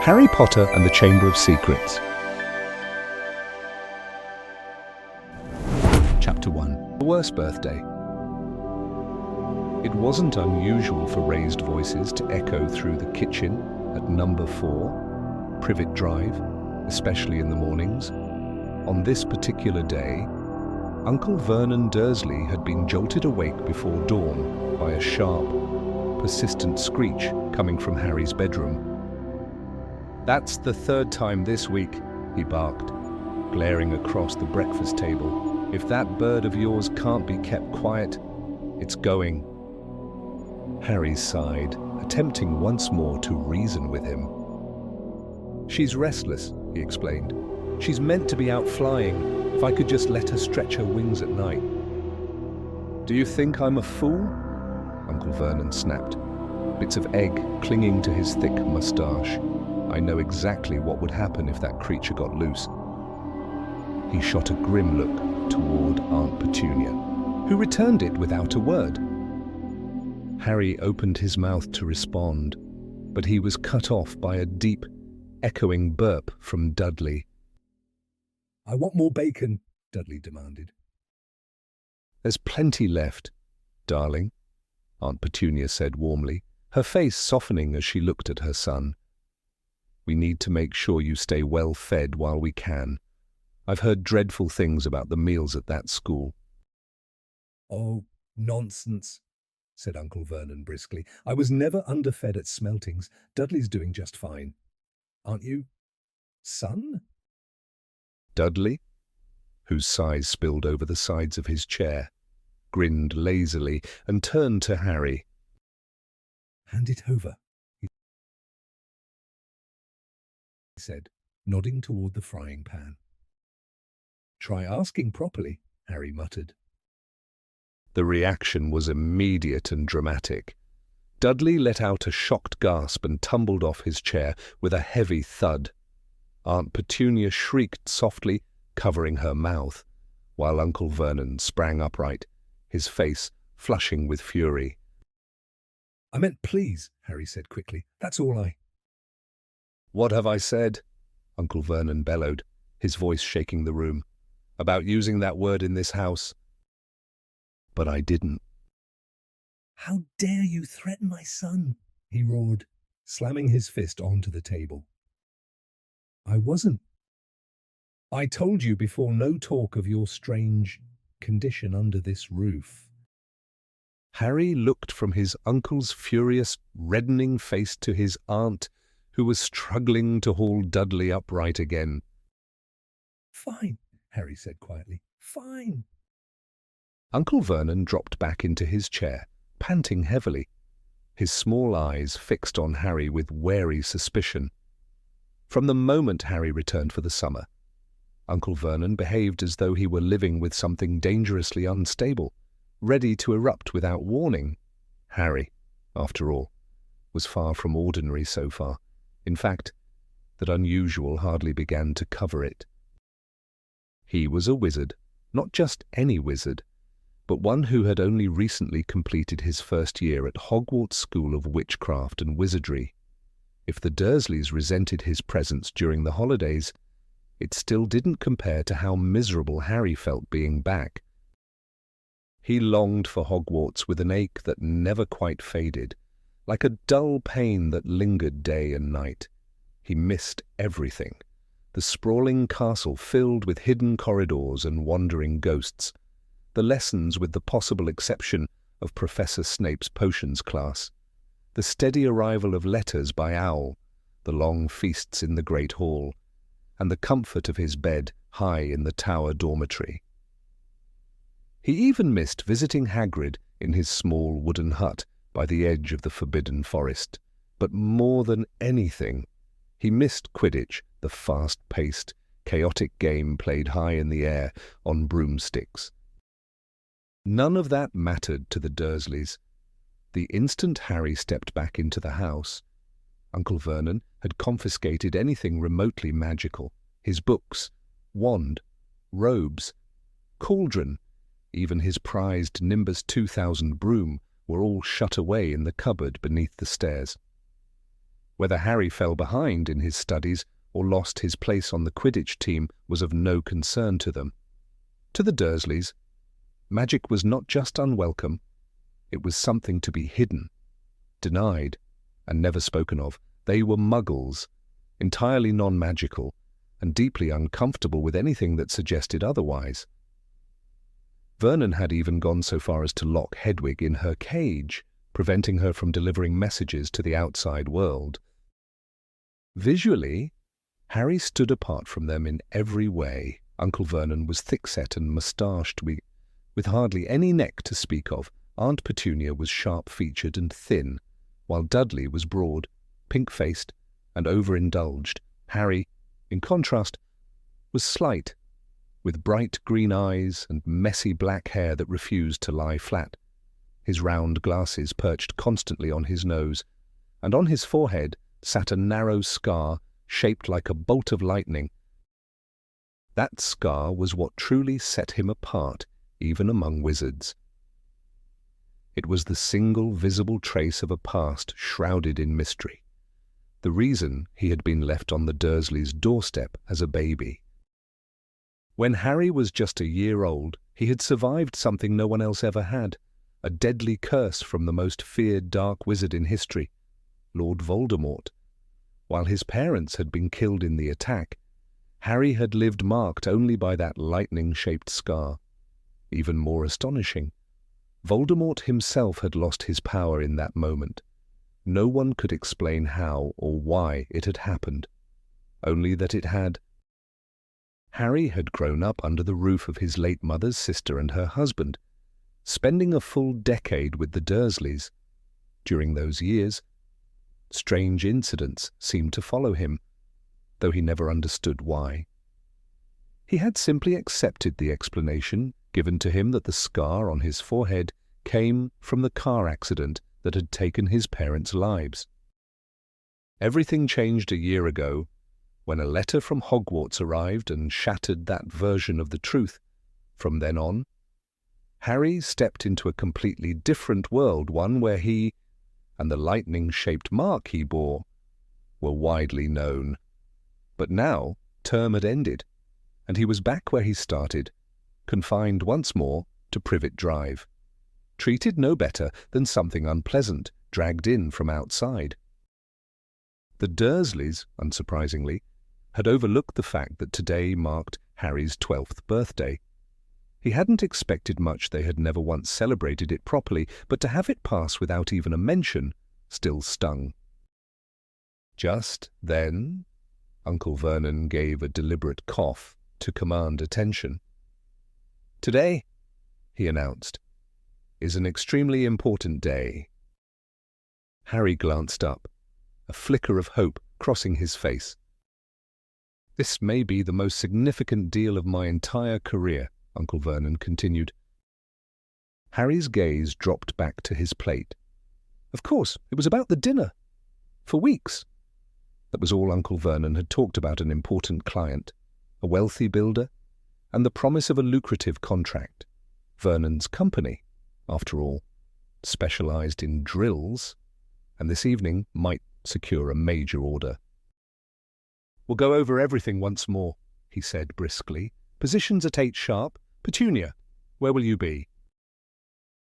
Harry Potter and the Chamber of Secrets. Chapter 1. The Worst Birthday. It wasn't unusual for raised voices to echo through the kitchen at number 4, Privet Drive, especially in the mornings. On this particular day, Uncle Vernon Dursley had been jolted awake before dawn by a sharp, persistent screech coming from Harry's bedroom. "That's the third time this week," he barked, glaring across the breakfast table. "If that bird of yours can't be kept quiet, it's going." Harry sighed, attempting once more to reason with him. "She's restless," he explained. "She's meant to be out flying. If I could just let her stretch her wings at night." "Do you think I'm a fool?" Uncle Vernon snapped, bits of egg clinging to his thick moustache. "I know exactly what would happen if that creature got loose." He shot a grim look toward Aunt Petunia, who returned it without a word. Harry opened his mouth to respond, but he was cut off by a deep, echoing burp from Dudley. "I want more bacon," Dudley demanded. "There's plenty left, darling," Aunt Petunia said warmly, her face softening as she looked at her son. "We need to make sure you stay well fed while we can. I've heard dreadful things about the meals at that school." "Oh, nonsense," said Uncle Vernon briskly. "I was never underfed at Smeltings. Dudley's doing just fine. Aren't you, son?" Dudley, whose sighs spilled over the sides of his chair, grinned lazily and turned to Harry. "Hand it over," he said, nodding toward the frying pan. "Try asking properly," Harry muttered. The reaction was immediate and dramatic. Dudley let out a shocked gasp and tumbled off his chair with a heavy thud. Aunt Petunia shrieked softly, covering her mouth, while Uncle Vernon sprang upright, his face flushing with fury. "I meant please," Harry said quickly. "That's all I—" "What have I said?" Uncle Vernon bellowed, his voice shaking the room. "About using that word in this house?" "But I didn't." "How dare you threaten my son?" he roared, slamming his fist onto the table. "I wasn't. I told you before, no talk of your strange condition under this roof." Harry looked from his uncle's furious, reddening face to his aunt, who was struggling to haul Dudley upright again. "Fine," Harry said quietly. "Fine." Uncle Vernon dropped back into his chair, panting heavily, his small eyes fixed on Harry with wary suspicion. From the moment Harry returned for the summer, Uncle Vernon behaved as though he were living with something dangerously unstable, ready to erupt without warning. Harry, after all, was far from ordinary so far. In fact, that unusual hardly began to cover it. He was a wizard, not just any wizard, but one who had only recently completed his first year at Hogwarts School of Witchcraft and Wizardry. If the Dursleys resented his presence during the holidays, it still didn't compare to how miserable Harry felt being back. He longed for Hogwarts with an ache that never quite faded, like a dull pain that lingered day and night. He missed everything. The sprawling castle filled with hidden corridors and wandering ghosts, the lessons with the possible exception of Professor Snape's potions class, the steady arrival of letters by Owl, the long feasts in the Great Hall, and the comfort of his bed high in the tower dormitory. He even missed visiting Hagrid in his small wooden hut by the edge of the Forbidden Forest. But more than anything, he missed Quidditch, the fast-paced, chaotic game played high in the air on broomsticks. None of that mattered to the Dursleys. The instant Harry stepped back into the house, Uncle Vernon had confiscated anything remotely magical. His books, wand, robes, cauldron, even his prized Nimbus 2000 broom were all shut away in the cupboard beneath the stairs. Whether Harry fell behind in his studies or lost his place on the Quidditch team was of no concern to them. To the Dursleys, magic was not just unwelcome, it was something to be hidden, denied, and never spoken of. They were muggles, entirely non-magical, and deeply uncomfortable with anything that suggested otherwise. Vernon had even gone so far as to lock Hedwig in her cage, preventing her from delivering messages to the outside world. Visually, Harry stood apart from them in every way. Uncle Vernon was thick-set and moustached, with hardly any neck to speak of. Aunt Petunia was sharp-featured and thin, while Dudley was broad, pink-faced, and overindulged. Harry, in contrast, was slight, with bright green eyes and messy black hair that refused to lie flat. His round glasses perched constantly on his nose, and on his forehead sat a narrow scar shaped like a bolt of lightning. That scar was what truly set him apart, even among wizards. It was the single visible trace of a past shrouded in mystery, the reason he had been left on the Dursleys' doorstep as a baby. When Harry was just a year old, he had survived something no one else ever had, a deadly curse from the most feared dark wizard in history, Lord Voldemort. While his parents had been killed in the attack, Harry had lived marked only by that lightning-shaped scar. Even more astonishing, Voldemort himself had lost his power in that moment. No one could explain how or why it had happened, only that it had. Harry had grown up under the roof of his late mother's sister and her husband, spending a full decade with the Dursleys. During those years, strange incidents seemed to follow him, though he never understood why. He had simply accepted the explanation given to him that the scar on his forehead came from the car accident that had taken his parents' lives. Everything changed a year ago, when a letter from Hogwarts arrived and shattered that version of the truth. From then on, Harry stepped into a completely different world, one where he, and the lightning-shaped mark he bore, were widely known. But now, term had ended, and he was back where he started, confined once more to Privet Drive, treated no better than something unpleasant dragged in from outside. The Dursleys, unsurprisingly, had overlooked the fact that today marked Harry's 12th birthday. He hadn't expected much, they had never once celebrated it properly, but to have it pass without even a mention still stung. Just then, Uncle Vernon gave a deliberate cough to command attention. "Today," he announced, "is an extremely important day." Harry glanced up, a flicker of hope crossing his face. "This may be the most significant deal of my entire career," Uncle Vernon continued. Harry's gaze dropped back to his plate. Of course, it was about the dinner. For weeks. That was all Uncle Vernon had talked about: an important client, a wealthy builder, and the promise of a lucrative contract. Vernon's company, after all, specialized in drills, and this evening might secure a major order. "We'll go over everything once more," he said briskly. "Positions at 8 sharp. Petunia, where will you be?"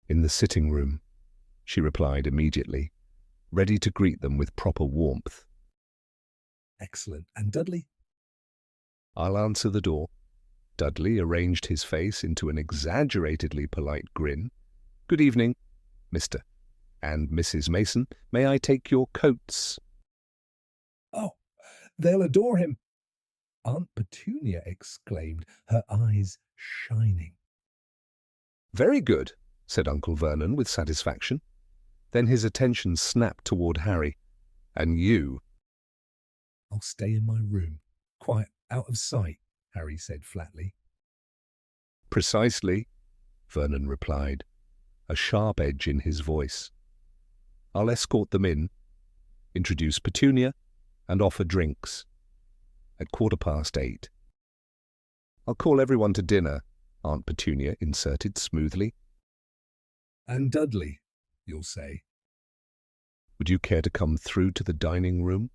"In the sitting room," she replied immediately, ready to greet them with proper warmth. "Excellent. And Dudley?" "I'll answer the door." Dudley arranged his face into an exaggeratedly polite grin. "Good evening, Mr. and Mrs. Mason. May I take your coats?" "Oh, they'll adore him!" Aunt Petunia exclaimed, her eyes shining. "Very good," said Uncle Vernon with satisfaction. Then his attention snapped toward Harry. "And you?" "I'll stay in my room, quiet, out of sight," Harry said flatly. "Precisely," Vernon replied, a sharp edge in his voice. "I'll escort them in, introduce Petunia, and offer drinks. At 8:15. I'll call everyone to dinner," Aunt Petunia inserted smoothly. "And Dudley, you'll say." Would you care to come through to the dining room,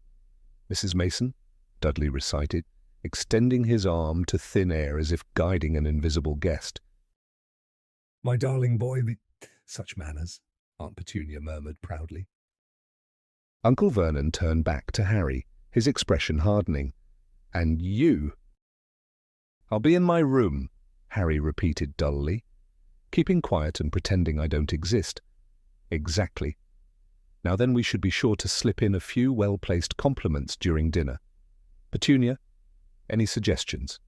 Mrs. Mason? Dudley recited, extending his arm to thin air as if guiding an invisible guest. My darling boy, such manners, Aunt Petunia murmured proudly. Uncle Vernon turned back to Harry, his expression hardening. And you? I'll be in my room, Harry repeated dully, keeping quiet and pretending I don't exist. Exactly. Now then, we should be sure to slip in a few well-placed compliments during dinner. Petunia, any suggestions?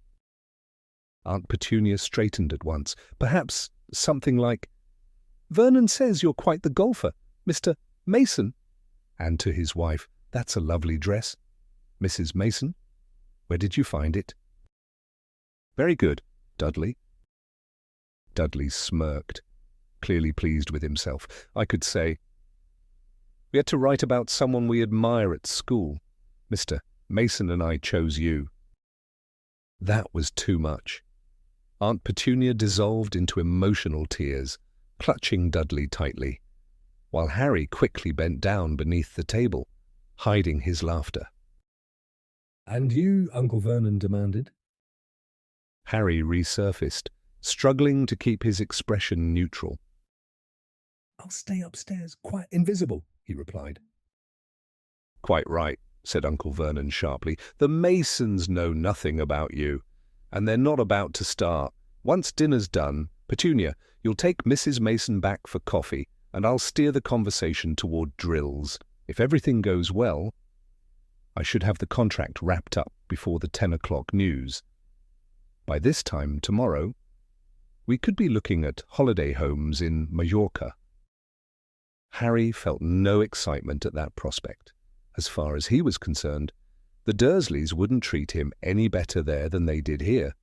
Aunt Petunia straightened at once. Perhaps something like, Vernon says you're quite the golfer, Mr. Mason. And to his wife, that's a lovely dress. Mrs. Mason, where did you find it? Very good, Dudley. Dudley smirked, clearly pleased with himself. I could say, we had to write about someone we admire at school. Mr. Mason and I chose you. That was too much. Aunt Petunia dissolved into emotional tears, clutching Dudley tightly, while Harry quickly bent down beneath the table, hiding his laughter. And you, Uncle Vernon demanded. Harry resurfaced, struggling to keep his expression neutral. I'll stay upstairs, quite invisible, he replied. Quite right, said Uncle Vernon sharply. The Masons know nothing about you, and they're not about to start. Once dinner's done, Petunia, you'll take Mrs. Mason back for coffee, and I'll steer the conversation toward drills. If everything goes well, I should have the contract wrapped up before the 10 o'clock news. By this time tomorrow, we could be looking at holiday homes in Majorca. Harry felt no excitement at that prospect. As far as he was concerned, the Dursleys wouldn't treat him any better there than they did here.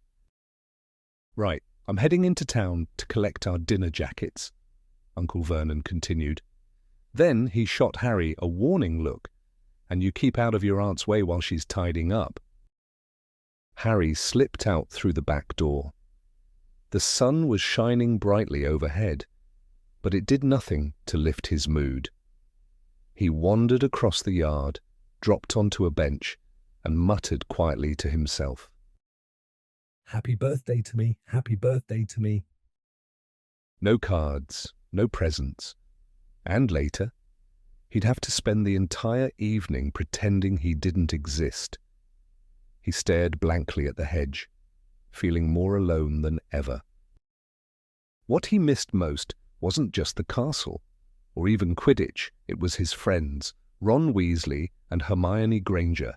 Right, I'm heading into town to collect our dinner jackets, Uncle Vernon continued. Then he shot Harry a warning look, and you keep out of your aunt's way while she's tidying up. Harry slipped out through the back door. The sun was shining brightly overhead, but it did nothing to lift his mood. He wandered across the yard, dropped onto a bench, and muttered quietly to himself. Happy birthday to me, happy birthday to me. No cards, no presents. And later, he'd have to spend the entire evening pretending he didn't exist. He stared blankly at the hedge, feeling more alone than ever. What he missed most wasn't just the castle, or even Quidditch. It was his friends, Ron Weasley and Hermione Granger.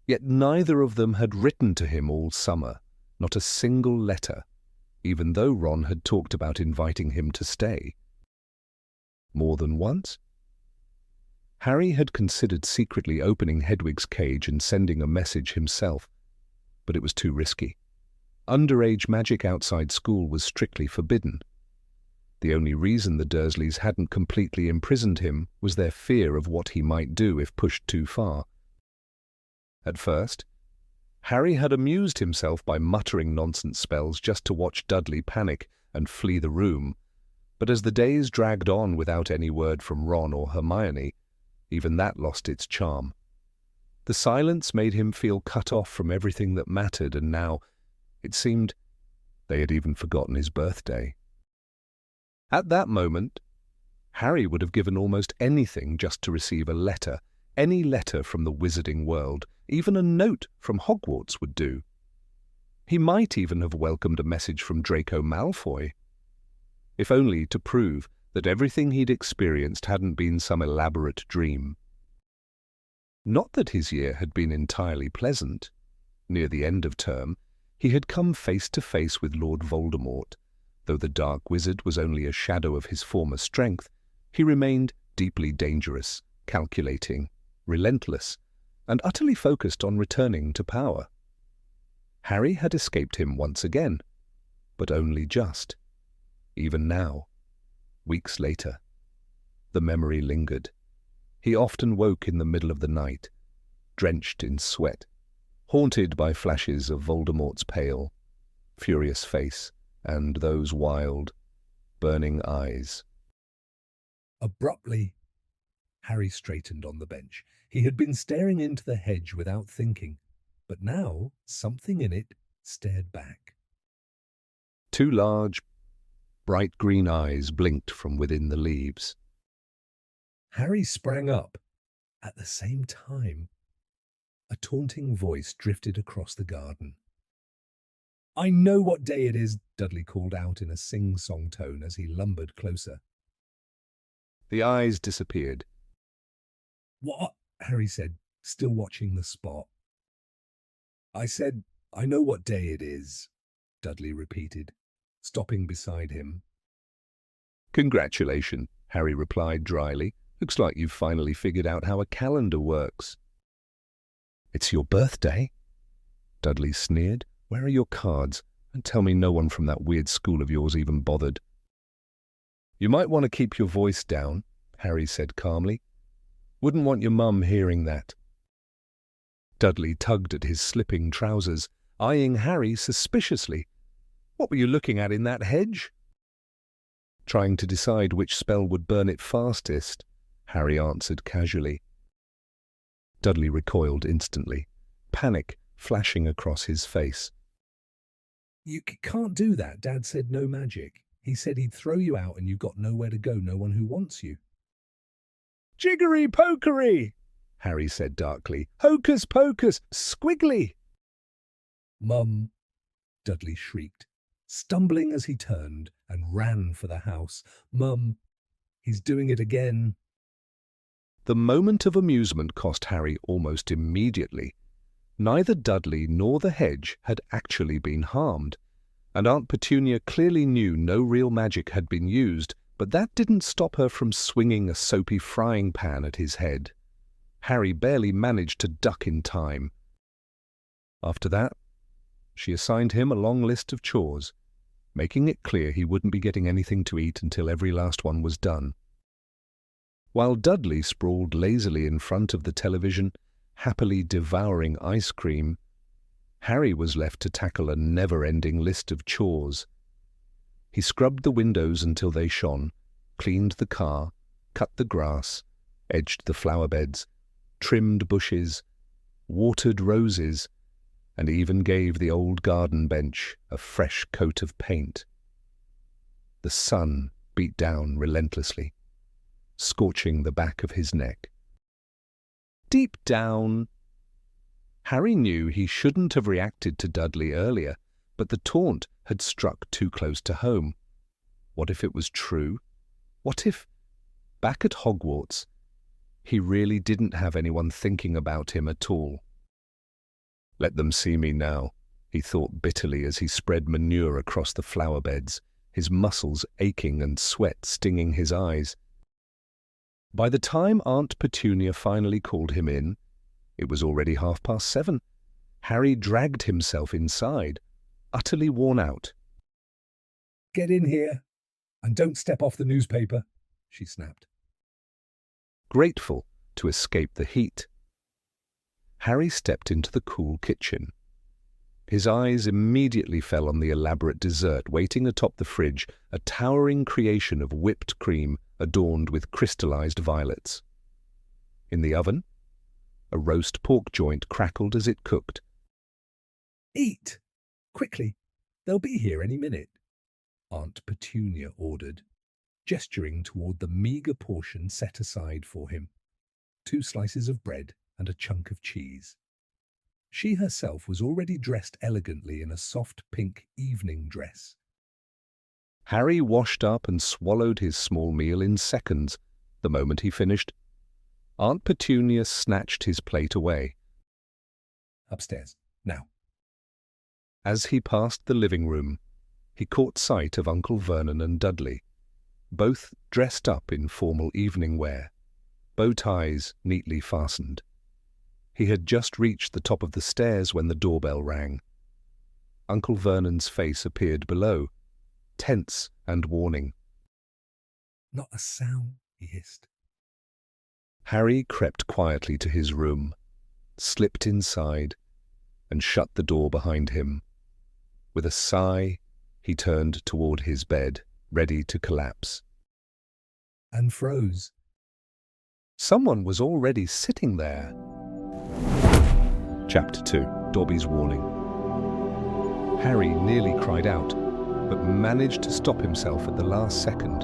Yet neither of them had written to him all summer, not a single letter, even though Ron had talked about inviting him to stay. More than once? Harry had considered secretly opening Hedwig's cage and sending a message himself, but it was too risky. Underage magic outside school was strictly forbidden. The only reason the Dursleys hadn't completely imprisoned him was their fear of what he might do if pushed too far. At first, Harry had amused himself by muttering nonsense spells just to watch Dudley panic and flee the room, but as the days dragged on without any word from Ron or Hermione, even that lost its charm. The silence made him feel cut off from everything that mattered, and now, it seemed, they had even forgotten his birthday. At that moment, Harry would have given almost anything just to receive a letter, any letter from the wizarding world. Even a note from Hogwarts would do. He might even have welcomed a message from Draco Malfoy, if only to prove that everything he'd experienced hadn't been some elaborate dream. Not that his year had been entirely pleasant. Near the end of term, he had come face to face with Lord Voldemort. Though the Dark Wizard was only a shadow of his former strength, he remained deeply dangerous, calculating, relentless, and utterly focused on returning to power. Harry had escaped him once again, but only just. Even now, weeks later, the memory lingered. He often woke in the middle of the night, drenched in sweat, haunted by flashes of Voldemort's pale, furious face and those wild, burning eyes. Abruptly, Harry straightened on the bench. He had been staring into the hedge without thinking, but now something in it stared back. Two large, bright green eyes blinked from within the leaves. Harry sprang up. At the same time, a taunting voice drifted across the garden. "I know what day it is," Dudley called out in a sing-song tone as he lumbered closer. The eyes disappeared. "What?" Harry said, still watching the spot. "I said, I know what day it is," Dudley repeated, stopping beside him. "Congratulations," Harry replied dryly. "Looks like you've finally figured out how a calendar works." "It's your birthday?" Dudley sneered. "Where are your cards? And tell me no one from that weird school of yours even bothered." "You might want to keep your voice down," Harry said calmly. "Wouldn't want your mum hearing that." Dudley tugged at his slipping trousers, eyeing Harry suspiciously. "What were you looking at in that hedge?" "Trying to decide which spell would burn it fastest," Harry answered casually. Dudley recoiled instantly, panic flashing across his face. "You can't do that. Dad said no magic. He said he'd throw you out and you've got nowhere to go, no one who wants you." "Jiggery-pokery!" Harry said darkly. "Hocus pocus! Squiggly!" "Mum!" Dudley shrieked, stumbling as he turned and ran for the house. "Mum, he's doing it again." The moment of amusement cost Harry almost immediately. Neither Dudley nor the hedge had actually been harmed, and Aunt Petunia clearly knew no real magic had been used, but that didn't stop her from swinging a soapy frying pan at his head. Harry barely managed to duck in time. After that, she assigned him a long list of chores, making it clear he wouldn't be getting anything to eat until every last one was done. While Dudley sprawled lazily in front of the television, happily devouring ice cream, Harry was left to tackle a never-ending list of chores. He scrubbed the windows until they shone, cleaned the car, cut the grass, edged the flower beds, trimmed bushes, watered roses, and even gave the old garden bench a fresh coat of paint. The sun beat down relentlessly, scorching the back of his neck. Deep down, Harry knew he shouldn't have reacted to Dudley earlier, but the taunt had struck too close to home. What if it was true? What if, back at Hogwarts, he really didn't have anyone thinking about him at all? "Let them see me now," he thought bitterly as he spread manure across the flower beds, his muscles aching and sweat stinging his eyes. By the time Aunt Petunia finally called him in, it was already 7:30. Harry dragged himself inside, utterly worn out. "Get in here, and don't step off the newspaper," she snapped. Grateful to escape the heat, Harry stepped into the cool kitchen. His eyes immediately fell on the elaborate dessert waiting atop the fridge, a towering creation of whipped cream adorned with crystallized violets. In the oven, a roast pork joint crackled as it cooked. "Eat! Quickly! They'll be here any minute," Aunt Petunia ordered, gesturing toward the meagre portion set aside for him. 2 slices of bread and a chunk of cheese. She herself was already dressed elegantly in a soft pink evening dress. Harry washed up and swallowed his small meal in seconds. The moment he finished, Aunt Petunia snatched his plate away. "Upstairs, now." As he passed the living room, he caught sight of Uncle Vernon and Dudley, both dressed up in formal evening wear, bow ties neatly fastened. He had just reached the top of the stairs when the doorbell rang. Uncle Vernon's face appeared below, tense and warning. "Not a sound," he hissed. Harry crept quietly to his room, slipped inside, and shut the door behind him. With a sigh, he turned toward his bed, ready to collapse. And froze. Someone was already sitting there. Chapter 2. Dobby's Warning. Harry nearly cried out, but managed to stop himself at the last second.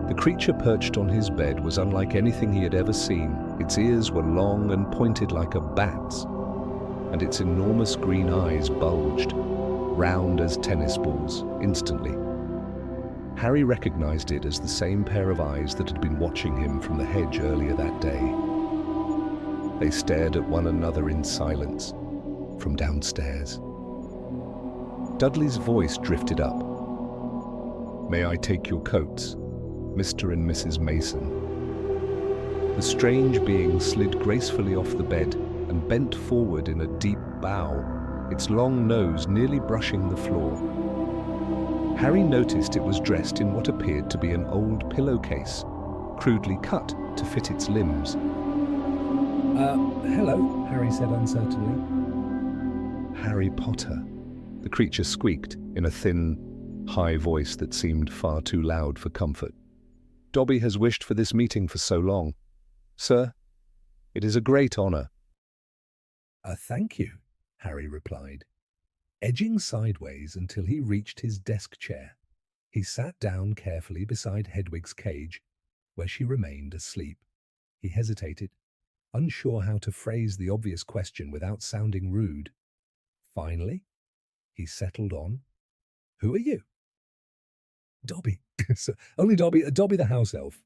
The creature perched on his bed was unlike anything he had ever seen. Its ears were long and pointed like a bat's, and its enormous green eyes bulged, round as tennis balls, instantly. Harry recognized it as the same pair of eyes that had been watching him from the hedge earlier that day. They stared at one another in silence from downstairs. Dudley's voice drifted up. "May I take your coats, Mr. and Mrs. Mason?" The strange being slid gracefully off the bed and bent forward in a deep bow, its long nose nearly brushing the floor. Harry noticed it was dressed in what appeared to be an old pillowcase, crudely cut to fit its limbs. Hello, Harry said uncertainly. "Harry Potter," the creature squeaked in a thin, high voice that seemed far too loud for comfort. "Dobby has wished for this meeting for so long. Sir, it is a great honor." Thank you, Harry replied. Edging sideways until he reached his desk chair, he sat down carefully beside Hedwig's cage, where she remained asleep. He hesitated, unsure how to phrase the obvious question without sounding rude. Finally, he settled on, "Who are you?" "Dobby." "Only Dobby, Dobby the house elf."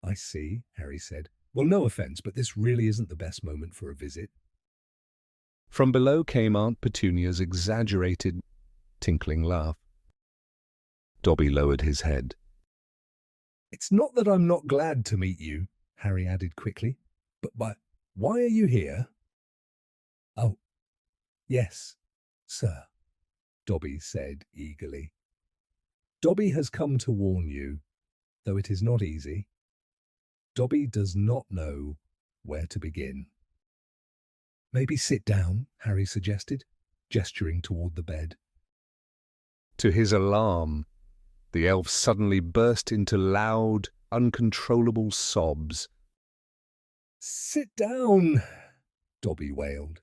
"I see," Harry said. "Well, no offense, but this really isn't the best moment for a visit." From below came Aunt Petunia's exaggerated, tinkling laugh. Dobby lowered his head. "It's not that I'm not glad to meet you," Harry added quickly, but why are you here?" "Oh, yes, sir," Dobby said eagerly. "Dobby has come to warn you, though it is not easy. Dobby does not know where to begin." "Maybe sit down," Harry suggested, gesturing toward the bed. To his alarm, the elf suddenly burst into loud, uncontrollable sobs. "Sit down," Dobby wailed.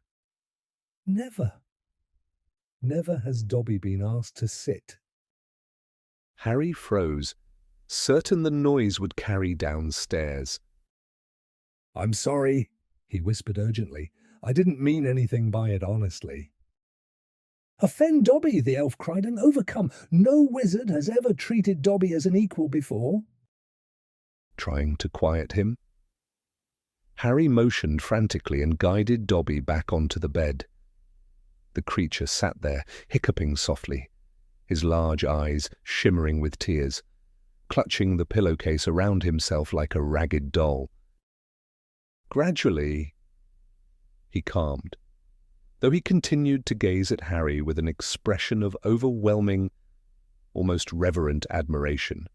Never has Dobby been asked to sit. Harry froze, certain the noise would carry downstairs. "I'm sorry," he whispered urgently. "I didn't mean anything by it, honestly." "Offend Dobby," the elf cried, "and overcome. No wizard has ever treated Dobby as an equal before." Trying to quiet him, Harry motioned frantically and guided Dobby back onto the bed. The creature sat there, hiccuping softly, his large eyes shimmering with tears, clutching the pillowcase around himself like a ragged doll. Gradually, he calmed, though he continued to gaze at Harry with an expression of overwhelming, almost reverent admiration.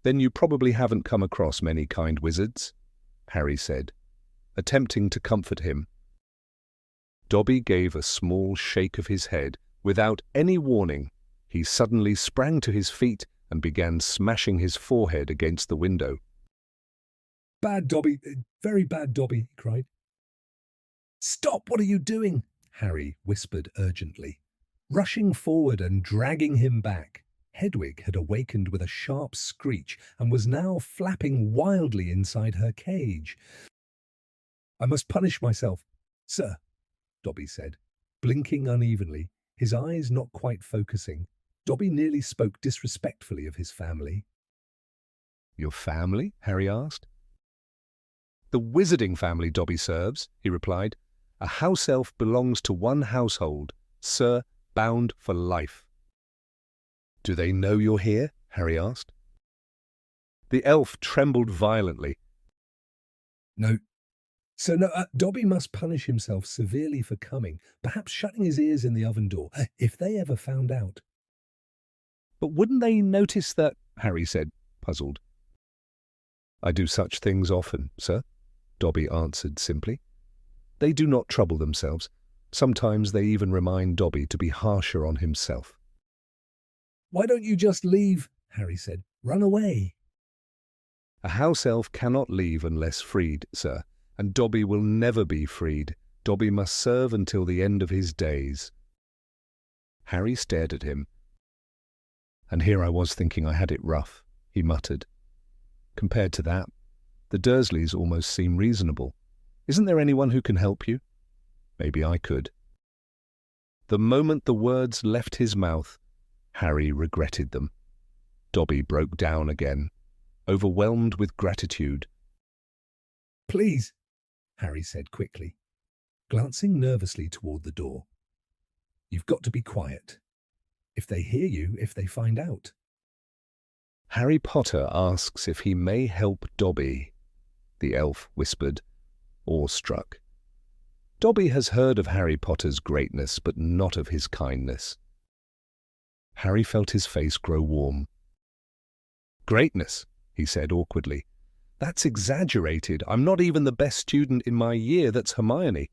"Then you probably haven't come across many kind wizards," Harry said, attempting to comfort him. Dobby gave a small shake of his head. Without any warning, he suddenly sprang to his feet and began smashing his forehead against the window. "Bad Dobby, very bad Dobby," he cried. "Stop, what are you doing?" Harry whispered urgently, rushing forward and dragging him back. Hedwig had awakened with a sharp screech and was now flapping wildly inside her cage. "I must punish myself, sir," Dobby said, blinking unevenly, his eyes not quite focusing. Dobby nearly spoke disrespectfully of his family. "Your family?" Harry asked. "The wizarding family Dobby serves," he replied. "A house elf belongs to one household, sir, bound for life." "Do they know you're here?" Harry asked. The elf trembled violently. "No. So no, Dobby must punish himself severely for coming, perhaps shutting his ears in the oven door, if they ever found out." "But wouldn't they notice that?" Harry said, puzzled. "I do such things often, sir," Dobby answered simply. "They do not trouble themselves. Sometimes they even remind Dobby to be harsher on himself." "Why don't you just leave?" Harry said. "Run away." A house elf cannot leave unless freed, sir, and Dobby will never be freed. Dobby must serve until the end of his days. Harry stared at him. And here I was thinking I had it rough, he muttered. Compared to that, the Dursleys almost seem reasonable. Isn't there anyone who can help you? Maybe I could. The moment the words left his mouth, Harry regretted them. Dobby broke down again, overwhelmed with gratitude. "Please," Harry said quickly, glancing nervously toward the door. "You've got to be quiet. If they hear you, if they find out." Harry Potter asks if he may help Dobby, the elf whispered, awestruck. Dobby has heard of Harry Potter's greatness, but not of his kindness. Harry felt his face grow warm. "Greatness," he said awkwardly. "That's exaggerated. I'm not even the best student in my year. That's Hermione."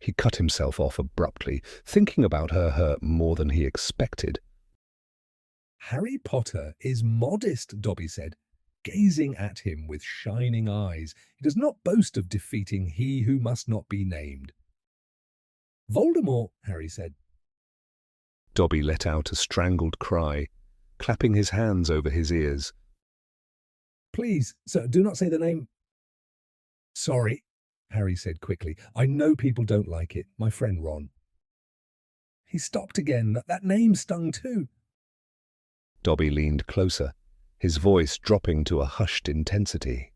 He cut himself off abruptly. Thinking about her hurt more than he expected. "Harry Potter is modest," Dobby said, gazing at him with shining eyes. "He does not boast of defeating he who must not be named." "Voldemort," Harry said. Dobby let out a strangled cry, clapping his hands over his ears. "Please, sir, do not say the name." "Sorry," Harry said quickly. "I know people don't like it. My friend Ron." He stopped again. That name stung too. Dobby leaned closer, his voice dropping to a hushed intensity.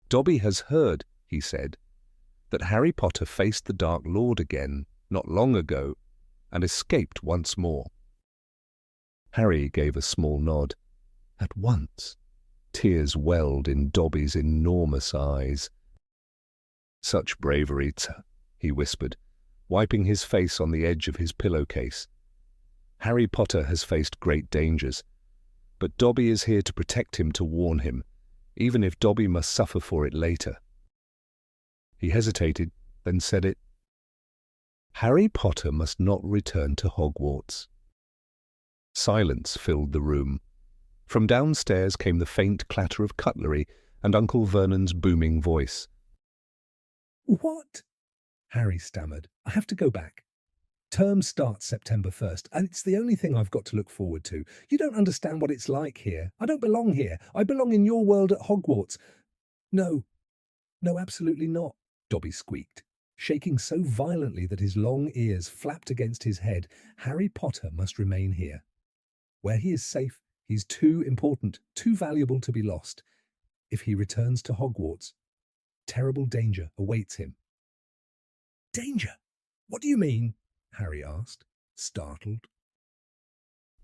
"Dobby has heard," he said, "that Harry Potter faced the Dark Lord again, not long ago, and escaped once more." Harry gave a small nod. At once, tears welled in Dobby's enormous eyes. "Such bravery, he whispered, wiping his face on the edge of his pillowcase. "Harry Potter has faced great dangers, but Dobby is here to protect him, to warn him, even if Dobby must suffer for it later." He hesitated, then said it. "Harry Potter must not return to Hogwarts." Silence filled the room. From downstairs came the faint clatter of cutlery and Uncle Vernon's booming voice. "What?" Harry stammered. "I have to go back. Term starts September 1st, and it's the only thing I've got to look forward to. You don't understand what it's like here. I don't belong here. I belong in your world at Hogwarts." No, absolutely not," Dobby squeaked, shaking so violently that his long ears flapped against his head. "Harry Potter must remain here. Where he is safe, he's too important, too valuable to be lost. If he returns to Hogwarts, terrible danger awaits him." "Danger? What do you mean?" Harry asked, startled.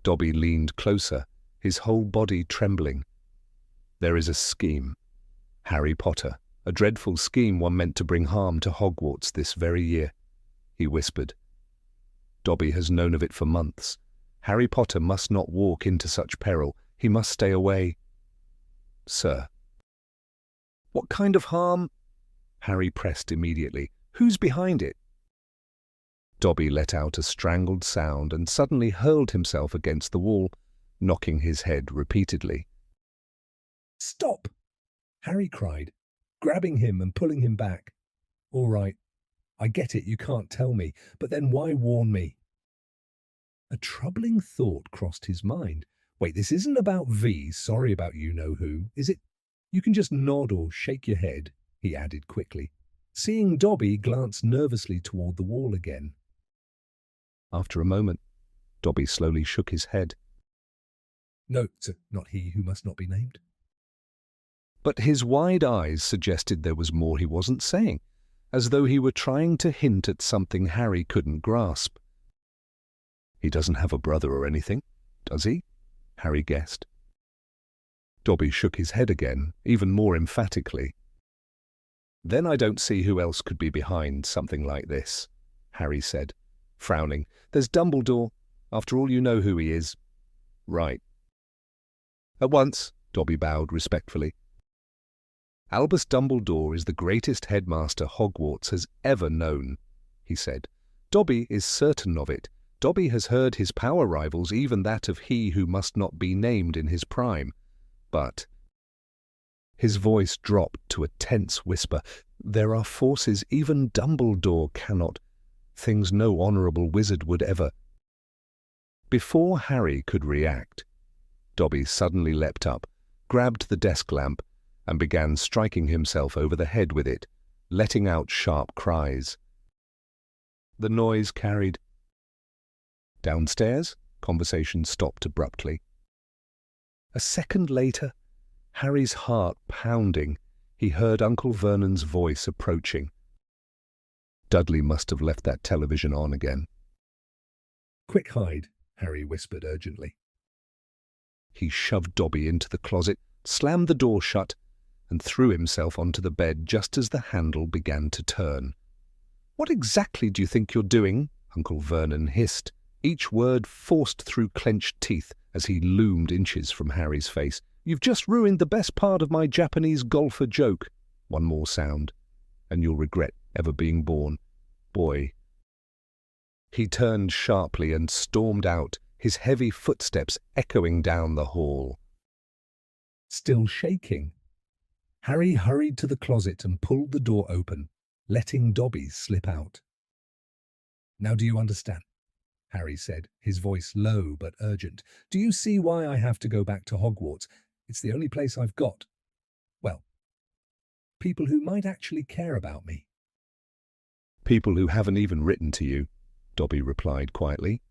Dobby leaned closer, his whole body trembling. "There is a scheme. Harry Potter, a dreadful scheme, one meant to bring harm to Hogwarts this very year," he whispered. "Dobby has known of it for months. Harry Potter must not walk into such peril. He must stay away." "Sir." "What kind of harm?" Harry pressed immediately. "Who's behind it?" Dobby let out a strangled sound and suddenly hurled himself against the wall, knocking his head repeatedly. "Stop!" Harry cried, grabbing him and pulling him back. "All right, I get it, you can't tell me, but then why warn me?" A troubling thought crossed his mind. "Wait, this isn't about V, sorry about you-know-who, is it? You can just nod or shake your head," he added quickly, seeing Dobby glance nervously toward the wall again. After a moment, Dobby slowly shook his head. "No, sir, not he who must not be named." But his wide eyes suggested there was more he wasn't saying, as though he were trying to hint at something Harry couldn't grasp. "He doesn't have a brother or anything, does he?" Harry guessed. Dobby shook his head again, even more emphatically. "Then I don't see who else could be behind something like this," Harry said, frowning. "There's Dumbledore. After all, you know who he is." "Right." "At once," Dobby bowed respectfully. "Albus Dumbledore is the greatest headmaster Hogwarts has ever known," he said. "Dobby is certain of it. Dobby has heard his power rivals, even that of he who must not be named in his prime. But His voice dropped to a tense whisper. "There are forces even Dumbledore cannot. Things no honourable wizard would ever—" Before Harry could react, Dobby suddenly leapt up, grabbed the desk lamp, and began striking himself over the head with it, letting out sharp cries. The noise carried. Downstairs, conversation stopped abruptly. A second later, Harry's heart pounding, he heard Uncle Vernon's voice approaching. Dudley must have left that television on again. "Quick hide," Harry whispered urgently. He shoved Dobby into the closet, slammed the door shut, and threw himself onto the bed just as the handle began to turn. "What exactly do you think you're doing?" Uncle Vernon hissed, each word forced through clenched teeth as he loomed inches from Harry's face. "You've just ruined the best part of my Japanese golfer joke. One more sound, and you'll regret ever being born. Boy." He turned sharply and stormed out, his heavy footsteps echoing down the hall. Still shaking, Harry hurried to the closet and pulled the door open, letting Dobby slip out. "Now do you understand?" Harry said, his voice low but urgent. "Do you see why I have to go back to Hogwarts? It's the only place I've got, well, people who might actually care about me." "People who haven't even written to you," Dobby replied quietly.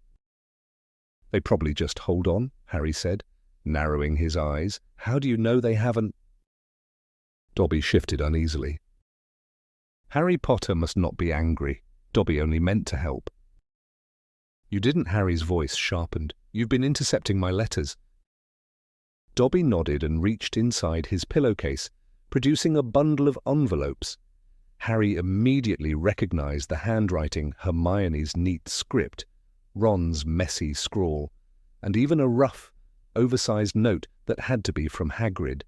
"They probably just hold on," Harry said, narrowing his eyes. "How do you know they haven't—" Dobby shifted uneasily. Harry Potter must not be angry. Dobby only meant to help. "You didn't," Harry's voice sharpened. "You've been intercepting my letters." Dobby nodded and reached inside his pillowcase, producing a bundle of envelopes. Harry immediately recognized the handwriting, Hermione's neat script, Ron's messy scrawl, and even a rough, oversized note that had to be from Hagrid.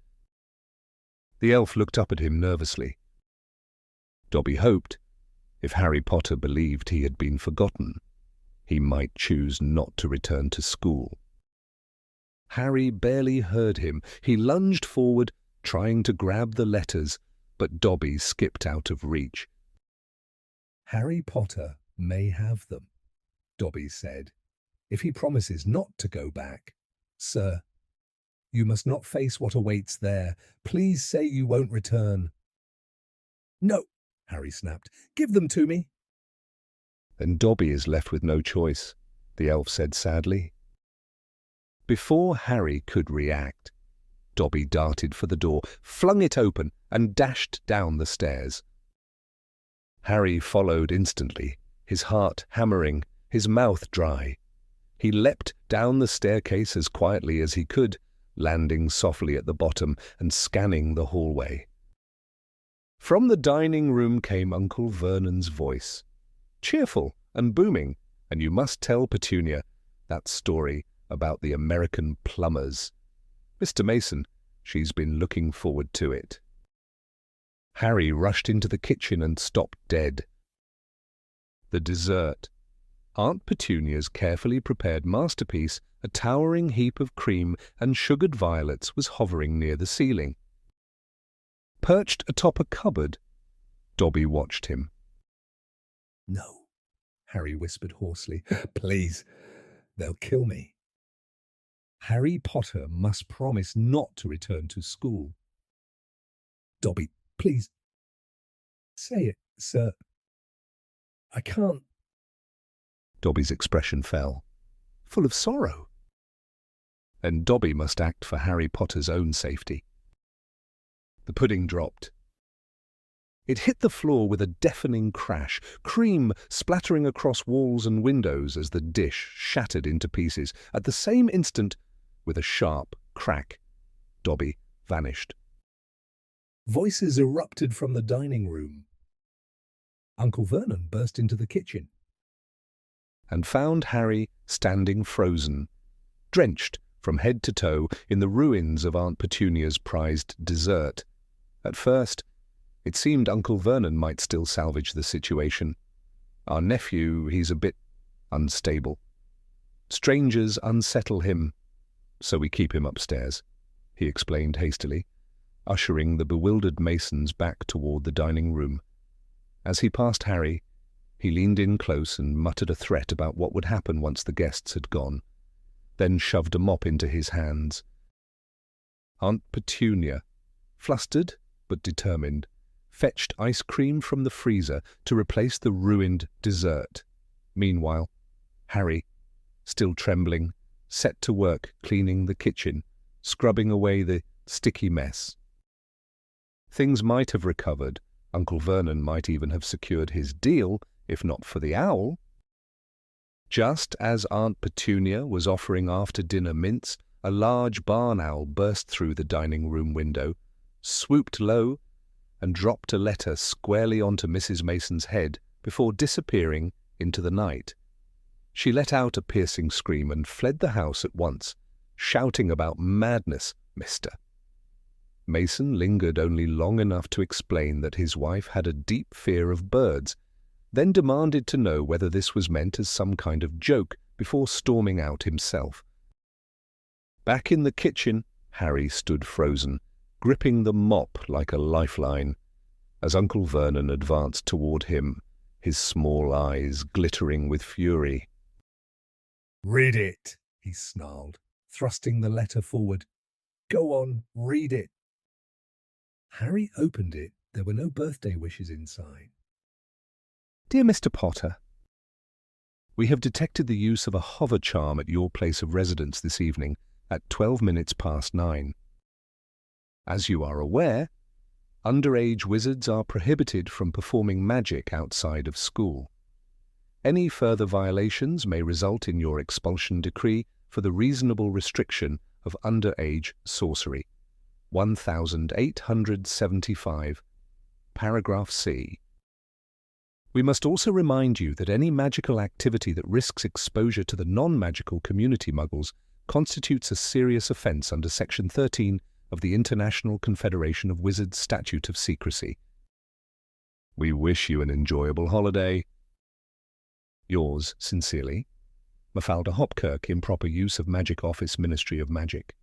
The elf looked up at him nervously. Dobby hoped, if Harry Potter believed he had been forgotten, he might choose not to return to school. Harry barely heard him. He lunged forward, trying to grab the letters, but Dobby skipped out of reach. "Harry Potter may have them," Dobby said, "if he promises not to go back. Sir, you must not face what awaits there. Please say you won't return." "No," Harry snapped. "Give them to me." "Then Dobby is left with no choice," the elf said sadly. Before Harry could react, Dobby darted for the door, flung it open, and dashed down the stairs. Harry followed instantly, his heart hammering, his mouth dry. He leapt down the staircase as quietly as he could, landing softly at the bottom and scanning the hallway. From the dining room came Uncle Vernon's voice, cheerful and booming, and you must tell Petunia that story about the American plumbers. Mr. Mason, she's been looking forward to it. Harry rushed into the kitchen and stopped dead. The dessert, Aunt Petunia's carefully prepared masterpiece, a towering heap of cream and sugared violets, was hovering near the ceiling. Perched atop a cupboard, Dobby watched him. "No," Harry whispered hoarsely. "Please, they'll kill me." Harry Potter must promise not to return to school. "Dobby, please, say it, sir. I can't." Dobby's expression fell, full of sorrow. And Dobby must act for Harry Potter's own safety. The pudding dropped. It hit the floor with a deafening crash, cream splattering across walls and windows as the dish shattered into pieces. At the same instant, with a sharp crack, Dobby vanished. Voices erupted from the dining room. Uncle Vernon burst into the kitchen and found Harry standing frozen, drenched from head to toe in the ruins of Aunt Petunia's prized dessert. At first, it seemed Uncle Vernon might still salvage the situation. "Our nephew, he's a bit unstable. Strangers unsettle him, so we keep him upstairs," he explained hastily. ushering the bewildered Masons back toward the dining room. As he passed Harry, he leaned in close and muttered a threat about what would happen once the guests had gone, then shoved a mop into his hands. Aunt Petunia, flustered but determined, fetched ice cream from the freezer to replace the ruined dessert. Meanwhile, Harry, still trembling, set to work cleaning the kitchen, scrubbing away the sticky mess. Things might have recovered. Uncle Vernon might even have secured his deal, if not for the owl. Just as Aunt Petunia was offering after-dinner mince, a large barn owl burst through the dining room window, swooped low, and dropped a letter squarely onto Mrs. Mason's head before disappearing into the night. She let out a piercing scream and fled the house at once, shouting about madness, Mr. Mason lingered only long enough to explain that his wife had a deep fear of birds, then demanded to know whether this was meant as some kind of joke before storming out himself. Back in the kitchen, Harry stood frozen, gripping the mop like a lifeline, as Uncle Vernon advanced toward him, his small eyes glittering with fury. "Read it," he snarled, thrusting the letter forward. "Go on, read it." Harry opened it. There were no birthday wishes inside. Dear Mr. Potter, we have detected the use of a hover charm at your place of residence this evening at 12 minutes past 9. As you are aware, underage wizards are prohibited from performing magic outside of school. Any further violations may result in your expulsion decree for the reasonable restriction of underage sorcery. 1875, paragraph C. We must also remind you that any magical activity that risks exposure to the non-magical community muggles constitutes a serious offence under Section 13 of the International Confederation of Wizards Statute of Secrecy. We wish you an enjoyable holiday. Yours sincerely, Mafalda Hopkirk, Improper Use of Magic Office, Ministry of Magic.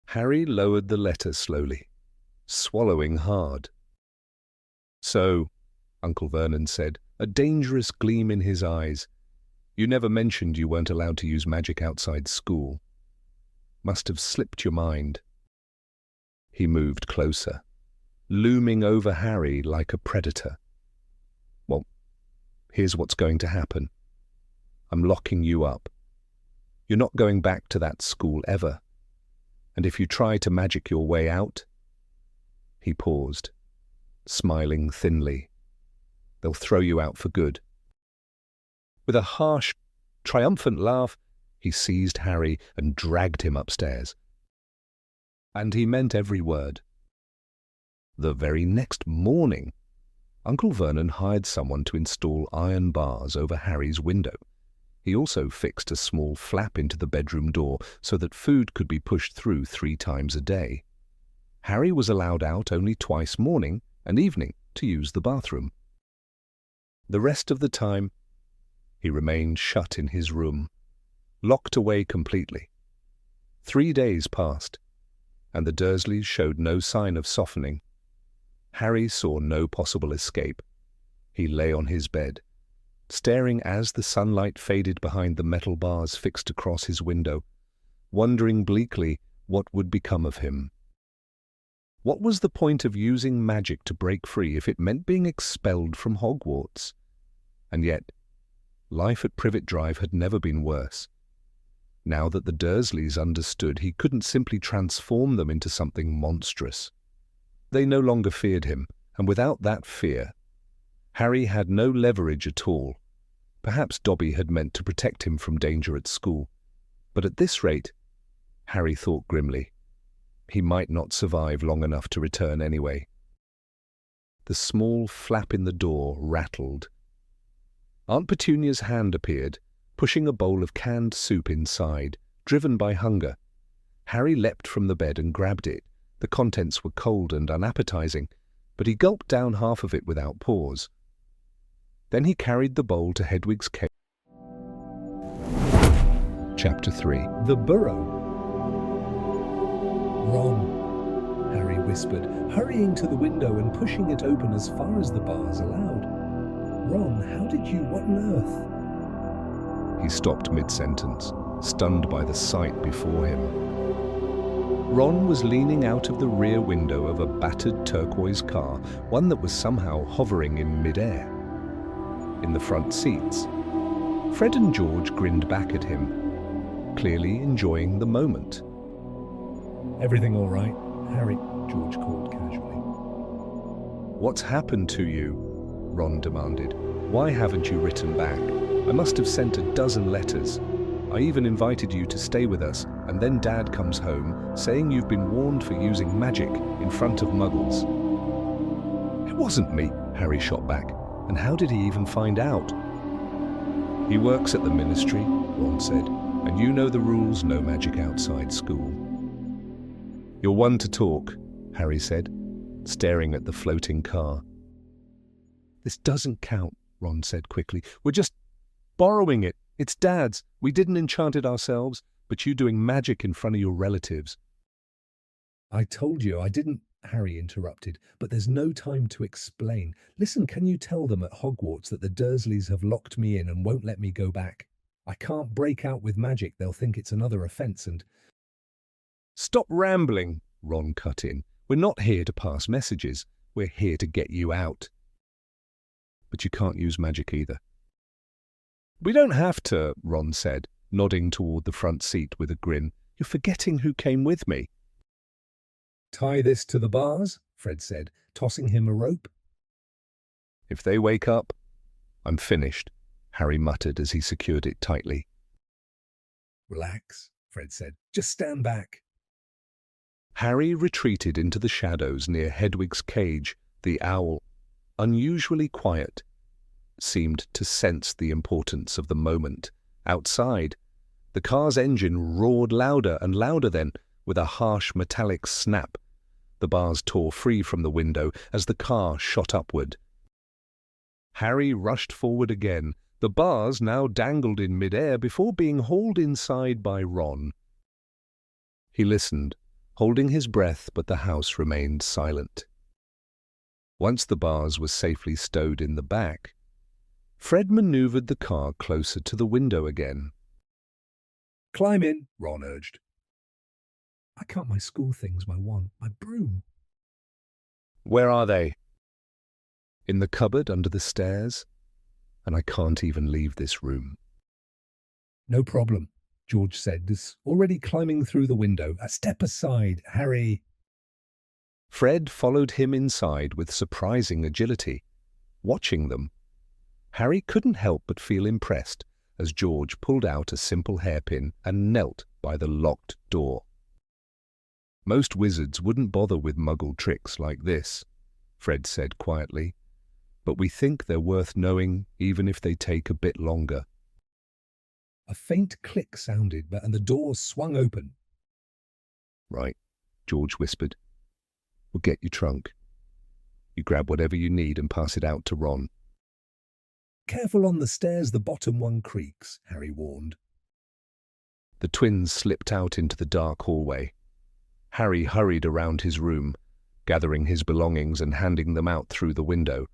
Harry lowered the letter slowly, swallowing hard. So, Uncle Vernon said, a dangerous gleam in his eyes, you never mentioned you weren't allowed to use magic outside school. Must have slipped your mind. He moved closer, looming over Harry like a predator. Well, here's what's going to happen. I'm locking you up. You're not going back to that school ever. And if you try to magic your way out... He paused, smiling thinly. They'll throw you out for good. With a harsh, triumphant laugh, he seized Harry and dragged him upstairs. And he meant every word. The very next morning, Uncle Vernon hired someone to install iron bars over Harry's window. He also fixed a small flap into the bedroom door so that food could be pushed through 3 times a day. Harry was allowed out only twice morning and evening to use the bathroom. The rest of the time, he remained shut in his room, locked away completely. 3 days passed, and the Dursleys showed no sign of softening. Harry saw no possible escape. He lay on his bed, staring as the sunlight faded behind the metal bars fixed across his window, wondering bleakly what would become of him. What was the point of using magic to break free if it meant being expelled from Hogwarts? And yet, life at Privet Drive had never been worse. Now that the Dursleys understood, he couldn't simply transform them into something monstrous. They no longer feared him, and without that fear, Harry had no leverage at all. Perhaps Dobby had meant to protect him from danger at school, but at this rate, Harry thought grimly, he might not survive long enough to return anyway. The small flap in the door rattled. Aunt Petunia's hand appeared, pushing a bowl of canned soup inside, driven by hunger. Harry leapt from the bed and grabbed it. The contents were cold and unappetizing, but he gulped down half of it without pause. Then he carried the bowl to Hedwig's cave. Chapter 3. The Burrow. Ron, Harry whispered, hurrying to the window and pushing it open as far as the bars allowed. Ron, how did you? What on earth? He stopped mid-sentence, stunned by the sight before him. Ron was leaning out of the rear window of a battered turquoise car, one that was somehow hovering in mid-air. In the front seats, Fred and George grinned back at him, clearly enjoying the moment. Everything all right, Harry? George called casually. "What's happened to you?" Ron demanded. "Why haven't you written back? I must have sent a dozen letters. I even invited you to stay with us, and then Dad comes home saying you've been warned for using magic in front of muggles." "It wasn't me," Harry shot back. "And how did he even find out?" "He works at the ministry," Ron said, "and you know the rules, no magic outside school." "You're one to talk," Harry said, staring at the floating car. "This doesn't count," Ron said quickly. "We're just borrowing it. It's Dad's. We didn't enchant it ourselves, but you doing magic in front of your relatives." I told you I didn't, Harry interrupted, but there's no time to explain. Listen, can you tell them at Hogwarts that the Dursleys have locked me in and won't let me go back? I can't break out with magic. They'll think it's another offense and... "Stop rambling," Ron cut in. "We're not here to pass messages. We're here to get you out." "But you can't use magic either." "We don't have to," Ron said, nodding toward the front seat with a grin. "You're forgetting who came with me." Tie this to the bars, Fred said, tossing him a rope. "If they wake up, I'm finished," Harry muttered as he secured it tightly. Relax, Fred said. Just stand back. Harry retreated into the shadows near Hedwig's cage. The owl, unusually quiet, seemed to sense the importance of the moment. Outside, the car's engine roared louder and louder then, with a harsh metallic snap. The bars tore free from the window as the car shot upward. Harry rushed forward again. The bars now dangled in mid-air before being hauled inside by Ron. He listened, holding his breath, but the house remained silent. Once the bars were safely stowed in the back, Fred maneuvered the car closer to the window again. Climb in, Ron urged. I can't my school things, my wand, my broom. "Where are they?" "In the cupboard under the stairs, and I can't even leave this room." No problem, George said, already climbing through the window. A step aside, Harry. Fred followed him inside with surprising agility. Watching them, Harry couldn't help but feel impressed as George pulled out a simple hairpin and knelt by the locked door. "Most wizards wouldn't bother with muggle tricks like this," Fred said quietly, "but we think they're worth knowing even if they take a bit longer." A faint click sounded, and the door swung open. "Right," George whispered. "We'll get your trunk. You grab whatever you need and pass it out to Ron." Careful on the stairs, the bottom one creaks, Harry warned. The twins slipped out into the dark hallway. Harry hurried around his room, gathering his belongings and handing them out through the window.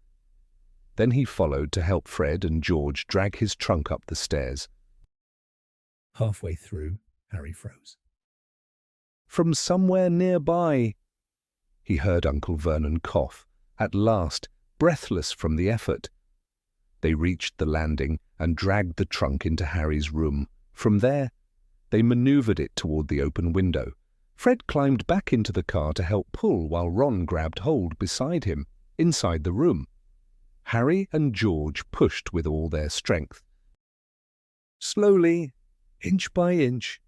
Then he followed to help Fred and George drag his trunk up the stairs. Halfway through, Harry froze. From somewhere nearby, he heard Uncle Vernon cough, at last, breathless from the effort. They reached the landing and dragged the trunk into Harry's room. From there, they maneuvered it toward the open window. Fred climbed back into the car to help pull while Ron grabbed hold beside him, inside the room. Harry and George pushed with all their strength. Slowly, inch by inch,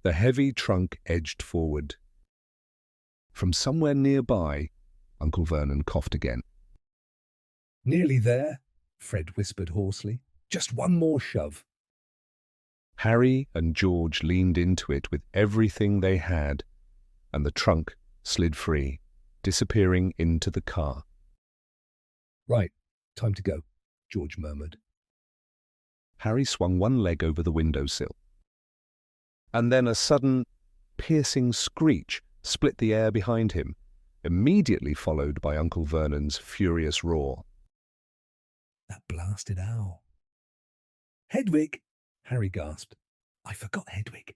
the heavy trunk edged forward. From somewhere nearby, Uncle Vernon coughed again. Nearly there, Fred whispered hoarsely. Just one more shove. Harry and George leaned into it with everything they had, and the trunk slid free, disappearing into the car. Right, time to go, George murmured. Harry swung one leg over the windowsill. And then a sudden, piercing screech split the air behind him. immediately followed by Uncle Vernon's furious roar. That blasted owl. Hedwig! Harry gasped. I forgot Hedwig.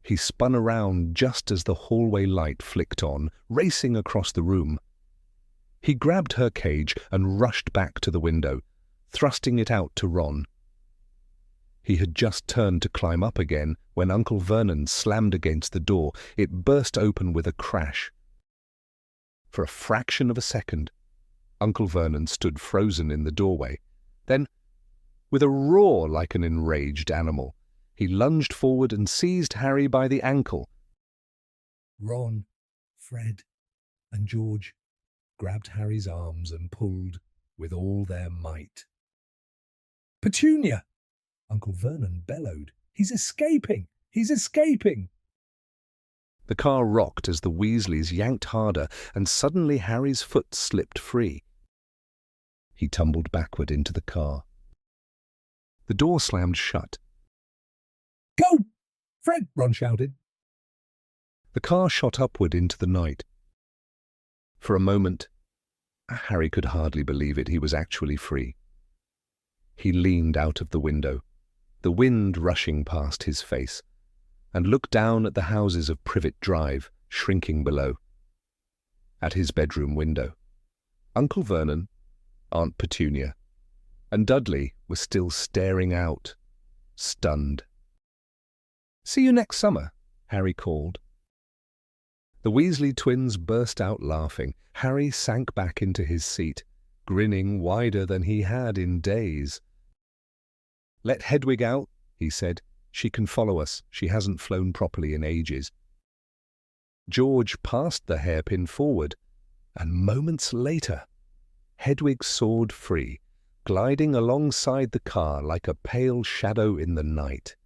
He spun around just as the hallway light flicked on, racing across the room. He grabbed her cage and rushed back to the window, thrusting it out to Ron. He had just turned to climb up again when Uncle Vernon slammed against the door. It burst open with a crash. For a fraction of a second, Uncle Vernon stood frozen in the doorway. Then, with a roar like an enraged animal, he lunged forward and seized Harry by the ankle. Ron, Fred, and George grabbed Harry's arms and pulled with all their might. Petunia! Uncle Vernon bellowed. He's escaping! He's escaping! The car rocked as the Weasleys yanked harder, and suddenly Harry's foot slipped free. He tumbled backward into the car. The door slammed shut. Go! Fred! Ron shouted. The car shot upward into the night. For a moment, Harry could hardly believe it. He was actually free. He leaned out of the window, the wind rushing past his face, and looked down at the houses of Privet Drive shrinking below. At his bedroom window, Uncle Vernon, Aunt Petunia, and Dudley were still staring out, stunned. "See you next summer," Harry called. The Weasley twins burst out laughing. Harry sank back into his seat, grinning wider than he had in days. "Let Hedwig out," he said. "She can follow us. She hasn't flown properly in ages." George passed the hairpin forward, and moments later, Hedwig soared free, gliding alongside the car like a pale shadow in the night.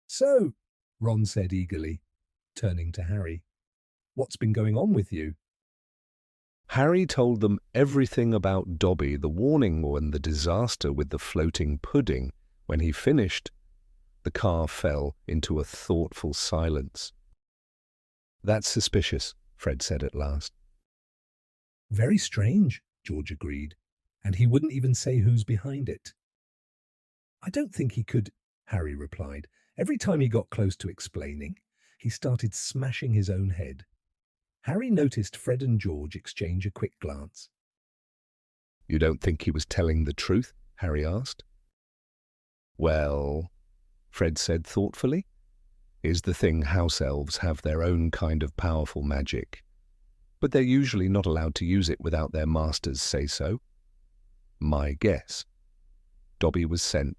So, Ron said eagerly, turning to Harry, what's been going on with you? Harry told them everything about Dobby, the warning and the disaster with the floating pudding. When he finished, the car fell into a thoughtful silence. "That's suspicious," Fred said at last. "Very strange," George agreed, "and he wouldn't even say who's behind it." "I don't think he could," Harry replied. Every time he got close to explaining, he started smashing his own head. Harry noticed Fred and George exchange a quick glance. "You don't think he was telling the truth?" Harry asked. "Well," Fred said thoughtfully, "is the thing house elves have their own kind of powerful magic, but they're usually not allowed to use it without their masters say so. My guess, Dobby was sent.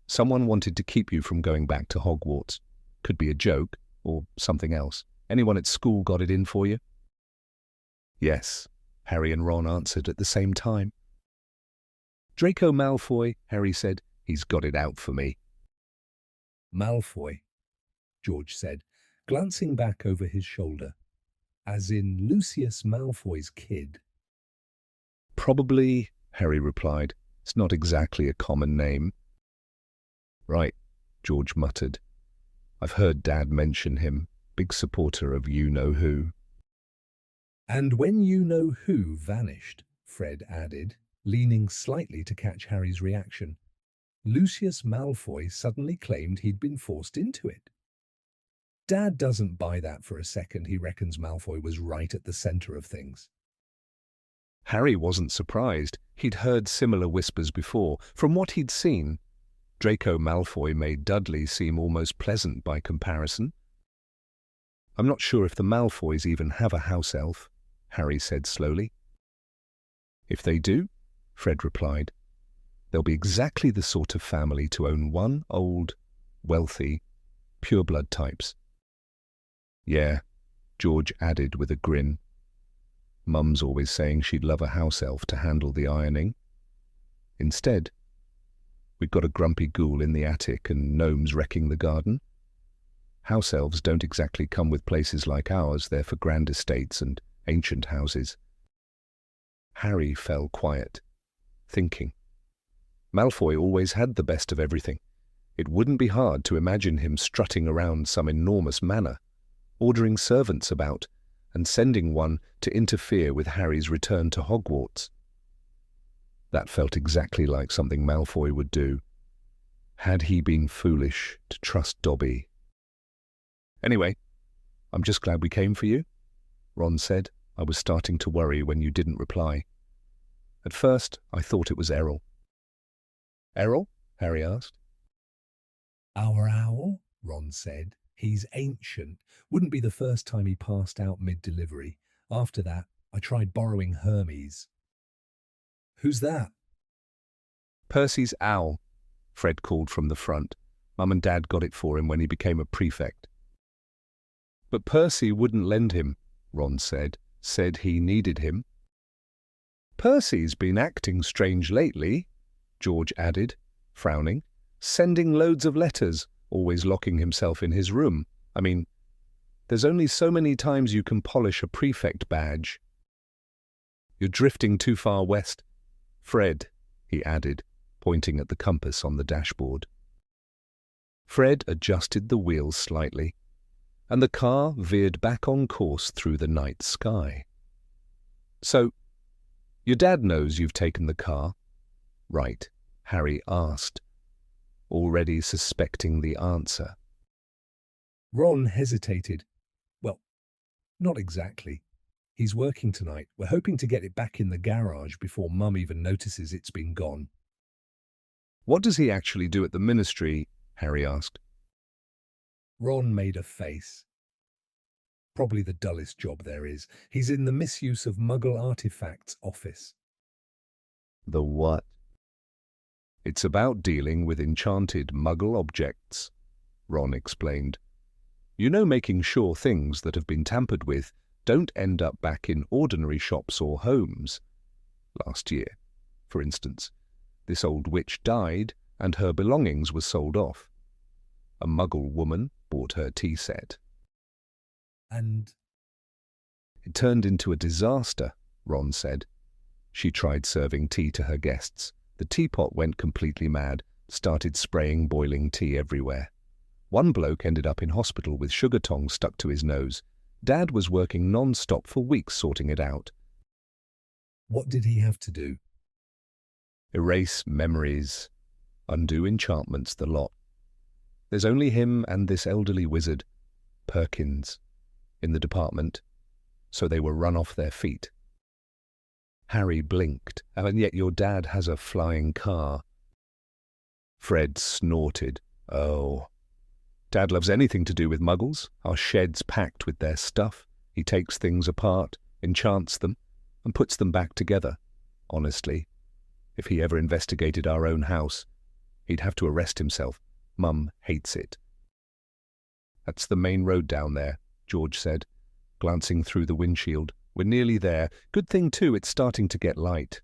Someone wanted to keep you from going back to Hogwarts. Could be a joke or something else. Anyone at school got it in for you?" "Yes," Harry and Ron answered at the same time. "Draco Malfoy," Harry said. "He's got it out for me." "Malfoy," George said, glancing back over his shoulder, as in Lucius Malfoy's kid. "Probably," Harry replied. "It's not exactly a common name." "Right," George muttered. "I've heard Dad mention him. Big supporter of you-know-who." "And when you-know-who vanished," Fred added, leaning slightly to catch Harry's reaction, "Lucius Malfoy suddenly claimed he'd been forced into it. Dad doesn't buy that for a second. He reckons Malfoy was right at the center of things." Harry wasn't surprised. He'd heard similar whispers before. From what he'd seen, Draco Malfoy made Dudley seem almost pleasant by comparison. "I'm not sure if the Malfoys even have a house elf," Harry said slowly. "If they do," Fred replied, "they'll be exactly the sort of family to own one old, wealthy, pureblood types." "Yeah," George added with a grin. "Mum's always saying she'd love a house elf to handle the ironing. Instead, we've got a grumpy ghoul in the attic and gnomes wrecking the garden. House elves don't exactly come with places like ours. They're for grand estates and ancient houses." Harry fell quiet, thinking. Malfoy always had the best of everything. It wouldn't be hard to imagine him strutting around some enormous manor, ordering servants about, and sending one to interfere with Harry's return to Hogwarts. That felt exactly like something Malfoy would do. Had he been foolish to trust Dobby? "Anyway, I'm just glad we came for you," Ron said. "I was starting to worry when you didn't reply. At first, I thought it was Errol." "Errol?" Harry asked. Our owl, Ron said. He's ancient. Wouldn't be the first time he passed out mid-delivery. After that, I tried borrowing Hermes. Who's that? "Percy's owl," Fred called from the front. Mum and Dad got it for him when he became a prefect. "But Percy wouldn't lend him," Ron said. "Said he needed him." "Percy's been acting strange lately," George added, frowning. "Sending loads of letters, always locking himself in his room. I mean, there's only so many times you can polish a prefect badge." "You're drifting too far west, Fred," he added, pointing at the compass on the dashboard. Fred adjusted the wheels slightly, and the car veered back on course through the night sky. "So, your dad knows you've taken the car, right?" Harry asked, already suspecting the answer. Ron hesitated. Well, not exactly. He's working tonight. We're hoping to get it back in the garage before Mum even notices it's been gone. "What does he actually do at the ministry?" Harry asked. Ron made a face. Probably the dullest job there is. He's in the misuse of Muggle artifacts office. "The what?" "It's about dealing with enchanted Muggle objects," Ron explained. "You know, making sure things that have been tampered with don't end up back in ordinary shops or homes. Last year, for instance, this old witch died and her belongings were sold off. A Muggle woman bought her tea set. And It turned into a disaster," Ron said. "She tried serving tea to her guests. The teapot went completely mad, started spraying boiling tea everywhere. One bloke ended up in hospital with sugar tongs stuck to his nose. Dad was working non-stop for weeks sorting it out. what did he have to do? Erase memories, undo enchantments, the lot. There's only him and this elderly wizard, Perkins, in the department, so they were run off their feet." Harry blinked. "And yet your dad has a flying car." Fred snorted. "Oh, Dad loves anything to do with Muggles. Our shed's packed with their stuff. He takes things apart, enchants them, and puts them back together. Honestly, if he ever investigated our own house, he'd have to arrest himself. Mum hates it." "That's the main road down there," George said, glancing through the windshield. "We're nearly there. Good thing, too, it's starting to get light."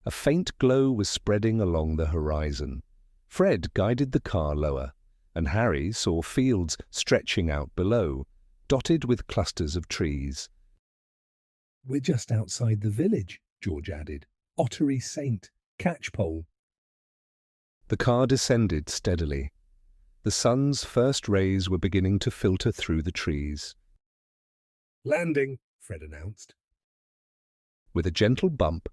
A faint glow was spreading along the horizon. Fred guided the car lower, and Harry saw fields stretching out below, dotted with clusters of trees. We're just outside the village, George added. Ottery Saint, catchpole. The car descended steadily. The sun's first rays were beginning to filter through the trees. Landing, Fred announced. With a gentle bump,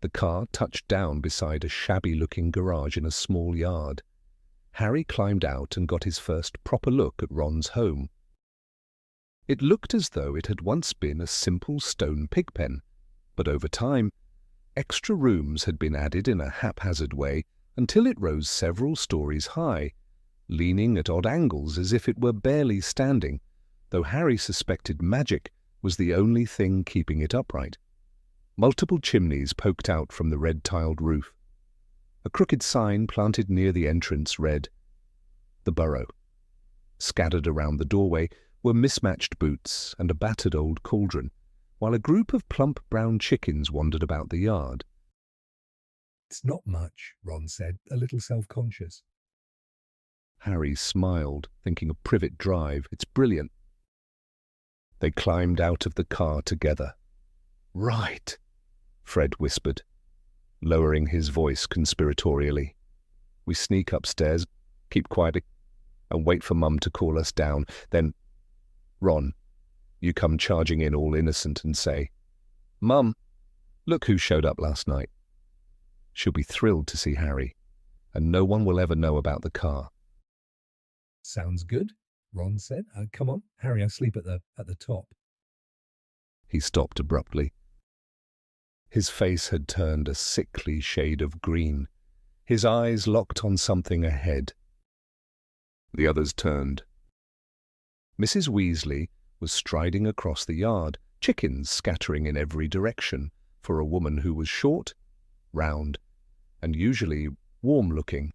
the car touched down beside a shabby-looking garage in a small yard. Harry climbed out and got his first proper look at Ron's home. It looked as though it had once been a simple stone pigpen, but over time, extra rooms had been added in a haphazard way until it rose several stories high, leaning at odd angles as if it were barely standing, though Harry suspected magic was the only thing keeping it upright. Multiple chimneys poked out from the red-tiled roof. A crooked sign planted near the entrance read, "The Burrow." Scattered around the doorway were mismatched boots and a battered old cauldron, while a group of plump brown chickens wandered about the yard. It's not much, Ron said, a little self-conscious. Harry smiled, thinking of Privet Drive. It's brilliant. They climbed out of the car together. "Right," Fred whispered, lowering his voice conspiratorially. "We sneak upstairs, keep quiet, and wait for Mum to call us down. Then, Ron, you come charging in all innocent and say, "Mum, look who showed up last night." She'll be thrilled to see Harry, and no one will ever know about the car. Sounds good, Ron said. Come on, Harry, I sleep at the top. He stopped abruptly. His face had turned a sickly shade of green. His eyes locked on something ahead. The others turned. Mrs. Weasley was striding across the yard, chickens scattering in every direction for a woman who was short, round, and usually warm-looking.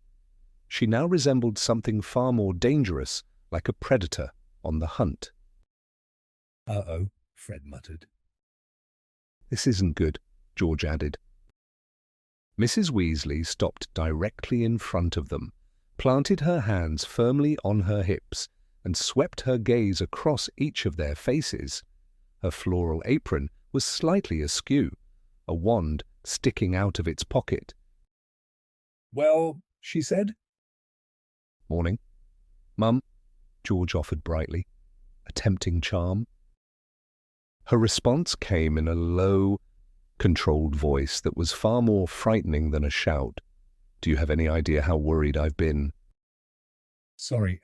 She now resembled something far more dangerous, like a predator on the hunt. Uh-oh, Fred muttered. "This isn't good," George added. Mrs. Weasley stopped directly in front of them, planted her hands firmly on her hips, and swept her gaze across each of their faces. Her floral apron was slightly askew, a wand sticking out of its pocket. "Well," she said. "Morning, Mum," George offered brightly, a tempting charm. Her response came in a low, controlled voice that was far more frightening than a shout. "Do you have any idea how worried I've been?" "Sorry,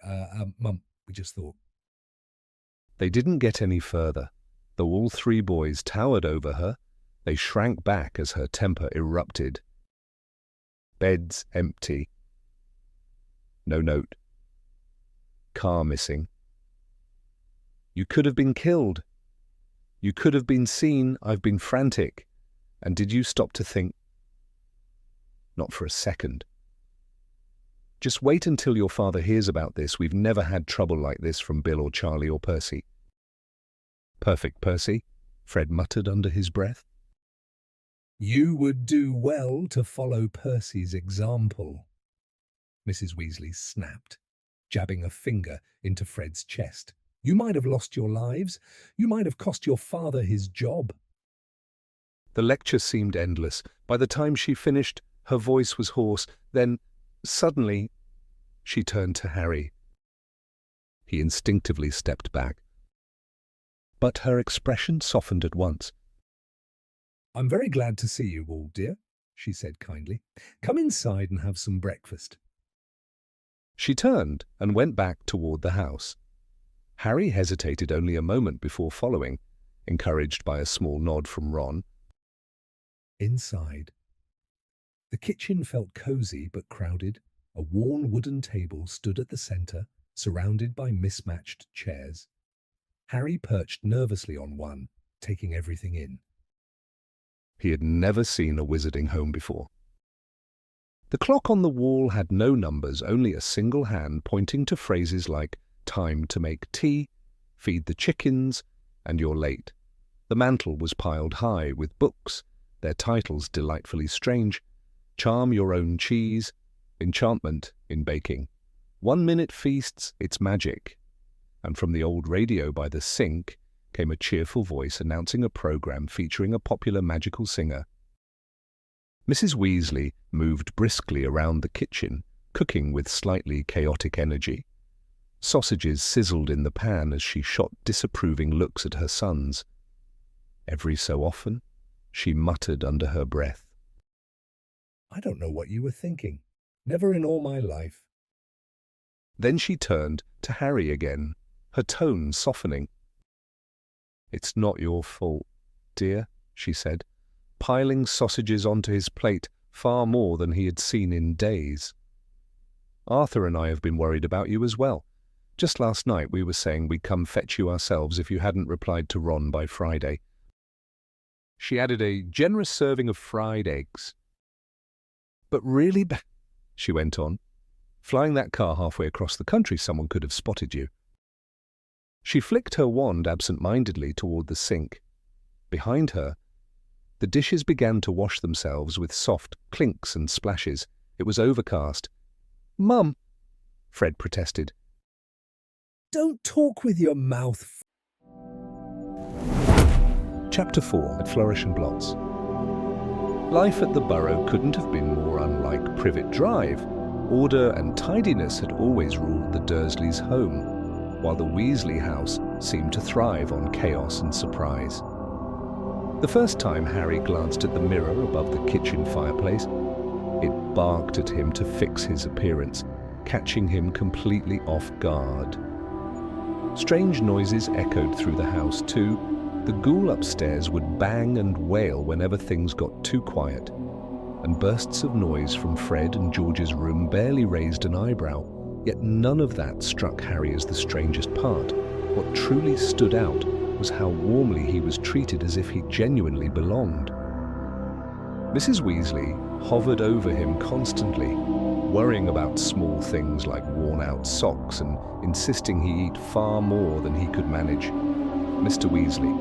Mum, we just thought." They didn't get any further. Though all three boys towered over her, they shrank back as her temper erupted. Beds empty. No note. Car missing. "You could have been killed. You could have been seen. I've been frantic. And did you stop to think?" "Not for a second. Just wait until your father hears about this. We've never had trouble like this from Bill or Charlie or Percy." "Perfect, Percy," Fred muttered under his breath. "You would do well to follow Percy's example," Mrs. Weasley snapped, jabbing a finger into Fred's chest. "You might have lost your lives. You might have cost your father his job." The lecture seemed endless. By the time she finished, her voice was hoarse. Then, suddenly, she turned to Harry. He instinctively stepped back. But her expression softened at once. "I'm very glad to see you all, dear," she said kindly. "Come inside and have some breakfast." She turned and went back toward the house. Harry hesitated only a moment before following, encouraged by a small nod from Ron. Inside, the kitchen felt cozy but crowded. A worn wooden table stood at the center, surrounded by mismatched chairs. Harry perched nervously on one, taking everything in. He had never seen a wizarding home before. The clock on the wall had no numbers, only a single hand pointing to phrases like "time to make tea," "feed the chickens," and "you're late." The mantel was piled high with books, their titles delightfully strange: "Charm Your Own Cheese," "Enchantment in Baking," "1-Minute Feasts, It's Magic." And from the old radio by the sink came a cheerful voice announcing a program featuring a popular magical singer. Mrs. Weasley moved briskly around the kitchen, cooking with slightly chaotic energy. Sausages sizzled in the pan as she shot disapproving looks at her sons. Every so often, she muttered under her breath, "I don't know what you were thinking. Never in all my life." Then she turned to Harry again, her tone softening. "It's not your fault, dear," she said, piling sausages onto his plate far more than he had seen in days. "Arthur and I have been worried about you as well. Just last night we were saying we'd come fetch you ourselves if you hadn't replied to Ron by Friday." She added a generous serving of fried eggs. "But really, she went on, "flying that car halfway across the country, someone could have spotted you." She flicked her wand absent-mindedly toward the sink. Behind her, the dishes began to wash themselves with soft clinks and splashes. It was overcast. "Mum," Fred protested. "Don't talk with your mouth." Chapter 4, at Flourish and Blots. Life at the Burrow couldn't have been more unlike Privet Drive. Order and tidiness had always ruled the Dursleys' home. while the Weasley house seemed to thrive on chaos and surprise. The first time Harry glanced at the mirror above the kitchen fireplace, it barked at him to fix his appearance, catching him completely off guard. Strange noises echoed through the house too. The ghoul upstairs would bang and wail whenever things got too quiet, and bursts of noise from Fred and George's room barely raised an eyebrow, yet none of that struck Harry as the strangest part. What truly stood out was how warmly he was treated, as if he genuinely belonged. Mrs. Weasley hovered over him constantly, worrying about small things like worn-out socks and insisting he eat far more than he could manage. Mr. Weasley,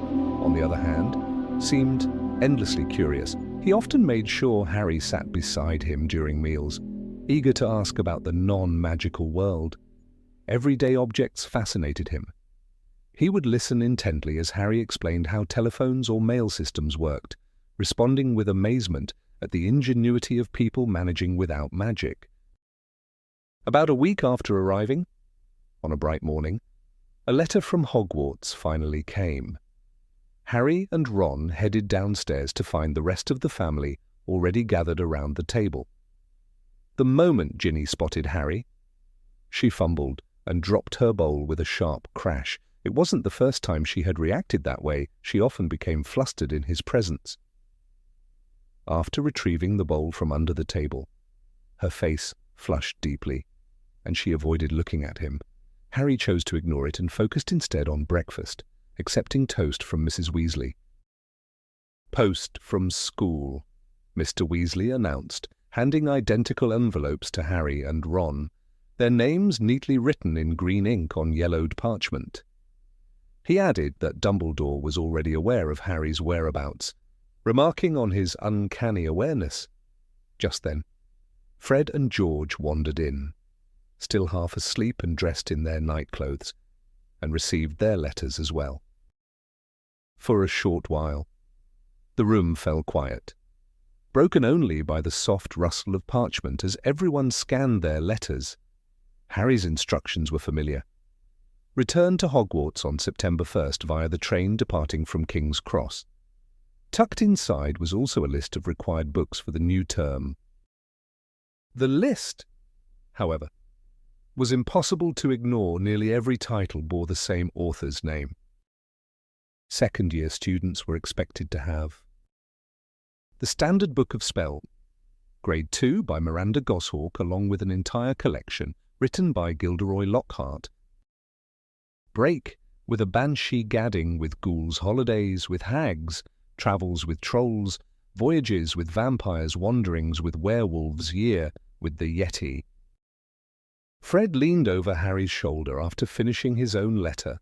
on the other hand, seemed endlessly curious. He often made sure Harry sat beside him during meals, eager to ask about the non-magical world. Everyday objects fascinated him. He would listen intently as Harry explained how telephones or mail systems worked, responding with amazement at the ingenuity of people managing without magic. About a week after arriving, on a bright morning, a letter from Hogwarts finally came. Harry and Ron headed downstairs to find the rest of the family already gathered around the table. The moment Ginny spotted Harry, she fumbled and dropped her bowl with a sharp crash. It wasn't the first time she had reacted that way. She often became flustered in his presence. After retrieving the bowl from under the table, her face flushed deeply, and she avoided looking at him. Harry chose to ignore it and focused instead on breakfast, accepting toast from Mrs. Weasley. "Post from school," Mr. Weasley announced, handing identical envelopes to Harry and Ron, their names neatly written in green ink on yellowed parchment. He added that Dumbledore was already aware of Harry's whereabouts, remarking on his uncanny awareness. Just then, Fred and George wandered in, still half asleep and dressed in their nightclothes, and received their letters as well. For a short while, the room fell quiet, broken only by the soft rustle of parchment as everyone scanned their letters. Harry's instructions were familiar. Return to Hogwarts on September 1st via the train departing from King's Cross. Tucked inside was also a list of required books for the new term. The list, however, was impossible to ignore. Nearly every title bore the same author's name. Second-year students were expected to have The Standard Book of Spell, Grade 2 by Miranda Goshawk, along with an entire collection written by Gilderoy Lockhart. Break, with a Banshee Gadding, with ghouls, holidays with hags, travels with trolls, voyages with vampires, wanderings with werewolves, year with the Yeti. Fred leaned over Harry's shoulder after finishing his own letter,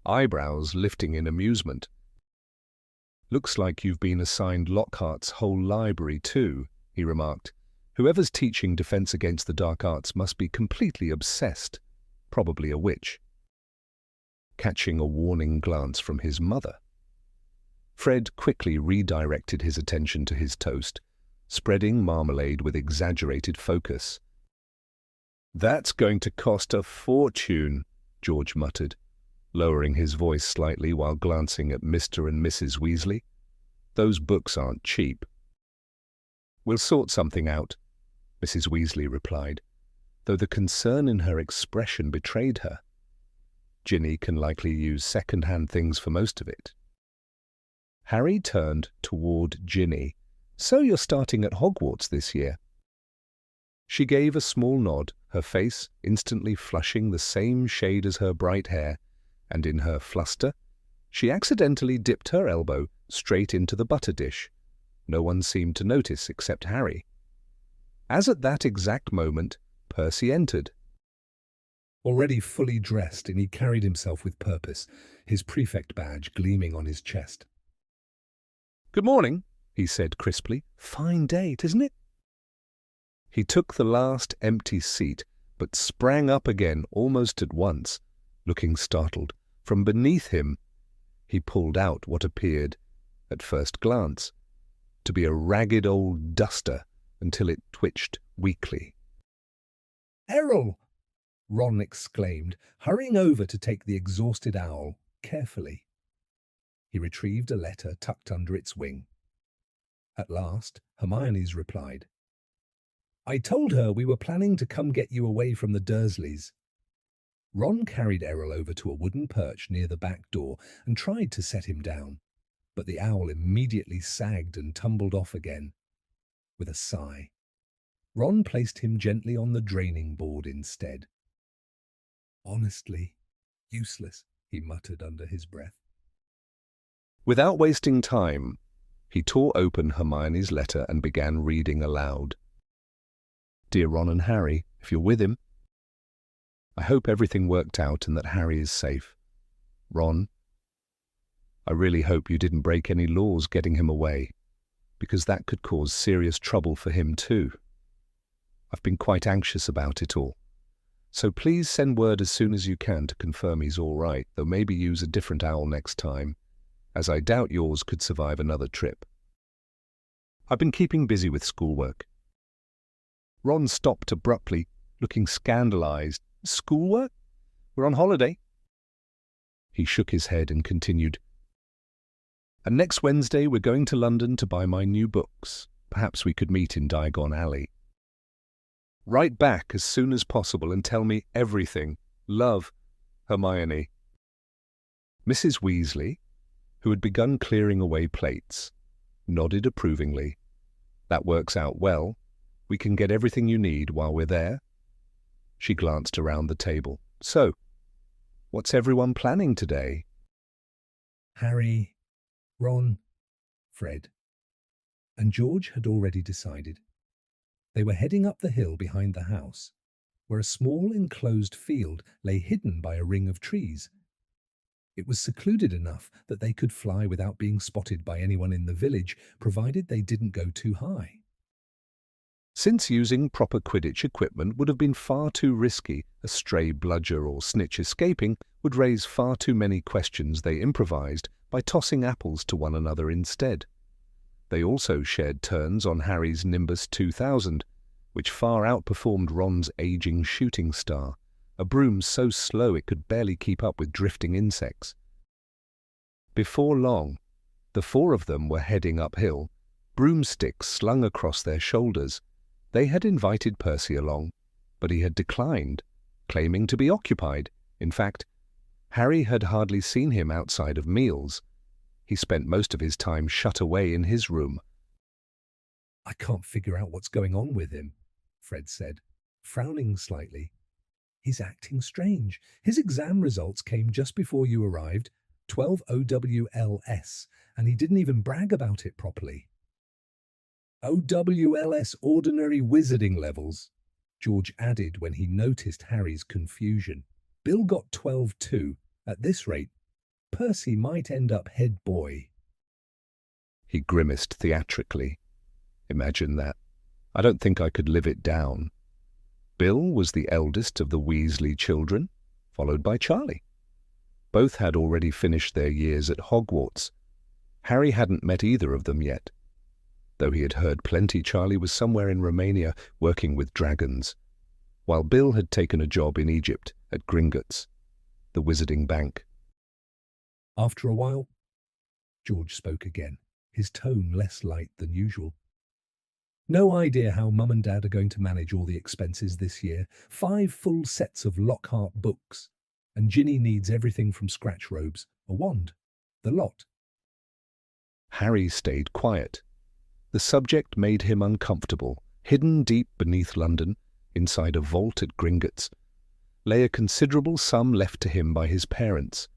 eyebrows lifting in amusement. "Looks like you've been assigned Lockhart's whole library too," he remarked. "Whoever's teaching Defense Against the Dark Arts must be completely obsessed, probably a witch." Catching a warning glance from his mother, Fred quickly redirected his attention to his toast, spreading marmalade with exaggerated focus. "That's going to cost a fortune," George muttered, lowering his voice slightly while glancing at Mr. and Mrs. Weasley. "Those books aren't cheap." "We'll sort something out," Mrs. Weasley replied, though the concern in her expression betrayed her. Ginny can likely use second-hand things for most of it. Harry turned toward Ginny. "So you're starting at Hogwarts this year?" She gave a small nod, her face instantly flushing the same shade as her bright hair, and in her fluster, she accidentally dipped her elbow straight into the butter dish. No one seemed to notice except Harry. As at that exact moment, Percy entered. Already fully dressed, and he carried himself with purpose, his prefect badge gleaming on his chest. "Good morning," he said crisply. "Fine date, isn't it?" He took the last empty seat, but sprang up again almost at once, looking startled. From beneath him, he pulled out what appeared, at first glance, to be a ragged old duster until it twitched weakly. "Errol!" Ron exclaimed, hurrying over to take the exhausted owl carefully. He retrieved a letter tucked under its wing. At last, Hermione's replied, I told her we were planning to come get you away from the Dursleys. Ron carried Errol over to a wooden perch near the back door and tried to set him down, but the owl immediately sagged and tumbled off again. With a sigh, Ron placed him gently on the draining board instead. Honestly, useless, he muttered under his breath. Without wasting time, he tore open Hermione's letter and began reading aloud. Dear Ron and Harry, if you're with him, I hope everything worked out and that Harry is safe. Ron, I really hope you didn't break any laws getting him away, because that could cause serious trouble for him too. I've been quite anxious about it all. So please send word as soon as you can to confirm he's all right, though maybe use a different owl next time, as I doubt yours could survive another trip. I've been keeping busy with schoolwork. Ron stopped abruptly, looking scandalized. Schoolwork? We're on holiday. He shook his head and continued, And next Wednesday we're going to London to buy my new books. Perhaps we could meet in Diagon Alley. Write back as soon as possible and tell me everything. Love, Hermione. Mrs. Weasley, who had begun clearing away plates, nodded approvingly. That works out well. We can get everything you need while we're there. She glanced around the table. So, what's everyone planning today? Harry, Ron, Fred, and George had already decided. They were heading up the hill behind the house, where a small enclosed field lay hidden by a ring of trees. It was secluded enough that they could fly without being spotted by anyone in the village, provided they didn't go too high. Since using proper Quidditch equipment would have been far too risky, a stray bludger or snitch escaping would raise far too many questions. They improvised by tossing apples to one another instead. They also shared turns on Harry's Nimbus 2000, which far outperformed Ron's aging shooting star, a broom so slow it could barely keep up with drifting insects. Before long, the four of them were heading uphill, broomsticks slung across their shoulders. They had invited Percy along, but he had declined, claiming to be occupied. In fact, Harry had hardly seen him outside of meals. He spent most of his time shut away in his room. I can't figure out what's going on with him, Fred said, frowning slightly. He's acting strange. His exam results came just before you arrived, 12 OWLS, and he didn't even brag about it properly. OWLS ordinary wizarding levels, George added when he noticed Harry's confusion. Bill got 12 too. At this rate, Percy might end up head boy. He grimaced theatrically. Imagine that. I don't think I could live it down. Bill was the eldest of the Weasley children, followed by Charlie. Both had already finished their years at Hogwarts. Harry hadn't met either of them yet. Though he had heard plenty, Charlie was somewhere in Romania working with dragons, while Bill had taken a job in Egypt at Gringotts, the wizarding bank. After a while, George spoke again, his tone less light than usual. No idea how Mum and Dad are going to manage all the expenses this year. 5 full sets of Lockhart books, and Ginny needs everything from scratch robes, a wand, the lot. Harry stayed quiet. The subject made him uncomfortable. Hidden deep beneath London, inside a vault at Gringotts, lay a considerable sum left to him by his parents.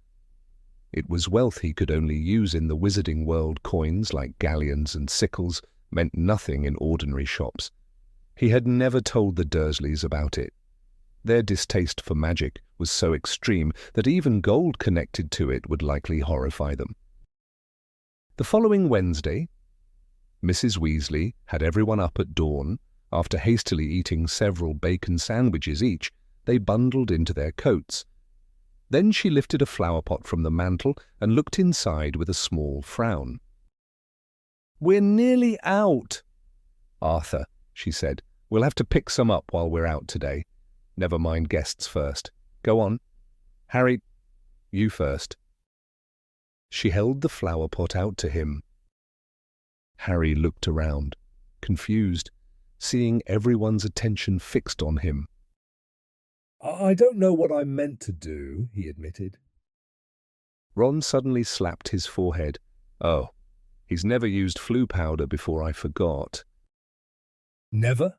It was wealth he could only use in the wizarding world. Coins like galleons and sickles meant nothing in ordinary shops. He had never told the Dursleys about it. Their distaste for magic was so extreme that even gold connected to it would likely horrify them. The following Wednesday, Mrs. Weasley had everyone up at dawn. After hastily eating several bacon sandwiches each, they bundled into their coats. Then she lifted a flower pot from the mantel and looked inside with a small frown. "We're nearly out." "Arthur," she said, "we'll have to pick some up while we're out today. Never mind guests first. Go on. Harry, you first. She held the flower pot out to him. Harry looked around, confused, seeing everyone's attention fixed on him. I don't know what I meant to do, he admitted. Ron suddenly slapped his forehead. Oh, he's never used flu powder before, I forgot. Never?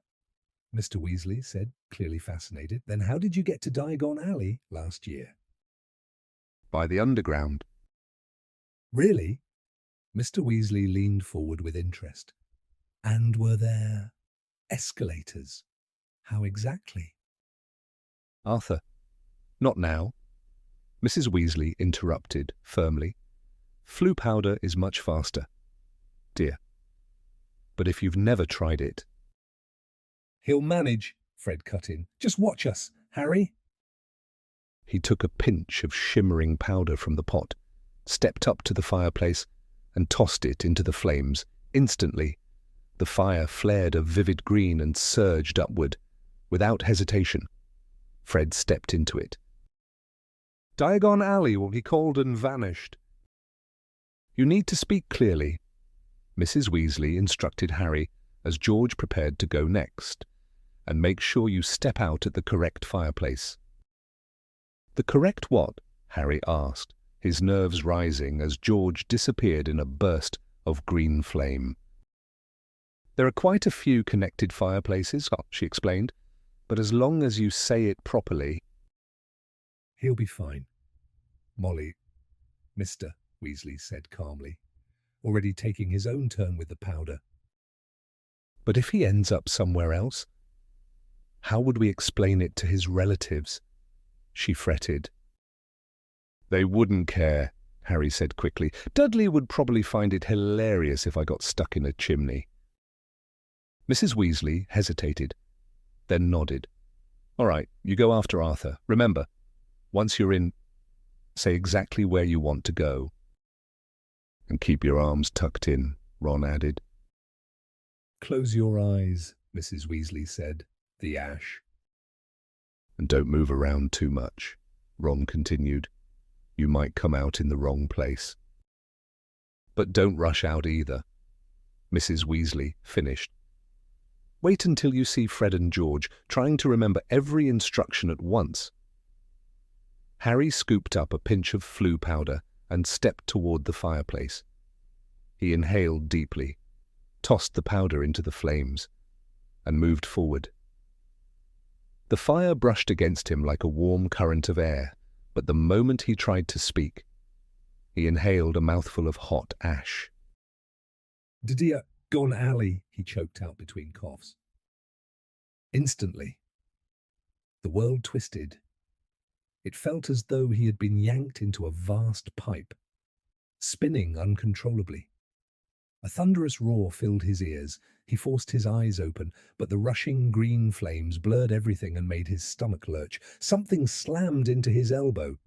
Mr. Weasley said, clearly fascinated. Then how did you get to Diagon Alley last year? By the underground. Really? Mr. Weasley leaned forward with interest. And were there escalators? How exactly? Arthur, not now. Mrs. Weasley interrupted firmly. Flu powder is much faster, dear. But if you've never tried it... He'll manage, Fred cut in. Just watch us, Harry. He took a pinch of shimmering powder from the pot, stepped up to the fireplace, and tossed it into the flames. Instantly, the fire flared a vivid green and surged upward. Without hesitation, Fred stepped into it. Diagon Alley will be called and vanished. You need to speak clearly, Mrs. Weasley instructed Harry as George prepared to go next, and make sure you step out at the correct fireplace. The correct what? Harry asked, his nerves rising as George disappeared in a burst of green flame. There are quite a few connected fireplaces, she explained, but as long as you say it properly... He'll be fine. Molly, Mr. Weasley said calmly, already taking his own turn with the powder. But if he ends up somewhere else, how would we explain it to his relatives? She fretted. They wouldn't care, Harry said quickly. Dudley would probably find it hilarious if I got stuck in a chimney. Mrs. Weasley hesitated, then nodded. All right, you go after Arthur. Remember, once you're in, say exactly where you want to go. And keep your arms tucked in, Ron added. Close your eyes, Mrs. Weasley said. The ash. And don't move around too much, Ron continued. You might come out in the wrong place. But don't rush out either, Mrs. Weasley finished. Wait until you see Fred and George, trying to remember every instruction at once. Harry scooped up a pinch of flu powder and stepped toward the fireplace. He inhaled deeply, tossed the powder into the flames, and moved forward. The fire brushed against him like a warm current of air, but the moment he tried to speak, he inhaled a mouthful of hot ash. Diagon Alley, he choked out between coughs. Instantly, the world twisted. It felt as though he had been yanked into a vast pipe, spinning uncontrollably. A thunderous roar filled his ears. He forced his eyes open, but the rushing green flames blurred everything and made his stomach lurch. Something slammed into his elbow,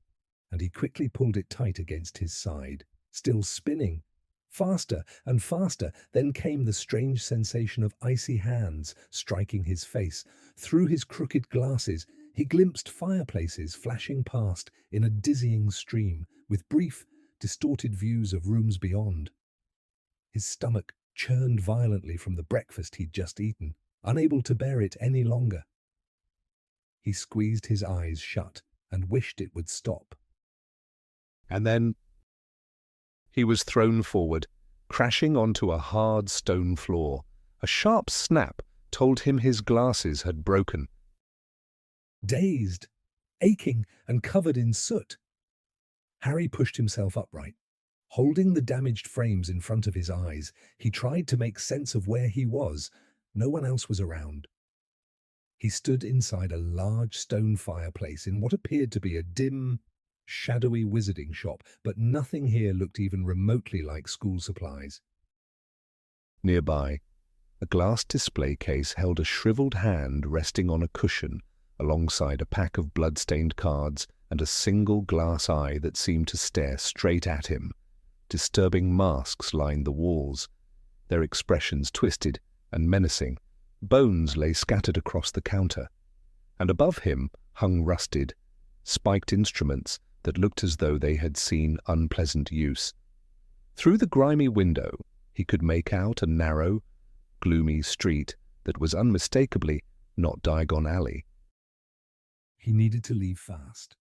and he quickly pulled it tight against his side, still spinning. Faster and faster, then came the strange sensation of icy hands striking his face. Through his crooked glasses, he glimpsed fireplaces flashing past in a dizzying stream, with brief, distorted views of rooms beyond. His stomach churned violently from the breakfast he'd just eaten, unable to bear it any longer. He squeezed his eyes shut and wished it would stop. And then he was thrown forward, crashing onto a hard stone floor. A sharp snap told him his glasses had broken. Dazed, aching, and covered in soot, Harry pushed himself upright. Holding the damaged frames in front of his eyes, he tried to make sense of where he was. No one else was around. He stood inside a large stone fireplace in what appeared to be a dim, shadowy wizarding shop, but nothing here looked even remotely like school supplies. Nearby, a glass display case held a shriveled hand resting on a cushion alongside a pack of blood-stained cards and a single glass eye that seemed to stare straight at him. Disturbing masks lined the walls, their expressions twisted and menacing. Bones lay scattered across the counter. and above him hung rusted, spiked instruments that looked as though they had seen unpleasant use. Through the grimy window, he could make out a narrow, gloomy street that was unmistakably not Diagon Alley. He needed to leave fast.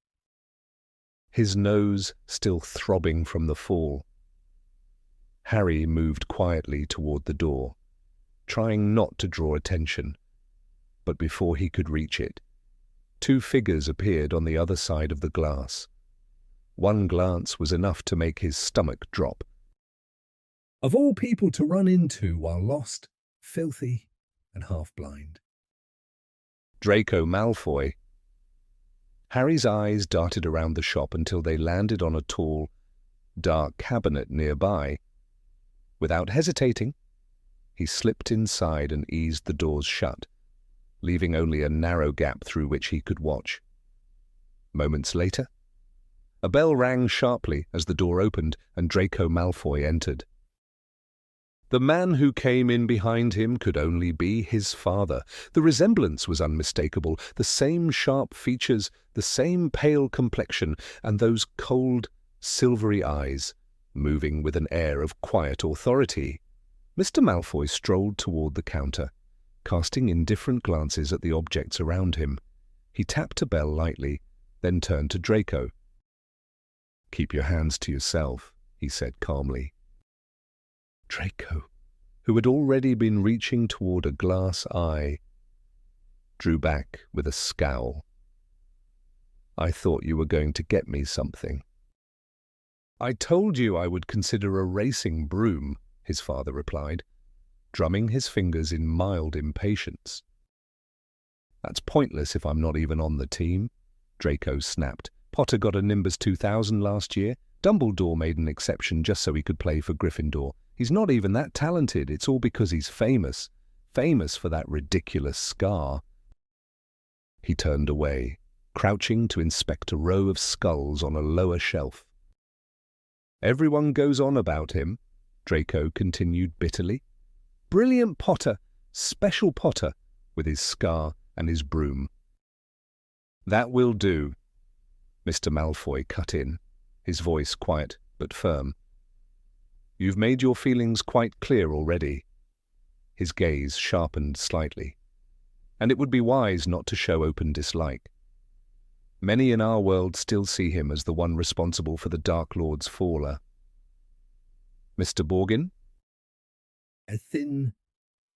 His nose still throbbing from the fall. Harry moved quietly toward the door, trying not to draw attention. But before he could reach it, two figures appeared on the other side of the glass. One glance was enough to make his stomach drop. Of all people to run into while lost, filthy, and half-blind. Draco Malfoy. Harry's eyes darted around the shop until they landed on a tall, dark cabinet nearby. Without hesitating, he slipped inside and eased the doors shut, leaving only a narrow gap through which he could watch. Moments later, a bell rang sharply as the door opened and Draco Malfoy entered. The man who came in behind him could only be his father. The resemblance was unmistakable, the same sharp features, the same pale complexion, and those cold, silvery eyes, moving with an air of quiet authority. Mr. Malfoy strolled toward the counter, casting indifferent glances at the objects around him. He tapped a bell lightly, then turned to Draco. "Keep your hands to yourself," he said calmly. Draco, who had already been reaching toward a glass eye, drew back with a scowl. "I thought you were going to get me something." "I told you I would consider a racing broom," his father replied, drumming his fingers in mild impatience. "That's pointless if I'm not even on the team," Draco snapped. "Potter got a Nimbus 2000 last year. Dumbledore made an exception just so he could play for Gryffindor. He's not even that talented. It's all because he's famous. Famous for that ridiculous scar." He turned away, crouching to inspect a row of skulls on a lower shelf. "Everyone goes on about him," Draco continued bitterly. "Brilliant Potter, special Potter, with his scar and his broom." "That will do," Mr. Malfoy cut in, his voice quiet but firm. "You've made your feelings quite clear already." His gaze sharpened slightly. "And it would be wise not to show open dislike. Many in our world still see him as the one responsible for the Dark Lord's fall. Mr. Borgin?" A thin,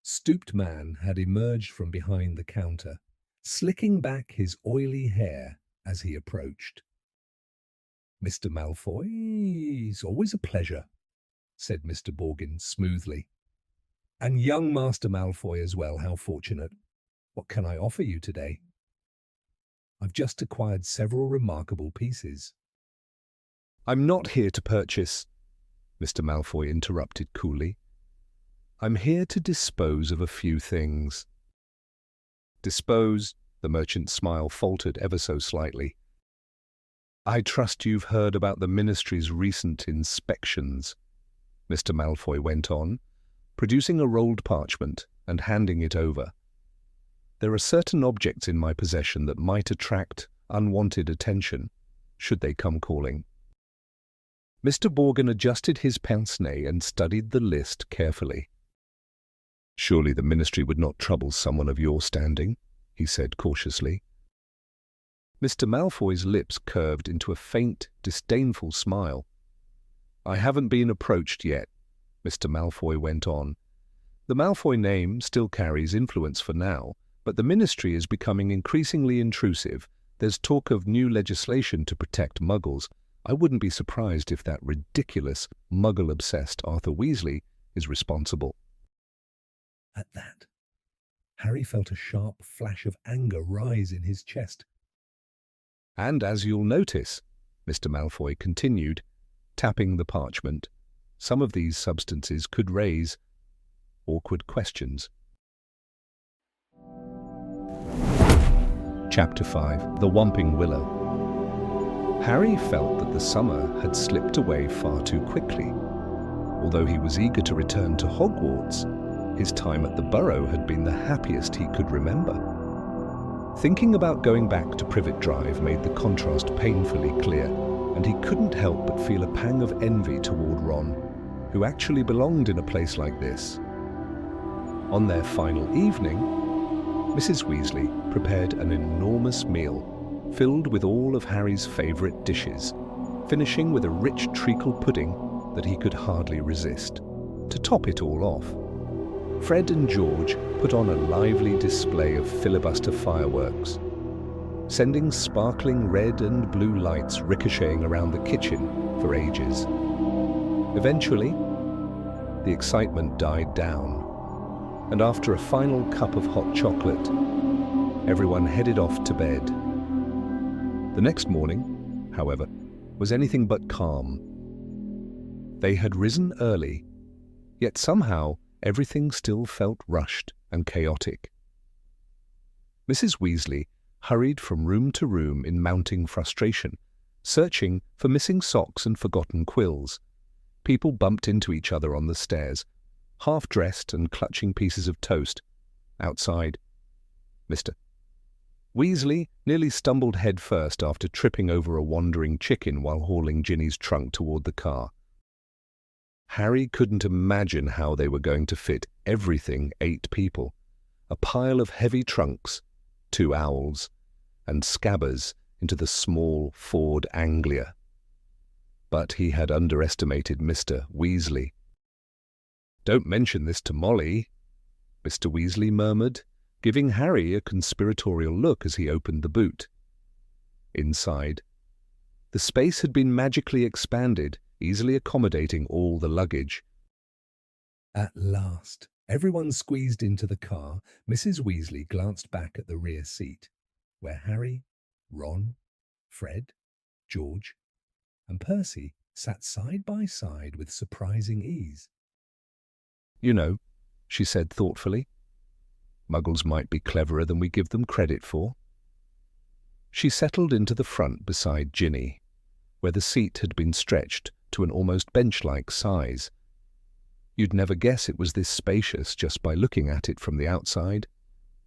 stooped man had emerged from behind the counter, slicking back his oily hair as he approached. "Mr. Malfoy, it's always a pleasure," said Mr. Borgin smoothly. "And young Master Malfoy as well, how fortunate. What can I offer you today?" "I've just acquired several remarkable pieces." "I'm not here to purchase," Mr. Malfoy interrupted coolly. "I'm here to dispose of a few things." "Dispose?" The merchant's smile faltered ever so slightly. "I trust you've heard about the Ministry's recent inspections," Mr. Malfoy went on, producing a rolled parchment and handing it over. "There are certain objects in my possession that might attract unwanted attention, should they come calling." Mr. Borgin adjusted his pince-nez and studied the list carefully. "Surely the Ministry would not trouble someone of your standing," he said cautiously. Mr. Malfoy's lips curved into a faint, disdainful smile. "I haven't been approached yet," Mr. Malfoy went on. "The Malfoy name still carries influence for now, but the Ministry is becoming increasingly intrusive. There's talk of new legislation to protect Muggles. I wouldn't be surprised if that ridiculous, Muggle-obsessed Arthur Weasley is responsible." At that, Harry felt a sharp flash of anger rise in his chest. "And as you'll notice," Mr. Malfoy continued, tapping the parchment, "some of these substances could raise awkward questions." Chapter 5. The Whomping Willow. Harry felt that the summer had slipped away far too quickly. Although he was eager to return to Hogwarts, his time at the Burrow had been the happiest he could remember. Thinking about going back to Privet Drive made the contrast painfully clear, and he couldn't help but feel a pang of envy toward Ron, who actually belonged in a place like this. On their final evening, Mrs. Weasley prepared an enormous meal filled with all of Harry's favourite dishes, finishing with a rich treacle pudding that he could hardly resist. To top it all off, Fred and George put on a lively display of filibuster fireworks, sending sparkling red and blue lights ricocheting around the kitchen for ages. Eventually, the excitement died down, and after a final cup of hot chocolate, everyone headed off to bed. The next morning, however, was anything but calm. They had risen early, yet somehow everything still felt rushed and chaotic. Mrs. Weasley hurried from room to room in mounting frustration, searching for missing socks and forgotten quills. People bumped into each other on the stairs, half-dressed and clutching pieces of toast. Outside, Mr. Weasley nearly stumbled headfirst after tripping over a wandering chicken while hauling Ginny's trunk toward the car. Harry couldn't imagine how they were going to fit everything 8 people, a pile of heavy trunks, 2 owls, and scabbers into the small Ford Anglia. But he had underestimated Mr. Weasley. "Don't mention this to Molly," Mr. Weasley murmured, giving Harry a conspiratorial look as he opened the boot. Inside, the space had been magically expanded, easily accommodating all the luggage. At last, everyone squeezed into the car. Mrs. Weasley glanced back at the rear seat, where Harry, Ron, Fred, George, and Percy sat side by side with surprising ease. "You know," she said thoughtfully, "Muggles might be cleverer than we give them credit for." She settled into the front beside Ginny, where the seat had been stretched to an almost bench-like size. You'd never guess it was this spacious just by looking at it from the outside,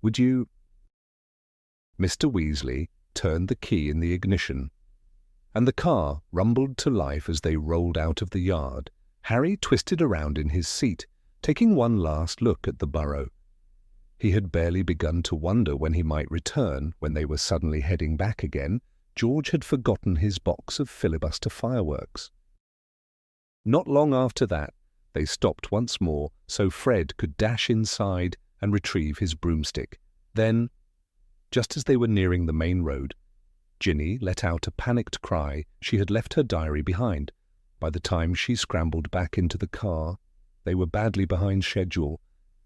would you? Mr. Weasley turned the key in the ignition, and the car rumbled to life as they rolled out of the yard. Harry twisted around in his seat, taking one last look at the burrow. He had barely begun to wonder when he might return when they were suddenly heading back again. George had forgotten his box of filibuster fireworks. Not long after that, they stopped once more so Fred could dash inside and retrieve his broomstick. Then, just as they were nearing the main road, Ginny let out a panicked cry. She had left her diary behind. By the time she scrambled back into the car, they were badly behind schedule,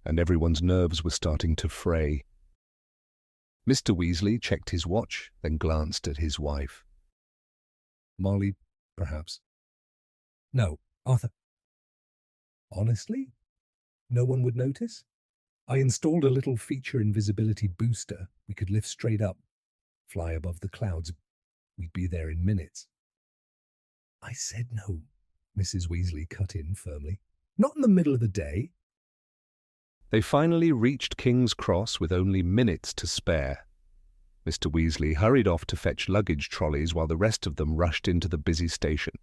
and everyone's nerves were starting to fray. Mr. Weasley checked his watch, then glanced at his wife. "Molly, perhaps." "No, Arthur." "Honestly? No one would notice? I installed a little feature invisibility booster. We could lift straight up, fly above the clouds. We'd be there in minutes." "I said no," Mrs. Weasley cut in firmly. "Not in the middle of the day." They finally reached King's Cross with only minutes to spare. Mr. Weasley hurried off to fetch luggage trolleys while the rest of them rushed into the busy station.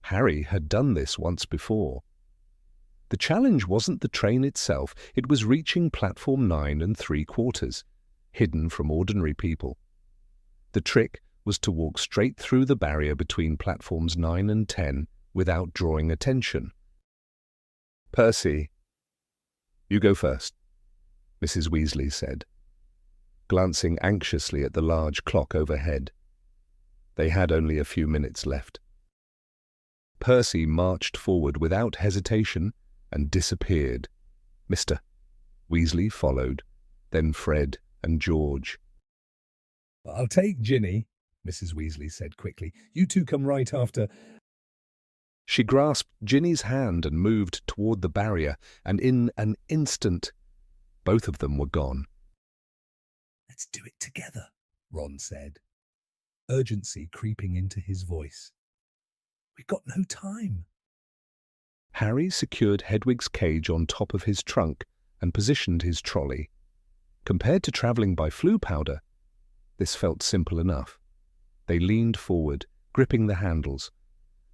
Harry had done this once before. The challenge wasn't the train itself, it was reaching platform 9 3/4, hidden from ordinary people. The trick was to walk straight through the barrier between platforms 9 and 10 without drawing attention. "Percy, you go first," Mrs. Weasley said, glancing anxiously at the large clock overhead. They had only a few minutes left. Percy marched forward without hesitation and disappeared. Mr. Weasley followed, then Fred and George. "I'll take Ginny," Mrs. Weasley said quickly. "You two come right after." She grasped Ginny's hand and moved toward the barrier, and in an instant, both of them were gone. "Let's do it together," Ron said, urgency creeping into his voice. "We've got no time." Harry secured Hedwig's cage on top of his trunk and positioned his trolley. Compared to travelling by flue powder, this felt simple enough. They leaned forward, gripping the handles,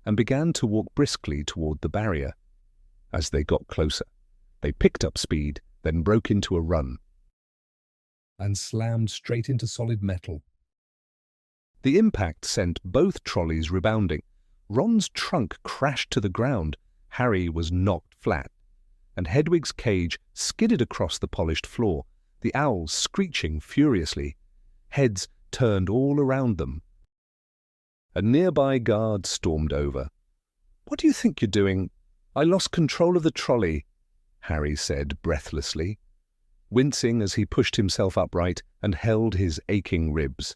and began to walk briskly toward the barrier. As they got closer, they picked up speed, then broke into a run. And slammed straight into solid metal. The impact sent both trolleys rebounding. Ron's trunk crashed to the ground, Harry was knocked flat, and Hedwig's cage skidded across the polished floor, the owls screeching furiously. Heads turned all around them. A nearby guard stormed over. "What do you think you're doing?" "I lost control of the trolley," Harry said breathlessly, wincing as he pushed himself upright and held his aching ribs.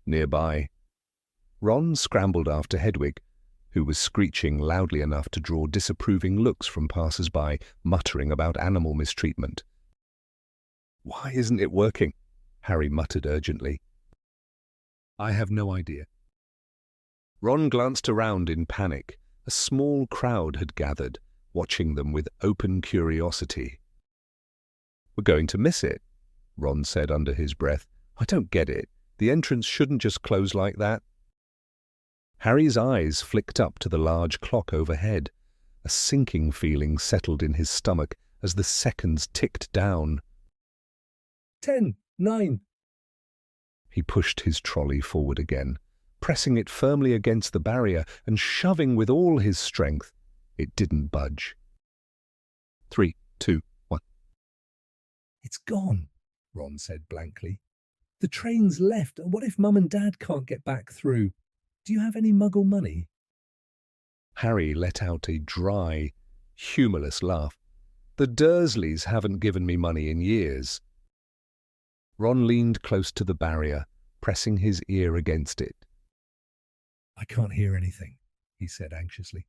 Nearby, Ron scrambled after Hedwig, who was screeching loudly enough to draw disapproving looks from passers-by, muttering about animal mistreatment. "Why isn't it working?" Harry muttered urgently. "I have no idea." Ron glanced around in panic. A small crowd had gathered, watching them with open curiosity. "We're going to miss it," Ron said under his breath. "I don't get it. The entrance shouldn't just close like that." Harry's eyes flicked up to the large clock overhead. A sinking feeling settled in his stomach as the seconds ticked down. 10, 9. He pushed his trolley forward again, pressing it firmly against the barrier and shoving with all his strength. It didn't budge. 3, 2, 1. "It's gone," Ron said blankly. "The train's left. What if Mum and Dad can't get back through? Do you have any muggle money?" Harry let out a dry, humourless laugh. "The Dursleys haven't given me money in years." Ron leaned close to the barrier, pressing his ear against it. "I can't hear anything," he said anxiously.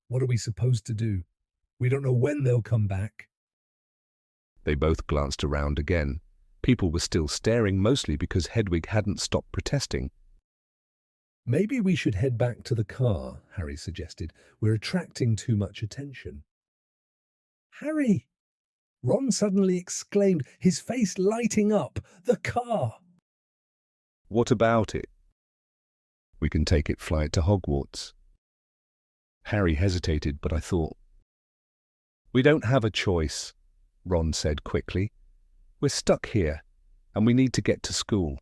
"What are we supposed to do? We don't know when they'll come back." They both glanced around again. People were still staring, mostly because Hedwig hadn't stopped protesting. "Maybe we should head back to the car," Harry suggested. "We're attracting too much attention." "Harry!" Ron suddenly exclaimed, his face lighting up. "The car!" "What about it?" "We can take it flight to Hogwarts." Harry hesitated, but I thought. "We don't have a choice," Ron said quickly. "We're stuck here, and we need to get to school.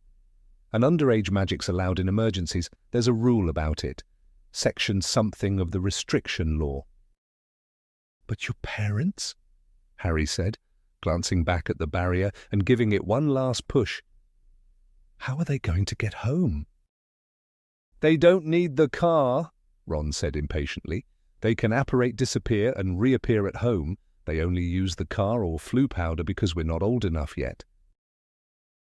And underage magic's allowed in emergencies. There's a rule about it. Section something of the restriction law." "But your parents?" Harry said, glancing back at the barrier and giving it one last push. "How are they going to get home?" "They don't need the car," Ron said impatiently. "They can apparate disappear and reappear at home. They only use the car or flue powder because we're not old enough yet."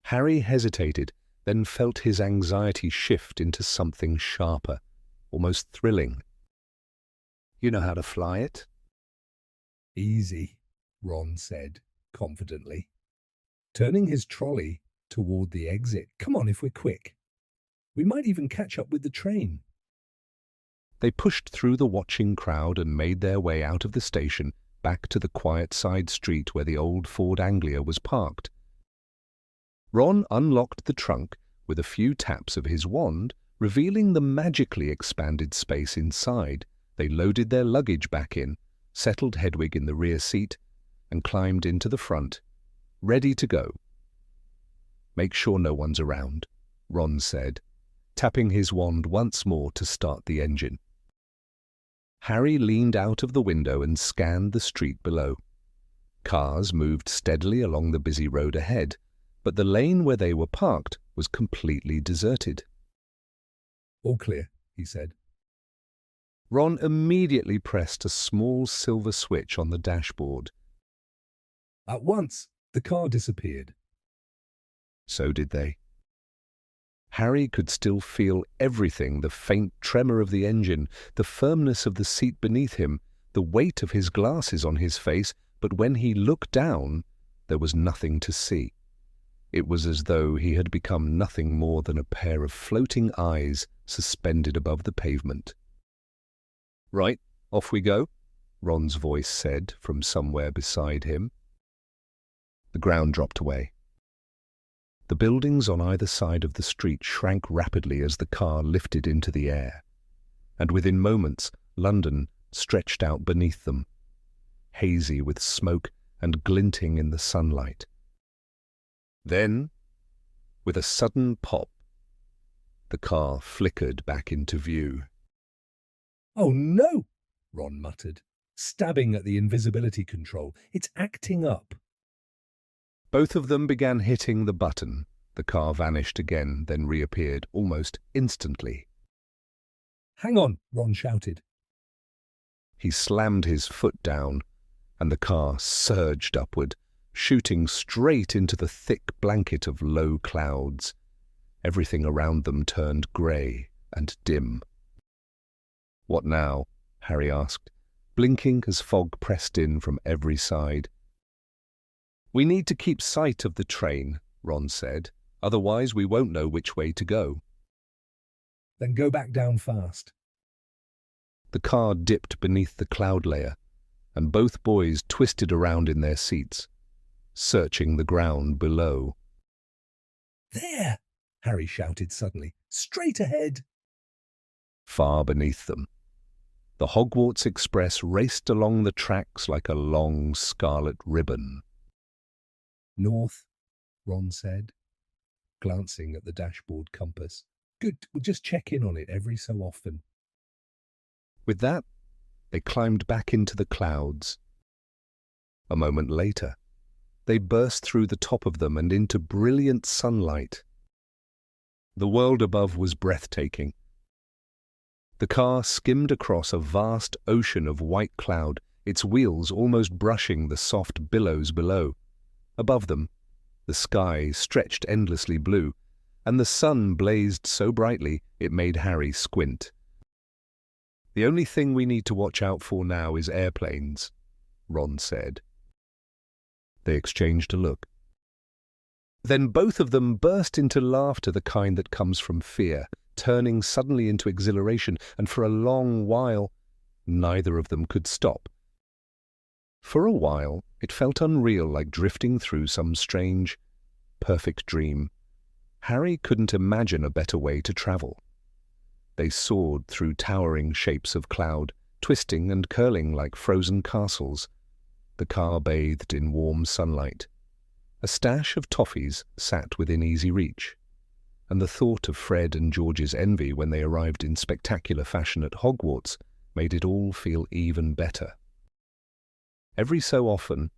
Harry hesitated, then felt his anxiety shift into something sharper, almost thrilling. "You know how to fly it?" "Easy," Ron said confidently, turning his trolley toward the exit. "Come on if we're quick. We might even catch up with the train." They pushed through the watching crowd and made their way out of the station, back to the quiet side street where the old Ford Anglia was parked. Ron unlocked the trunk with a few taps of his wand, revealing the magically expanded space inside. They loaded their luggage back in, settled Hedwig in the rear seat, and climbed into the front, ready to go. "Make sure no one's around," Ron said, tapping his wand once more to start the engine. Harry leaned out of the window and scanned the street below. Cars moved steadily along the busy road ahead, but the lane where they were parked was completely deserted. "All clear," he said. Ron immediately pressed a small silver switch on the dashboard. At once, the car disappeared. So did they. Harry could still feel everything, the faint tremor of the engine, the firmness of the seat beneath him, the weight of his glasses on his face, but when he looked down, there was nothing to see. It was as though he had become nothing more than a pair of floating eyes suspended above the pavement. "Right, off we go," Ron's voice said from somewhere beside him. The ground dropped away. The buildings on either side of the street shrank rapidly as the car lifted into the air, and within moments London stretched out beneath them, hazy with smoke and glinting in the sunlight. Then, with a sudden pop, the car flickered back into view. "Oh no!" Ron muttered, stabbing at the invisibility control. "It's acting up." Both of them began hitting the button. The car vanished again, then reappeared almost instantly. "Hang on!" Ron shouted. He slammed his foot down, and the car surged upward, shooting straight into the thick blanket of low clouds. Everything around them turned grey and dim. "What now?" Harry asked, blinking as fog pressed in from every side. "We need to keep sight of the train," Ron said. "Otherwise we won't know which way to go." "Then go back down fast." The car dipped beneath the cloud layer, and both boys twisted around in their seats, searching the ground below. "There!" Harry shouted suddenly. "Straight ahead!" Far beneath them, the Hogwarts Express raced along the tracks like a long scarlet ribbon. "North," Ron said, glancing at the dashboard compass. "Good, we'll just check in on it every so often." With that, they climbed back into the clouds. A moment later, they burst through the top of them and into brilliant sunlight. The world above was breathtaking. The car skimmed across a vast ocean of white cloud, its wheels almost brushing the soft billows below. Above them, the sky stretched endlessly blue, and the sun blazed so brightly it made Harry squint. "The only thing we need to watch out for now is airplanes," Ron said. They exchanged a look. Then both of them burst into laughter, the kind that comes from fear, turning suddenly into exhilaration, and for a long while, neither of them could stop. For a while, it felt unreal, like drifting through some strange, perfect dream. Harry couldn't imagine a better way to travel. They soared through towering shapes of cloud, twisting and curling like frozen castles. The car bathed in warm sunlight. A stash of toffees sat within easy reach, and the thought of Fred and George's envy when they arrived in spectacular fashion at Hogwarts made it all feel even better. Every so often,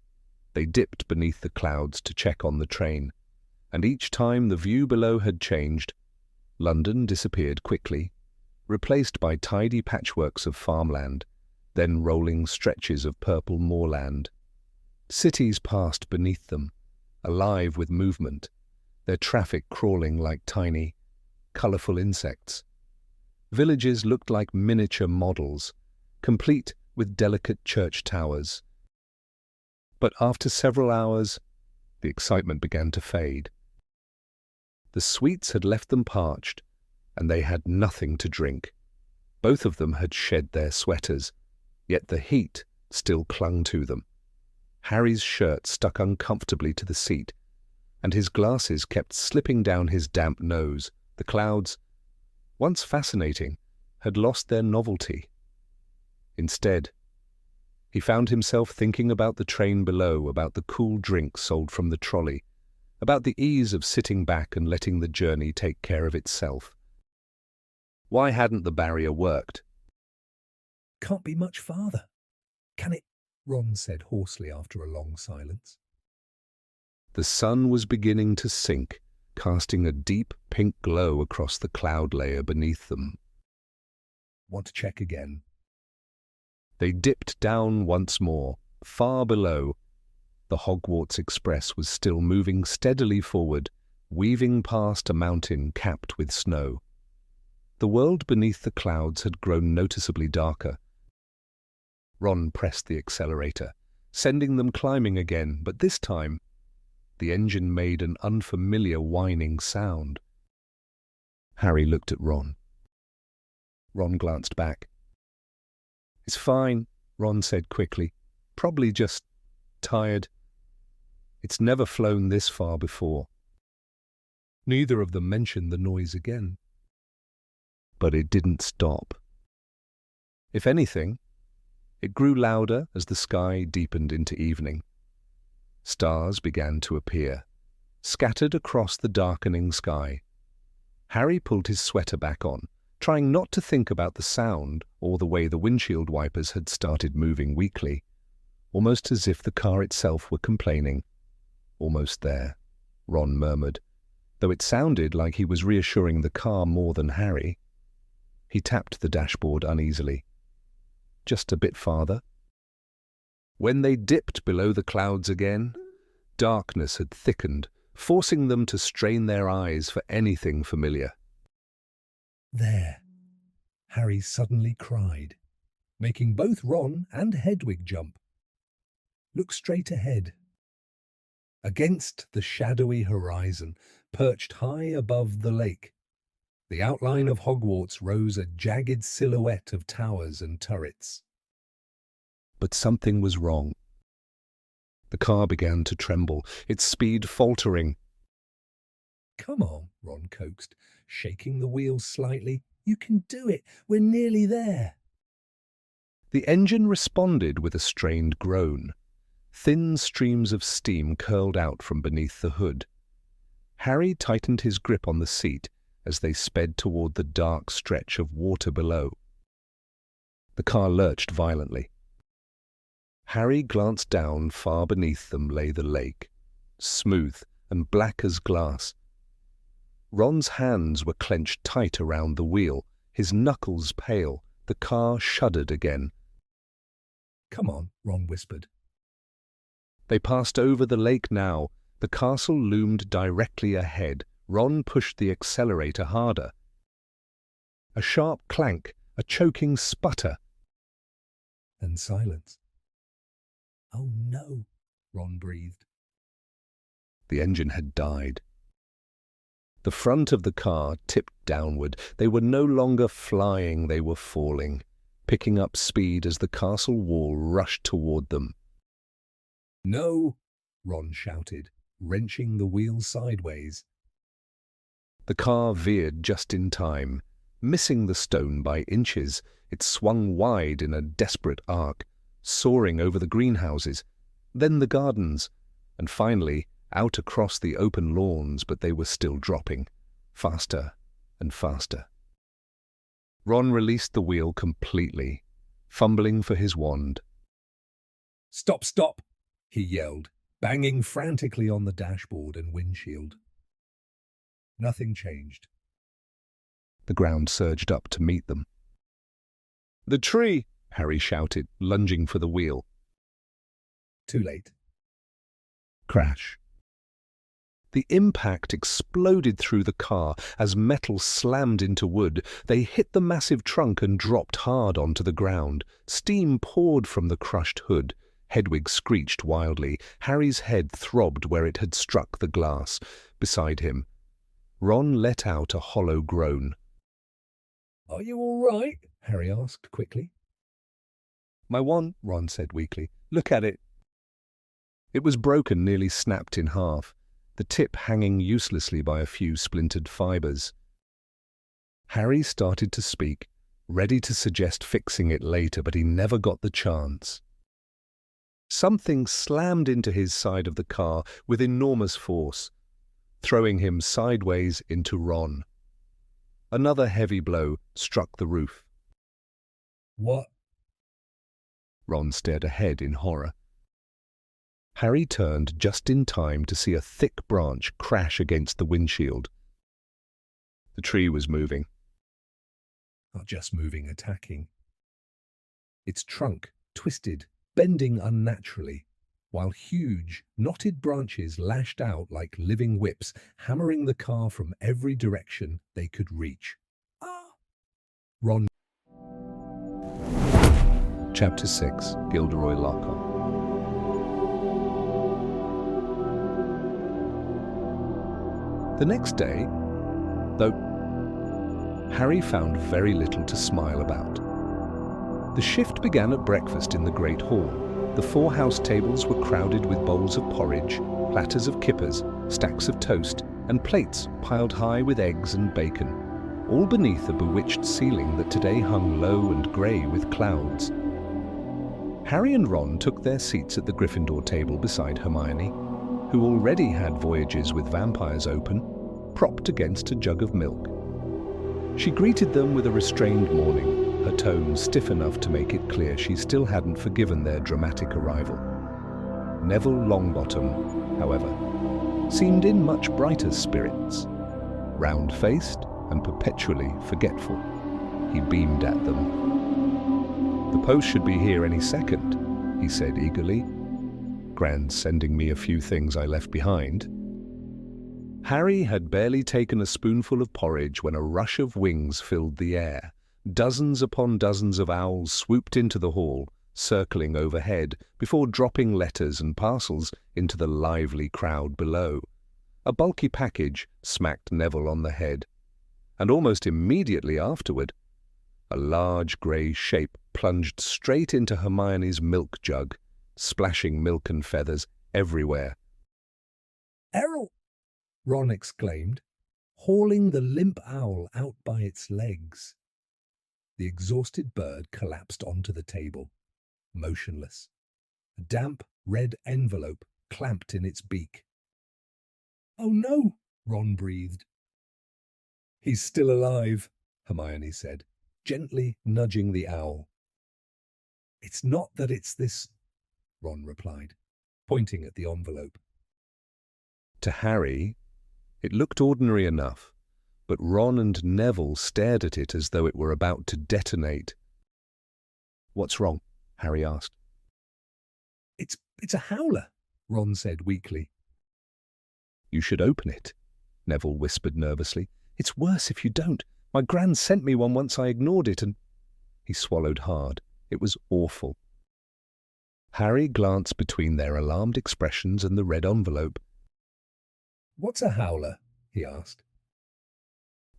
they dipped beneath the clouds to check on the train, and each time the view below had changed, London disappeared quickly, replaced by tidy patchworks of farmland, then rolling stretches of purple moorland. Cities passed beneath them, alive with movement, their traffic crawling like tiny, colourful insects. Villages looked like miniature models, complete with delicate church towers. But after several hours, the excitement began to fade. The sweets had left them parched, and they had nothing to drink. Both of them had shed their sweaters, yet the heat still clung to them. Harry's shirt stuck uncomfortably to the seat, and his glasses kept slipping down his damp nose. The clouds, once fascinating, had lost their novelty. Instead, he found himself thinking about the train below, about the cool drinks sold from the trolley, about the ease of sitting back and letting the journey take care of itself. Why hadn't the barrier worked? "Can't be much farther, can it?" Ron said hoarsely after a long silence. The sun was beginning to sink, casting a deep pink glow across the cloud layer beneath them. "Want to check again?" They dipped down once more. Far below, the Hogwarts Express was still moving steadily forward, weaving past a mountain capped with snow. The world beneath the clouds had grown noticeably darker. Ron pressed the accelerator, sending them climbing again, but this time, the engine made an unfamiliar whining sound. Harry looked at Ron. Ron glanced back. "It's fine," Ron said quickly. "Probably just tired. It's never flown this far before." Neither of them mentioned the noise again. But it didn't stop. If anything, it grew louder as the sky deepened into evening. Stars began to appear, scattered across the darkening sky. Harry pulled his sweater back on, trying not to think about the sound or the way the windshield wipers had started moving weakly, almost as if the car itself were complaining. "Almost there," Ron murmured, though it sounded like he was reassuring the car more than Harry. He tapped the dashboard uneasily. "Just a bit farther." When they dipped below the clouds again, darkness had thickened, forcing them to strain their eyes for anything familiar. "There!" Harry suddenly cried, making both Ron and Hedwig jump. "Look straight ahead." Against the shadowy horizon, perched high above the lake, the outline of Hogwarts rose a jagged silhouette of towers and turrets. But something was wrong. The car began to tremble, its speed faltering. "Come on," Ron coaxed, shaking the wheels slightly. "You can do it. We're nearly there." The engine responded with a strained groan. Thin streams of steam curled out from beneath the hood. Harry tightened his grip on the seat as they sped toward the dark stretch of water below. The car lurched violently. Harry glanced down. Far beneath them lay the lake, smooth and black as glass. Ron's hands were clenched tight around the wheel, his knuckles pale. The car shuddered again. "Come on," Ron whispered. They passed over the lake now. The castle loomed directly ahead. Ron pushed the accelerator harder. A sharp clank, a choking sputter. And silence. "Oh no," Ron breathed. The engine had died. The front of the car tipped downward. They were no longer flying, they were falling, picking up speed as the castle wall rushed toward them. "No!" Ron shouted, wrenching the wheel sideways. The car veered just in time. Missing the stone by inches, it swung wide in a desperate arc, soaring over the greenhouses, then the gardens, and finally out across the open lawns, but they were still dropping, faster and faster. Ron released the wheel completely, fumbling for his wand. "Stop, stop!" he yelled, banging frantically on the dashboard and windshield. Nothing changed. The ground surged up to meet them. "The tree!" Harry shouted, lunging for the wheel. Too late. Crash. The impact exploded through the car as metal slammed into wood. They hit the massive trunk and dropped hard onto the ground. Steam poured from the crushed hood. Hedwig screeched wildly. Harry's head throbbed where it had struck the glass. Beside him, Ron let out a hollow groan. "Are you all right?" Harry asked quickly. "My wand," Ron said weakly. "Look at it." It was broken, nearly snapped in half, the tip hanging uselessly by a few splintered fibers. Harry started to speak, ready to suggest fixing it later, but he never got the chance. Something slammed into his side of the car with enormous force, throwing him sideways into Ron. Another heavy blow struck the roof. "What?" Ron stared ahead in horror. Harry turned just in time to see a thick branch crash against the windshield. The tree was moving. Not just moving, attacking. Its trunk twisted, bending unnaturally, while huge, knotted branches lashed out like living whips, hammering the car from every direction they could reach. "Ah!" Ron. Chapter 6, Gilderoy Lockhart. The next day, though, Harry found very little to smile about. The shift began at breakfast in the Great Hall. The 4 house tables were crowded with bowls of porridge, platters of kippers, stacks of toast, and plates piled high with eggs and bacon, all beneath a bewitched ceiling that today hung low and grey with clouds. Harry and Ron took their seats at the Gryffindor table beside Hermione, who already had Voyages with Vampires open, propped against a jug of milk. She greeted them with a restrained morning, her tone stiff enough to make it clear she still hadn't forgiven their dramatic arrival. Neville Longbottom, however, seemed in much brighter spirits. Round-faced and perpetually forgetful, he beamed at them. "The post should be here any second," he said eagerly. "Gran's sending me a few things I left behind." Harry had barely taken a spoonful of porridge when a rush of wings filled the air. Dozens upon dozens of owls swooped into the hall, circling overhead before dropping letters and parcels into the lively crowd below. A bulky package smacked Neville on the head, and almost immediately afterward, a large grey shape plunged straight into Hermione's milk jug, splashing milk and feathers everywhere. "Errol!" Ron exclaimed, hauling the limp owl out by its legs. The exhausted bird collapsed onto the table, motionless, a damp red envelope clamped in its beak. "Oh no!" Ron breathed. "He's still alive," Hermione said, gently nudging the owl. "It's not that it's this," Ron replied, pointing at the envelope. To Harry, it looked ordinary enough, but Ron and Neville stared at it as though it were about to detonate. "What's wrong?" Harry asked. It's a howler," Ron said weakly. "You should open it," Neville whispered nervously. "It's worse if you don't. My Gran sent me one once I ignored it and—" He swallowed hard. It was awful. Harry glanced between their alarmed expressions and the red envelope. "What's a howler?" he asked.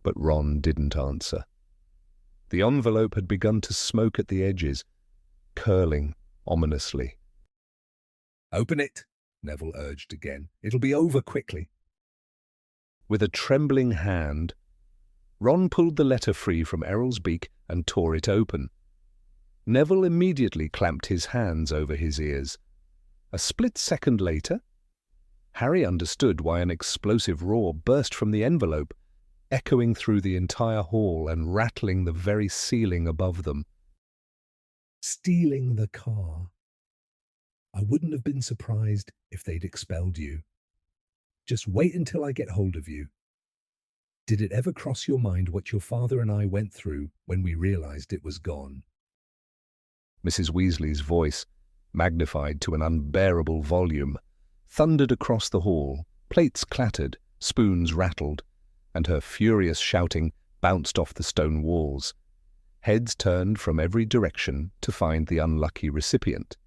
But Ron didn't answer. The envelope had begun to smoke at the edges, curling ominously. "Open it," Neville urged again. "It'll be over quickly." With a trembling hand, Ron pulled the letter free from Errol's beak and tore it open. Neville immediately clamped his hands over his ears. A split second later, Harry understood why an explosive roar burst from the envelope, echoing through the entire hall and rattling the very ceiling above them. "Stealing the car. I wouldn't have been surprised if they'd expelled you. Just wait until I get hold of you. Did it ever cross your mind what your father and I went through when we realized it was gone?" Mrs. Weasley's voice, magnified to an unbearable volume, thundered across the hall. Plates clattered, spoons rattled, and her furious shouting bounced off the stone walls. Heads turned from every direction to find the unlucky recipient,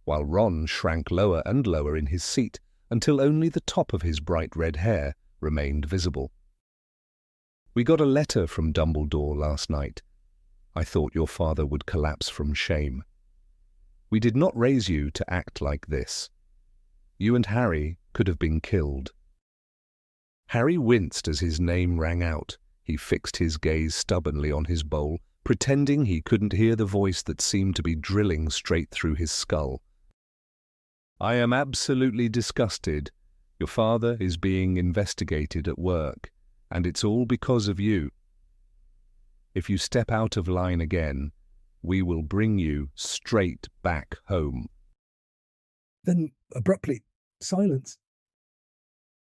while Ron shrank lower and lower in his seat until only the top of his bright red hair remained visible. "We got a letter from Dumbledore last night. I thought your father would collapse from shame. We did not raise you to act like this. You and Harry could have been killed." Harry winced as his name rang out. He fixed his gaze stubbornly on his bowl, pretending he couldn't hear the voice that seemed to be drilling straight through his skull. "I am absolutely disgusted. Your father is being investigated at work, and it's all because of you. If you step out of line again, we will bring you straight back home." Then, abruptly, silence.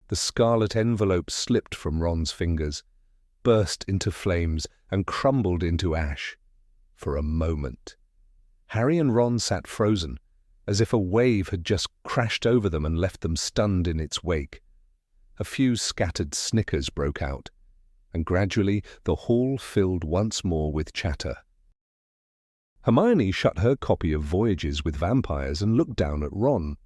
The scarlet envelope slipped from Ron's fingers, burst into flames, and crumbled into ash. For a moment, Harry and Ron sat frozen, as if a wave had just crashed over them and left them stunned in its wake. A few scattered snickers broke out, and gradually the hall filled once more with chatter. Hermione shut her copy of Voyages with Vampires and looked down at Ron.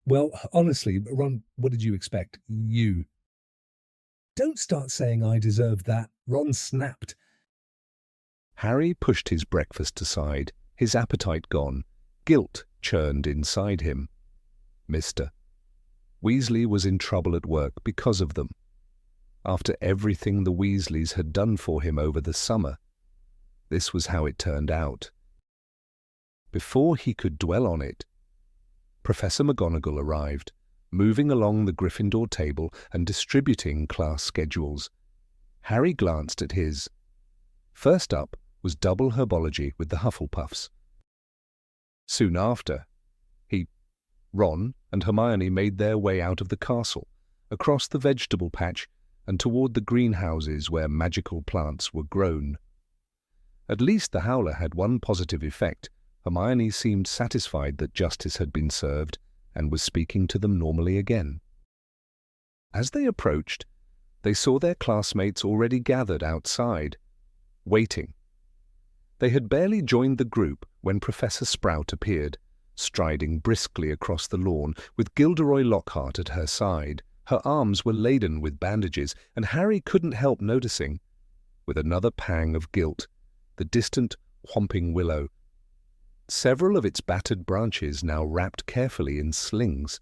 "Well, honestly, Ron, what did you expect? You." "Don't start saying I deserved that," Ron snapped. Harry pushed his breakfast aside, his appetite gone. Guilt churned inside him. "Mister, Weasley was in trouble at work because of them. After everything the Weasleys had done for him over the summer, this was how it turned out. Before he could dwell on it, Professor McGonagall arrived, moving along the Gryffindor table and distributing class schedules. Harry glanced at his. First up was double herbology with the Hufflepuffs. Soon after, Ron and Hermione made their way out of the castle, across the vegetable patch and toward the greenhouses where magical plants were grown. At least the Howler had one positive effect. Hermione seemed satisfied that justice had been served and was speaking to them normally again. As they approached, they saw their classmates already gathered outside, waiting. They had barely joined the group when Professor Sprout appeared, striding briskly across the lawn with Gilderoy Lockhart at her side. Her arms were laden with bandages, and Harry couldn't help noticing, with another pang of guilt, the distant whomping willow. Several of its battered branches now wrapped carefully in slings.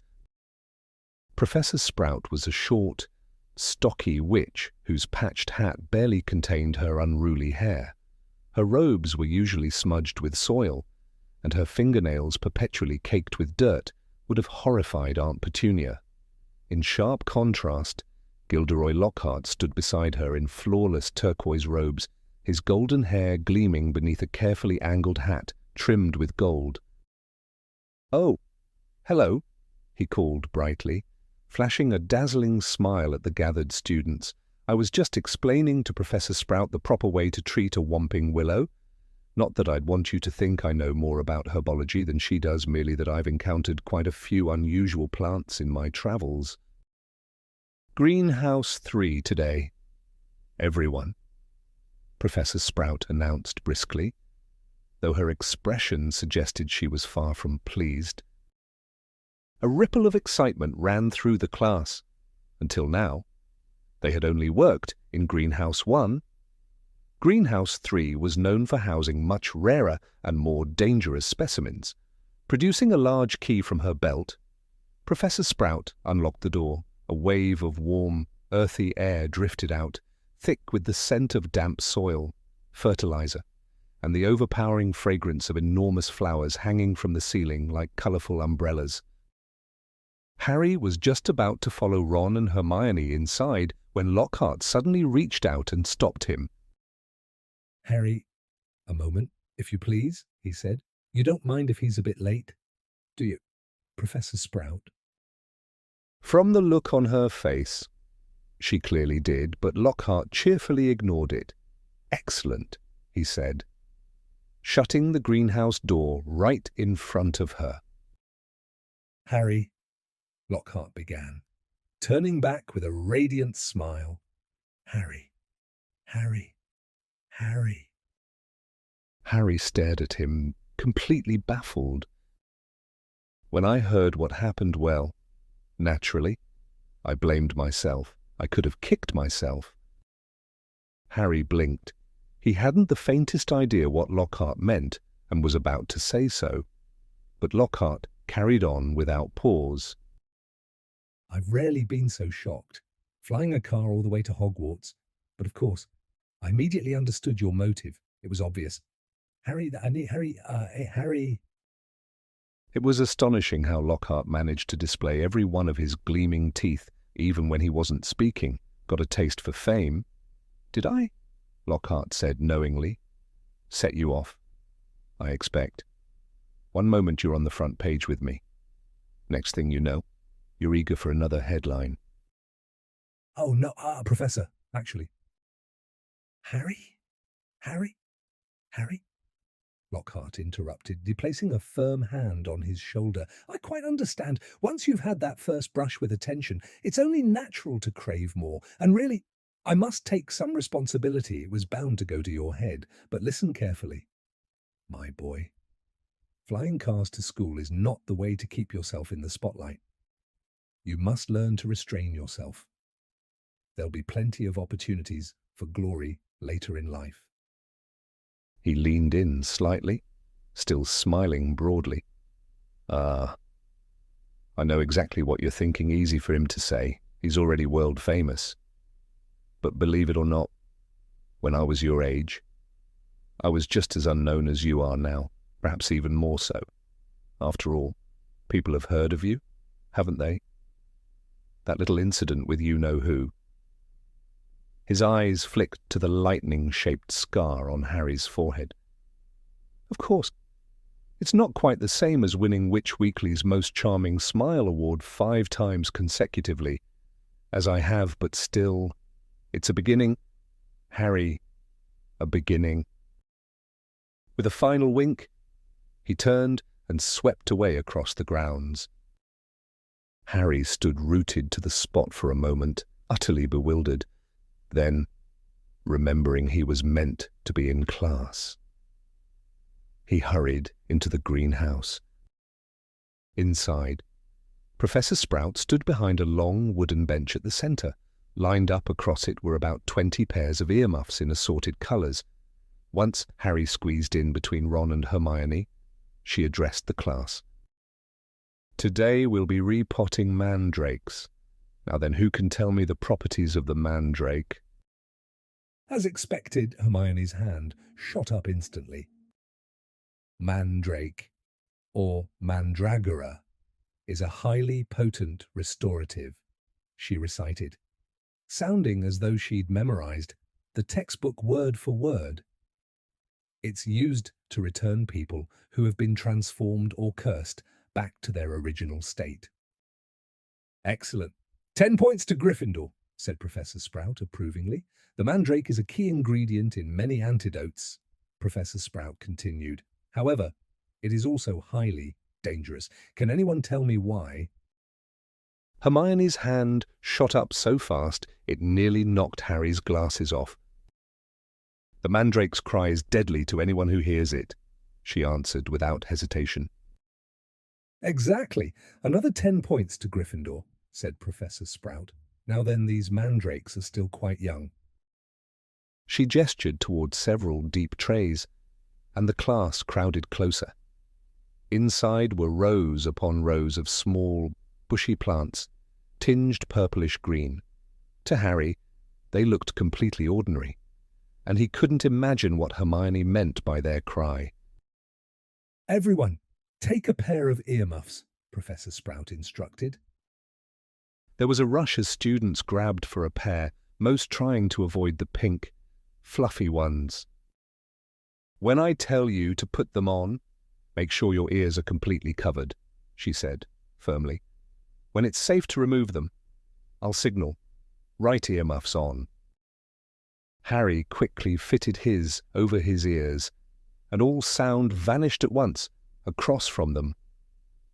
Professor Sprout was a short, stocky witch whose patched hat barely contained her unruly hair. Her robes were usually smudged with soil, and her fingernails perpetually caked with dirt would have horrified Aunt Petunia. In sharp contrast, Gilderoy Lockhart stood beside her in flawless turquoise robes, his golden hair gleaming beneath a carefully angled hat trimmed with gold. "Oh, hello," he called brightly, flashing a dazzling smile at the gathered students. "I was just explaining to Professor Sprout the proper way to treat a whomping willow. Not that I'd want you to think I know more about herbology than she does, merely that I've encountered quite a few unusual plants in my travels. Greenhouse 3 today, everyone," Professor Sprout announced briskly, though her expression suggested she was far from pleased. A ripple of excitement ran through the class. Until now, they had only worked in Greenhouse 1. Greenhouse 3 was known for housing much rarer and more dangerous specimens. Producing a large key from her belt, Professor Sprout unlocked the door. A wave of warm, earthy air drifted out, thick with the scent of damp soil, fertilizer, and the overpowering fragrance of enormous flowers hanging from the ceiling like colorful umbrellas. Harry was just about to follow Ron and Hermione inside when Lockhart suddenly reached out and stopped him. "Harry, a moment, if you please," he said. "You don't mind if he's a bit late, do you, Professor Sprout?" From the look on her face, she clearly did, but Lockhart cheerfully ignored it. "Excellent," he said, shutting the greenhouse door right in front of her. "Harry," Lockhart began, turning back with a radiant smile. "Harry, Harry, Harry." Harry stared at him, completely baffled. When I heard what happened, well, naturally, I blamed myself. I could have kicked myself. Harry blinked. He hadn't the faintest idea what Lockhart meant and was about to say so, but Lockhart carried on without pause. "I've rarely been so shocked, flying a car all the way to Hogwarts, but of course, I immediately understood your motive. It was obvious. Harry. It was astonishing how Lockhart managed to display every one of his gleaming teeth, even when he wasn't speaking. Got a taste for fame. "Did I?" Lockhart said knowingly. "Set you off, I expect. One moment you're on the front page with me. Next thing you know, you're eager for another headline." "Oh, no, Professor, actually." "Harry? Harry? Harry?" Lockhart interrupted, placing a firm hand on his shoulder. "I quite understand. Once you've had that first brush with attention, it's only natural to crave more. And really, I must take some responsibility. It was bound to go to your head. But listen carefully, my boy. Flying cars to school is not the way to keep yourself in the spotlight. You must learn to restrain yourself. There'll be plenty of opportunities for glory later in life." He leaned in slightly, still smiling broadly. I know exactly what you're thinking. Easy for him to say. He's already world famous. But believe it or not, when I was your age, I was just as unknown as you are now, perhaps even more so. After all, people have heard of you, haven't they? That little incident with you-know-who. His eyes flicked to the lightning-shaped scar on Harry's forehead. Of course, it's not quite the same as winning Witch Weekly's Most Charming Smile Award 5 times consecutively, as I have, but still, it's a beginning. Harry, a beginning. With a final wink, he turned and swept away across the grounds. Harry stood rooted to the spot for a moment, utterly bewildered. Then, remembering he was meant to be in class, he hurried into the greenhouse. Inside, Professor Sprout stood behind a long wooden bench at the centre. Lined up across it were about 20 pairs of earmuffs in assorted colours. Once Harry squeezed in between Ron and Hermione, she addressed the class. Today we'll be repotting mandrakes. Now then, who can tell me the properties of the mandrake? As expected, Hermione's hand shot up instantly. Mandrake, or mandragora, is a highly potent restorative, she recited, sounding as though she'd memorized the textbook word for word. It's used to return people who have been transformed or cursed back to their original state. Excellent. 10 points to Gryffindor, said Professor Sprout approvingly. The mandrake is a key ingredient in many antidotes, Professor Sprout continued. However, it is also highly dangerous. Can anyone tell me why? Hermione's hand shot up so fast it nearly knocked Harry's glasses off. The mandrake's cry is deadly to anyone who hears it, she answered without hesitation. Exactly. Another 10 points to Gryffindor, said Professor Sprout. Now then, these mandrakes are still quite young. She gestured towards several deep trays, and the class crowded closer. Inside were rows upon rows of small, bushy plants, tinged purplish green. To Harry, they looked completely ordinary, and he couldn't imagine what Hermione meant by their cry. Everyone, take a pair of earmuffs, Professor Sprout instructed. There was a rush as students grabbed for a pair, most trying to avoid the pink, fluffy ones. When I tell you to put them on, make sure your ears are completely covered, she said, firmly. When it's safe to remove them, I'll signal. Right earmuffs on. Harry quickly fitted his over his ears, and all sound vanished at once, across from them.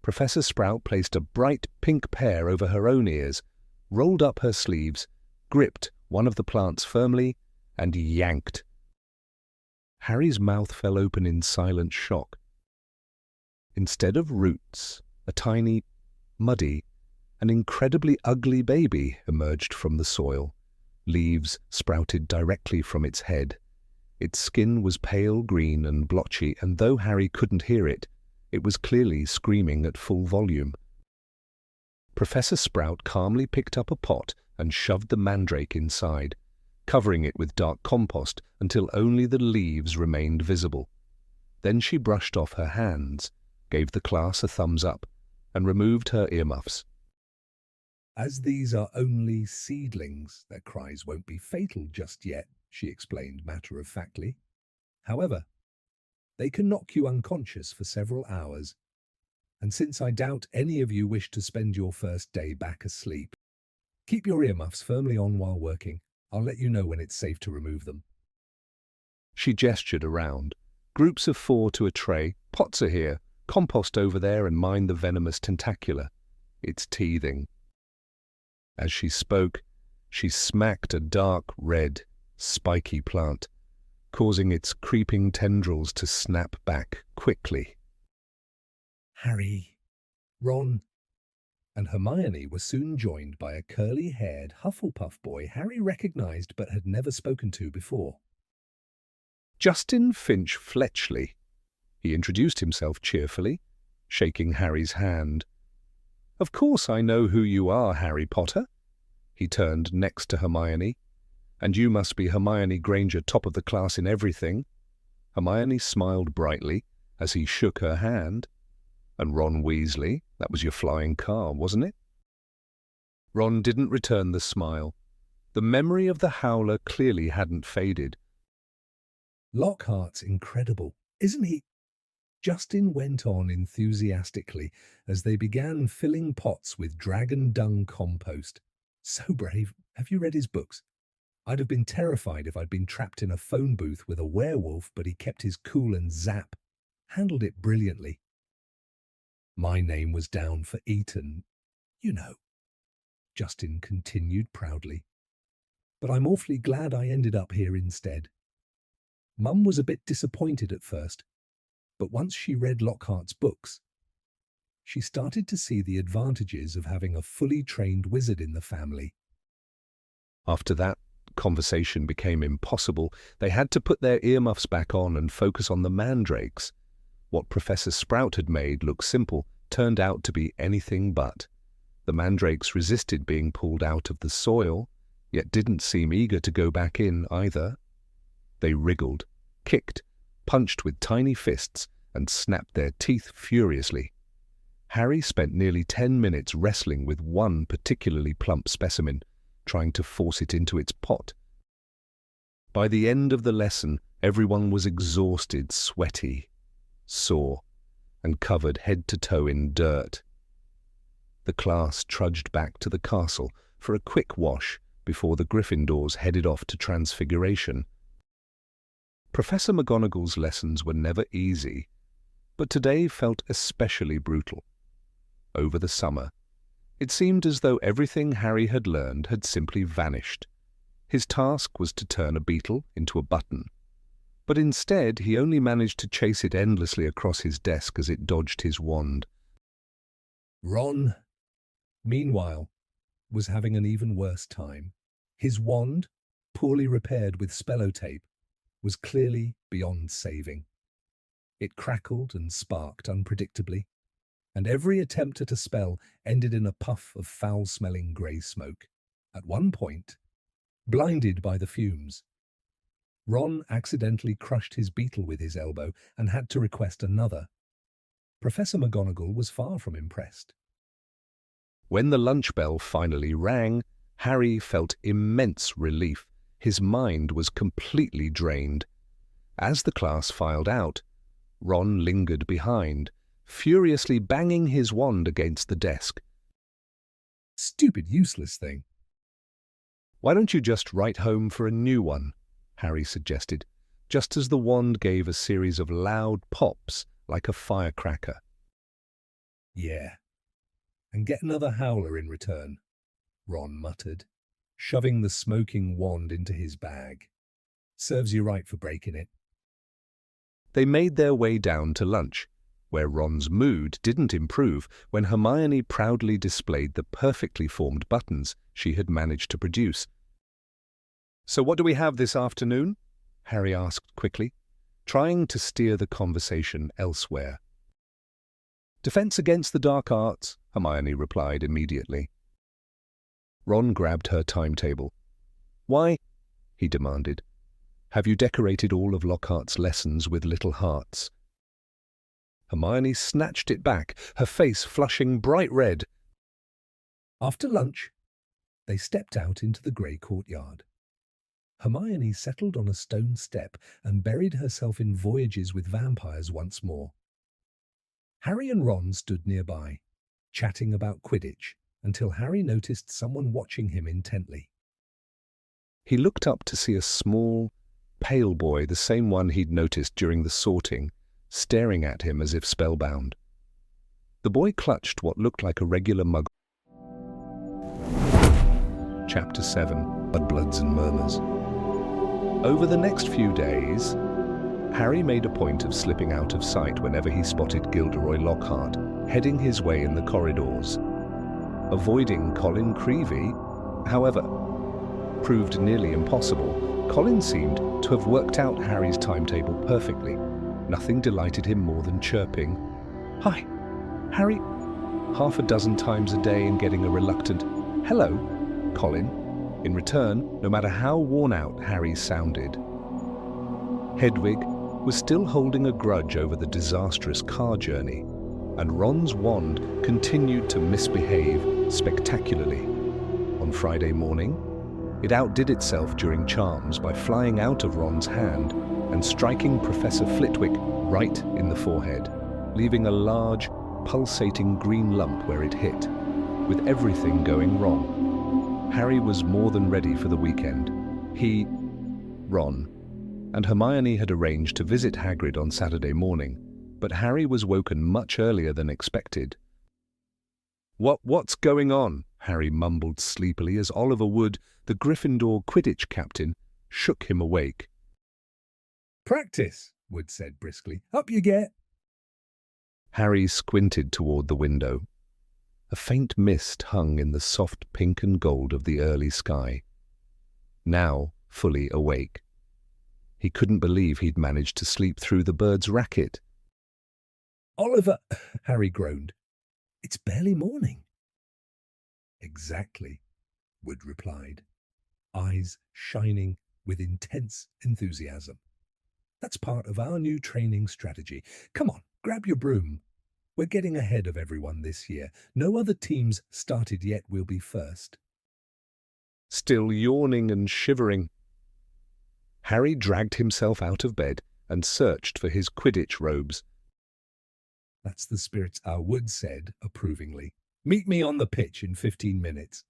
Professor Sprout placed a bright pink pair over her own ears, rolled up her sleeves, gripped one of the plants firmly, and yanked. Harry's mouth fell open in silent shock. Instead of roots, a tiny, muddy, and incredibly ugly baby emerged from the soil. Leaves sprouted directly from its head. Its skin was pale green and blotchy, and though Harry couldn't hear it, it was clearly screaming at full volume. Professor Sprout calmly picked up a pot and shoved the mandrake inside, covering it with dark compost until only the leaves remained visible. Then she brushed off her hands, gave the class a thumbs up, and removed her earmuffs. As these are only seedlings, their cries won't be fatal just yet, she explained matter-of-factly. However, they can knock you unconscious for several hours, and since I doubt any of you wish to spend your first day back asleep, keep your earmuffs firmly on while working. I'll let you know when it's safe to remove them. She gestured around. Groups of 4 to a tray. Pots are here. Compost over there, and mind the venomous tentacula. It's teething. As she spoke, she smacked a dark red, spiky plant, causing its creeping tendrils to snap back quickly. Harry, Ron, and Hermione were soon joined by a curly-haired Hufflepuff boy Harry recognized but had never spoken to before. Justin Finch Fletchley. He introduced himself cheerfully, shaking Harry's hand. "Of course I know who you are, Harry Potter." He turned next to Hermione. "And you must be Hermione Granger, top of the class in everything." Hermione smiled brightly as he shook her hand. "And Ron Weasley, that was your flying car, wasn't it?" Ron didn't return the smile. The memory of the howler clearly hadn't faded. "Lockhart's incredible, isn't he?" Justin went on enthusiastically as they began filling pots with dragon dung compost. "So brave. Have you read his books? I'd have been terrified if I'd been trapped in a phone booth with a werewolf, but he kept his cool and handled it brilliantly. My name was down for Eton, you know," Justin continued proudly. "But I'm awfully glad I ended up here instead. Mum was a bit disappointed at first, but once she read Lockhart's books, she started to see the advantages of having a fully trained wizard in the family." After that, conversation became impossible. They had to put their earmuffs back on and focus on the mandrakes. What Professor Sprout had made look simple turned out to be anything but. The mandrakes resisted being pulled out of the soil, yet didn't seem eager to go back in either. They wriggled, kicked, punched with tiny fists, and snapped their teeth furiously. Harry spent nearly 10 minutes wrestling with one particularly plump specimen, trying to force it into its pot. By the end of the lesson, everyone was exhausted, sweaty, sore, and covered head to toe in dirt. The class trudged back to the castle for a quick wash before the Gryffindors headed off to Transfiguration. Professor McGonagall's lessons were never easy, but today felt especially brutal. Over the summer, it seemed as though everything Harry had learned had simply vanished. His task was to turn a beetle into a button, but instead he only managed to chase it endlessly across his desk as it dodged his wand. Ron, meanwhile, was having an even worse time. His wand, poorly repaired with spellotape, was clearly beyond saving. It crackled and sparked unpredictably, and every attempt at a spell ended in a puff of foul-smelling grey smoke. At one point, blinded by the fumes, Ron accidentally crushed his beetle with his elbow and had to request another. Professor McGonagall was far from impressed. When the lunch bell finally rang, Harry felt immense relief. His mind was completely drained. As the class filed out, Ron lingered behind, furiously banging his wand against the desk. "Stupid, useless thing." "Why don't you just write home for a new one?" Harry suggested, just as the wand gave a series of loud pops like a firecracker. "Yeah, and get another howler in return," Ron muttered, shoving the smoking wand into his bag. "Serves you right for breaking it." They made their way down to lunch, where Ron's mood didn't improve when Hermione proudly displayed the perfectly formed buttons she had managed to produce. "So what do we have this afternoon?" Harry asked quickly, trying to steer the conversation elsewhere. "Defense against the dark arts," Hermione replied immediately. Ron grabbed her timetable. "Why?" he demanded. "Have you decorated all of Lockhart's lessons with little hearts?" Hermione snatched it back, her face flushing bright red. After lunch, they stepped out into the grey courtyard. Hermione settled on a stone step and buried herself in voyages with vampires once more. Harry and Ron stood nearby, chatting about Quidditch, until Harry noticed someone watching him intently. He looked up to see a small, pale boy, the same one he'd noticed during the sorting, staring at him as if spellbound. The boy clutched what looked like a regular mug. Chapter 7. Mudbloods and Murmurs. Over the next few days, Harry made a point of slipping out of sight whenever he spotted Gilderoy Lockhart heading his way in the corridors. Avoiding Colin Creevey, however, proved nearly impossible. Colin seemed to have worked out Harry's timetable perfectly. Nothing delighted him more than chirping, "Hi, Harry, half a dozen times a day and getting a reluctant "Hello, Colin" in return, no matter how worn out Harry sounded. Hedwig was still holding a grudge over the disastrous car journey, and Ron's wand continued to misbehave spectacularly. On Friday morning, it outdid itself during charms by flying out of Ron's hand and striking Professor Flitwick right in the forehead, leaving a large, pulsating green lump where it hit, with everything going wrong. Harry was more than ready for the weekend. He, Ron, and Hermione had arranged to visit Hagrid on Saturday morning, but Harry was woken much earlier than expected. What's going on?" Harry mumbled sleepily as Oliver Wood, the Gryffindor Quidditch captain, shook him awake. "Practice," Wood said briskly. "Up you get." Harry squinted toward the window. A faint mist hung in the soft pink and gold of the early sky. Now fully awake, he couldn't believe he'd managed to sleep through the bird's racket. "Oliver," Harry groaned, "it's barely morning." "Exactly," Wood replied, eyes shining with intense enthusiasm. "That's part of our new training strategy. Come on, grab your broom. We're getting ahead of everyone this year. No other teams started yet. We'll be first." Still yawning and shivering, Harry dragged himself out of bed and searched for his Quidditch robes. "That's the spirit," our Wood said approvingly. "Meet me on the pitch in 15 minutes.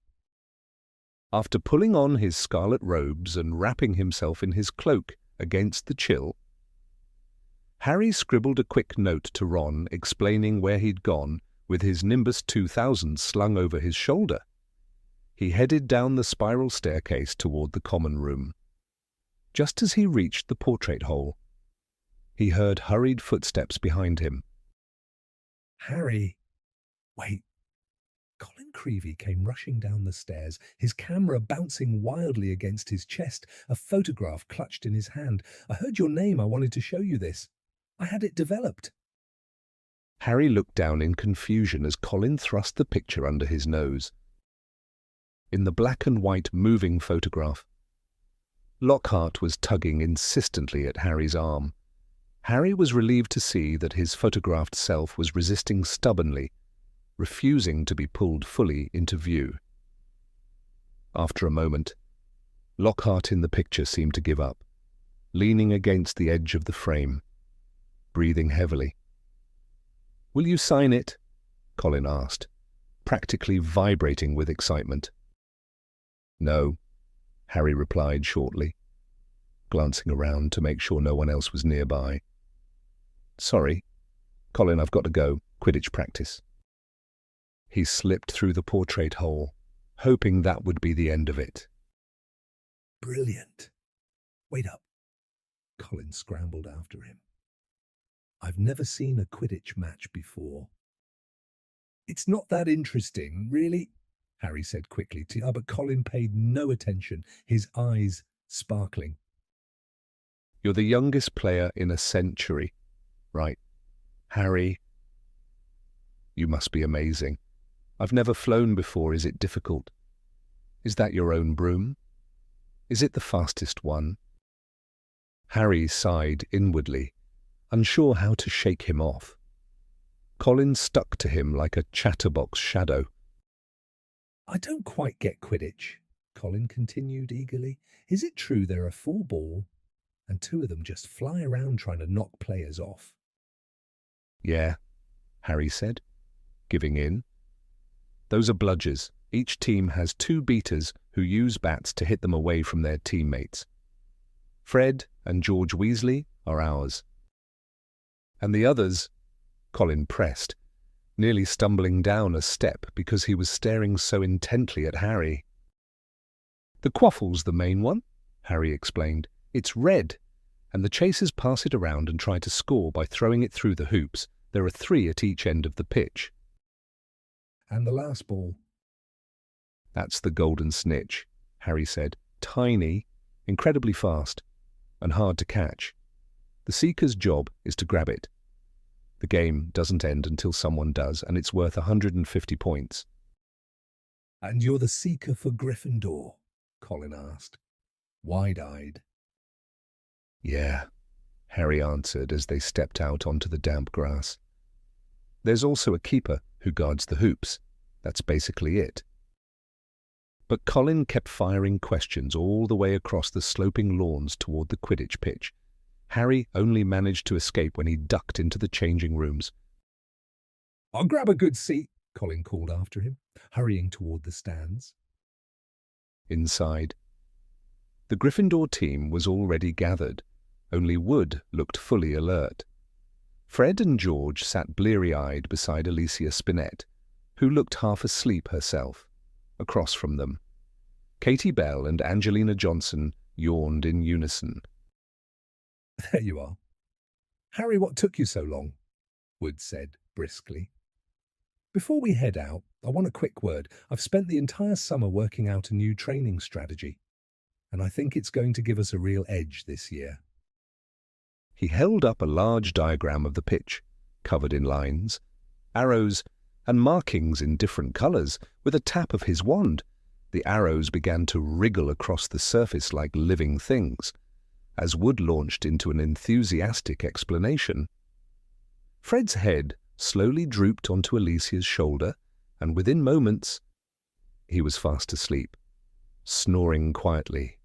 After pulling on his scarlet robes and wrapping himself in his cloak against the chill, Harry scribbled a quick note to Ron explaining where he'd gone with his Nimbus 2000 slung over his shoulder. He headed down the spiral staircase toward the common room. Just as he reached the portrait hole, he heard hurried footsteps behind him. "Harry, wait." Colin Creevey came rushing down the stairs, his camera bouncing wildly against his chest, a photograph clutched in his hand. "I heard your name. I wanted to show you this. I had it developed." Harry looked down in confusion as Colin thrust the picture under his nose. In the black and white moving photograph, Lockhart was tugging insistently at Harry's arm. Harry was relieved to see that his photographed self was resisting stubbornly, refusing to be pulled fully into view. After a moment, Lockhart in the picture seemed to give up, leaning against the edge of the frame, breathing heavily. "Will you sign it?" Colin asked, practically vibrating with excitement. "No," Harry replied shortly, glancing around to make sure no one else was nearby. "Sorry, Colin, I've got to go. Quidditch practice." He slipped through the portrait hole, hoping that would be the end of it. "Brilliant. Wait up." Colin scrambled after him. "I've never seen a Quidditch match before." "It's not that interesting, really," Harry said quickly, but Colin paid no attention, his eyes sparkling. "You're the youngest player in a century, right? Harry, you must be amazing. I've never flown before. Is it difficult? Is that your own broom? Is it the fastest one?" Harry sighed inwardly, unsure how to shake him off. Colin stuck to him like a chatterbox shadow. "I don't quite get Quidditch," Colin continued eagerly. "Is it true there are 4 balls, and 2 of them just fly around trying to knock players off?" "Yeah," Harry said, giving in. "Those are bludgers. Each team has 2 beaters who use bats to hit them away from their teammates. Fred and George Weasley are ours." "And the others?" Colin pressed, nearly stumbling down a step because he was staring so intently at Harry. "The quaffle's the main one," Harry explained. "It's red, and the chasers pass it around and try to score by throwing it through the hoops. There are 3 at each end of the pitch." "And the last ball?" "That's the golden snitch," Harry said. "Tiny, incredibly fast, and hard to catch. The seeker's job is to grab it. The game doesn't end until someone does, and it's worth 150 points. And you're the seeker for Gryffindor? Colin asked, wide-eyed. Yeah, Harry answered as they stepped out onto the damp grass. There's also a keeper who guards the hoops. That's basically it. But Colin kept firing questions all the way across the sloping lawns toward the Quidditch pitch. Harry only managed to escape when he ducked into the changing rooms. I'll grab a good seat, Colin called after him, hurrying toward the stands. Inside, the Gryffindor team was already gathered. Only Wood looked fully alert. Fred and George sat bleary-eyed beside Alicia Spinett, who looked half asleep herself. Across from them, Katie Bell and Angelina Johnson yawned in unison. There you are. Harry, what took you so long? Wood said briskly. Before we head out, I want a quick word. I've spent the entire summer working out a new training strategy, and I think it's going to give us a real edge this year. He held up a large diagram of the pitch, covered in lines, arrows, and markings in different colours. With a tap of his wand, the arrows began to wriggle across the surface like living things, as Wood launched into an enthusiastic explanation. Fred's head slowly drooped onto Alicia's shoulder, and within moments, he was fast asleep, snoring quietly.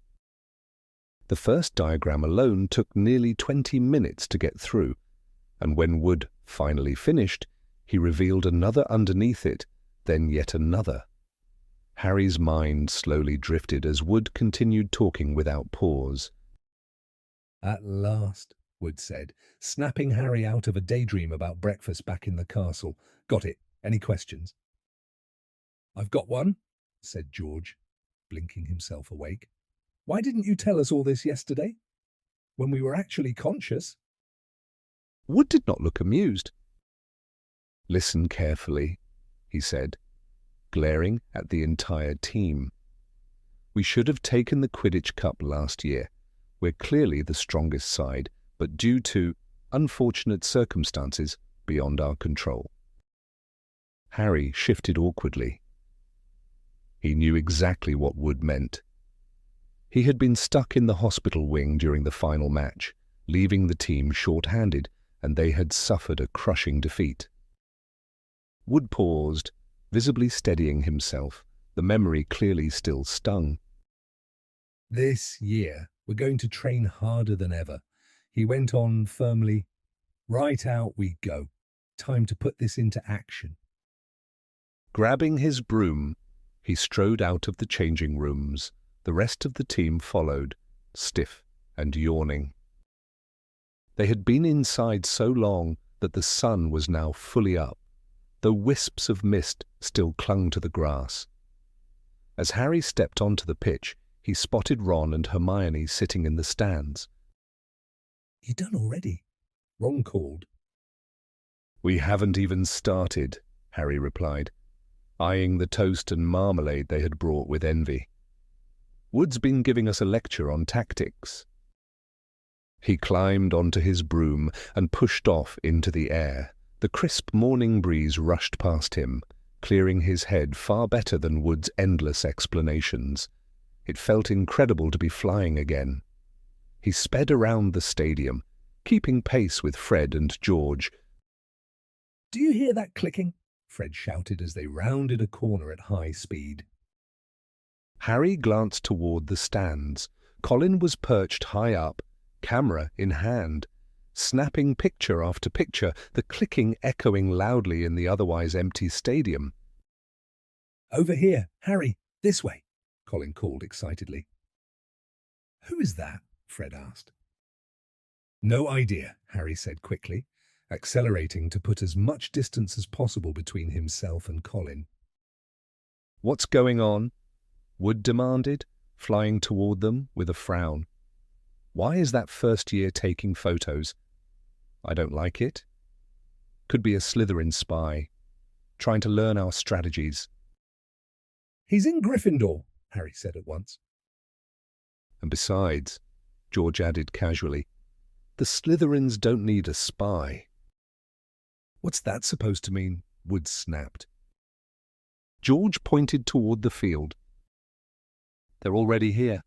The first diagram alone took nearly 20 minutes to get through, and when Wood finally finished, he revealed another underneath it, then yet another. Harry's mind slowly drifted as Wood continued talking without pause. At last, Wood said, snapping Harry out of a daydream about breakfast back in the castle. Got it. Any questions? I've got one, said George, blinking himself awake. Why didn't you tell us all this yesterday, when we were actually conscious? Wood did not look amused. Listen carefully, he said, glaring at the entire team. We should have taken the Quidditch Cup last year. We're clearly the strongest side, but due to unfortunate circumstances beyond our control. Harry shifted awkwardly. He knew exactly what Wood meant. He had been stuck in the hospital wing during the final match, leaving the team short-handed, and they had suffered a crushing defeat. Wood paused, visibly steadying himself. The memory clearly still stung. This year, we're going to train harder than ever, he went on firmly. Right out we go. Time to put this into action. Grabbing his broom, he strode out of the changing rooms. The rest of the team followed, stiff and yawning. They had been inside so long that the sun was now fully up, though wisps of mist still clung to the grass. As Harry stepped onto the pitch, he spotted Ron and Hermione sitting in the stands. You done already? Ron called. We haven't even started, Harry replied, eyeing the toast and marmalade they had brought with envy. Wood's been giving us a lecture on tactics. He climbed onto his broom and pushed off into the air. The crisp morning breeze rushed past him, clearing his head far better than Wood's endless explanations. It felt incredible to be flying again. He sped around the stadium, keeping pace with Fred and George. Do you hear that clicking? Fred shouted as they rounded a corner at high speed. Harry glanced toward the stands. Colin was perched high up, camera in hand, snapping picture after picture, the clicking echoing loudly in the otherwise empty stadium. Over here, Harry, this way, Colin called excitedly. Who is that? Fred asked. No idea, Harry said quickly, accelerating to put as much distance as possible between himself and Colin. What's going on? Wood demanded, flying toward them with a frown. Why is that first year taking photos? I don't like it. Could be a Slytherin spy, trying to learn our strategies. He's in Gryffindor, Harry said at once. And besides, George added casually, the Slytherins don't need a spy. What's that supposed to mean? Wood snapped. George pointed toward the field. They're already here.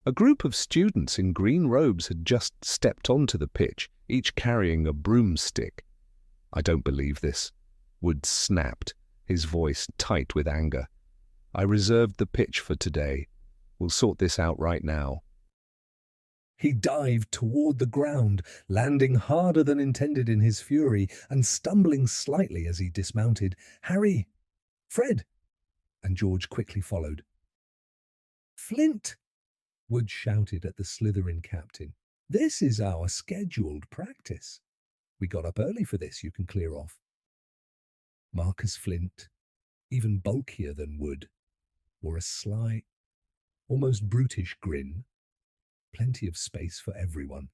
A group of students in green robes had just stepped onto the pitch, each carrying a broomstick. I don't believe this. Wood snapped, his voice tight with anger. I reserved the pitch for today. We'll sort this out right now. He dived toward the ground, landing harder than intended in his fury and stumbling slightly as he dismounted. "Harry! Fred!" And George quickly followed. "Flint!" Wood shouted at the Slytherin captain. "This is our scheduled practice. We got up early for this, you can clear off." Marcus Flint, even bulkier than Wood, wore a sly, almost brutish grin. Plenty of space for everyone.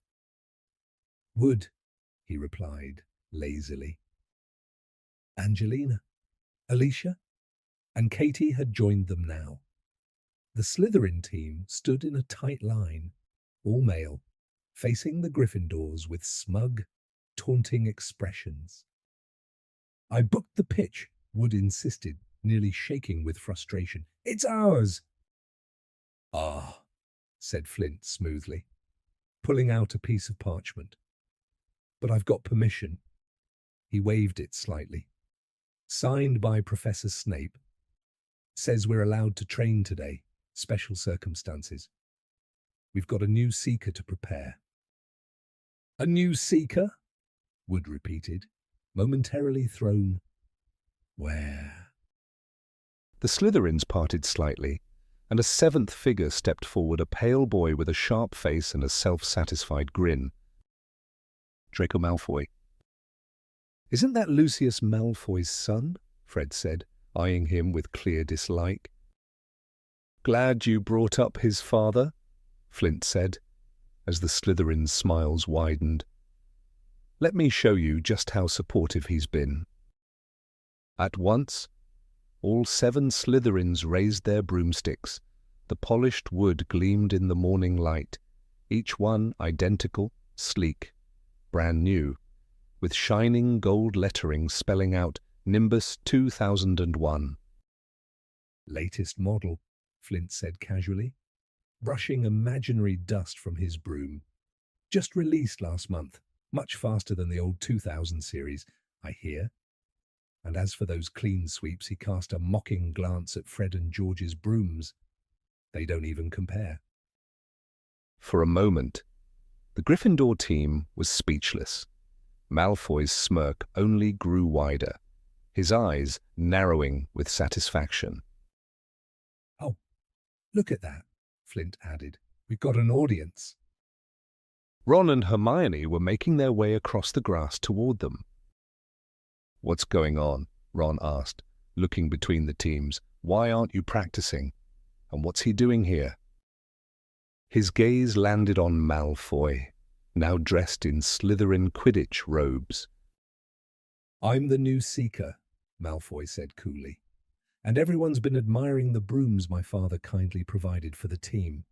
"Wood," he replied lazily. Angelina, Alicia, and Katie had joined them now. The Slytherin team stood in a tight line, all male, facing the Gryffindors with smug, taunting expressions. "I booked the pitch," Wood insisted, nearly shaking with frustration. "It's ours!" "Ah," said Flint smoothly, pulling out a piece of parchment. "But I've got permission." He waved it slightly. "Signed by Professor Snape. Says we're allowed to train today. Special circumstances. We've got a new seeker to prepare." "A new seeker?" Wood repeated, momentarily thrown. "Where?" The Slytherins parted slightly, and a seventh figure stepped forward, a pale boy with a sharp face and a self-satisfied grin. Draco Malfoy. "Isn't that Lucius Malfoy's son?" Fred said, eyeing him with clear dislike. "Glad you brought up his father," Flint said, as the Slytherin's smiles widened. "Let me show you just how supportive he's been." At once, all 7 Slytherins raised their broomsticks. The polished wood gleamed in the morning light, each one identical, sleek, brand new, with shining gold lettering spelling out Nimbus 2001. "Latest model," Flint said casually, brushing imaginary dust from his broom. "Just released last month, much faster than the old 2000 series, I hear." And as for those clean sweeps, he cast a mocking glance at Fred and George's brooms. They don't even compare. For a moment, the Gryffindor team was speechless. Malfoy's smirk only grew wider, his eyes narrowing with satisfaction. "Oh, look at that," Flint added. "We've got an audience." Ron and Hermione were making their way across the grass toward them. "What's going on?" Ron asked, looking between the teams. "Why aren't you practicing? And what's he doing here?" His gaze landed on Malfoy, now dressed in Slytherin Quidditch robes. "I'm the new seeker," Malfoy said coolly, "and everyone's been admiring the brooms my father kindly provided for the team."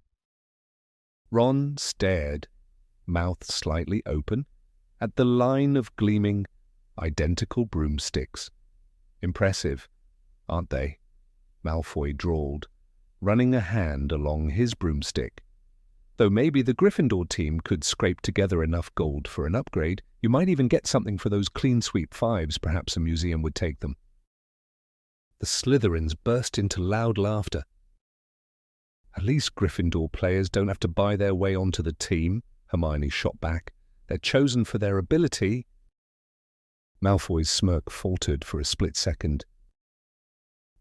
Ron stared, mouth slightly open, at the line of gleaming, identical broomsticks. "Impressive, aren't they?" Malfoy drawled, running a hand along his broomstick. "Though maybe the Gryffindor team could scrape together enough gold for an upgrade. You might even get something for those clean sweep 5s. Perhaps a museum would take them." The Slytherins burst into loud laughter. "At least Gryffindor players don't have to buy their way onto the team," Hermione shot back. "They're chosen for their ability." Malfoy's smirk faltered for a split second.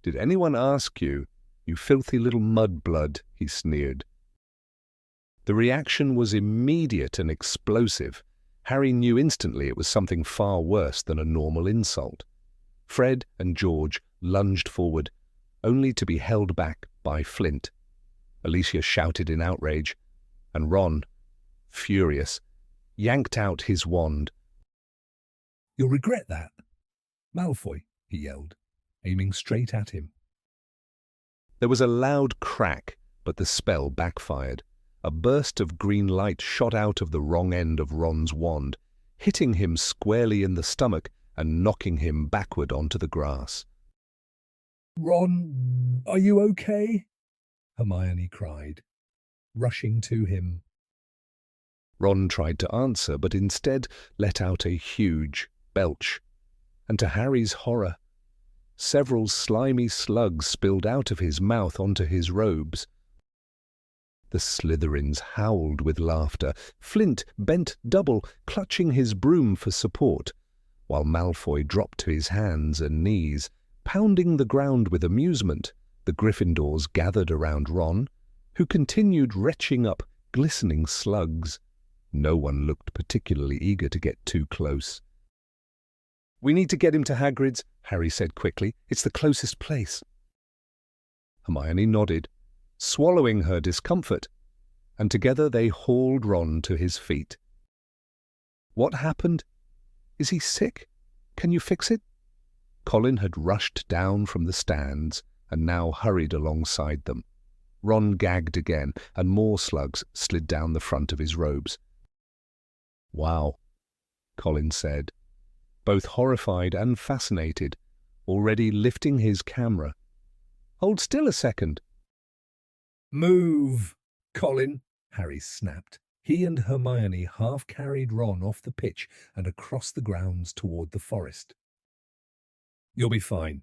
"Did anyone ask you, you filthy little mudblood?" he sneered. The reaction was immediate and explosive. Harry knew instantly it was something far worse than a normal insult. Fred and George lunged forward, only to be held back by Flint. Alicia shouted in outrage, and Ron, furious, yanked out his wand. "You'll regret that, Malfoy," he yelled, aiming straight at him. There was a loud crack, but the spell backfired. A burst of green light shot out of the wrong end of Ron's wand. hitting him squarely in the stomach and knocking him backward onto the grass. "Ron, are you okay?" Hermione cried, rushing to him. Ron tried to answer, but instead let out a huge belch, and to Harry's horror, several slimy slugs spilled out of his mouth onto his robes. The Slytherins howled with laughter. Flint bent double, clutching his broom for support, while Malfoy dropped to his hands and knees, pounding the ground with amusement. The Gryffindors gathered around Ron, who continued retching up glistening slugs. No one looked particularly eager to get too close. "We need to get him to Hagrid's," Harry said quickly. "It's the closest place." Hermione nodded, swallowing her discomfort, and together they hauled Ron to his feet. "What happened? Is he sick? Can you fix it?" Colin had rushed down from the stands and now hurried alongside them. Ron gagged again, and more slugs slid down the front of his robes. "Wow," Colin said, both horrified and fascinated, already lifting his camera. "Hold still a second." "Move, Colin," Harry snapped. He and Hermione half carried Ron off the pitch and across the grounds toward the forest. "You'll be fine,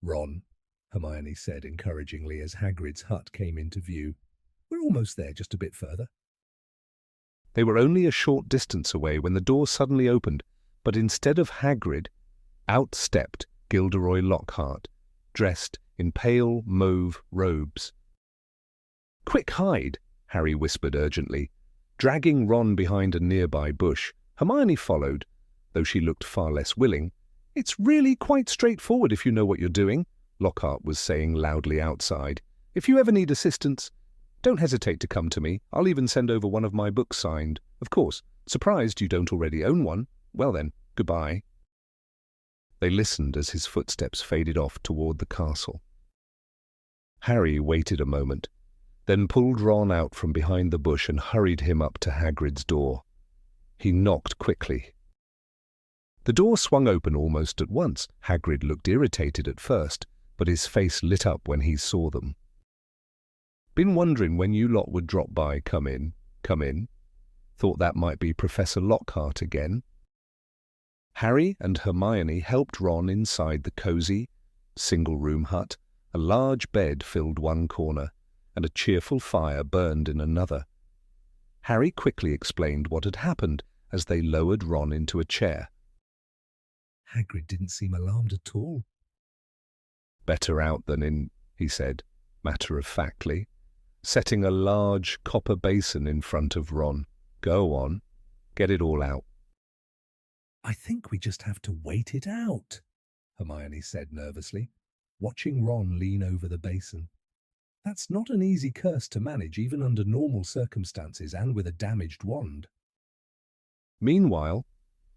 Ron," Hermione said encouragingly as Hagrid's hut came into view. "We're almost there, just a bit further." They were only a short distance away when the door suddenly opened, but instead of Hagrid, out stepped Gilderoy Lockhart, dressed in pale mauve robes. "Quick, hide," Harry whispered urgently. Dragging Ron behind a nearby bush, Hermione followed, though she looked far less willing. "It's really quite straightforward if you know what you're doing," Lockhart was saying loudly outside. "If you ever need assistance, don't hesitate to come to me. I'll even send over one of my books signed. Of course, surprised you don't already own one. Well then, goodbye." They listened as his footsteps faded off toward the castle. Harry waited a moment, then pulled Ron out from behind the bush and hurried him up to Hagrid's door. He knocked quickly. The door swung open almost at once. Hagrid looked irritated at first, but his face lit up when he saw them. "Been wondering when you lot would drop by. Come in, come in. Thought that might be Professor Lockhart again." Harry and Hermione helped Ron inside the cozy, single-room hut. A large bed filled one corner, and a cheerful fire burned in another. Harry quickly explained what had happened as they lowered Ron into a chair. Hagrid didn't seem alarmed at all. "Better out than in," he said, matter-of-factly, setting a large copper basin in front of Ron. "Go on, get it all out." "I think we just have to wait it out," Hermione said nervously, watching Ron lean over the basin. "That's not an easy curse to manage even under normal circumstances and with a damaged wand." Meanwhile,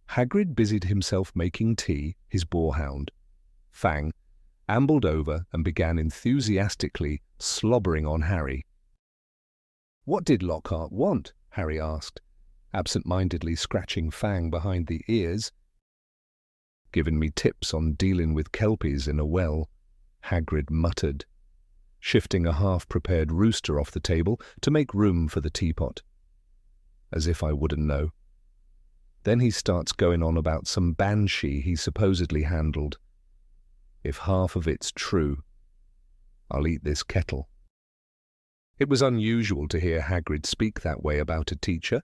Hagrid busied himself making tea. His boarhound, Fang, ambled over and began enthusiastically slobbering on Harry. "What did Lockhart want?" Harry asked, absent-mindedly scratching Fang behind the ears. "Giving me tips on dealing with kelpies in a well," Hagrid muttered, shifting a half-prepared rooster off the table to make room for the teapot. "As if I wouldn't know." Then he starts going on about some banshee he supposedly handled. If half of it's true, I'll eat this kettle. It was unusual to hear Hagrid speak that way about a teacher,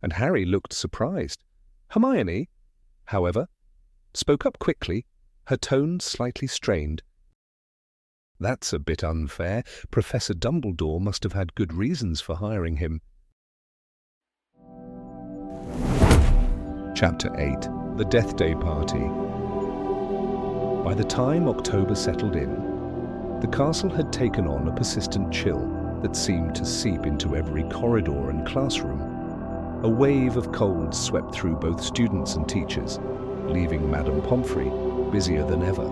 and Harry looked surprised. Hermione, however, spoke up quickly, her tone slightly strained. "That's a bit unfair. Professor Dumbledore must have had good reasons for hiring him." Chapter 8. The Death Day Party. By the time October settled in, the castle had taken on a persistent chill that seemed to seep into every corridor and classroom. A wave of cold swept through both students and teachers, leaving Madame Pomfrey busier than ever.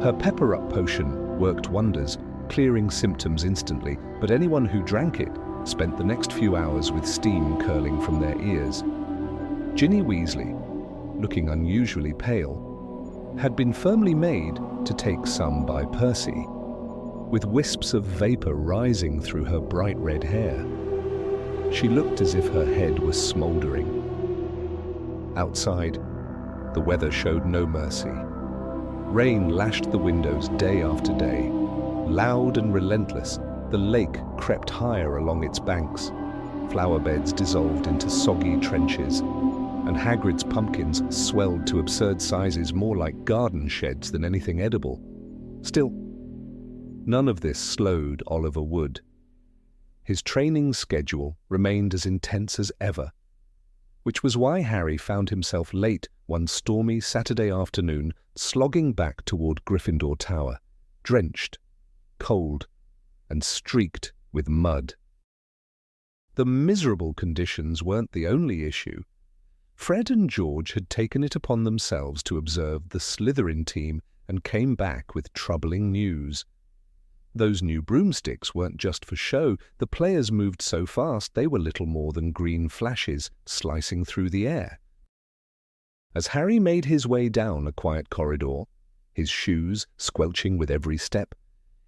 Her pepper-up potion worked wonders, clearing symptoms instantly, but anyone who drank it spent the next few hours with steam curling from their ears. Ginny Weasley, looking unusually pale, had been firmly made to take some by Percy, with wisps of vapour rising through her bright red hair. She looked as if her head was smouldering. Outside, the weather showed no mercy. Rain lashed the windows day after day. Loud and relentless, the lake crept higher along its banks. Flower beds dissolved into soggy trenches, and Hagrid's pumpkins swelled to absurd sizes more like garden sheds than anything edible. Still, none of this slowed Oliver Wood. His training schedule remained as intense as ever, which was why Harry found himself late one stormy Saturday afternoon, slogging back toward Gryffindor Tower, drenched, cold, and streaked with mud. The miserable conditions weren't the only issue. Fred and George had taken it upon themselves to observe the Slytherin team and came back with troubling news. Those new broomsticks weren't just for show. The players moved so fast they were little more than green flashes slicing through the air. As Harry made his way down a quiet corridor, his shoes squelching with every step,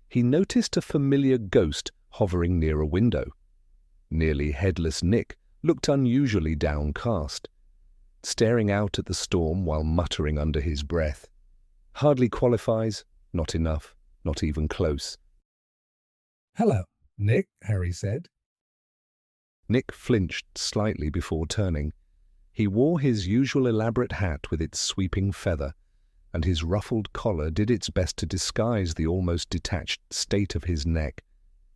he noticed a familiar ghost hovering near a window. Nearly headless Nick looked unusually downcast, staring out at the storm while muttering under his breath. Hardly qualifies, not enough, not even close. "Hello, Nick," Harry said. Nick flinched slightly before turning. He wore his usual elaborate hat with its sweeping feather, and his ruffled collar did its best to disguise the almost detached state of his neck.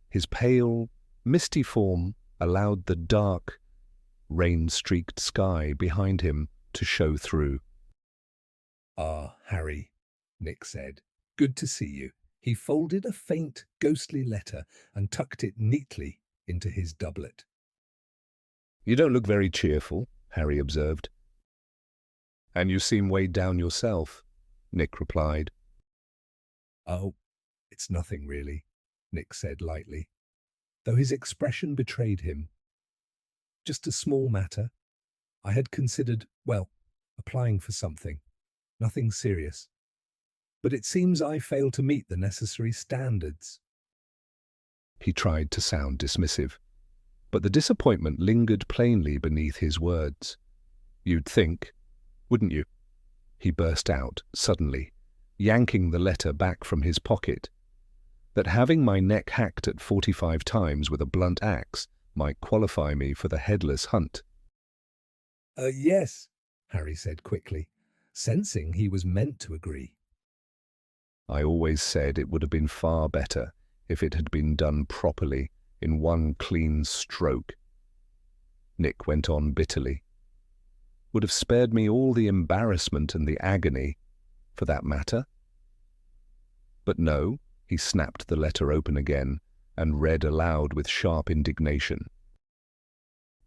His pale, misty form allowed the dark, rain-streaked sky behind him to show through. "Ah, Harry," Nick said. "Good to see you." He folded a faint, ghostly letter and tucked it neatly into his doublet. "You don't look very cheerful," Harry observed. "And you seem weighed down yourself," Nick replied. "Oh, it's nothing really," Nick said lightly, though his expression betrayed him. "Just a small matter. I had considered, well, applying for something. Nothing serious. But it seems I failed to meet the necessary standards." He tried to sound dismissive, but the disappointment lingered plainly beneath his words. "You'd think, wouldn't you?" he burst out suddenly, yanking the letter back from his pocket, "that having my neck hacked at 45 times with a blunt axe might qualify me for the headless hunt." Yes," Harry said quickly, sensing he was meant to agree. "I always said it would have been far better if it had been done properly in one clean stroke," Nick went on bitterly. "Would have spared me all the embarrassment and the agony, for that matter. But no," he snapped the letter open again and read aloud with sharp indignation.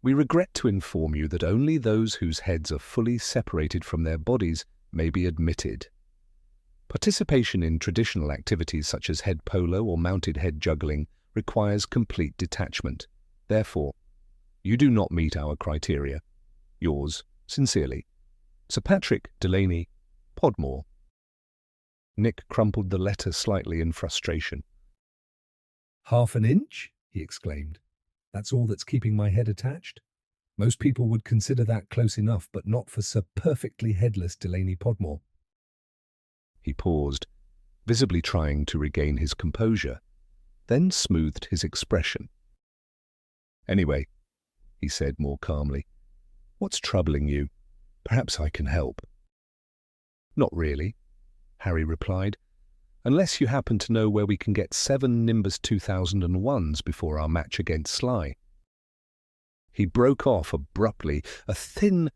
"We regret to inform you that only those whose heads are fully separated from their bodies may be admitted. Participation in traditional activities such as head polo or mounted head juggling requires complete detachment. Therefore, you do not meet our criteria. Yours, sincerely, Sir Patrick Delaney Podmore." Nick crumpled the letter slightly in frustration. "Half an inch?" he exclaimed. "That's all that's keeping my head attached? Most people would consider that close enough, but not for Sir Perfectly Headless Delaney Podmore." He paused, visibly trying to regain his composure, then smoothed his expression. "Anyway," he said more calmly, "what's troubling you? Perhaps I can help." "Not really," Harry replied, "unless you happen to know where we can get 7 Nimbus 2001s before our match against Sly." He broke off abruptly. A thin,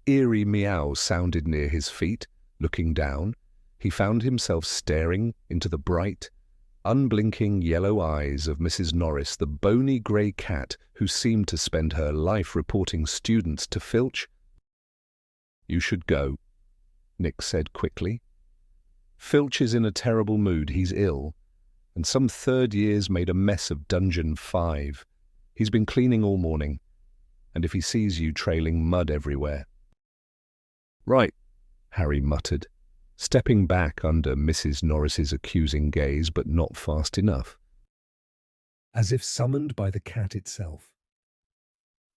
eerie meow sounded near his feet. Looking down, he found himself staring into the bright, unblinking yellow eyes of Mrs. Norris, the bony grey cat who seemed to spend her life reporting students to Filch. "You should go," Nick said quickly. "Filch is in a terrible mood. He's ill, and some third year's made a mess of Dungeon 5. He's been cleaning all morning, and if he sees you trailing mud everywhere, Right, Harry muttered, stepping back under Mrs. Norris's accusing gaze, but not fast enough. As if summoned by the cat itself,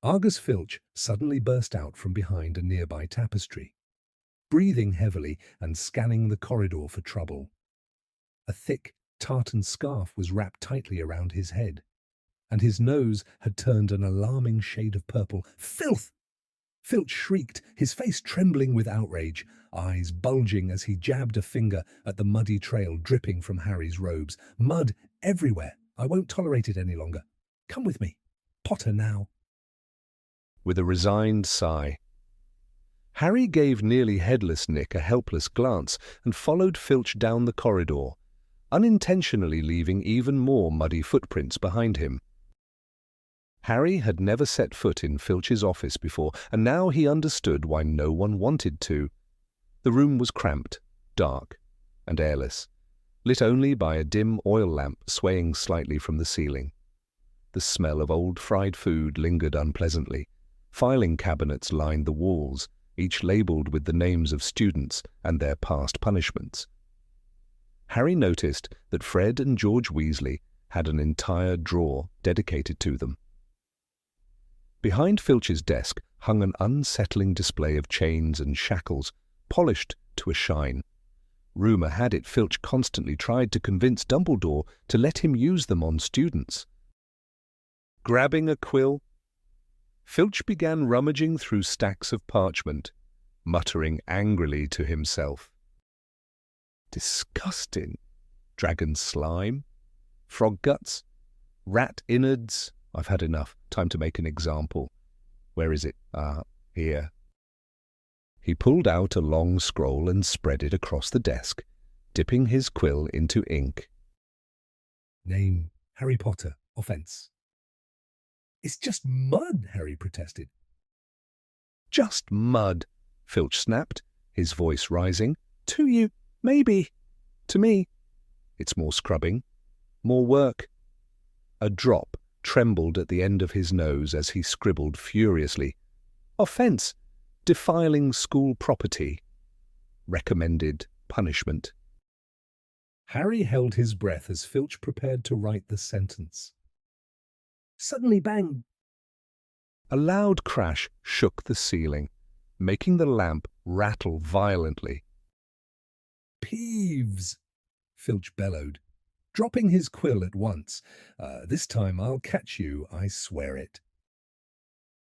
Argus Filch suddenly burst out from behind a nearby tapestry, breathing heavily and scanning the corridor for trouble. A thick, tartan scarf was wrapped tightly around his head, and his nose had turned an alarming shade of purple. "Filth!" Filch shrieked, his face trembling with outrage, eyes bulging as he jabbed a finger at the muddy trail dripping from Harry's robes. "Mud everywhere. I won't tolerate it any longer. Come with me. Potter now." With a resigned sigh, Harry gave nearly headless Nick a helpless glance and followed Filch down the corridor, unintentionally leaving even more muddy footprints behind him. Harry had never set foot in Filch's office before, and now he understood why no one wanted to. The room was cramped, dark, and airless, lit only by a dim oil lamp swaying slightly from the ceiling. The smell of old fried food lingered unpleasantly. Filing cabinets lined the walls, each labelled with the names of students and their past punishments. Harry noticed that Fred and George Weasley had an entire drawer dedicated to them. Behind Filch's desk hung an unsettling display of chains and shackles, polished to a shine. Rumour had it Filch constantly tried to convince Dumbledore to let him use them on students. Grabbing a quill, Filch began rummaging through stacks of parchment, muttering angrily to himself. Disgusting. Dragon slime, frog guts, rat innards. I've had enough. Time to make an example. Where is it? Here. He pulled out a long scroll and spread it across the desk, dipping his quill into ink. Name, Harry Potter. Offence. "It's just mud," Harry protested. Just mud, Filch snapped, his voice rising. To you, maybe. To me, it's more scrubbing, more work. A drop trembled at the end of his nose as he scribbled furiously. Offence, defiling school property. Recommended punishment. Harry held his breath as Filch prepared to write the sentence. Suddenly, bang! A loud crash shook the ceiling, making the lamp rattle violently. "Peeves!" Filch bellowed, dropping his quill at once. This time I'll catch you, I swear it."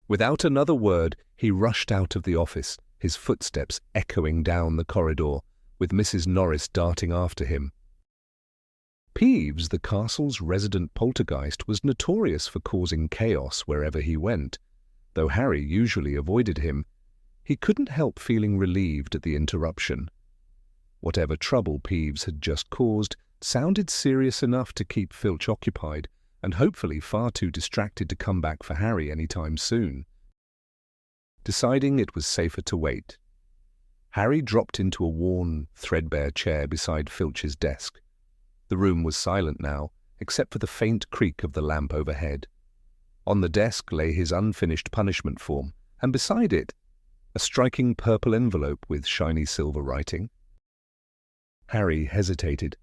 Without another word, he rushed out of the office, his footsteps echoing down the corridor, with Mrs. Norris darting after him. Peeves, the castle's resident poltergeist, was notorious for causing chaos wherever he went. Though Harry usually avoided him, he couldn't help feeling relieved at the interruption. Whatever trouble Peeves had just caused sounded serious enough to keep Filch occupied, and hopefully far too distracted to come back for Harry any time soon. Deciding it was safer to wait, Harry dropped into a worn, threadbare chair beside Filch's desk. The room was silent now, except for the faint creak of the lamp overhead. On the desk lay his unfinished punishment form, and beside it, a striking purple envelope with shiny silver writing. Harry hesitated,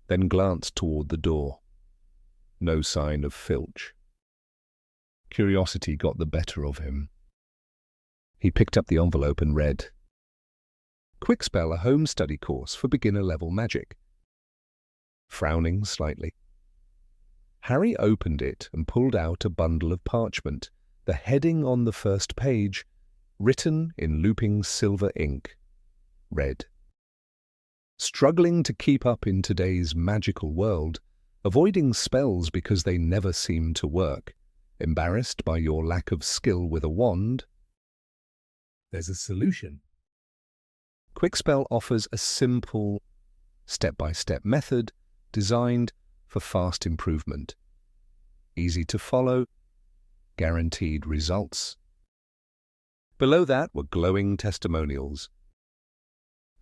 then glanced toward the door. No sign of Filch. Curiosity got the better of him. He picked up the envelope and read, "Quickspell, a home study course for beginner-level magic." Frowning slightly, Harry opened it and pulled out a bundle of parchment, the heading on the first page, written in looping silver ink, read, "Struggling to keep up in today's magical world, avoiding spells because they never seem to work, embarrassed by your lack of skill with a wand? There's a solution. Quickspell offers a simple, step-by-step method designed for fast improvement. Easy to follow, guaranteed results." Below that were glowing testimonials.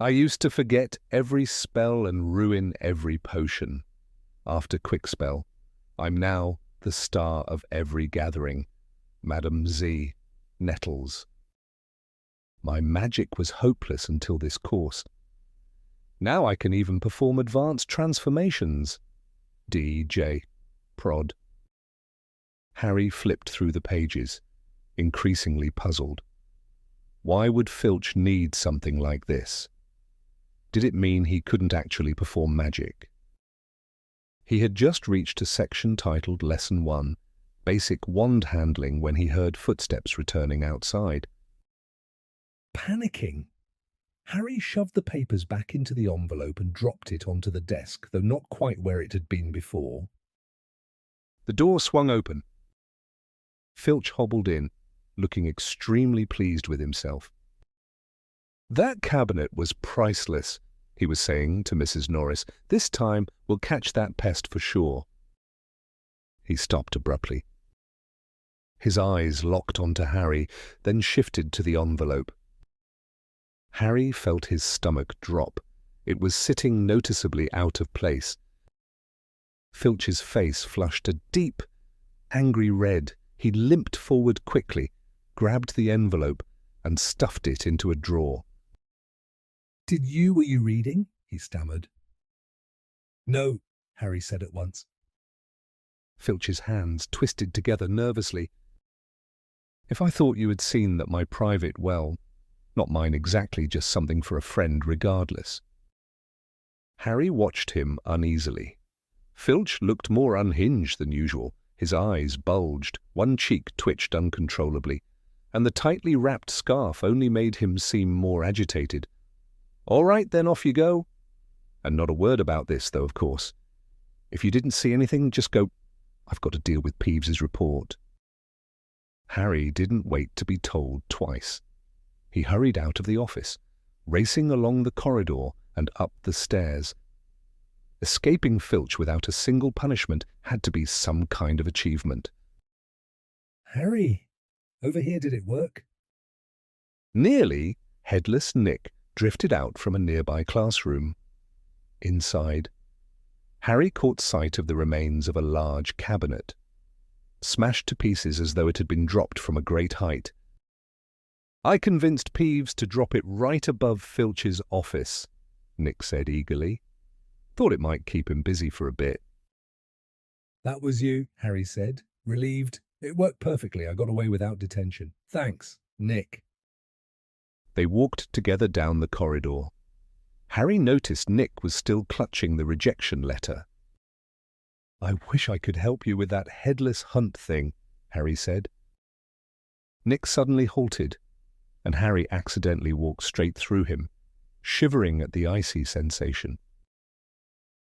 "I used to forget every spell and ruin every potion. After Quickspell, I'm now the star of every gathering. Madam Z. Nettles." My magic was hopeless until this course. Now I can even perform advanced transformations. D.J. Prod. Harry flipped through the pages, increasingly puzzled. Why would Filch need something like this? Did it mean he couldn't actually perform magic? He had just reached a section titled Lesson 1, Basic Wand Handling, when he heard footsteps returning outside. Panicking, Harry shoved the papers back into the envelope and dropped it onto the desk, though not quite where it had been before. The door swung open. Filch hobbled in, looking extremely pleased with himself. "That cabinet was priceless," he was saying to Mrs. Norris. "This time we'll catch that pest for sure." He stopped abruptly. His eyes locked onto Harry, then shifted to the envelope. Harry felt his stomach drop. It was sitting noticeably out of place. Filch's face flushed a deep, angry red. He limped forward quickly, grabbed the envelope, and stuffed it into a drawer. Were you reading?" he stammered. "No," Harry said at once. Filch's hands twisted together nervously. "If I thought you had seen that my private, well, not mine exactly, just something for a friend regardless." Harry watched him uneasily. Filch looked more unhinged than usual. His eyes bulged, one cheek twitched uncontrollably, and the tightly wrapped scarf only made him seem more agitated. "All right, then off you go. And not a word about this, though, of course. If you didn't see anything, just go. I've got to deal with Peeves's report." Harry didn't wait to be told twice. He hurried out of the office, racing along the corridor and up the stairs. Escaping Filch without a single punishment had to be some kind of achievement. "Harry, over here, did it work?" Nearly, headless Nick drifted out from a nearby classroom. Inside, Harry caught sight of the remains of a large cabinet, smashed to pieces as though it had been dropped from a great height. "I convinced Peeves to drop it right above Filch's office," Nick said eagerly. "Thought it might keep him busy for a bit." "That was you," Harry said, relieved. "It worked perfectly. I got away without detention. Thanks, Nick." They walked together down the corridor. Harry noticed Nick was still clutching the rejection letter. "I wish I could help you with that headless hunt thing," Harry said. Nick suddenly halted, and Harry accidentally walked straight through him, shivering at the icy sensation.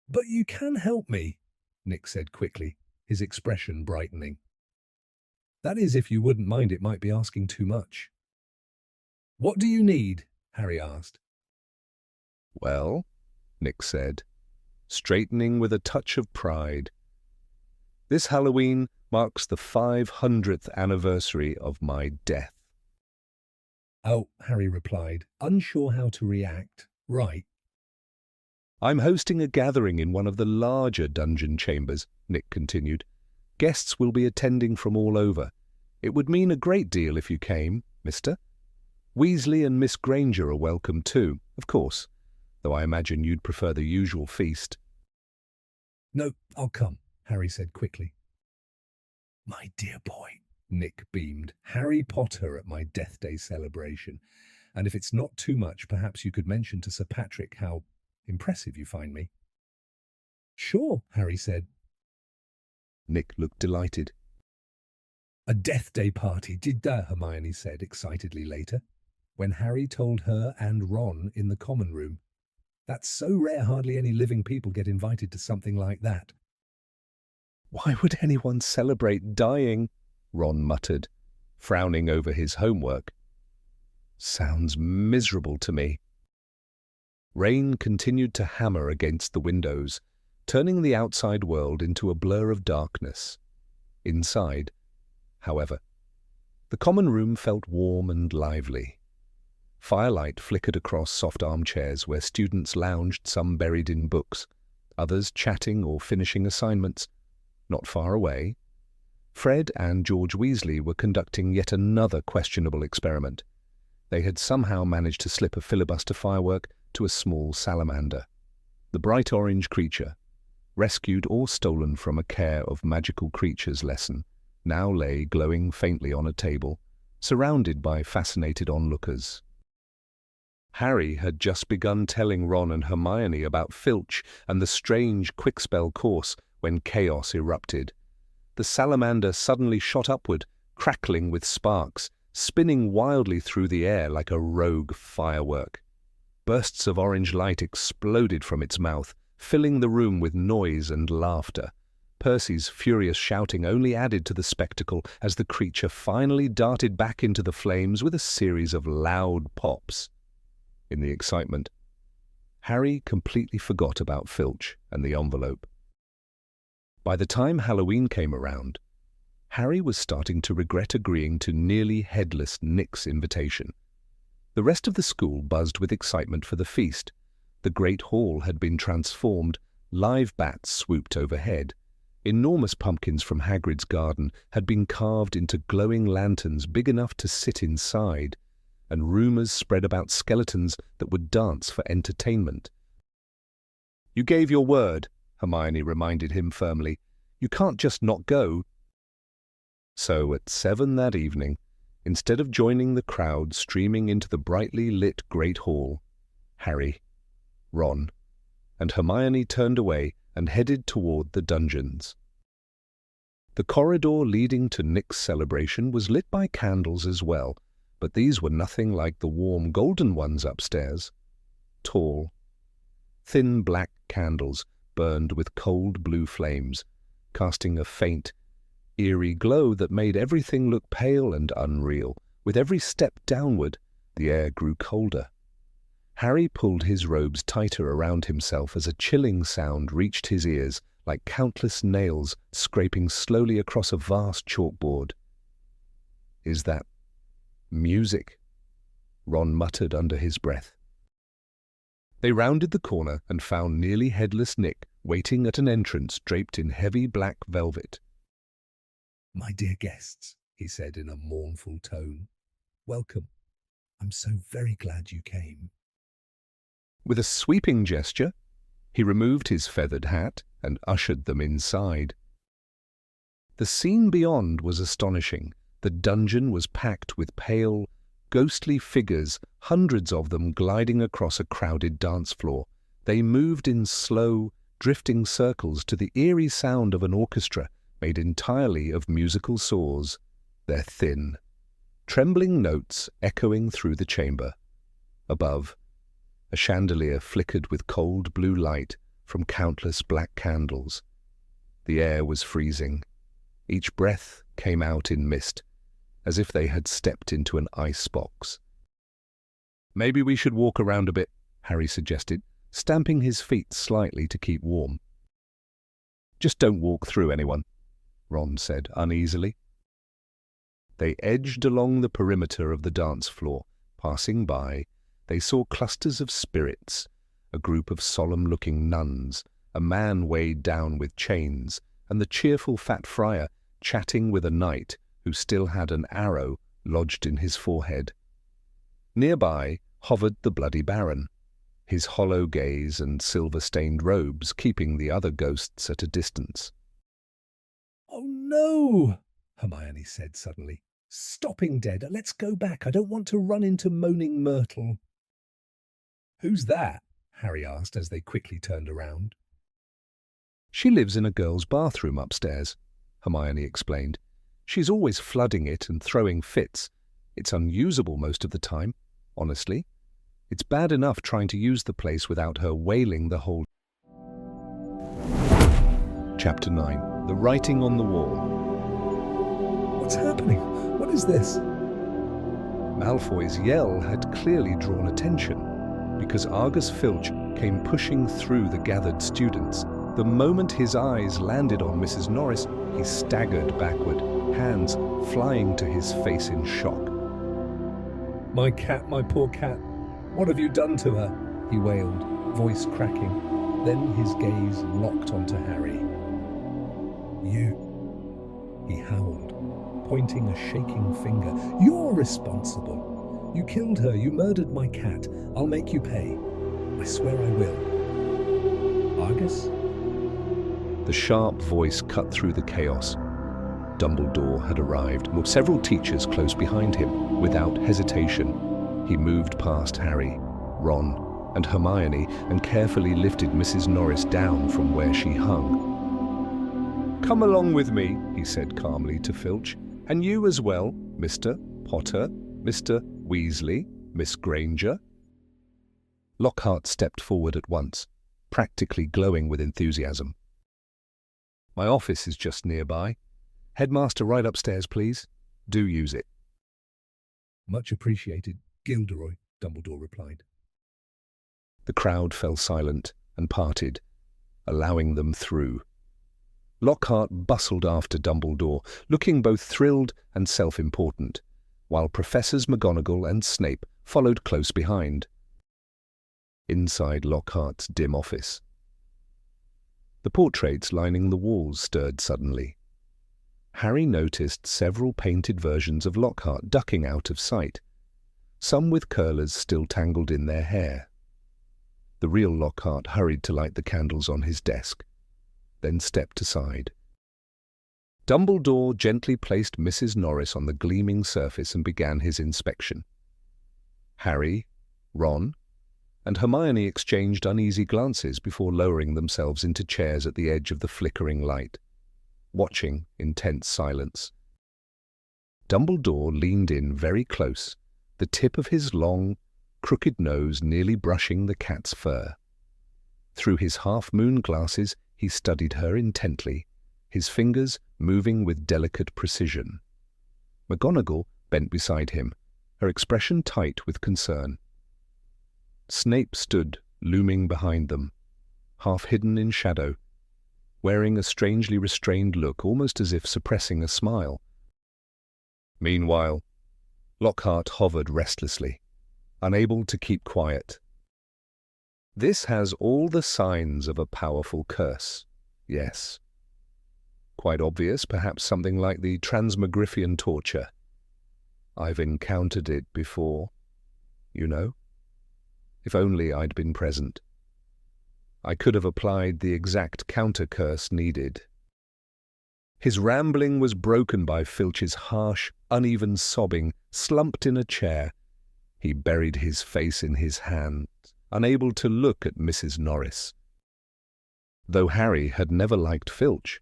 "But you can help me," Nick said quickly, his expression brightening. "That is, if you wouldn't mind, it might be asking too much." "What do you need?" Harry asked. "Well," Nick said, straightening with a touch of pride, "this Halloween marks the 500th anniversary of my death." "Oh," Harry replied, unsure how to react. "Right." "I'm hosting a gathering in one of the larger dungeon chambers," Nick continued. "Guests will be attending from all over. It would mean a great deal if you came, mister. Weasley and Miss Granger are welcome too, of course, though I imagine you'd prefer the usual feast." "No, I'll come," Harry said quickly. "My dear boy," Nick beamed. "Harry Potter at my Death Day celebration. And if it's not too much, perhaps you could mention to Sir Patrick how impressive you find me." "Sure," Harry said. Nick looked delighted. "A Death Day party, did that?" Hermione said excitedly later, when Harry told her and Ron in the common room. "That's so rare, hardly any living people get invited to something like that." "Why would anyone celebrate dying?" Ron muttered, frowning over his homework. "Sounds miserable to me." Rain continued to hammer against the windows, turning the outside world into a blur of darkness. Inside, however, the common room felt warm and lively. Firelight flickered across soft armchairs where students lounged, some buried in books, others chatting or finishing assignments. Not far away, Fred and George Weasley were conducting yet another questionable experiment. They had somehow managed to slip a filibuster firework to a small salamander. The bright orange creature, rescued or stolen from a care of magical creatures lesson, now lay glowing faintly on a table, surrounded by fascinated onlookers. Harry had just begun telling Ron and Hermione about Filch and the strange quickspell course when chaos erupted. The salamander suddenly shot upward, crackling with sparks, spinning wildly through the air like a rogue firework. Bursts of orange light exploded from its mouth, filling the room with noise and laughter. Percy's furious shouting only added to the spectacle as the creature finally darted back into the flames with a series of loud pops. In the excitement, Harry completely forgot about Filch and the envelope. By the time Halloween came around, Harry was starting to regret agreeing to nearly headless Nick's invitation. The rest of the school buzzed with excitement for the feast. The great hall had been transformed, live bats swooped overhead. Enormous pumpkins from Hagrid's garden had been carved into glowing lanterns big enough to sit inside, and rumours spread about skeletons that would dance for entertainment. "You gave your word," Hermione reminded him firmly. "You can't just not go." So at 7 that evening, instead of joining the crowd streaming into the brightly lit Great Hall, Harry, Ron, and Hermione turned away and headed toward the dungeons. The corridor leading to Nick's celebration was lit by candles as well, but these were nothing like the warm golden ones upstairs. Tall, thin black candles burned with cold blue flames, casting a faint, eerie glow that made everything look pale and unreal. With every step downward, the air grew colder. Harry pulled his robes tighter around himself as a chilling sound reached his ears, like countless nails scraping slowly across a vast chalkboard. "Is that music?" Ron muttered under his breath. They rounded the corner and found nearly headless Nick waiting at an entrance draped in heavy black velvet. "My dear guests," he said in a mournful tone, "welcome. I'm so very glad you came." With a sweeping gesture, he removed his feathered hat and ushered them inside. The scene beyond was astonishing. The dungeon was packed with pale, ghostly figures, hundreds of them gliding across a crowded dance floor. They moved in slow, drifting circles to the eerie sound of an orchestra made entirely of musical saws, their thin, trembling notes echoing through the chamber. Above, a chandelier flickered with cold blue light from countless black candles. The air was freezing. Each breath came out in mist, as if they had stepped into an ice box. "Maybe we should walk around a bit," Harry suggested, stamping his feet slightly to keep warm. "Just don't walk through anyone," Ron said uneasily. They edged along the perimeter of the dance floor. Passing by, they saw clusters of spirits, a group of solemn-looking nuns, a man weighed down with chains, and the cheerful fat friar chatting with a knight who still had an arrow lodged in his forehead. Nearby hovered the bloody baron, his hollow gaze and silver-stained robes keeping the other ghosts at a distance. "Oh no!" Hermione said suddenly, stopping dead. "Let's go back. I don't want to run into Moaning Myrtle." "Who's that?" Harry asked as they quickly turned around. "She lives in a girl's bathroom upstairs," Hermione explained. "She's always flooding it and throwing fits. It's unusable most of the time, honestly. It's bad enough trying to use the place without her wailing the whole..." Chapter 9. The Writing on the Wall. "What's happening? What is this?" Malfoy's yell had clearly drawn attention, because Argus Filch came pushing through the gathered students. The moment his eyes landed on Mrs. Norris, he staggered backward, hands flying to his face in shock. "My cat, my poor cat. What have you done to her?" he wailed, voice cracking. Then his gaze locked onto Harry. "You," he howled, pointing a shaking finger. "You're responsible. You killed her, you murdered my cat. I'll make you pay. I swear I will. Argus? The sharp voice cut through the chaos. Dumbledore had arrived, with several teachers close behind him. Without hesitation, he moved past Harry, Ron, and Hermione and carefully lifted Mrs. Norris down from where she hung. "Come along with me," he said calmly to Filch, "and you as well, Mr. Potter, Mr. Weasley, Miss Granger." Lockhart stepped forward at once, practically glowing with enthusiasm. "My office is just nearby. Headmaster right upstairs, please. Do use it." Much appreciated, Gilderoy, Dumbledore replied. The crowd fell silent and parted, allowing them through. Lockhart bustled after Dumbledore, looking both thrilled and self-important, while Professors McGonagall and Snape followed close behind. Inside Lockhart's dim office, the portraits lining the walls stirred suddenly. Harry noticed several painted versions of Lockhart ducking out of sight, some with curlers still tangled in their hair. The real Lockhart hurried to light the candles on his desk, then stepped aside. Dumbledore gently placed Mrs. Norris on the gleaming surface and began his inspection. Harry, Ron, and Hermione exchanged uneasy glances before lowering themselves into chairs at the edge of the flickering light, watching in tense silence. Dumbledore leaned in very close, the tip of his long, crooked nose nearly brushing the cat's fur. Through his half-moon glasses he studied her intently, his fingers moving with delicate precision. McGonagall bent beside him, her expression tight with concern. Snape stood, looming behind them, half hidden in shadow, wearing a strangely restrained look, almost as if suppressing a smile. Meanwhile, Lockhart hovered restlessly, unable to keep quiet. "This has all the signs of a powerful curse, yes. Quite obvious, perhaps something like the transmogrifian torture. I've encountered it before, you know. If only I'd been present. I could have applied the exact counter-curse needed." His rambling was broken by Filch's harsh, uneven sobbing. Slumped in a chair, he buried his face in his hands, unable to look at Mrs. Norris. Though Harry had never liked Filch,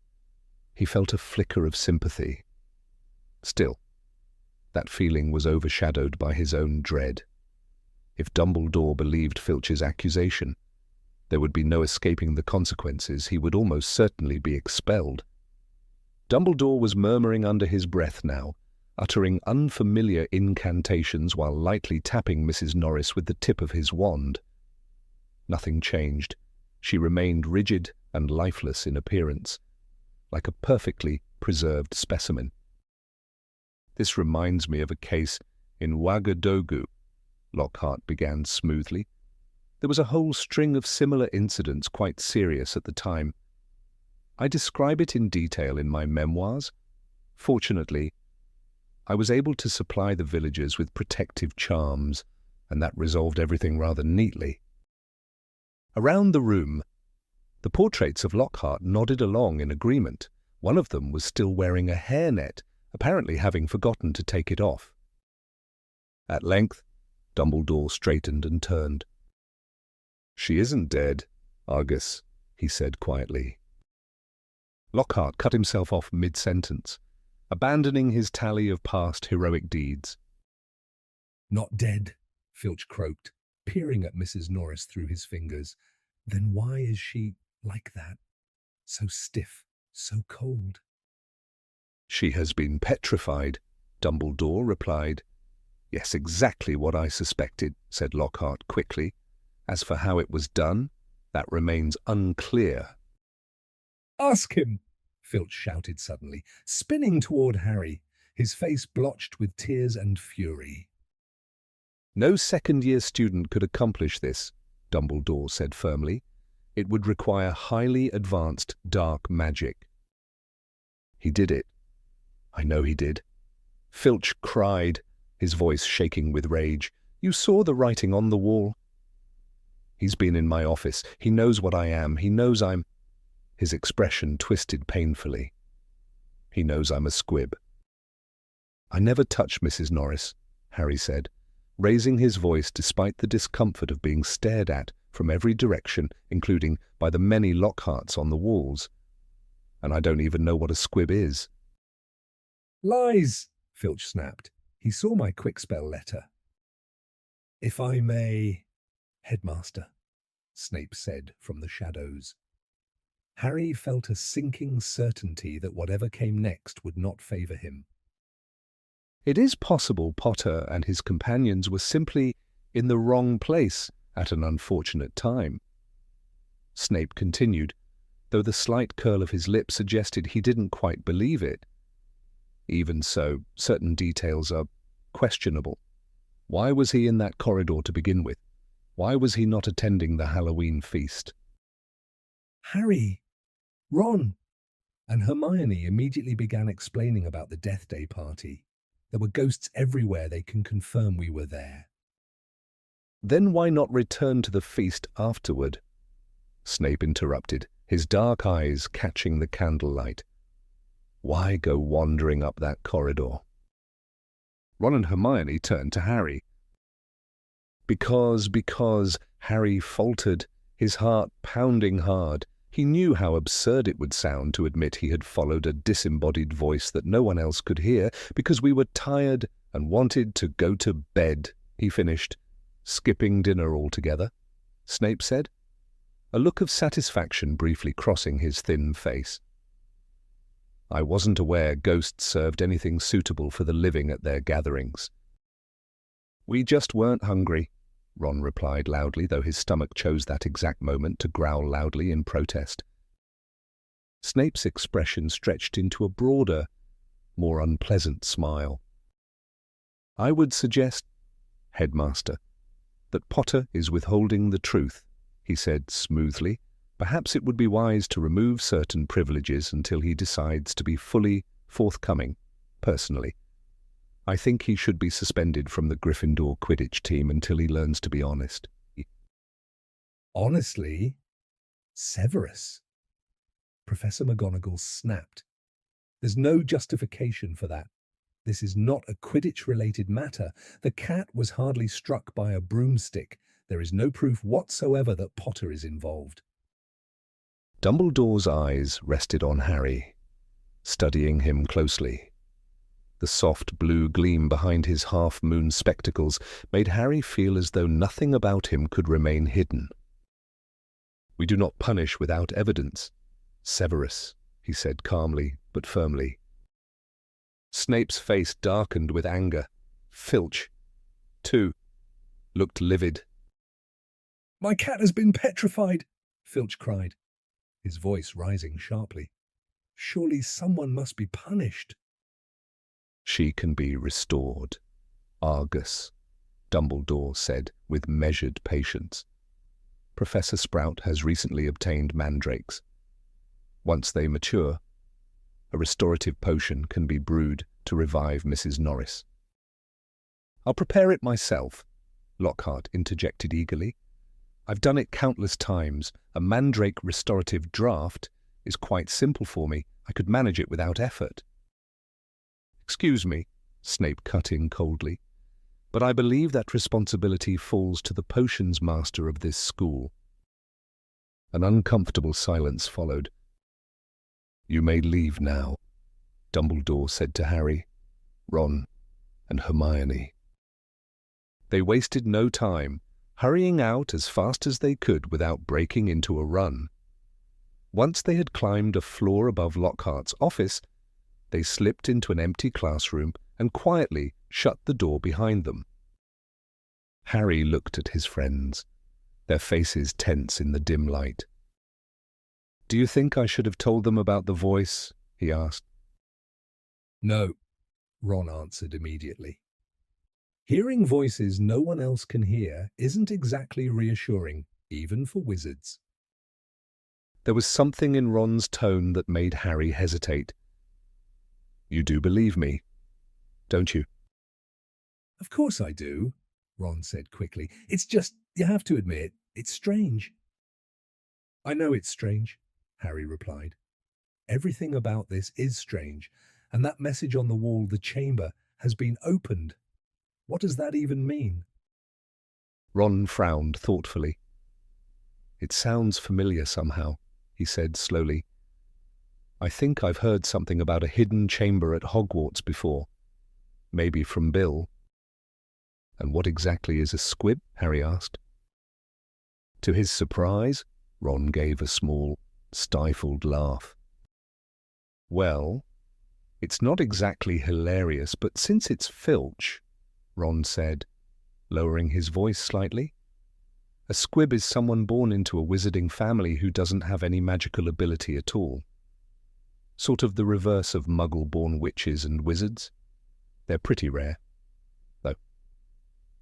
he felt a flicker of sympathy. Still, that feeling was overshadowed by his own dread. If Dumbledore believed Filch's accusation, there would be no escaping the consequences. He would almost certainly be expelled. Dumbledore was murmuring under his breath now, uttering unfamiliar incantations while lightly tapping Mrs. Norris with the tip of his wand. Nothing changed. She remained rigid and lifeless in appearance, like a perfectly preserved specimen. "This reminds me of a case in Ouagadougou," Lockhart began smoothly. "There was a whole string of similar incidents, quite serious at the time. I describe it in detail in my memoirs. Fortunately, I was able to supply the villagers with protective charms, and that resolved everything rather neatly." Around the room, the portraits of Lockhart nodded along in agreement. One of them was still wearing a hairnet, apparently having forgotten to take it off. At length, Dumbledore straightened and turned. "She isn't dead, Argus," he said quietly. Lockhart cut himself off mid-sentence, abandoning his tally of past heroic deeds. "Not dead," Filch croaked, peering at Mrs. Norris through his fingers. "Then why is she like that? So stiff, so cold?" "She has been petrified," Dumbledore replied. "Yes, exactly what I suspected," said Lockhart quickly. "As for how it was done, that remains unclear." "Ask him!" Filch shouted suddenly, spinning toward Harry, his face blotched with tears and fury. "No second-year student could accomplish this," Dumbledore said firmly. "It would require highly advanced dark magic." "He did it. I know he did." Filch cried, his voice shaking with rage. "You saw the writing on the wall." "He's been in my office. He knows what I am. He knows I'm—" His expression twisted painfully. "He knows I'm a squib." "I never touched Mrs. Norris," Harry said, raising his voice despite the discomfort of being stared at from every direction, including by the many Lockharts on the walls. "And I don't even know what a squib is." "Lies!" Filch snapped. He saw my quick-spell letter. "If I may, Headmaster," Snape said from the shadows. Harry felt a sinking certainty that whatever came next would not favour him. It is possible Potter and his companions were simply in the wrong place at an unfortunate time. Snape continued, though the slight curl of his lip suggested he didn't quite believe it. Even so, certain details are questionable. Why was he in that corridor to begin with? Why was he not attending the Halloween feast? "Harry! Ron!" And Hermione immediately began explaining about the Death Day party. "There were ghosts everywhere. They can confirm we were there." "Then why not return to the feast afterward?" Snape interrupted, his dark eyes catching the candlelight. "Why go wandering up that corridor?" Ron and Hermione turned to Harry. Because Harry faltered, his heart pounding hard. He knew how absurd it would sound to admit he had followed a disembodied voice that no one else could hear, because we were tired and wanted to go to bed, he finished. "Skipping dinner altogether," Snape said, a look of satisfaction briefly crossing his thin face. "I wasn't aware ghosts served anything suitable for the living at their gatherings." "We just weren't hungry," Ron replied loudly, though his stomach chose that exact moment to growl loudly in protest. Snape's expression stretched into a broader, more unpleasant smile. "I would suggest, Headmaster, that Potter is withholding the truth," he said smoothly. "Perhaps it would be wise to remove certain privileges until he decides to be fully forthcoming, personally. I think he should be suspended from the Gryffindor Quidditch team until he learns to be honest." "Honestly? Severus?" Professor McGonagall snapped. "There's no justification for that. This is not a Quidditch-related matter. The cat was hardly struck by a broomstick. There is no proof whatsoever that Potter is involved." Dumbledore's eyes rested on Harry, studying him closely. The soft blue gleam behind his half-moon spectacles made Harry feel as though nothing about him could remain hidden. "We do not punish without evidence, Severus," he said calmly but firmly. Snape's face darkened with anger. Filch, too, looked livid. "My cat has been petrified," Filch cried, his voice rising sharply. "Surely someone must be punished." "She can be restored, Argus," Dumbledore said with measured patience. "Professor Sprout has recently obtained mandrakes. Once they mature, a restorative potion can be brewed to revive Mrs. Norris." "I'll prepare it myself," Lockhart interjected eagerly. "I've done it countless times. A mandrake restorative draught is quite simple for me. I could manage it without effort." "Excuse me," Snape cut in coldly, "but I believe that responsibility falls to the potions master of this school." An uncomfortable silence followed. "You may leave now," Dumbledore said to Harry, Ron, and Hermione. They wasted no time, hurrying out as fast as they could without breaking into a run. Once they had climbed a floor above Lockhart's office, they slipped into an empty classroom and quietly shut the door behind them. Harry looked at his friends, their faces tense in the dim light. "Do you think I should have told them about the voice?" he asked. "No," Ron answered immediately. Hearing voices no one else can hear isn't exactly reassuring, even for wizards. There was something in Ron's tone that made Harry hesitate. "You do believe me, don't you?" Of course I do, Ron said quickly. It's just, you have to admit, it's strange. I know it's strange, Harry replied. Everything about this is strange, and that message on the wall, the chamber, has been opened. What does that even mean? Ron frowned thoughtfully. It sounds familiar somehow, he said slowly. I think I've heard something about a hidden chamber at Hogwarts before. Maybe from Bill. And what exactly is a squib? Harry asked. To his surprise, Ron gave a small, stifled laugh. Well, it's not exactly hilarious, but since it's Filch, Ron said, lowering his voice slightly. A squib is someone born into a wizarding family who doesn't have any magical ability at all. Sort of the reverse of muggle-born witches and wizards. They're pretty rare, though.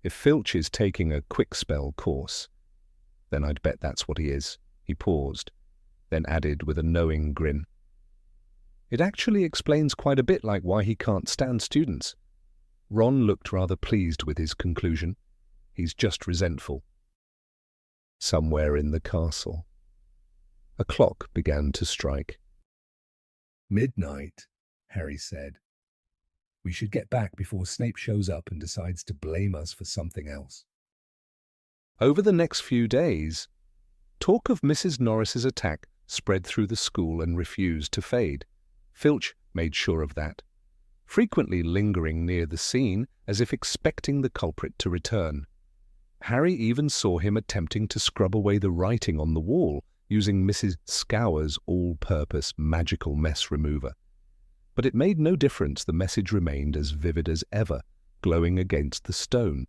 If Filch is taking a quick spell course, then I'd bet that's what he is. He paused, then added with a knowing grin. It actually explains quite a bit like why he can't stand students. Ron looked rather pleased with his conclusion. He's just resentful. Somewhere in the castle, a clock began to strike. Midnight, Harry said. We should get back before Snape shows up and decides to blame us for something else. Over the next few days, talk of Mrs. Norris's attack spread through the school and refused to fade. Filch made sure of that, frequently lingering near the scene as if expecting the culprit to return. Harry even saw him attempting to scrub away the writing on the wall using Mrs. Scour's all-purpose magical mess remover. But it made no difference. The message remained as vivid as ever, glowing against the stone.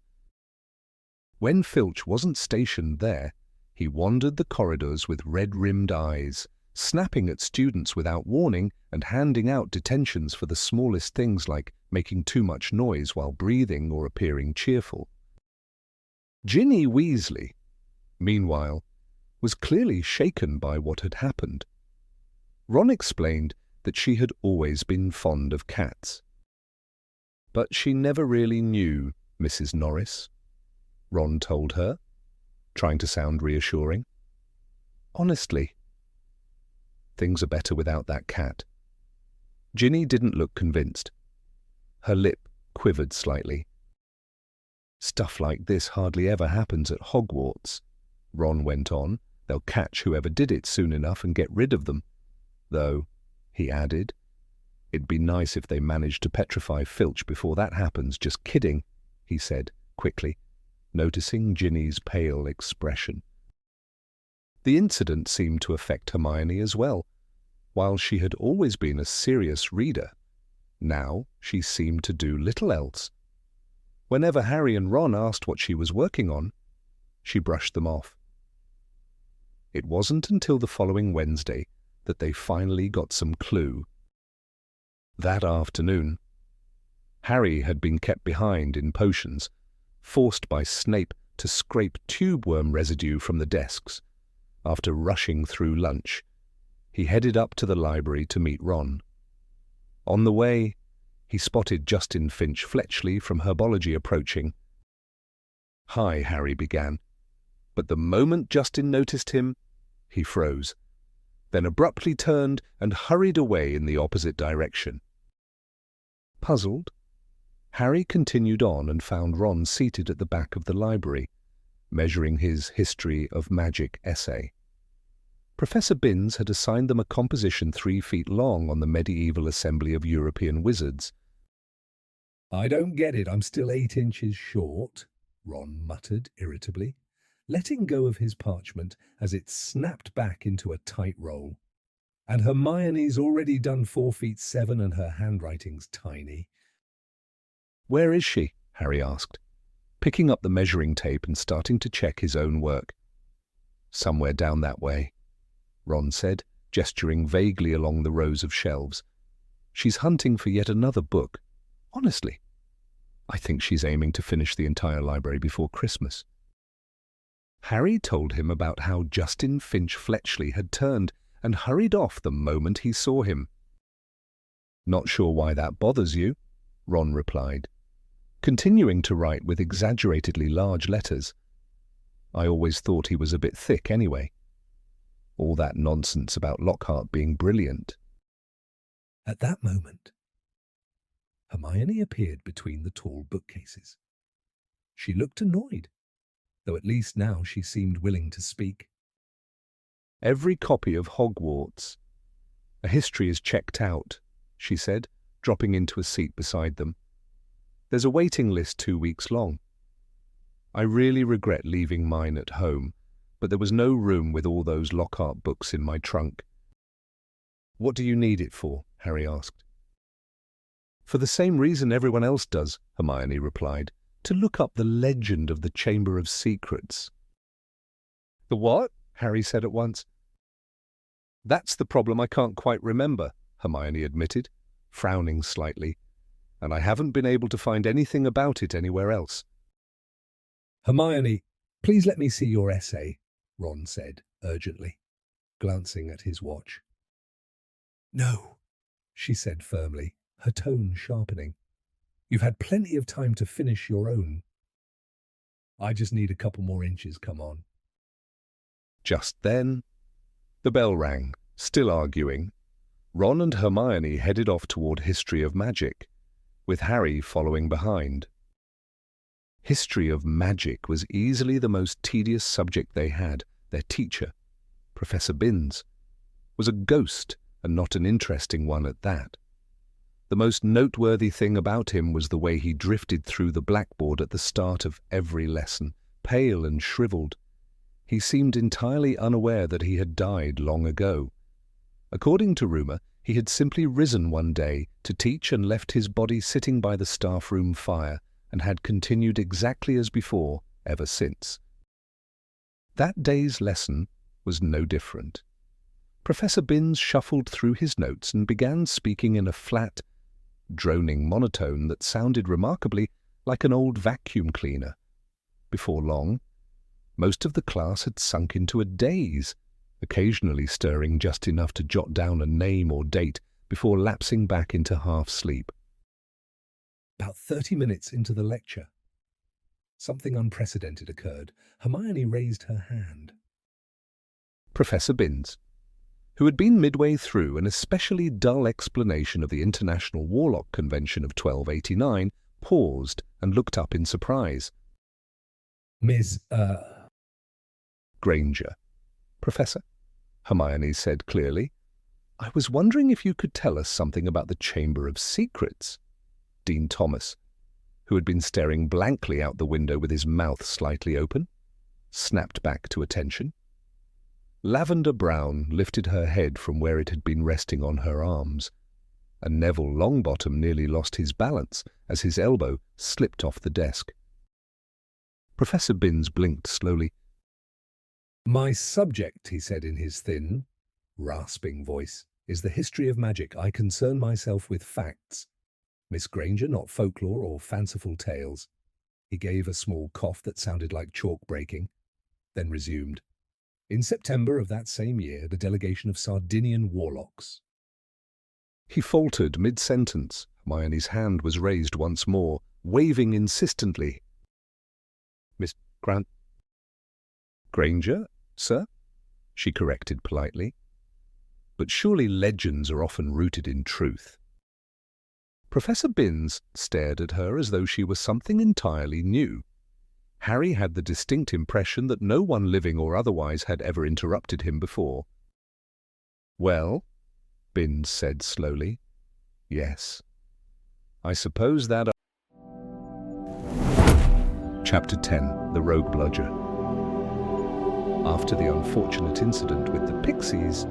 When Filch wasn't stationed there, he wandered the corridors with red-rimmed eyes, snapping at students without warning and handing out detentions for the smallest things like making too much noise while breathing or appearing cheerful. Ginny Weasley, meanwhile, was clearly shaken by what had happened. Ron explained that she had always been fond of cats. But she never really knew Mrs. Norris, Ron told her, trying to sound reassuring. Honestly, things are better without that cat. Ginny didn't look convinced. Her lip quivered slightly. Stuff like this hardly ever happens at Hogwarts, Ron went on. They'll catch whoever did it soon enough and get rid of them. Though, he added, it'd be nice if they managed to petrify Filch before that happens. Just kidding, he said quickly, noticing Ginny's pale expression. The incident seemed to affect Hermione as well. While she had always been a serious reader, now she seemed to do little else. Whenever Harry and Ron asked what she was working on, she brushed them off. It wasn't until the following Wednesday that they finally got some clue. That afternoon, Harry had been kept behind in potions, forced by Snape to scrape tube worm residue from the desks. After rushing through lunch, he headed up to the library to meet Ron. On the way, he spotted Justin Finch Fletchley from Herbology approaching. "Hi," Harry began, but the moment Justin noticed him, he froze, then abruptly turned and hurried away in the opposite direction. Puzzled, Harry continued on and found Ron seated at the back of the library, measuring his History of Magic essay. Professor Binns had assigned them a composition 3 feet long on the medieval assembly of European wizards. "I don't get it, I'm still 8 inches short," Ron muttered irritably, letting go of his parchment as it snapped back into a tight roll. "And Hermione's already done 4 feet 7 and her handwriting's tiny." "Where is she?" Harry asked, picking up the measuring tape and starting to check his own work. "Somewhere down that way," Ron said, gesturing vaguely along the rows of shelves. "She's hunting for yet another book. Honestly, I think she's aiming to finish the entire library before Christmas." Harry told him about how Justin Finch Fletchley had turned and hurried off the moment he saw him. "Not sure why that bothers you," Ron replied. continuing to write with exaggeratedly large letters. I always thought he was a bit thick anyway. All that nonsense about Lockhart being brilliant. At that moment, Hermione appeared between the tall bookcases. She looked annoyed, though at least now she seemed willing to speak. Every copy of Hogwarts. A history is checked out, she said, dropping into a seat beside them. There's a waiting list 2 weeks long. I really regret leaving mine at home, but there was no room with all those Lockhart books in my trunk. What do you need it for? Harry asked. For the same reason everyone else does, Hermione replied, to look up the legend of the Chamber of Secrets. The what? Harry said at once. That's the problem I can't quite remember, Hermione admitted, frowning slightly, and I haven't been able to find anything about it anywhere else. Hermione, please let me see your essay, Ron said urgently, glancing at his watch. No, she said firmly, her tone sharpening. You've had plenty of time to finish your own. I just need a couple more inches, come on. Just then, the bell rang, still arguing. Ron and Hermione headed off toward History of Magic, with Harry following behind. History of Magic was easily the most tedious subject they had. Their teacher, Professor Binns, was a ghost and not an interesting one at that. The most noteworthy thing about him was the way he drifted through the blackboard at the start of every lesson, pale and shriveled. He seemed entirely unaware that he had died long ago. According to rumour, he had simply risen one day to teach and left his body sitting by the staff room fire and had continued exactly as before ever since. That day's lesson was no different. Professor Binns shuffled through his notes and began speaking in a flat, droning monotone that sounded remarkably like an old vacuum cleaner. Before long, most of the class had sunk into a daze, occasionally stirring just enough to jot down a name or date before lapsing back into half-sleep. About 30 minutes into the lecture, something unprecedented occurred. Hermione raised her hand. Professor Binns, who had been midway through an especially dull explanation of the International Warlock Convention of 1289, paused and looked up in surprise. Miss, Granger. Professor, Hermione said clearly, I was wondering if you could tell us something about the Chamber of Secrets. Dean Thomas, who had been staring blankly out the window with his mouth slightly open, snapped back to attention. Lavender Brown lifted her head from where it had been resting on her arms, and Neville Longbottom nearly lost his balance as his elbow slipped off the desk. Professor Binns blinked slowly. My subject, he said in his thin, rasping voice, is the history of magic. I concern myself with facts. Miss Granger, not folklore or fanciful tales. He gave a small cough that sounded like chalk breaking, then resumed. In September of that same year, the delegation of Sardinian warlocks. He faltered mid-sentence. Hermione's hand was raised once more, waving insistently. Miss Granger, sir? She corrected politely. But surely legends are often rooted in truth. Professor Binns stared at her as though she were something entirely new. Harry had the distinct impression that no one living or otherwise had ever interrupted him before. Well, Binns said slowly, yes. I suppose that... Chapter 10, The Rogue Bludger. After the unfortunate incident with the pixies,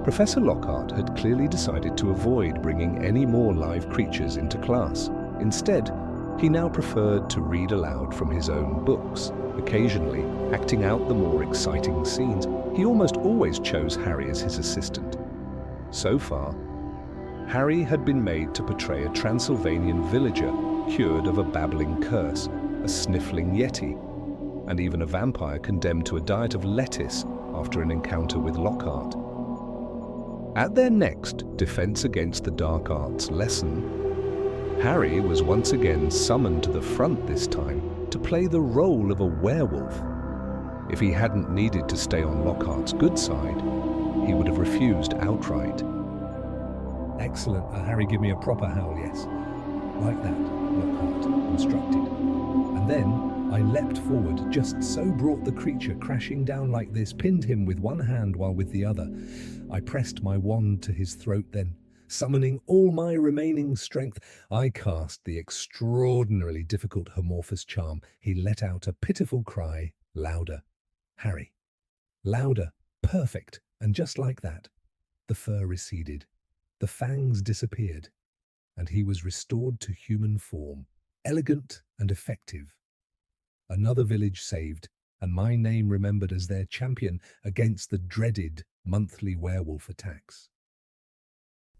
Professor Lockhart had clearly decided to avoid bringing any more live creatures into class. Instead, he now preferred to read aloud from his own books, occasionally acting out the more exciting scenes. He almost always chose Harry as his assistant. So far, Harry had been made to portray a Transylvanian villager cured of a babbling curse, a sniffling yeti, and even a vampire condemned to a diet of lettuce after an encounter with Lockhart. At their next Defense Against the Dark Arts lesson, Harry was once again summoned to the front this time to play the role of a werewolf. If he hadn't needed to stay on Lockhart's good side, he would have refused outright. Excellent. Harry, give me a proper howl, yes. Like that, Lockhart instructed. And then I leapt forward, just so brought the creature crashing down like this, pinned him with one hand while with the other. I pressed my wand to his throat then, summoning all my remaining strength, I cast the extraordinarily difficult Homorphous charm. He let out a pitiful cry, louder. Harry. Louder. Perfect. And just like that, the fur receded, the fangs disappeared, and he was restored to human form, elegant and effective. Another village saved, and my name remembered as their champion against the dreaded monthly werewolf attacks.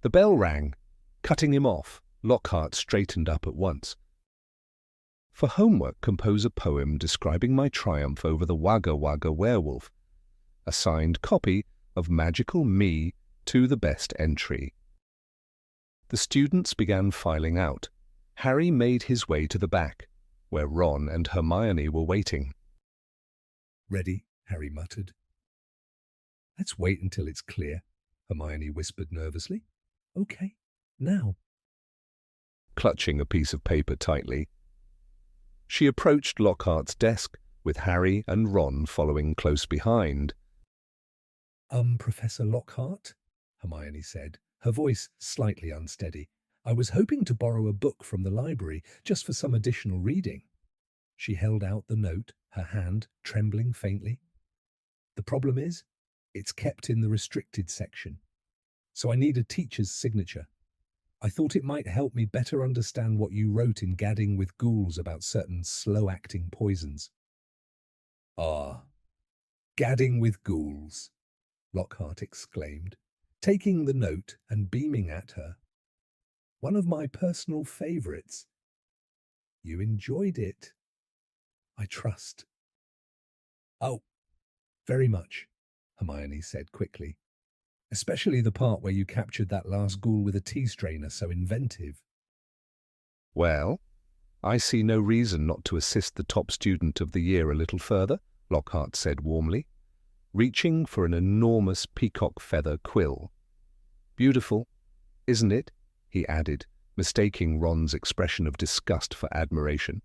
The bell rang. Cutting him off, Lockhart straightened up at once. For homework, compose a poem describing my triumph over the Wagga Wagga werewolf. A signed copy of Magical Me to the best entry. The students began filing out. Harry made his way to the back, where Ron and Hermione were waiting. Ready? Harry muttered. Let's wait until it's clear, Hermione whispered nervously. Okay, now. Clutching a piece of paper tightly, she approached Lockhart's desk, with Harry and Ron following close behind. Professor Lockhart, Hermione said, her voice slightly unsteady. I was hoping to borrow a book from the library just for some additional reading. She held out the note, her hand trembling faintly. The problem is, it's kept in the restricted section, so I need a teacher's signature. I thought it might help me better understand what you wrote in Gadding with Ghouls about certain slow-acting poisons. Ah, Gadding with Ghouls, Lockhart exclaimed, taking the note and beaming at her. One of my personal favourites. You enjoyed it, I trust. Oh, very much, Hermione said quickly. Especially the part where you captured that last ghoul with a tea strainer, so inventive. Well, I see no reason not to assist the top student of the year a little further, Lockhart said warmly, reaching for an enormous peacock feather quill. Beautiful, isn't it? He added, mistaking Ron's expression of disgust for admiration.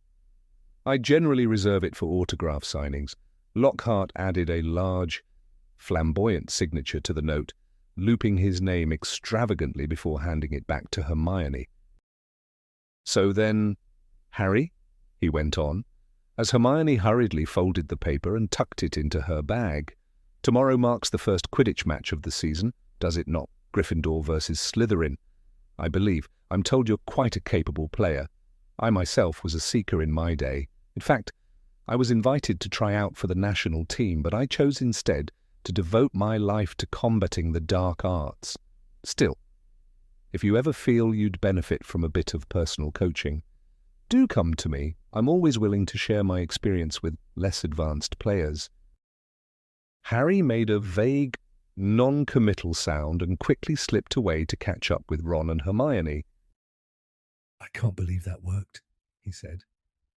I generally reserve it for autograph signings. Lockhart added a large, flamboyant signature to the note, looping his name extravagantly before handing it back to Hermione. So then, Harry, he went on, as Hermione hurriedly folded the paper and tucked it into her bag. Tomorrow marks the first Quidditch match of the season, does it not? Gryffindor versus Slytherin. I believe. I'm told you're quite a capable player. I myself was a seeker in my day. In fact, I was invited to try out for the national team, but I chose instead to devote my life to combating the dark arts. Still, if you ever feel you'd benefit from a bit of personal coaching, do come to me. I'm always willing to share my experience with less advanced players. Harry made a vague, non-committal sound and quickly slipped away to catch up with Ron and Hermione. I can't believe that worked, he said,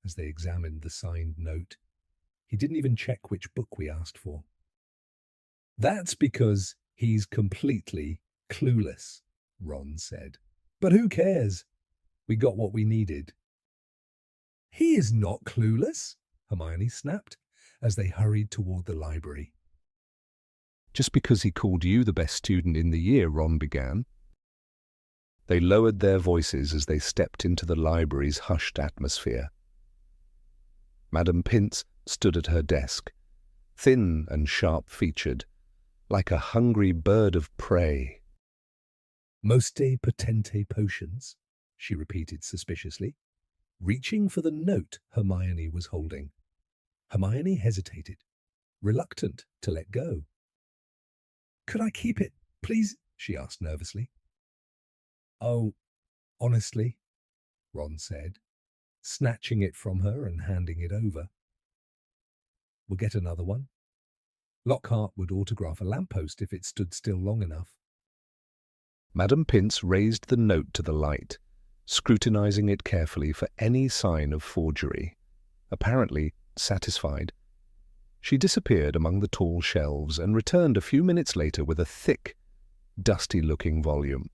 as they examined the signed note. He didn't even check which book we asked for. That's because he's completely clueless, Ron said. But who cares? We got what we needed. He is not clueless, Hermione snapped, as they hurried toward the library. Just because he called you the best student in the year, Ron began. They lowered their voices as they stepped into the library's hushed atmosphere. Madame Pince stood at her desk, thin and sharp-featured, like a hungry bird of prey. Moste potente potions, she repeated suspiciously, reaching for the note Hermione was holding. Hermione hesitated, reluctant to let go. Could I keep it, please? She asked nervously. Oh, honestly, Ron said, snatching it from her and handing it over. We'll get another one. Lockhart would autograph a lamppost if it stood still long enough. Madame Pince raised the note to the light, scrutinizing it carefully for any sign of forgery. Apparently satisfied, she disappeared among the tall shelves and returned a few minutes later with a thick, dusty-looking volume.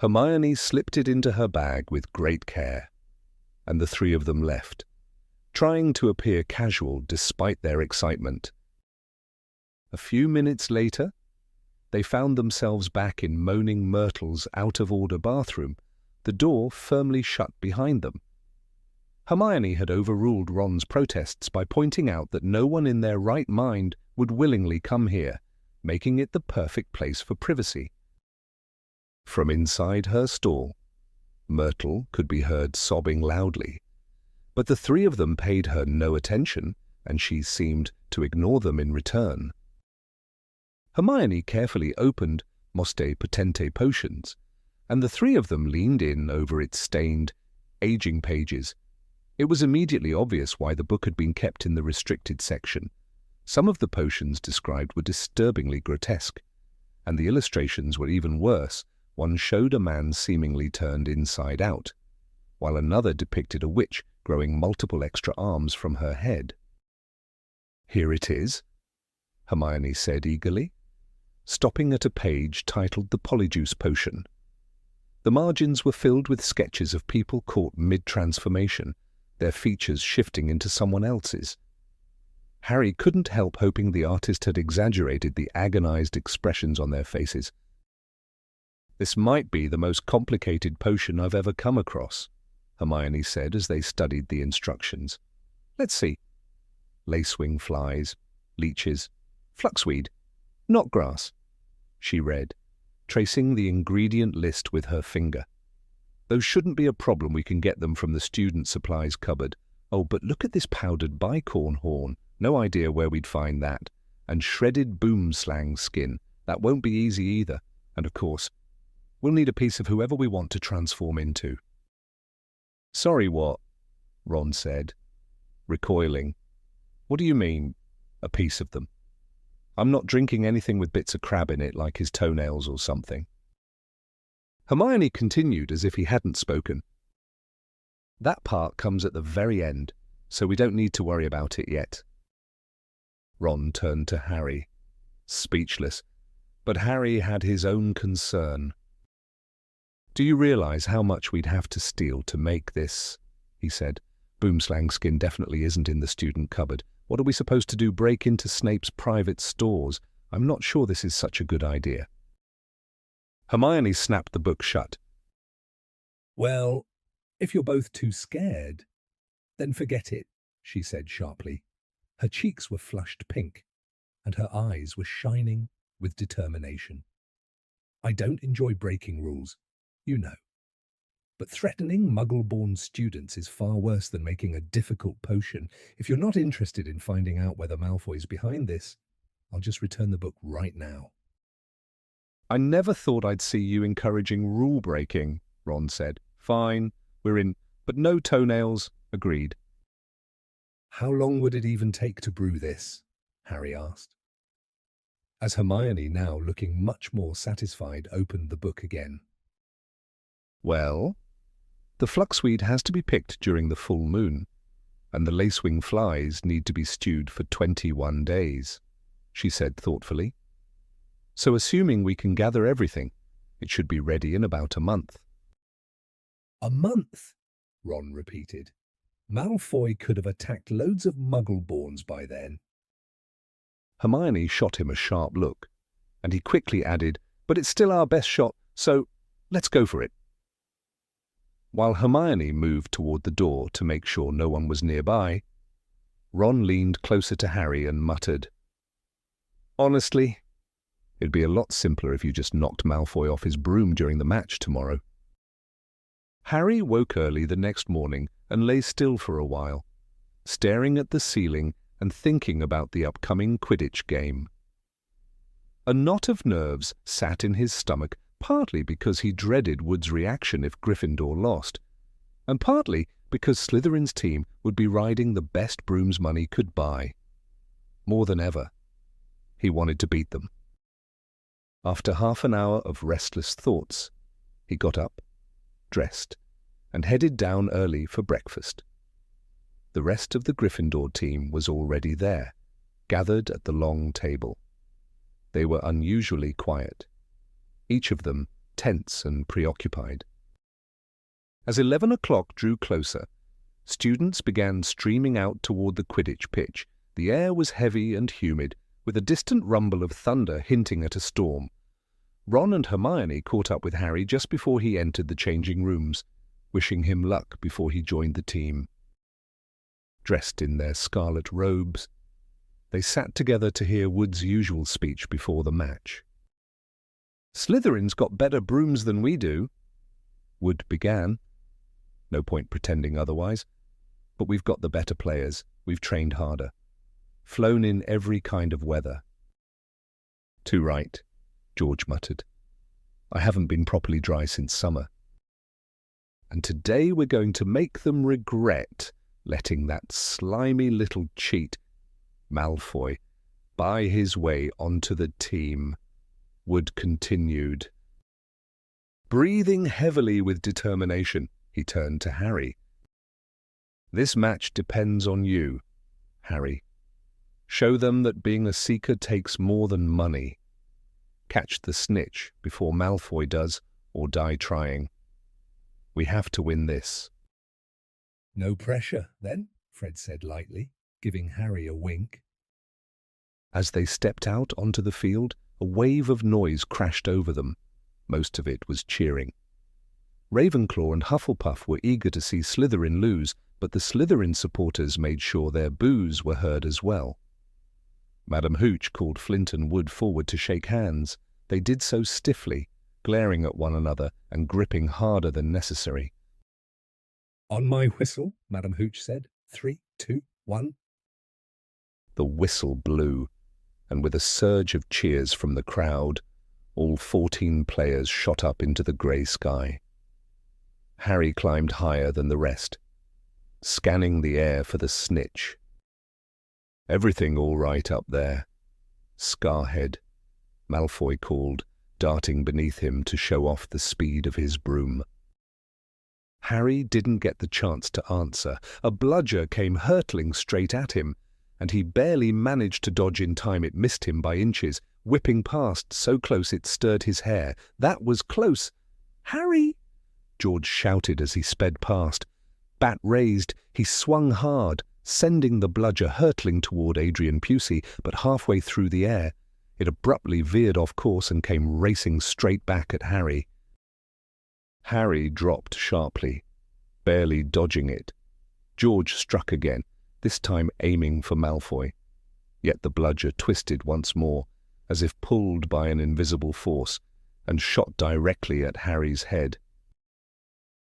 Hermione slipped it into her bag with great care, and the three of them left, trying to appear casual despite their excitement. A few minutes later, they found themselves back in Moaning Myrtle's out-of-order bathroom, the door firmly shut behind them. Hermione had overruled Ron's protests by pointing out that no one in their right mind would willingly come here, making it the perfect place for privacy. From inside her stall, Myrtle could be heard sobbing loudly, but the three of them paid her no attention, and she seemed to ignore them in return. Hermione carefully opened Moste Potente Potions, and the three of them leaned in over its stained, aging pages. It was immediately obvious why the book had been kept in the restricted section. Some of the potions described were disturbingly grotesque, and the illustrations were even worse. One showed a man seemingly turned inside out, while another depicted a witch growing multiple extra arms from her head. "Here it is," Hermione said eagerly, stopping at a page titled The Polyjuice Potion. The margins were filled with sketches of people caught mid-transformation, their features shifting into someone else's. Harry couldn't help hoping the artist had exaggerated the agonized expressions on their faces. "This might be the most complicated potion I've ever come across," Hermione said as they studied the instructions. "Let's see. Lacewing flies, leeches, fluxweed, knotgrass," she read, tracing the ingredient list with her finger. "Those shouldn't be a problem. We can get them from the student supplies cupboard. Oh, but look at this powdered bicorn horn. No idea where we'd find that. And shredded boomslang skin. That won't be easy either. And of course, we'll need a piece of whoever we want to transform into." "Sorry, what?" Ron said, recoiling. "What do you mean, a piece of them? I'm not drinking anything with bits of crab in it like his toenails or something." Hermione continued as if he hadn't spoken. "That part comes at the very end, so we don't need to worry about it yet." Ron turned to Harry, speechless, but Harry had his own concern. "Do you realize how much we'd have to steal to make this?" he said. "Boomslang skin definitely isn't in the student cupboard. What are we supposed to do, break into Snape's private stores? I'm not sure this is such a good idea." Hermione snapped the book shut. "Well, if you're both too scared, then forget it," she said sharply. Her cheeks were flushed pink, and her eyes were shining with determination. "I don't enjoy breaking rules, you know. But threatening Muggle-born students is far worse than making a difficult potion. If you're not interested in finding out whether Malfoy's behind this, I'll just return the book right now." "I never thought I'd see you encouraging rule-breaking," Ron said. "Fine, we're in, but no toenails, agreed." "How long would it even take to brew this?" Harry asked, as Hermione, now looking much more satisfied, opened the book again. "Well, the fluxweed has to be picked during the full moon, and the lacewing flies need to be stewed for 21 days, she said thoughtfully. "So assuming we can gather everything, it should be ready in about a month." "A month?" Ron repeated. "Malfoy could have attacked loads of Muggle-borns by then." Hermione shot him a sharp look, and he quickly added, "But it's still our best shot, so let's go for it." While Hermione moved toward the door to make sure no one was nearby, Ron leaned closer to Harry and muttered, "Honestly, it'd be a lot simpler if you just knocked Malfoy off his broom during the match tomorrow." Harry woke early the next morning and lay still for a while, staring at the ceiling and thinking about the upcoming Quidditch game. A knot of nerves sat in his stomach, partly because he dreaded Wood's reaction if Gryffindor lost, and partly because Slytherin's team would be riding the best brooms money could buy. More than ever, he wanted to beat them. After half an hour of restless thoughts, he got up, dressed, and headed down early for breakfast. The rest of the Gryffindor team was already there, gathered at the long table. They were unusually quiet, each of them tense and preoccupied. As 11 o'clock drew closer, students began streaming out toward the Quidditch pitch. The air was heavy and humid, with a distant rumble of thunder hinting at a storm. Ron and Hermione caught up with Harry just before he entered the changing rooms, wishing him luck before he joined the team. Dressed in their scarlet robes, they sat together to hear Wood's usual speech before the match. "Slytherin's got better brooms than we do," Wood began. "No point pretending otherwise. But we've got the better players. We've trained harder. Flown in every kind of weather." "Too right," George muttered. "I haven't been properly dry since summer. And today we're going to make them regret letting that slimy little cheat, Malfoy, buy his way onto the team," Wood continued. Breathing heavily with determination, he turned to Harry. "This match depends on you, Harry. Show them that being a seeker takes more than money. Catch the snitch before Malfoy does, or die trying. We have to win this." "No pressure, then," Fred said lightly, giving Harry a wink. As they stepped out onto the field, a wave of noise crashed over them. Most of it was cheering. Ravenclaw and Hufflepuff were eager to see Slytherin lose, but the Slytherin supporters made sure their boos were heard as well. Madam Hooch called Flint and Wood forward to shake hands. They did so stiffly, glaring at one another and gripping harder than necessary. "On my whistle," Madam Hooch said. 3, 2, 1. The whistle blew, and with a surge of cheers from the crowd, all 14 players shot up into the grey sky. Harry climbed higher than the rest, scanning the air for the snitch. "Everything all right up there, Scarhead," Malfoy called, darting beneath him to show off the speed of his broom. Harry didn't get the chance to answer. A bludger came hurtling straight at him, and he barely managed to dodge in time. It missed him by inches, whipping past so close it stirred his hair. "That was close!" "Harry!" George shouted as he sped past. Bat raised, he swung hard, sending the bludger hurtling toward Adrian Pusey, but halfway through the air, it abruptly veered off course and came racing straight back at Harry. Harry dropped sharply, barely dodging it. George struck again, this time aiming for Malfoy. Yet the bludger twisted once more, as if pulled by an invisible force, and shot directly at Harry's head.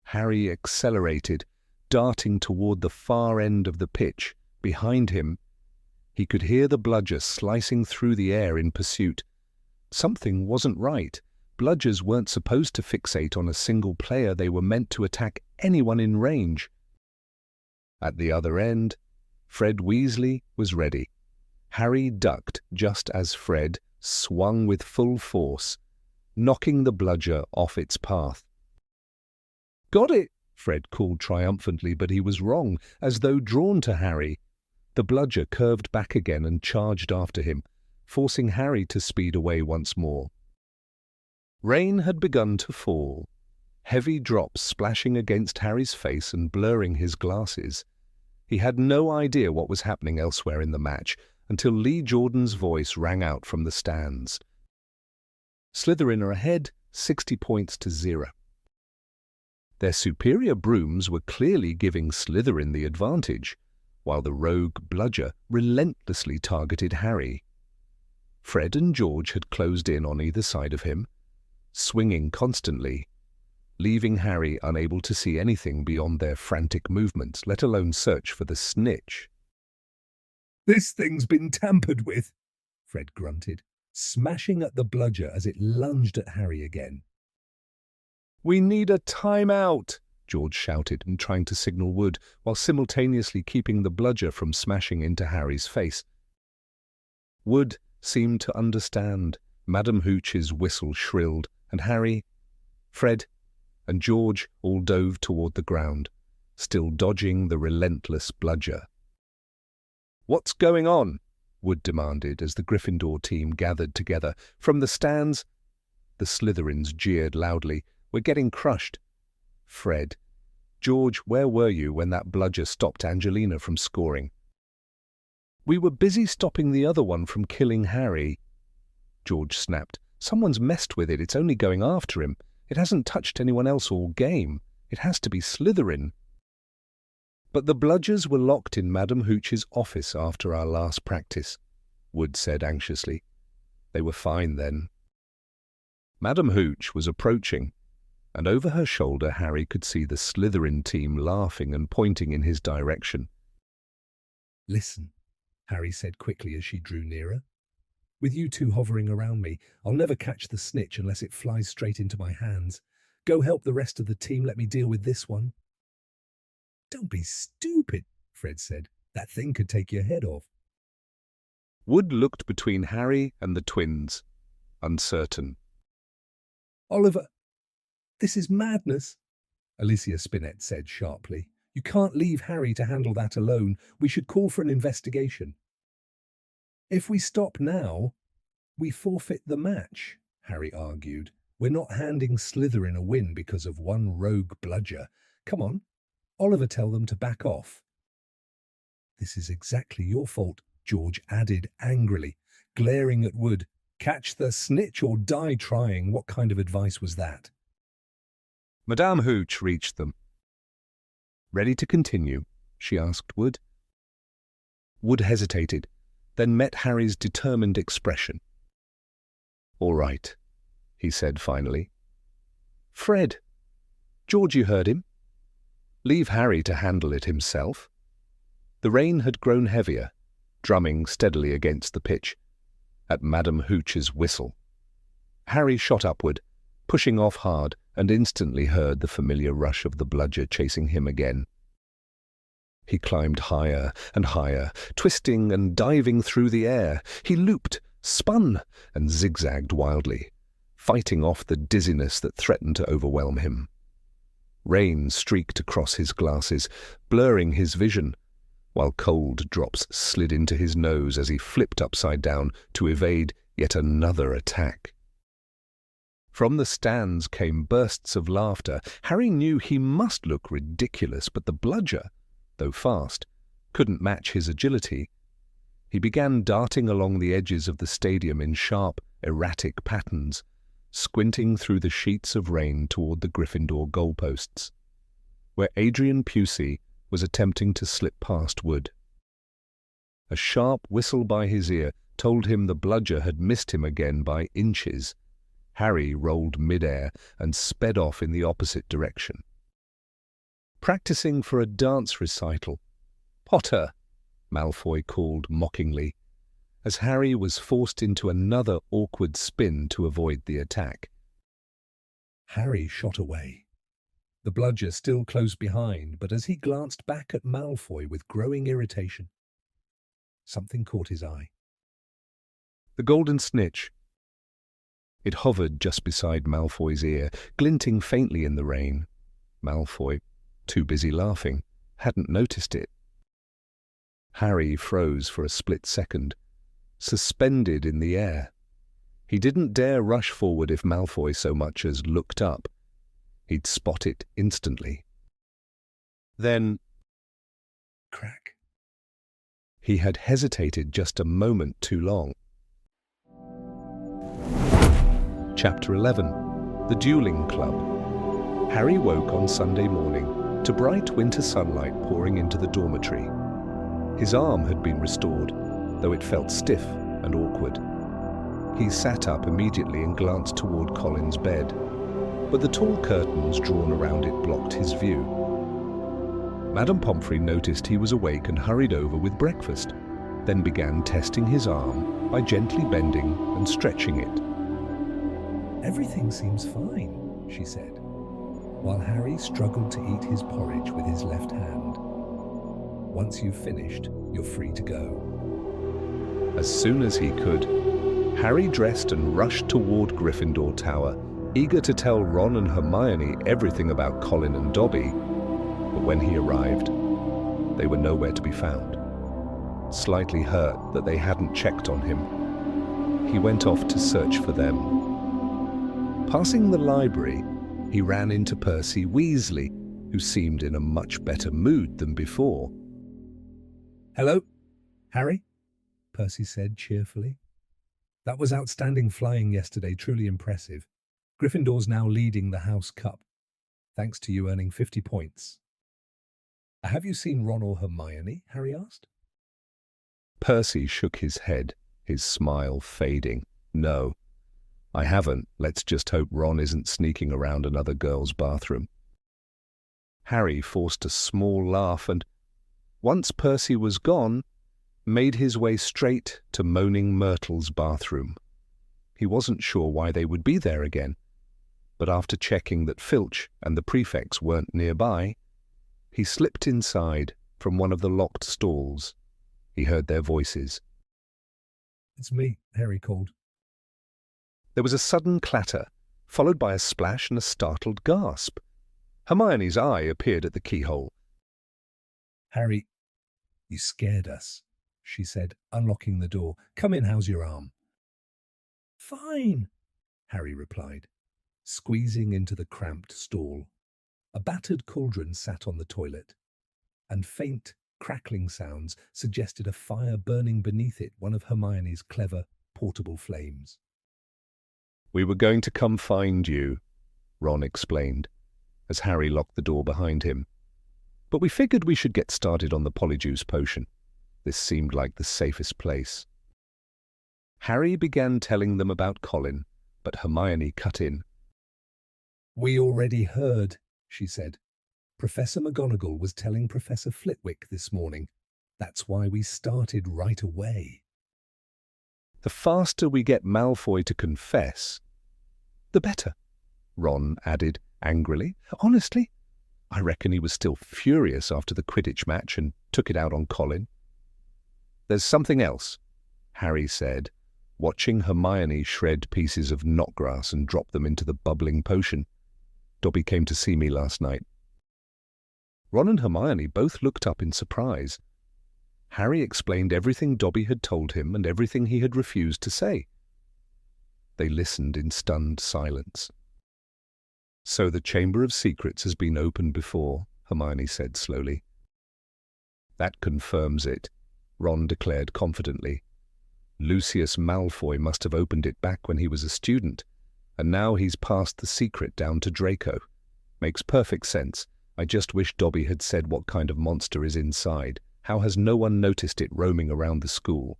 Harry accelerated, darting toward the far end of the pitch. Behind him, he could hear the bludger slicing through the air in pursuit. Something wasn't right. Bludgers weren't supposed to fixate on a single player. They were meant to attack anyone in range. At the other end, Fred Weasley was ready. Harry ducked just as Fred swung with full force, knocking the bludger off its path. "Got it!" Fred called triumphantly, but he was wrong. As though drawn to Harry, the bludger curved back again and charged after him, forcing Harry to speed away once more. Rain had begun to fall, heavy drops splashing against Harry's face and blurring his glasses. He had no idea what was happening elsewhere in the match until Lee Jordan's voice rang out from the stands. "Slytherin are ahead, 60 points to 0. Their superior brooms were clearly giving Slytherin the advantage, while the rogue bludger relentlessly targeted Harry. Fred and George had closed in on either side of him, swinging constantly, leaving Harry unable to see anything beyond their frantic movements, let alone search for the snitch. "This thing's been tampered with," Fred grunted, smashing at the bludger as it lunged at Harry again. "We need a timeout," George shouted, and trying to signal Wood, while simultaneously keeping the bludger from smashing into Harry's face. Wood seemed to understand. Madam Hooch's whistle shrilled, and Harry, Fred, and George all dove toward the ground, still dodging the relentless bludger. "What's going on?" Wood demanded as the Gryffindor team gathered together. From the stands, the Slytherins jeered loudly. "We're getting crushed." "Fred, George, where were you when that bludger stopped Angelina from scoring?" "We were busy stopping the other one from killing Harry," George snapped. "Someone's messed with it. It's only going after him. It hasn't touched anyone else all game. It has to be Slytherin." "But the bludgers were locked in Madam Hooch's office after our last practice," Wood said anxiously. "They were fine then." Madam Hooch was approaching, and over her shoulder Harry could see the Slytherin team laughing and pointing in his direction. "Listen," Harry said quickly as she drew nearer. "With you two hovering around me, I'll never catch the snitch unless it flies straight into my hands. Go help the rest of the team. Let me deal with this one." "Don't be stupid," Fred said. "That thing could take your head off." Wood looked between Harry and the twins, uncertain. "Oliver, this is madness," Alicia Spinett said sharply. "You can't leave Harry to handle that alone. We should call for an investigation." "If we stop now, we forfeit the match," Harry argued. "We're not handing Slytherin a win because of one rogue bludger. Come on, Oliver, tell them to back off." "This is exactly your fault," George added angrily, glaring at Wood. "Catch the snitch or die trying. What kind of advice was that?" Madame Hooch reached them. "Ready to continue?" she asked Wood. Wood hesitated, then met Harry's determined expression. "All right," he said finally. "Fred, George, you heard him. Leave Harry to handle it himself." The rain had grown heavier, drumming steadily against the pitch, at Madame Hooch's whistle. Harry shot upward, pushing off hard, and instantly heard the familiar rush of the bludger chasing him again. He climbed higher and higher, twisting and diving through the air. He looped, spun, and zigzagged wildly, fighting off the dizziness that threatened to overwhelm him. Rain streaked across his glasses, blurring his vision, while cold drops slid into his nose as he flipped upside down to evade yet another attack. From the stands came bursts of laughter. Harry knew he must look ridiculous, but the bludger, though fast, couldn't match his agility. He began darting along the edges of the stadium in sharp, erratic patterns, squinting through the sheets of rain toward the Gryffindor goalposts, where Adrian Pusey was attempting to slip past Wood. A sharp whistle by his ear told him the bludger had missed him again by inches. Harry rolled mid-air and sped off in the opposite direction. "Practicing for a dance recital. Potter," Malfoy called mockingly, as Harry was forced into another awkward spin to avoid the attack. Harry shot away, the bludger still close behind, but as he glanced back at Malfoy with growing irritation, something caught his eye. The golden snitch. It hovered just beside Malfoy's ear, glinting faintly in the rain. Malfoy, too busy laughing, hadn't noticed it. Harry froze for a split second, suspended in the air. He didn't dare rush forward if Malfoy so much as looked up. He'd spot it instantly. Then, crack. He had hesitated just a moment too long. Chapter 11. The Dueling Club. Harry woke on Sunday morning to bright winter sunlight pouring into the dormitory. His arm had been restored, though it felt stiff and awkward. He sat up immediately and glanced toward Colin's bed, but the tall curtains drawn around it blocked his view. Madame Pomfrey noticed he was awake and hurried over with breakfast, then began testing his arm by gently bending and stretching it. "Everything seems fine," she said, while Harry struggled to eat his porridge with his left hand. "Once you've finished, you're free to go." As soon as he could, Harry dressed and rushed toward Gryffindor Tower, eager to tell Ron and Hermione everything about Colin and Dobby, but when he arrived, they were nowhere to be found. Slightly hurt that they hadn't checked on him, he went off to search for them. Passing the library, he ran into Percy Weasley, who seemed in a much better mood than before. "Hello, Harry," Percy said cheerfully. "That was outstanding flying yesterday, truly impressive. Gryffindor's now leading the House Cup, thanks to you earning 50 points. Have you seen Ron or Hermione?" Harry asked. Percy shook his head, his smile fading. "No, I haven't. Let's just hope Ron isn't sneaking around another girl's bathroom." Harry forced a small laugh and, once Percy was gone, made his way straight to Moaning Myrtle's bathroom. He wasn't sure why they would be there again, but after checking that Filch and the prefects weren't nearby, he slipped inside from one of the locked stalls. He heard their voices. "It's me," Harry called. There was a sudden clatter, followed by a splash and a startled gasp. Hermione's eye appeared at the keyhole. "Harry, you scared us," she said, unlocking the door. "Come in, how's your arm?" "Fine," Harry replied, squeezing into the cramped stall. A battered cauldron sat on the toilet, and faint, crackling sounds suggested a fire burning beneath it, one of Hermione's clever, portable flames. "We were going to come find you," Ron explained, as Harry locked the door behind him. "But we figured we should get started on the Polyjuice potion. This seemed like the safest place." Harry began telling them about Colin, but Hermione cut in. "We already heard," she said. "Professor McGonagall was telling Professor Flitwick this morning. That's why we started right away." "The faster we get Malfoy to confess, the better," Ron added angrily. "Honestly, I reckon he was still furious after the Quidditch match and took it out on Colin." "There's something else," Harry said, watching Hermione shred pieces of knotgrass and drop them into the bubbling potion. "Dobby came to see me last night." Ron and Hermione both looked up in surprise. Harry explained everything Dobby had told him and everything he had refused to say. They listened in stunned silence. "So the Chamber of Secrets has been opened before," Hermione said slowly. "That confirms it," Ron declared confidently. "Lucius Malfoy must have opened it back when he was a student, and now he's passed the secret down to Draco. Makes perfect sense. I just wish Dobby had said what kind of monster is inside. How has no one noticed it roaming around the school?"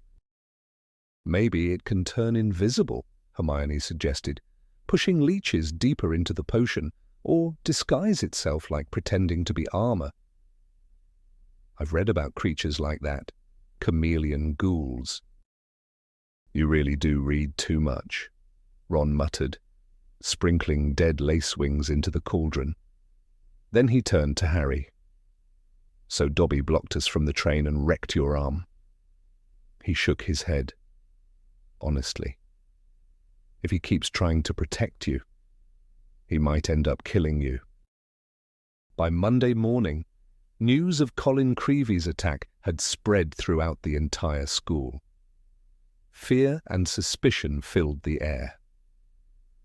"Maybe it can turn invisible," Hermione suggested, pushing leeches deeper into the potion, or disguise itself like pretending to be armor. "I've read about creatures like that, chameleon ghouls." "You really do read too much," Ron muttered, sprinkling dead lace wings into the cauldron. Then he turned to Harry. "So Dobby blocked us from the train and wrecked your arm." He shook his head. "Honestly, if he keeps trying to protect you, he might end up killing you." By Monday morning, news of Colin Creevy's attack had spread throughout the entire school. Fear and suspicion filled the air.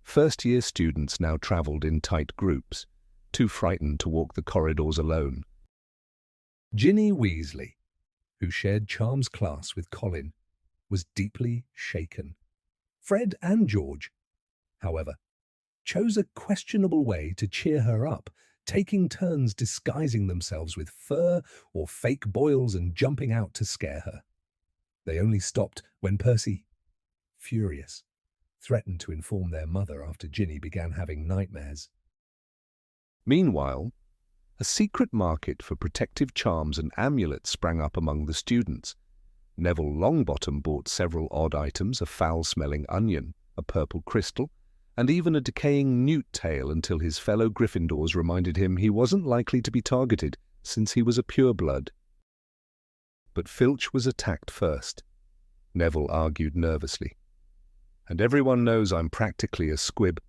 First-year students now travelled in tight groups, too frightened to walk the corridors alone. Ginny Weasley, who shared Charms class with Colin, was deeply shaken. Fred and George, however, chose a questionable way to cheer her up, taking turns disguising themselves with fur or fake boils and jumping out to scare her. They only stopped when Percy, furious, threatened to inform their mother after Ginny began having nightmares. Meanwhile, a secret market for protective charms and amulets sprang up among the students. Neville Longbottom bought several odd items, a foul-smelling onion, a purple crystal, and even a decaying newt tail until his fellow Gryffindors reminded him he wasn't likely to be targeted since he was a pureblood. But Filch was attacked first, Neville argued nervously. "And everyone knows I'm practically a squib."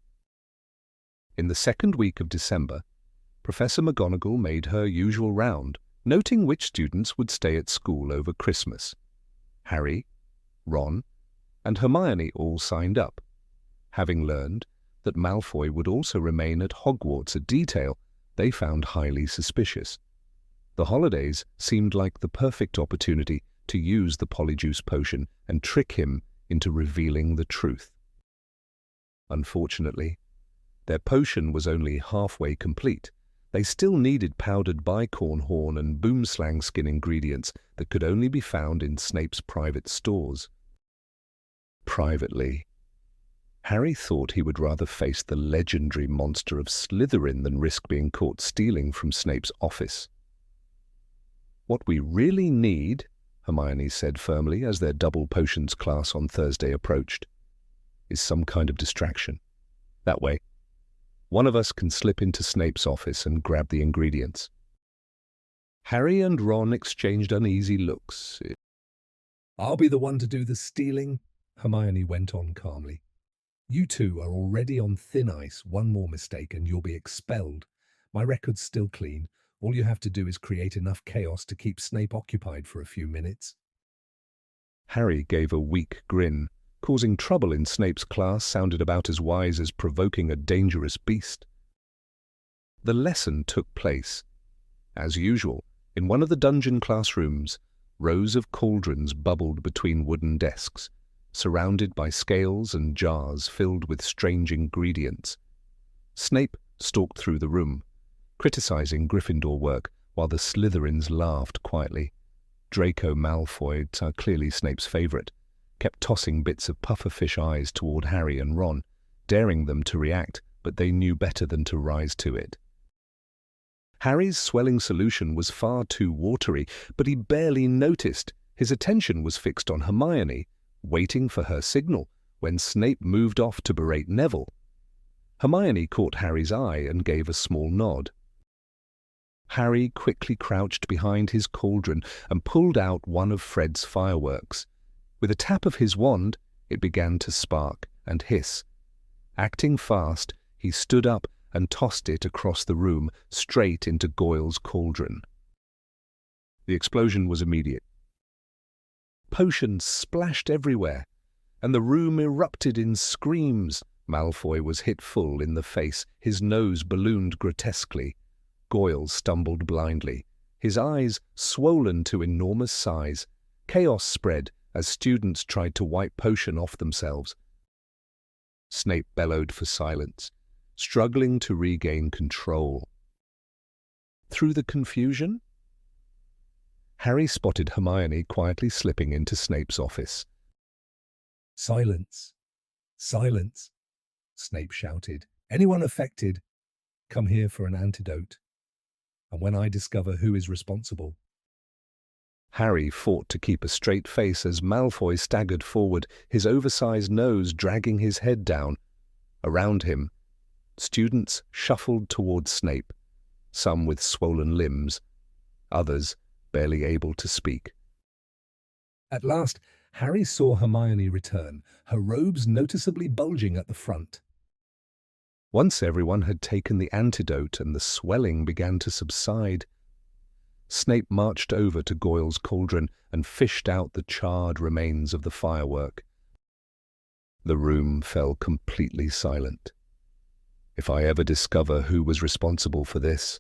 In the second week of December, Professor McGonagall made her usual round, noting which students would stay at school over Christmas. Harry, Ron, and Hermione all signed up, having learned that Malfoy would also remain at Hogwarts, a detail they found highly suspicious. The holidays seemed like the perfect opportunity to use the Polyjuice potion and trick him into revealing the truth. Unfortunately, their potion was only halfway complete. They still needed powdered bicorn horn and boomslang skin ingredients that could only be found in Snape's private stores. Privately, Harry thought he would rather face the legendary monster of Slytherin than risk being caught stealing from Snape's office. "What we really need," Hermione said firmly as their double potions class on Thursday approached, "is some kind of distraction. That way, one of us can slip into Snape's office and grab the ingredients." Harry and Ron exchanged uneasy looks. "I'll be the one to do the stealing," Hermione went on calmly. "You two are already on thin ice. One more mistake and you'll be expelled. My record's still clean. All you have to do is create enough chaos to keep Snape occupied for a few minutes." Harry gave a weak grin. Causing trouble in Snape's class sounded about as wise as provoking a dangerous beast. The lesson took place. As usual, in one of the dungeon classrooms, rows of cauldrons bubbled between wooden desks, surrounded by scales and jars filled with strange ingredients. Snape stalked through the room, criticizing Gryffindor work while the Slytherins laughed quietly. Draco Malfoy, clearly Snape's favorite, kept tossing bits of pufferfish eyes toward Harry and Ron, daring them to react, but they knew better than to rise to it. Harry's swelling solution was far too watery, but he barely noticed. His attention was fixed on Hermione, waiting for her signal, when Snape moved off to berate Neville. Hermione caught Harry's eye and gave a small nod. Harry quickly crouched behind his cauldron and pulled out one of Fred's fireworks. With a tap of his wand, it began to spark and hiss. Acting fast, he stood up and tossed it across the room, straight into Goyle's cauldron. The explosion was immediate. Potions splashed everywhere, and the room erupted in screams. Malfoy was hit full in the face, his nose ballooned grotesquely. Goyle stumbled blindly, his eyes swollen to enormous size. Chaos spread as students tried to wipe potion off themselves. Snape bellowed for silence, struggling to regain control. Through the confusion, Harry spotted Hermione quietly slipping into Snape's office. "Silence! Silence!" Snape shouted. "Anyone affected, come here for an antidote. And when I discover who is responsible." Harry fought to keep a straight face as Malfoy staggered forward, his oversized nose dragging his head down. Around him, students shuffled towards Snape, some with swollen limbs, others barely able to speak. At last, Harry saw Hermione return, her robes noticeably bulging at the front. Once everyone had taken the antidote and the swelling began to subside, Snape marched over to Goyle's cauldron and fished out the charred remains of the firework. The room fell completely silent. "If I ever discover who was responsible for this,"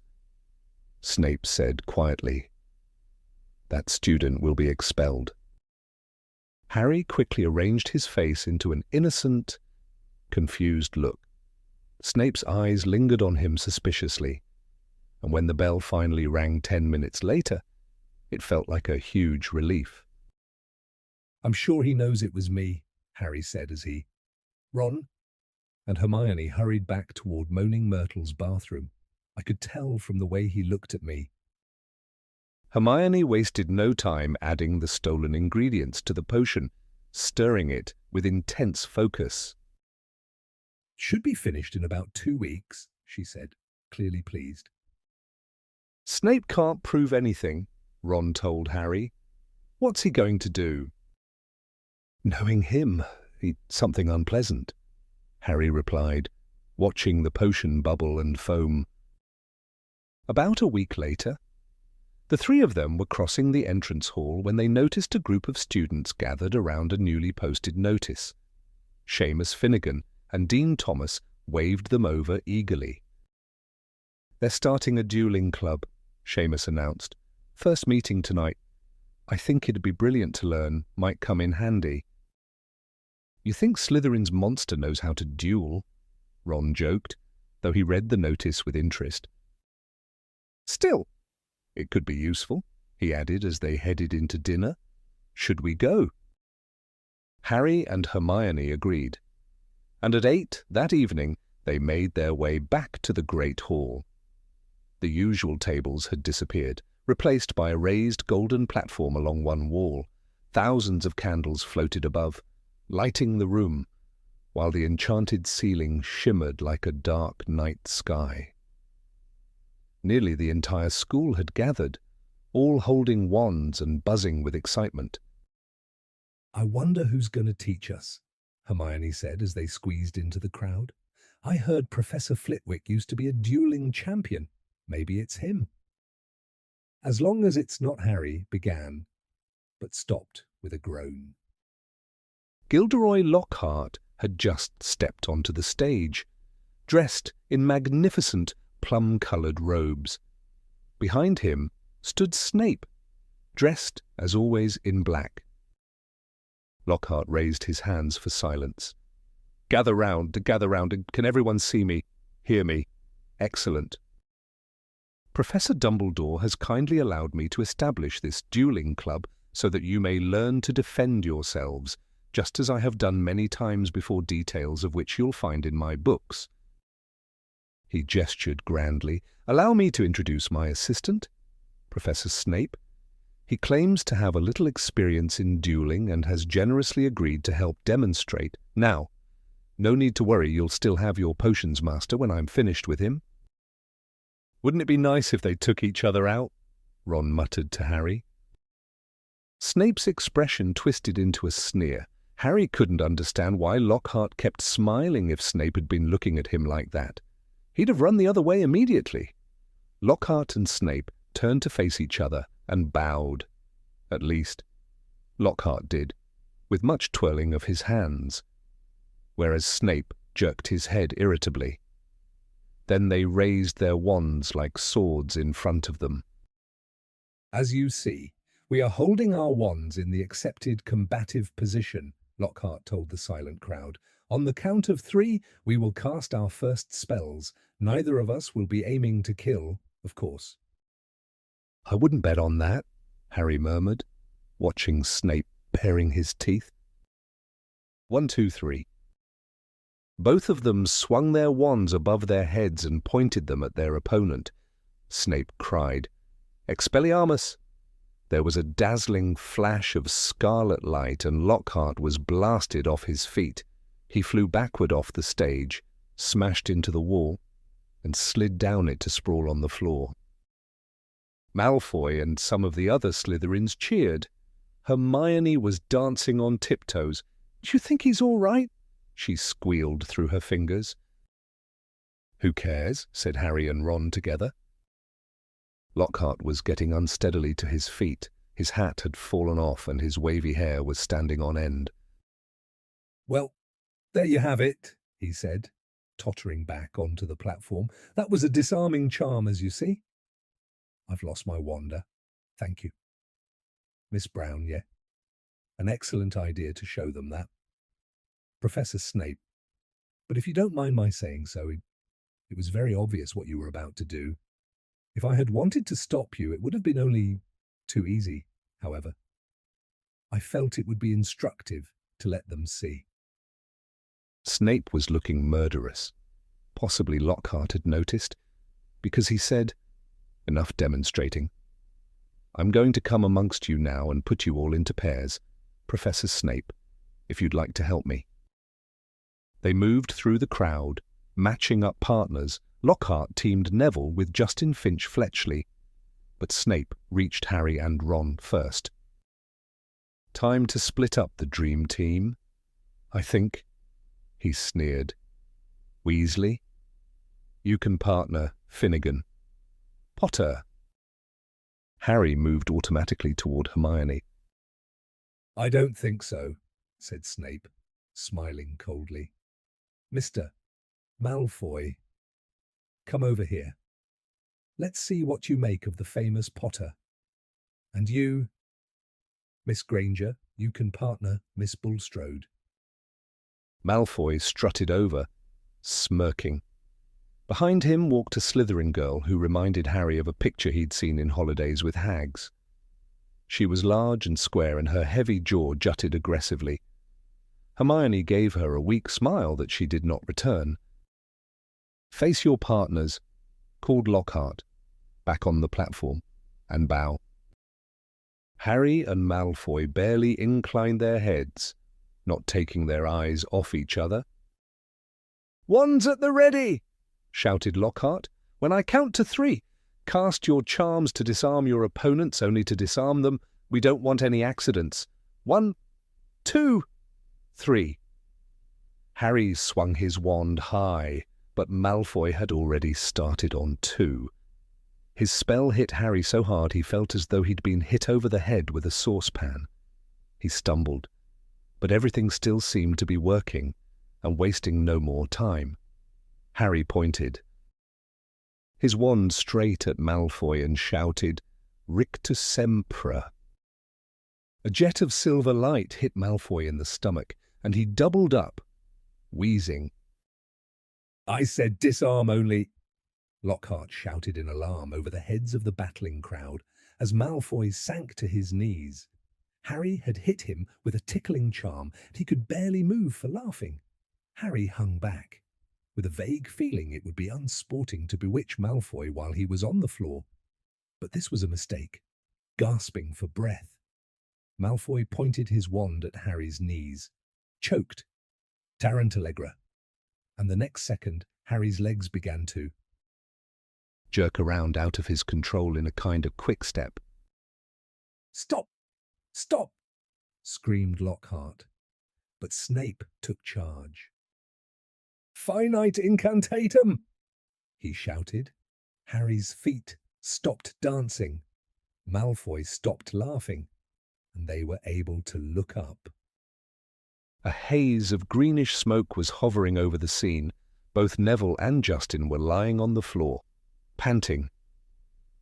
Snape said quietly, "that student will be expelled." Harry quickly arranged his face into an innocent, confused look. Snape's eyes lingered on him suspiciously, and when the bell finally rang 10 minutes later, it felt like a huge relief. "I'm sure he knows it was me," Harry said as he, "Ron," and Hermione hurried back toward Moaning Myrtle's bathroom. "I could tell from the way he looked at me." Hermione wasted no time adding the stolen ingredients to the potion, stirring it with intense focus. "Should be finished in about 2 weeks," she said, clearly pleased. "Snape can't prove anything," Ron told Harry. "What's he going to do?" "Knowing him, something unpleasant," Harry replied, watching the potion bubble and foam. About a week later, the three of them were crossing the entrance hall when they noticed a group of students gathered around a newly posted notice. Seamus Finnegan and Dean Thomas waved them over eagerly. "They're starting a dueling club," Seamus announced. "First meeting tonight. I think it'd be brilliant to learn, might come in handy." "You think Slytherin's monster knows how to duel?" Ron joked, though he read the notice with interest. "Still, it could be useful," he added as they headed into dinner. "Should we go?" Harry and Hermione agreed, and at 8 that evening they made their way back to the Great Hall. The usual tables had disappeared, replaced by a raised golden platform along one wall. Thousands of candles floated above, lighting the room, while the enchanted ceiling shimmered like a dark night sky. Nearly the entire school had gathered, all holding wands and buzzing with excitement. "I wonder who's going to teach us," Hermione said as they squeezed into the crowd. "I heard Professor Flitwick used to be a dueling champion. Maybe it's him." "As long as it's not Harry," began, but stopped with a groan. Gilderoy Lockhart had just stepped onto the stage, dressed in magnificent plum-coloured robes. Behind him stood Snape, dressed, as always, in black. Lockhart raised his hands for silence. Gather round, and can everyone see me, hear me? Excellent. Professor Dumbledore has kindly allowed me to establish this dueling club so that you may learn to defend yourselves, just as I have done many times before, details of which you'll find in my books. He gestured grandly. Allow me to introduce my assistant, Professor Snape. He claims to have a little experience in dueling and has generously agreed to help demonstrate. Now, no need to worry, you'll still have your potions master when I'm finished with him. Wouldn't it be nice if they took each other out? Ron muttered to Harry. Snape's expression twisted into a sneer. Harry couldn't understand why Lockhart kept smiling if Snape had been looking at him like that. He'd have run the other way immediately. Lockhart and Snape turned to face each other and bowed. At least, Lockhart did, with much twirling of his hands, whereas Snape jerked his head irritably. Then they raised their wands like swords in front of them. "As you see, we are holding our wands in the accepted combative position," Lockhart told the silent crowd. "On the count of 3, we will cast our first spells. Neither of us will be aiming to kill, of course." "I wouldn't bet on that," Harry murmured, watching Snape baring his teeth. 1, 2, 3. Both of them swung their wands above their heads and pointed them at their opponent. Snape cried, "Expelliarmus!" There was a dazzling flash of scarlet light and Lockhart was blasted off his feet. He flew backward off the stage, smashed into the wall, and slid down it to sprawl on the floor. Malfoy and some of the other Slytherins cheered. Hermione was dancing on tiptoes. "Do you think he's all right?" she squealed through her fingers. "Who cares?" said Harry and Ron together. Lockhart was getting unsteadily to his feet. His hat had fallen off and his wavy hair was standing on end. "Well, there you have it," he said, tottering back onto the platform. "That was a disarming charm, as you see. I've lost my wanda. Thank you. Miss Brown, yeah. An excellent idea to show them that. Professor Snape. But if you don't mind my saying so, it was very obvious what you were about to do. If I had wanted to stop you, it would have been only too easy, however. I felt it would be instructive to let them see." Snape was looking murderous. Possibly Lockhart had noticed, because he said, "Enough demonstrating. I'm going to come amongst you now and put you all into pairs. Professor Snape, if you'd like to help me." They moved through the crowd, matching up partners. Lockhart teamed Neville with Justin Finch Fletchley, but Snape reached Harry and Ron first. "Time to split up the dream team, I think," he sneered. "Weasley, You can partner, Finnegan. Potter. Harry moved automatically toward Hermione. I don't think so, said Snape, smiling coldly. Mr. Malfoy, come over here. Let's see what you make of the famous Potter. And you, Miss Granger, you can partner Miss Bulstrode. Malfoy strutted over, smirking. Behind him walked a Slytherin girl who reminded Harry of a picture he'd seen in Holidays with Hags. She was large and square, and her heavy jaw jutted aggressively. Hermione gave her a weak smile that she did not return. Face your partners, called Lockhart, back on the platform, and bow. Harry and Malfoy barely inclined their heads, not taking their eyes off each other. "Wands at the ready!" shouted Lockhart. "When I count to 3, cast your charms to disarm your opponents, only to disarm them. We don't want any accidents. 1, 2, 3. Harry swung his wand high, but Malfoy had already started on 2. His spell hit Harry so hard he felt as though he'd been hit over the head with a saucepan. He stumbled, but everything still seemed to be working and wasting no more time. Harry pointed his wand straight at Malfoy and shouted, "Rictus Sempra." A jet of silver light hit Malfoy in the stomach, and he doubled up, wheezing. I said disarm only, Lockhart shouted in alarm over the heads of the battling crowd as Malfoy sank to his knees. Harry had hit him with a tickling charm, and he could barely move for laughing. Harry hung back, with a vague feeling it would be unsporting to bewitch Malfoy while he was on the floor. But this was a mistake. Gasping for breath, Malfoy pointed his wand at Harry's knees, choked, Tarantallegra, and the next second Harry's legs began to jerk around out of his control in a kind of quick-step. "Stop! Stop!" screamed Lockhart. But Snape took charge. "Finite incantatum!" he shouted. Harry's feet stopped dancing. Malfoy stopped laughing, and they were able to look up. A haze of greenish smoke was hovering over the scene. Both Neville and Justin were lying on the floor, panting.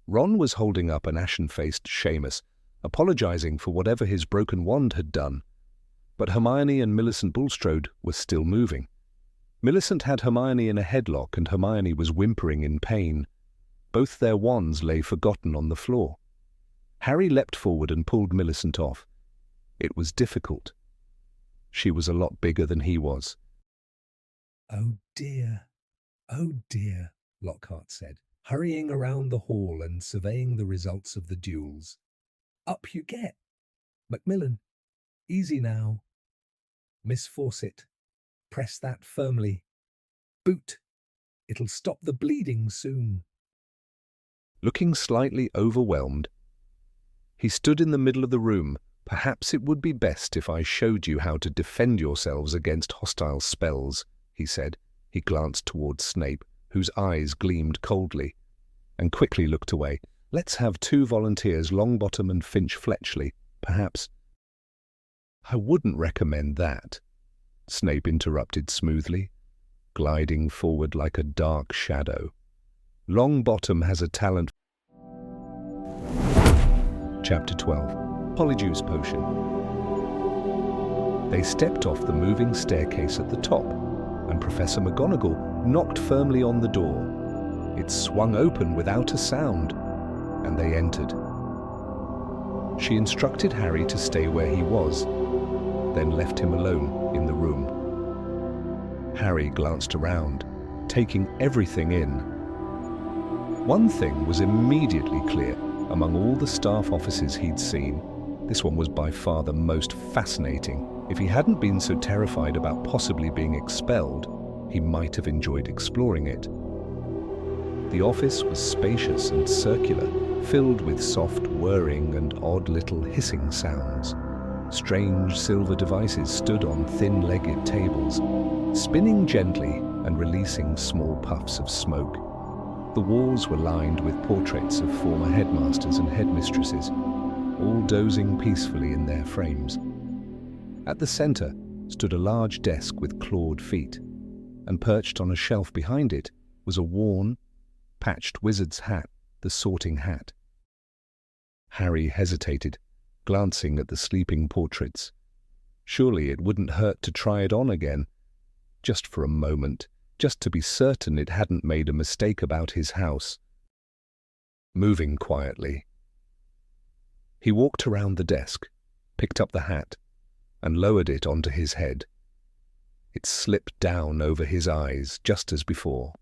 Ron was holding up an ashen-faced Seamus, apologizing for whatever his broken wand had done. But Hermione and Millicent Bulstrode were still moving. Millicent had Hermione in a headlock, and Hermione was whimpering in pain. Both their wands lay forgotten on the floor. Harry leapt forward and pulled Millicent off. It was difficult. She was a lot bigger than he was. Oh dear, Lockhart said, hurrying around the hall and surveying the results of the duels. Up you get. Macmillan, easy now. Miss Fawcett, press that firmly. Boot, it'll stop the bleeding soon. Looking slightly overwhelmed, he stood in the middle of the room. "Perhaps it would be best if I showed you how to defend yourselves against hostile spells," he said. He glanced towards Snape, whose eyes gleamed coldly, and quickly looked away. "Let's have 2 volunteers, Longbottom and Finch Fletchley, perhaps." "I wouldn't recommend that," Snape interrupted smoothly, gliding forward like a dark shadow. "Longbottom has a talent." Chapter 12. Polyjuice Potion. They stepped off the moving staircase at the top, and Professor McGonagall knocked firmly on the door. It swung open without a sound, and they entered. She instructed Harry to stay where he was, then left him alone in the room. Harry glanced around, taking everything in. One thing was immediately clear among all the staff offices he'd seen. This one was by far the most fascinating. If he hadn't been so terrified about possibly being expelled, he might have enjoyed exploring it. The office was spacious and circular, filled with soft whirring and odd little hissing sounds. Strange silver devices stood on thin-legged tables, spinning gently and releasing small puffs of smoke. The walls were lined with portraits of former headmasters and headmistresses, all dozing peacefully in their frames. At the center stood a large desk with clawed feet, and perched on a shelf behind it was a worn, patched wizard's hat, the sorting hat. Harry hesitated, glancing at the sleeping portraits. Surely it wouldn't hurt to try it on again, just for a moment, just to be certain it hadn't made a mistake about his house. Moving quietly, he walked around the desk, picked up the hat, and lowered it onto his head. It slipped down over his eyes, just as before.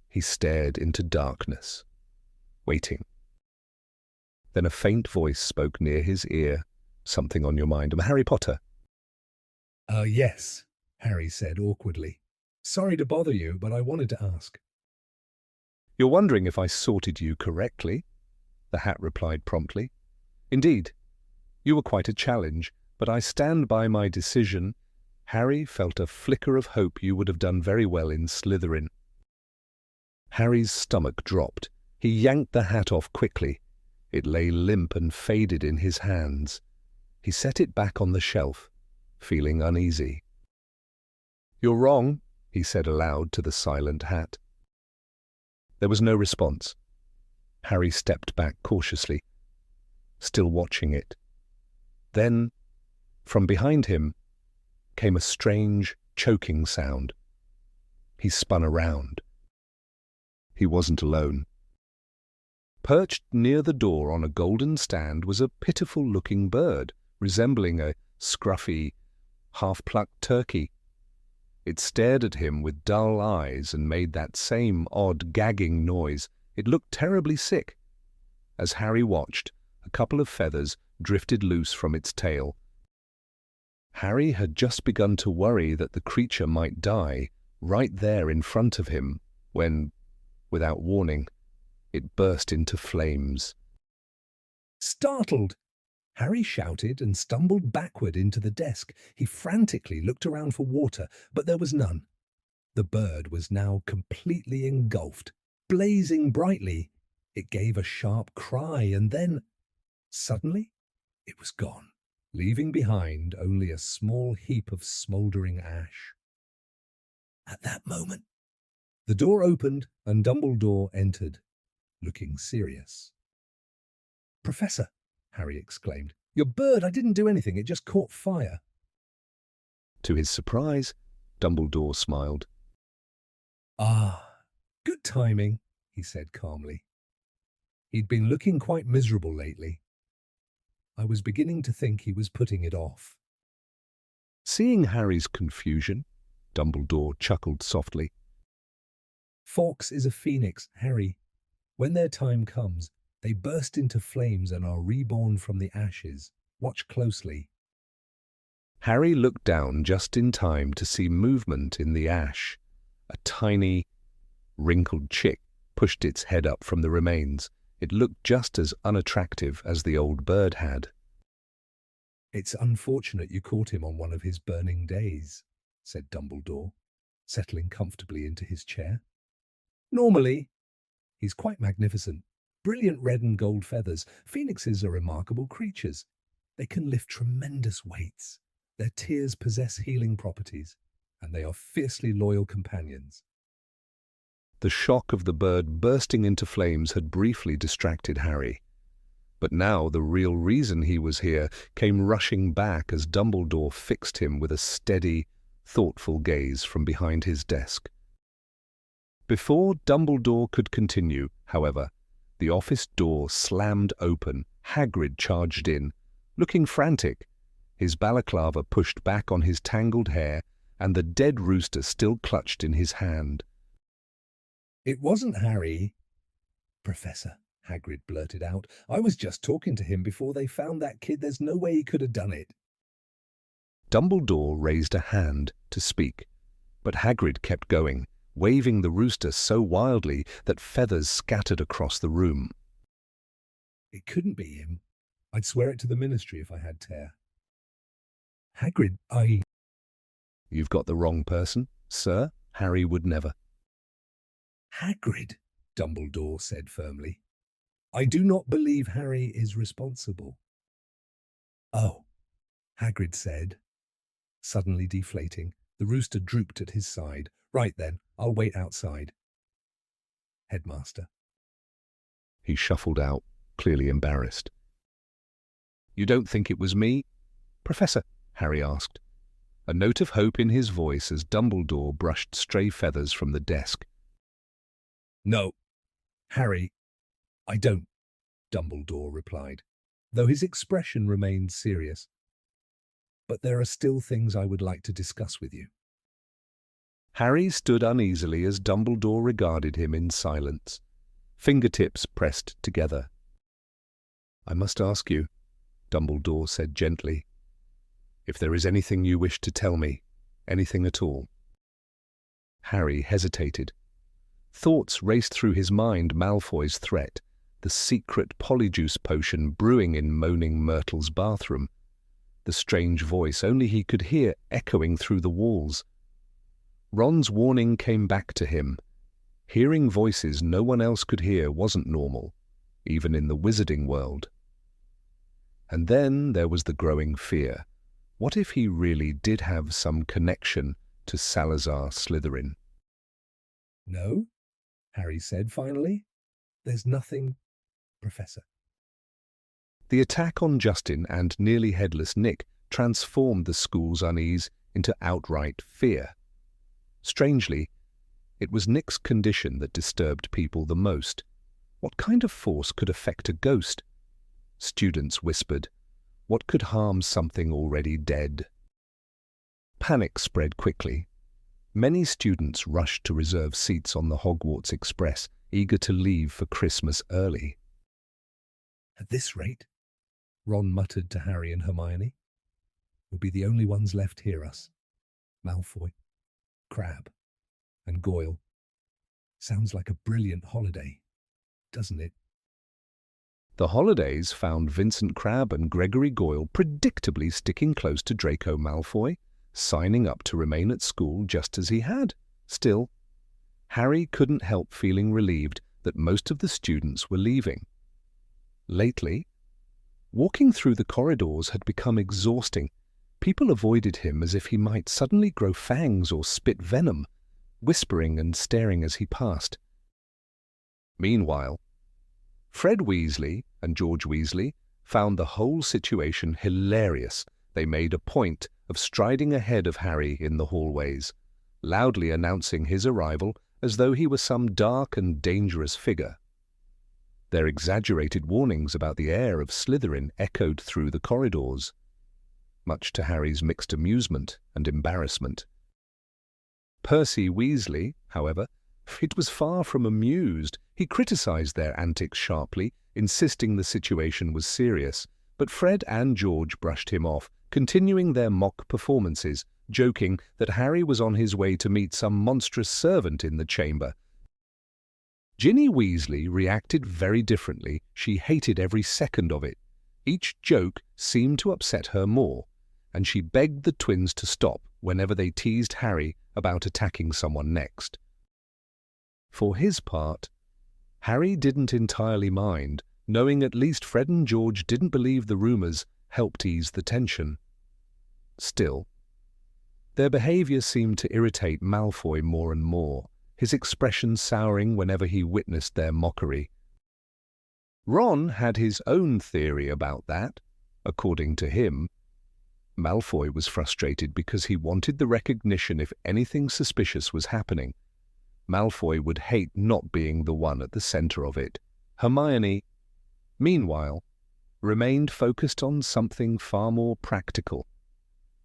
He stared into darkness, waiting. Then a faint voice spoke near his ear. "Something on your mind? Am Harry Potter?" Yes, Harry said awkwardly. Sorry to bother you, but I wanted to ask. "You're wondering if I sorted you correctly?" the hat replied promptly. "Indeed, you were quite a challenge, but I stand by my decision." Harry felt a flicker of hope you would have done very well in Slytherin. Harry's stomach dropped. He yanked the hat off quickly. It lay limp and faded in his hands. He set it back on the shelf, feeling uneasy. "You're wrong," he said aloud to the silent hat. There was no response. Harry stepped back cautiously, still watching it. Then, from behind him, came a strange, choking sound. He spun around. He wasn't alone. Perched near the door on a golden stand was a pitiful-looking bird, resembling a scruffy, half-plucked turkey. It stared at him with dull eyes and made that same odd gagging noise. It looked terribly sick. As Harry watched, a couple of feathers drifted loose from its tail. Harry had just begun to worry that the creature might die right there in front of him when, without warning, it burst into flames. Startled, Harry shouted and stumbled backward into the desk. He frantically looked around for water, but there was none. The bird was now completely engulfed, blazing brightly. It gave a sharp cry, and then, suddenly, it was gone, leaving behind only a small heap of smouldering ash. At that moment, the door opened and Dumbledore entered, looking serious. "Professor," Harry exclaimed, "your bird, I didn't do anything, it just caught fire." To his surprise, Dumbledore smiled. "Ah, good timing," he said calmly. He'd been looking quite miserable lately. I was beginning to think he was putting it off. Seeing Harry's confusion, Dumbledore chuckled softly. "Fawkes is a phoenix, Harry. When their time comes, they burst into flames and are reborn from the ashes. Watch closely." Harry looked down just in time to see movement in the ash. A tiny, wrinkled chick pushed its head up from the remains. It looked just as unattractive as the old bird had. "It's unfortunate you caught him on one of his burning days," said Dumbledore, settling comfortably into his chair. "Normally, he's quite magnificent. Brilliant red and gold feathers. Phoenixes are remarkable creatures. They can lift tremendous weights. Their tears possess healing properties, and they are fiercely loyal companions." The shock of the bird bursting into flames had briefly distracted Harry. But now the real reason he was here came rushing back as Dumbledore fixed him with a steady, thoughtful gaze from behind his desk. Before Dumbledore could continue, however, the office door slammed open. Hagrid charged in, looking frantic, his balaclava pushed back on his tangled hair and the dead rooster still clutched in his hand. "It wasn't Harry, Professor," Hagrid blurted out. "I was just talking to him before they found that kid. There's no way he could have done it." Dumbledore raised a hand to speak, but Hagrid kept going, waving the rooster so wildly that feathers scattered across the room. "It couldn't be him. I'd swear it to the Ministry if I had to. Hagrid, You've got the wrong person, sir," Harry would never. Hagrid, Dumbledore said firmly. I do not believe Harry is responsible. Oh, Hagrid said, suddenly deflating. The rooster drooped at his side. Right then, I'll wait outside. Headmaster. He shuffled out, clearly embarrassed. You don't think it was me? Professor, Harry asked, a note of hope in his voice as Dumbledore brushed stray feathers from the desk. No, Harry, I don't, Dumbledore replied, though his expression remained serious. But there are still things I would like to discuss with you. Harry stood uneasily as Dumbledore regarded him in silence, fingertips pressed together. I must ask you, Dumbledore said gently, if there is anything you wish to tell me, anything at all. Harry hesitated. Thoughts raced through his mind Malfoy's threat, the secret polyjuice potion brewing in Moaning Myrtle's bathroom, the strange voice only he could hear echoing through the walls. Ron's warning came back to him. Hearing voices no one else could hear wasn't normal, even in the wizarding world. And then there was the growing fear. What if he really did have some connection to Salazar Slytherin? No, Harry said finally. There's nothing, Professor. The attack on Justin and nearly headless Nick transformed the school's unease into outright fear. Strangely, it was Nick's condition that disturbed people the most. What kind of force could affect a ghost? Students whispered. What could harm something already dead? Panic spread quickly. Many students rushed to reserve seats on the Hogwarts Express, eager to leave for Christmas early. At this rate, Ron muttered to Harry and Hermione, we'll be the only ones left hear us. Malfoy, Crabbe, and Goyle. Sounds like a brilliant holiday, doesn't it? The holidays found Vincent Crabbe and Gregory Goyle predictably sticking close to Draco Malfoy, signing up to remain at school just as he had. Still, Harry couldn't help feeling relieved that most of the students were leaving. Lately, walking through the corridors had become exhausting. People avoided him as if he might suddenly grow fangs or spit venom, whispering and staring as he passed. Meanwhile, Fred Weasley and George Weasley found the whole situation hilarious. They made a point of striding ahead of Harry in the hallways, loudly announcing his arrival as though he were some dark and dangerous figure. Their exaggerated warnings about the air of Slytherin echoed through the corridors, much to Harry's mixed amusement and embarrassment. Percy Weasley, however, it was far from amused. He criticized their antics sharply, insisting the situation was serious, but Fred and George brushed him off, continuing their mock performances, joking that Harry was on his way to meet some monstrous servant in the chamber. Ginny Weasley reacted very differently. She hated every second of it. Each joke seemed to upset her more, and she begged the twins to stop whenever they teased Harry about attacking someone next. For his part, Harry didn't entirely mind, knowing at least Fred and George didn't believe the rumors helped ease the tension. Still, their behavior seemed to irritate Malfoy more and more, his expression souring whenever he witnessed their mockery. Ron had his own theory about that. According to him, Malfoy was frustrated because he wanted the recognition if anything suspicious was happening. Malfoy would hate not being the one at the center of it. Hermione, meanwhile, remained focused on something far more practical.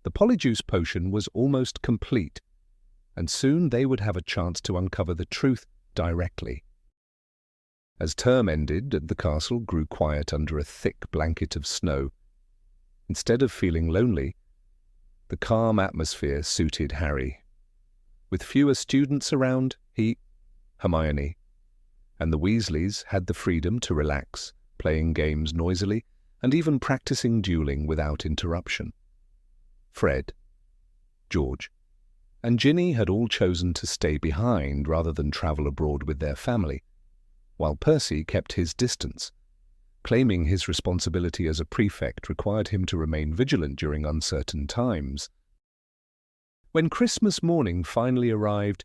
The Polyjuice potion was almost complete, and soon they would have a chance to uncover the truth directly. As term ended and the castle grew quiet under a thick blanket of snow, instead of feeling lonely, the calm atmosphere suited Harry. With fewer students around, he, Hermione, and the Weasleys had the freedom to relax, playing games noisily and even practicing dueling without interruption. Fred, George, and Ginny had all chosen to stay behind rather than travel abroad with their family, while Percy kept his distance, claiming his responsibility as a prefect required him to remain vigilant during uncertain times. When Christmas morning finally arrived,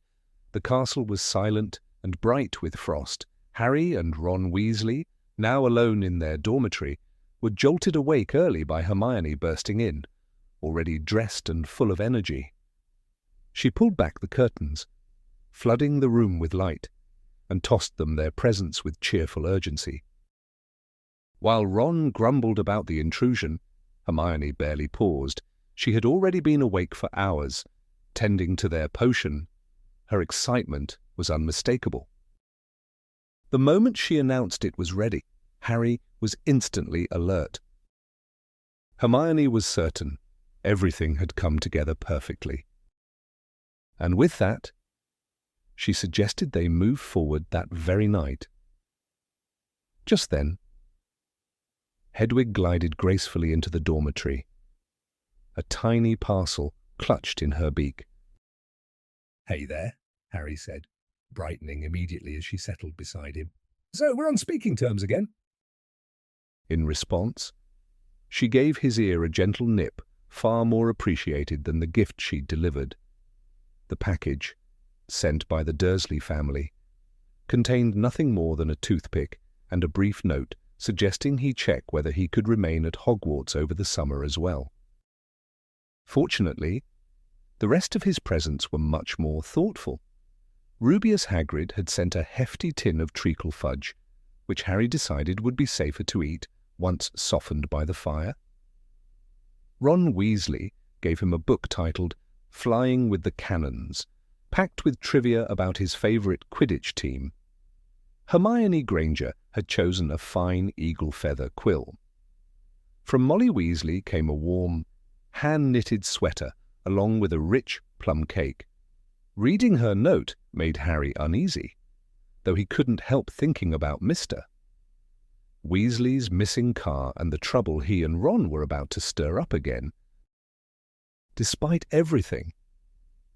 the castle was silent and bright with frost. Harry and Ron Weasley, now alone in their dormitory, were jolted awake early by Hermione bursting in, already dressed and full of energy. She pulled back the curtains, flooding the room with light, and tossed them their presents with cheerful urgency. While Ron grumbled about the intrusion, Hermione barely paused. She had already been awake for hours, tending to their potion. Her excitement was unmistakable. The moment she announced it was ready, Harry was instantly alert. Hermione was certain everything had come together perfectly. And with that, she suggested they move forward that very night. Just then, Hedwig glided gracefully into the dormitory, a tiny parcel clutched in her beak. "Hey there," Harry said, brightening immediately as she settled beside him. "So we're on speaking terms again?" In response, she gave his ear a gentle nip, far more appreciated than the gift she'd delivered. The package, sent by the Dursley family, contained nothing more than a toothpick and a brief note suggesting he check whether he could remain at Hogwarts over the summer as well. Fortunately, the rest of his presents were much more thoughtful. Rubeus Hagrid had sent a hefty tin of treacle fudge, which Harry decided would be safer to eat once softened by the fire. Ron Weasley gave him a book titled Flying with the Cannons, packed with trivia about his favourite Quidditch team. Hermione Granger had chosen a fine eagle feather quill. From Molly Weasley came a warm, hand-knitted sweater along with a rich plum cake. Reading her note made Harry uneasy, though he couldn't help thinking about Mr. Weasley's missing car and the trouble he and Ron were about to stir up again. Despite everything,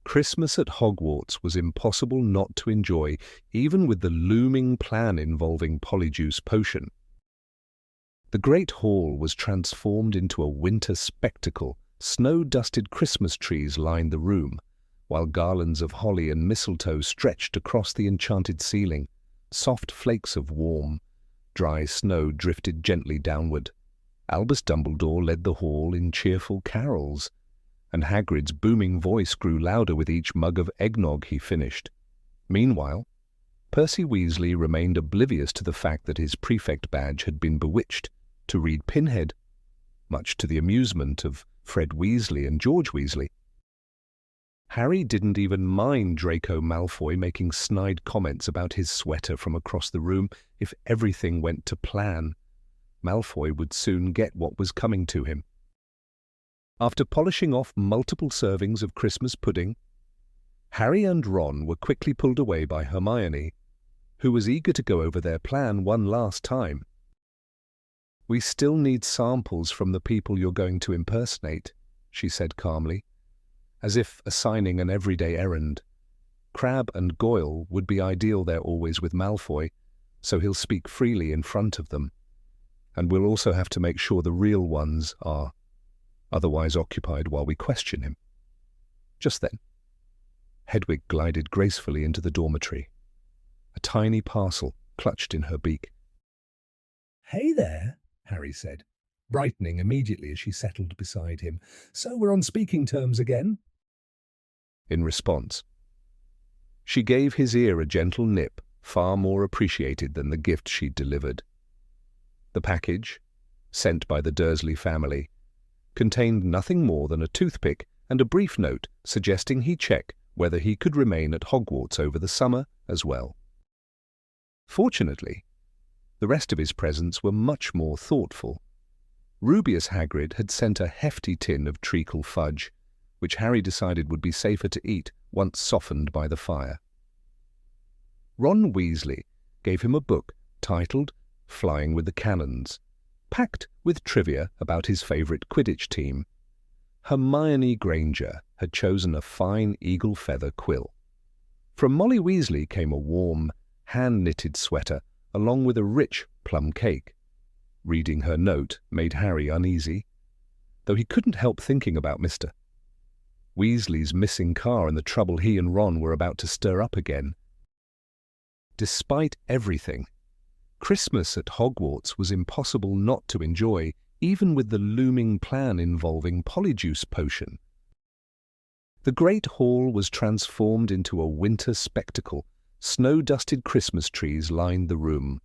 Christmas at Hogwarts was impossible not to enjoy, even with the looming plan involving Polyjuice Potion. The Great Hall was transformed into a winter spectacle. Snow-dusted Christmas trees lined the room, while garlands of holly and mistletoe stretched across the enchanted ceiling. Soft flakes of warm, dry snow drifted gently downward. Albus Dumbledore led the hall in cheerful carols, and Hagrid's booming voice grew louder with each mug of eggnog he finished. Meanwhile, Percy Weasley remained oblivious to the fact that his prefect badge had been bewitched to read Pinhead, much to the amusement of Fred Weasley and George Weasley. Harry didn't even mind Draco Malfoy making snide comments about his sweater from across the room. If everything went to plan, Malfoy would soon get what was coming to him. After polishing off multiple servings of Christmas pudding, Harry and Ron were quickly pulled away by Hermione, who was eager to go over their plan one last time. "We still need samples from the people you're going to impersonate," she said calmly, as if assigning an everyday errand. "Crabbe and Goyle would be ideal. They're always with Malfoy, so he'll speak freely in front of them. And we'll also have to make sure the real ones are otherwise occupied while we question him." Just then, Hedwig glided gracefully into the dormitory, a tiny parcel clutched in her beak. "Hey there," Harry said, brightening immediately as she settled beside him. "So we're on speaking terms again?" In response, she gave his ear a gentle nip, far more appreciated than the gift she'd delivered. The package, sent by the Dursley family, contained nothing more than a toothpick and a brief note suggesting he check whether he could remain at Hogwarts over the summer as well. Fortunately, the rest of his presents were much more thoughtful. Rubeus Hagrid had sent a hefty tin of treacle fudge, which Harry decided would be safer to eat once softened by the fire. Ron Weasley gave him a book titled Flying with the Cannons, packed with trivia about his favourite Quidditch team. Hermione Granger had chosen a fine eagle feather quill. From Molly Weasley came a warm, hand-knitted sweater along with a rich plum cake. Reading her note made Harry uneasy, though he couldn't help thinking about Mr. Weasley's missing car and the trouble he and Ron were about to stir up again. Despite everything, Christmas at Hogwarts was impossible not to enjoy, even with the looming plan involving Polyjuice Potion. The Great Hall was transformed into a winter spectacle. Snow-dusted Christmas trees lined the room,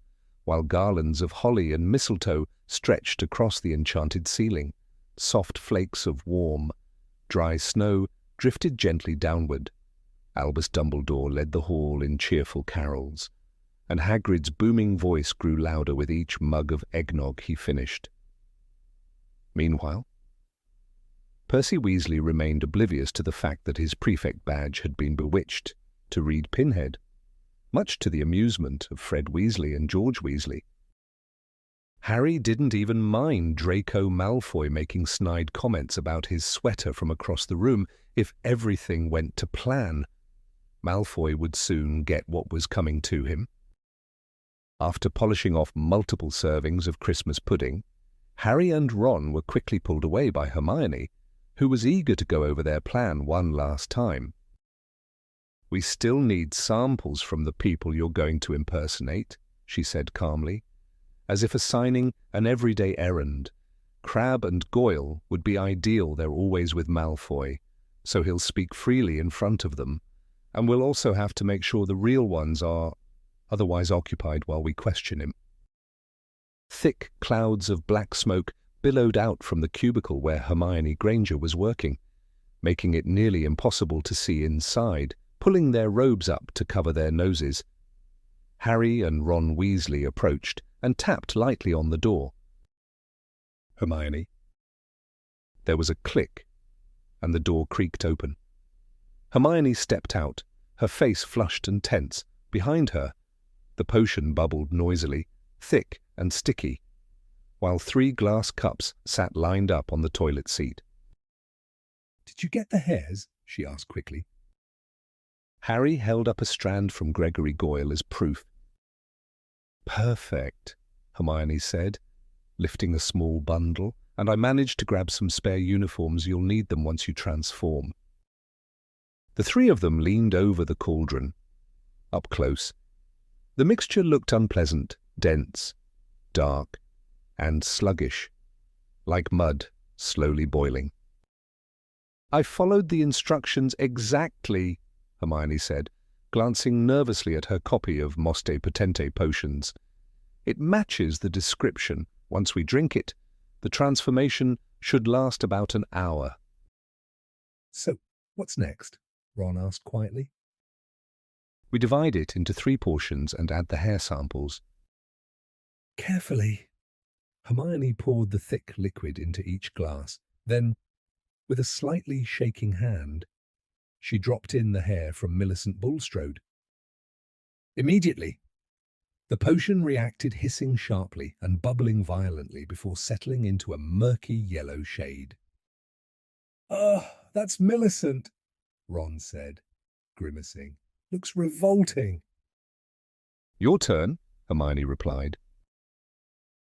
while garlands of holly and mistletoe stretched across the enchanted ceiling. Soft flakes of warm, dry snow drifted gently downward. Albus Dumbledore led the hall in cheerful carols, and Hagrid's booming voice grew louder with each mug of eggnog he finished. Meanwhile, Percy Weasley remained oblivious to the fact that his prefect badge had been bewitched to read Pinhead, much to the amusement of Fred Weasley and George Weasley. Harry didn't even mind Draco Malfoy making snide comments about his sweater from across the room. If everything went to plan, Malfoy would soon get what was coming to him. After polishing off multiple servings of Christmas pudding, Harry and Ron were quickly pulled away by Hermione, who was eager to go over their plan one last time. "We still need samples from the people you're going to impersonate," she said calmly, as if assigning an everyday errand. "Crabbe and Goyle would be ideal. They're always with Malfoy, so he'll speak freely in front of them, and we'll also have to make sure the real ones are otherwise occupied while we question him." Thick clouds of black smoke billowed out from the cubicle where Hermione Granger was working, making it nearly impossible to see inside, pulling their robes up to cover their noses. Harry and Ron Weasley approached and tapped lightly on the door. "Hermione." There was a click, and the door creaked open. Hermione stepped out, her face flushed and tense. Behind her, the potion bubbled noisily, thick and sticky, while 3 glass cups sat lined up on the toilet seat. "Did you get the hairs?" she asked quickly. Harry held up a strand from Gregory Goyle as proof. "Perfect," Hermione said, lifting a small bundle, "and I managed to grab some spare uniforms. You'll need them once you transform." The 3 of them leaned over the cauldron. Up close, the mixture looked unpleasant, dense, dark, and sluggish, like mud slowly boiling. "I followed the instructions exactly," Hermione said, glancing nervously at her copy of Moste Potente potions. "It matches the description. Once we drink it, the transformation should last about an hour." "So, what's next?" Ron asked quietly. "We divide it into 3 portions and add the hair samples." Carefully, Hermione poured the thick liquid into each glass. Then, with a slightly shaking hand, she dropped in the hair from Millicent Bulstrode. Immediately, the potion reacted, hissing sharply and bubbling violently before settling into a murky yellow shade. "Oh, that's Millicent," Ron said, grimacing. "Looks revolting." "Your turn," Hermione replied.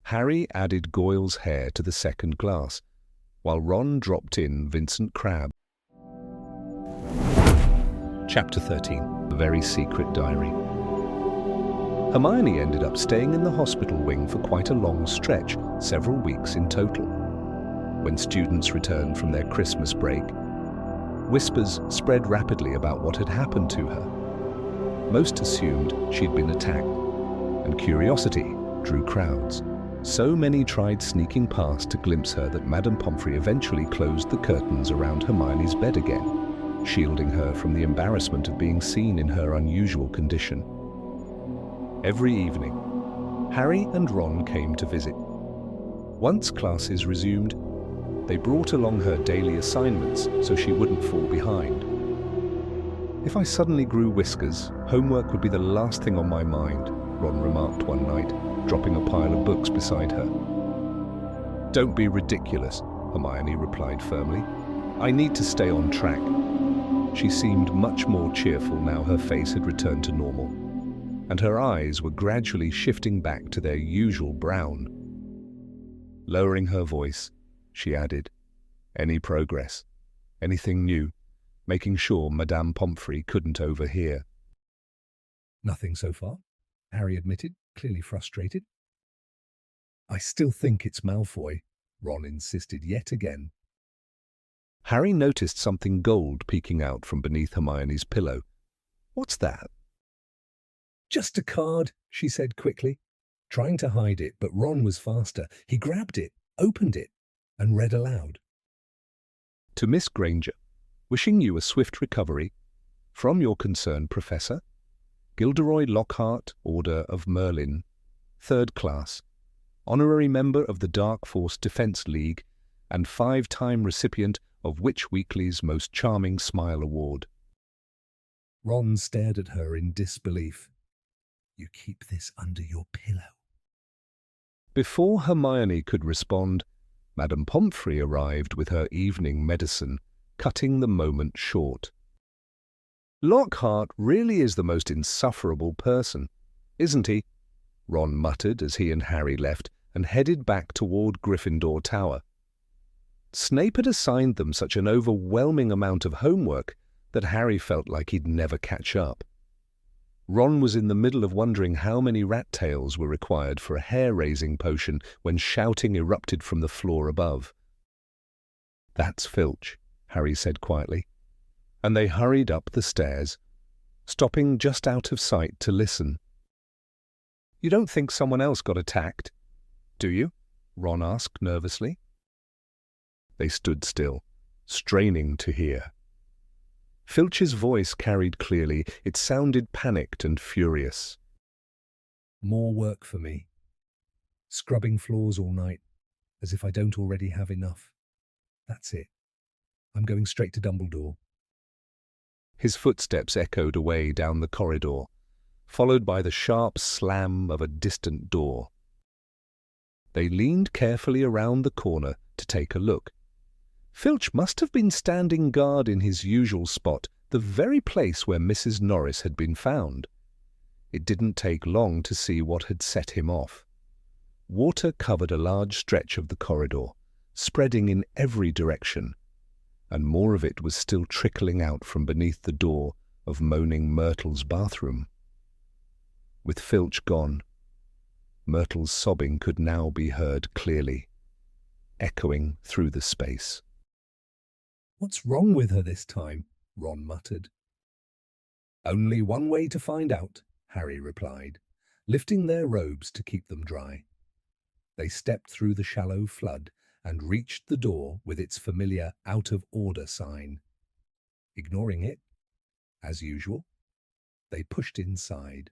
Harry added Goyle's hair to the second glass, while Ron dropped in Vincent Crabbe. Chapter 13. The Very Secret Diary. Hermione ended up staying in the hospital wing for quite a long stretch, several weeks in total. When students returned from their Christmas break, whispers spread rapidly about what had happened to her. Most assumed she'd been attacked, and curiosity drew crowds. So many tried sneaking past to glimpse her that Madame Pomfrey eventually closed the curtains around Hermione's bed again, shielding her from the embarrassment of being seen in her unusual condition. Every evening, Harry and Ron came to visit. Once classes resumed, they brought along her daily assignments so she wouldn't fall behind. "If I suddenly grew whiskers, homework would be the last thing on my mind," Ron remarked one night, dropping a pile of books beside her. "Don't be ridiculous," Hermione replied firmly. I need to stay on track. She seemed much more cheerful now her face had returned to normal, and her eyes were gradually shifting back to their usual brown. Lowering her voice, she added, "Any progress? Anything new?" making sure Madame Pomfrey couldn't overhear. "Nothing so far," Harry admitted, clearly frustrated. "I still think it's Malfoy," Ron insisted yet again. Harry noticed something gold peeking out from beneath Hermione's pillow. "What's that?" "Just a card," she said quickly, trying to hide it, but Ron was faster. He grabbed it, opened it, and read aloud. "To Miss Granger, wishing you a swift recovery. From your concerned Professor, Gilderoy Lockhart, Order of Merlin, 3rd Class, Honorary Member of the Dark Force Defense League, and 5-time recipient of Witch Weekly's Most Charming Smile Award." Ron stared at her in disbelief. "You keep this under your pillow?" Before Hermione could respond, Madame Pomfrey arrived with her evening medicine, cutting the moment short. "Lockhart really is the most insufferable person, isn't he?" Ron muttered as he and Harry left and headed back toward Gryffindor Tower. Snape had assigned them such an overwhelming amount of homework that Harry felt like he'd never catch up. Ron was in the middle of wondering how many rat tails were required for a hair-raising potion when shouting erupted from the floor above. "That's Filch," Harry said quietly, and they hurried up the stairs, stopping just out of sight to listen. "You don't think someone else got attacked, do you?" Ron asked nervously. They stood still, straining to hear. Filch's voice carried clearly. It sounded panicked and furious. "More work for me. Scrubbing floors all night, as if I don't already have enough. That's it. I'm going straight to Dumbledore." His footsteps echoed away down the corridor, followed by the sharp slam of a distant door. They leaned carefully around the corner to take a look. Filch must have been standing guard in his usual spot, the very place where Mrs. Norris had been found. It didn't take long to see what had set him off. Water covered a large stretch of the corridor, spreading in every direction, and more of it was still trickling out from beneath the door of moaning Myrtle's bathroom. With Filch gone, Myrtle's sobbing could now be heard clearly, echoing through the space. "What's wrong with her this time?" Ron muttered. "Only one way to find out," Harry replied, lifting their robes to keep them dry. They stepped through the shallow flood and reached the door with its familiar out-of-order sign. Ignoring it, as usual, they pushed inside.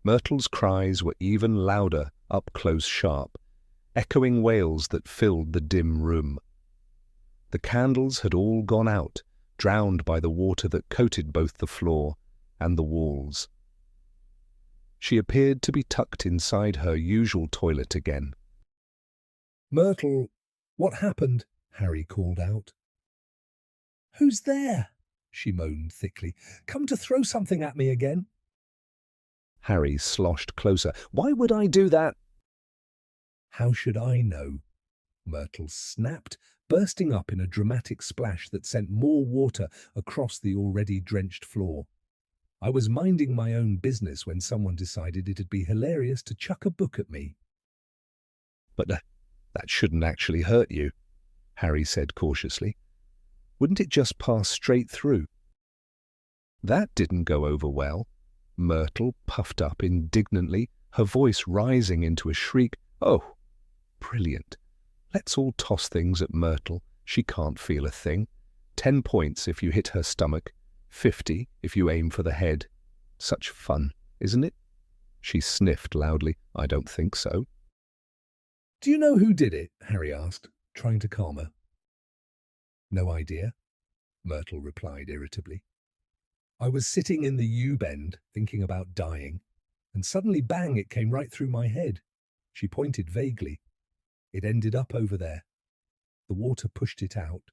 Myrtle's cries were even louder up close sharp, echoing wails that filled the dim room. The candles had all gone out, drowned by the water that coated both the floor and the walls. She appeared to be tucked inside her usual toilet again. "Myrtle, what happened?" Harry called out. "Who's there?" she moaned thickly. "Come to throw something at me again?" Harry sloshed closer. "Why would I do that?" "How should I know?" Myrtle snapped, bursting up in a dramatic splash that sent more water across the already drenched floor. "I was minding my own business when someone decided it'd be hilarious to chuck a book at me." "But that shouldn't actually hurt you," Harry said cautiously. "Wouldn't it just pass straight through?" That didn't go over well. Myrtle puffed up indignantly, her voice rising into a shriek. "Oh, brilliant. Let's all toss things at Myrtle. She can't feel a thing. 10 points if you hit her stomach, 50 if you aim for the head. Such fun, isn't it?" She sniffed loudly. "I don't think so." "Do you know who did it?" Harry asked, trying to calm her. "No idea," Myrtle replied irritably. "I was sitting in the U-bend thinking about dying, and suddenly bang, it came right through my head." She pointed vaguely. "It ended up over there. The water pushed it out,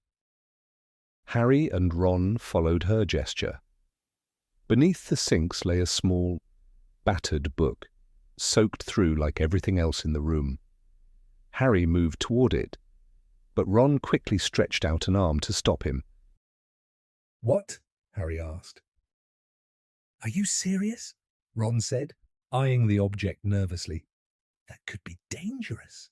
Harry and Ron followed her gesture. Beneath the sinks lay a small, battered book, soaked through like everything else in the room. Harry moved toward it, but Ron quickly stretched out an arm to stop him. "What?" Harry asked. "Are you serious?" Ron said, eyeing the object nervously. "That could be dangerous."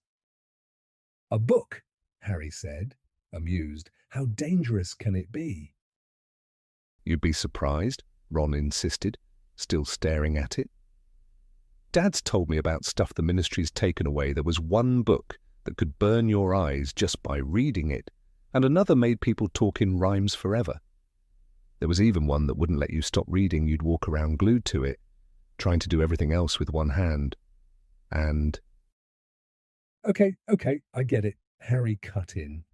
"A book," Harry said, amused. "How dangerous can it be?" "You'd be surprised," Ron insisted, still staring at it. "Dad's told me about stuff the ministry's taken away. There was one book that could burn your eyes just by reading it, and another made people talk in rhymes forever. There was even one that wouldn't let you stop reading. You'd walk around glued to it, trying to do everything else with one hand. And—" Okay, I get it," Harry cut in.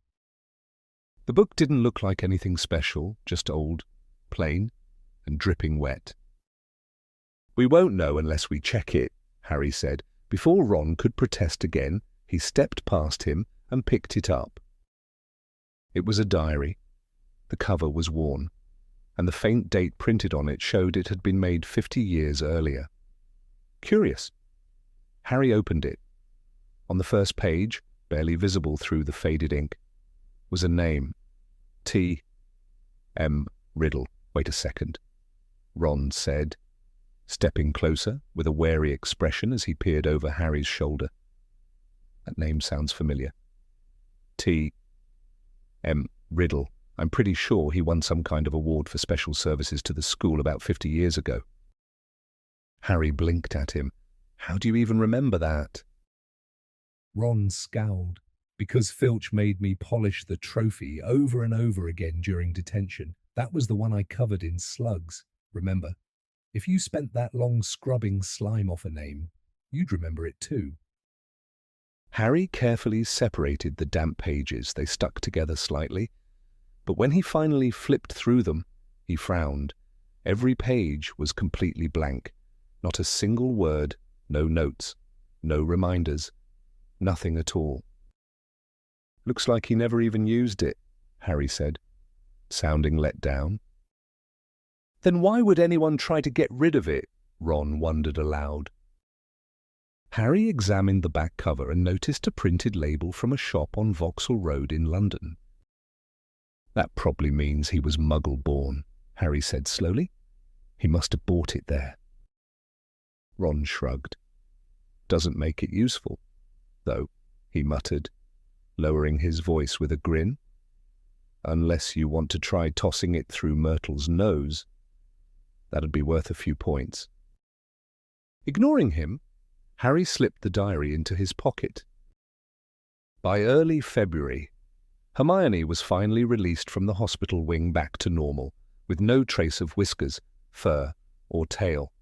The book didn't look like anything special, just old, plain, and dripping wet. "We won't know unless we check it," Harry said. Before Ron could protest again, he stepped past him and picked it up. It was a diary. The cover was worn, and the faint date printed on it showed it had been made 50 years earlier. Curious. Harry opened it. On the first page, barely visible through the faded ink, was a name. T. M. Riddle. "Wait a second," Ron said, stepping closer with a wary expression as he peered over Harry's shoulder. "That name sounds familiar. T. M. Riddle. I'm pretty sure he won some kind of award for special services to the school about 50 years ago." Harry blinked at him. "How do you even remember that?" Ron scowled. "Because Filch made me polish the trophy over and over again during detention. That was the one I covered in slugs, remember? If you spent that long scrubbing slime off a name, you'd remember it too." Harry carefully separated the damp pages. They stuck together slightly, but when he finally flipped through them, he frowned. Every page was completely blank. Not a single word, no notes, no reminders, nothing at all. "Looks like he never even used it," Harry said, sounding let down. "Then why would anyone try to get rid of it?" Ron wondered aloud. Harry examined the back cover and noticed a printed label from a shop on Vauxhall Road in London. "That probably means he was Muggle-born," Harry said slowly. "He must have bought it there." Ron shrugged. "Doesn't make it useful, though," he muttered, lowering his voice with a grin. "Unless you want to try tossing it through Myrtle's nose. That'd be worth a few points." Ignoring him, Harry slipped the diary into his pocket. By early February, Hermione was finally released from the hospital wing back to normal, with no trace of whiskers, fur, or tail.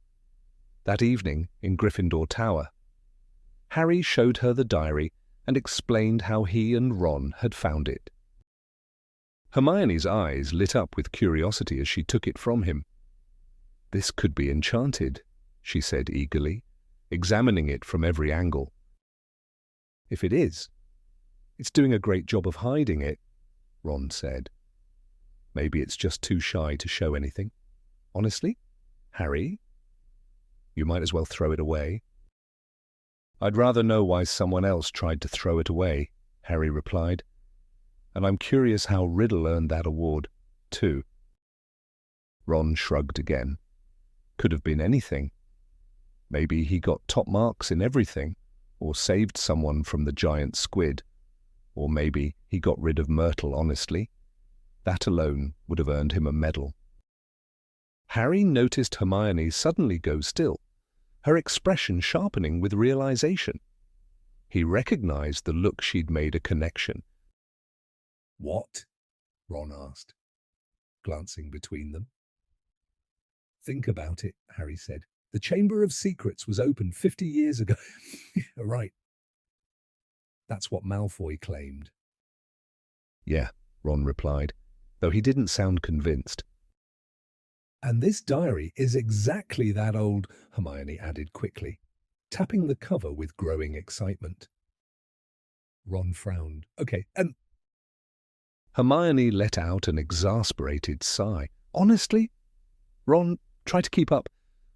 That evening, in Gryffindor Tower, Harry showed her the diary and explained how he and Ron had found it. Hermione's eyes lit up with curiosity as she took it from him. "This could be enchanted," she said eagerly, examining it from every angle. "If it is, it's doing a great job of hiding it," Ron said. "Maybe it's just too shy to show anything. Honestly, Harry, you might as well throw it away." "I'd rather know why someone else tried to throw it away," Harry replied. "And I'm curious how Riddle earned that award, too." Ron shrugged again. Could have been anything. Maybe he got top marks in everything, or saved someone from the giant squid. Or maybe he got rid of Myrtle honestly. That alone would have earned him a medal. Harry noticed Hermione suddenly go still, her expression sharpening with realization. He recognized the look she'd made a connection. "What?" Ron asked, glancing between them. "Think about it," Harry said. "The Chamber of Secrets was opened 50 years ago." "Right. That's what Malfoy claimed." "Yeah," Ron replied, though he didn't sound convinced. "And this diary is exactly that old," Hermione added quickly, tapping the cover with growing excitement. Ron frowned. "Okay, Hermione let out an exasperated sigh. Honestly? Ron, try to keep up.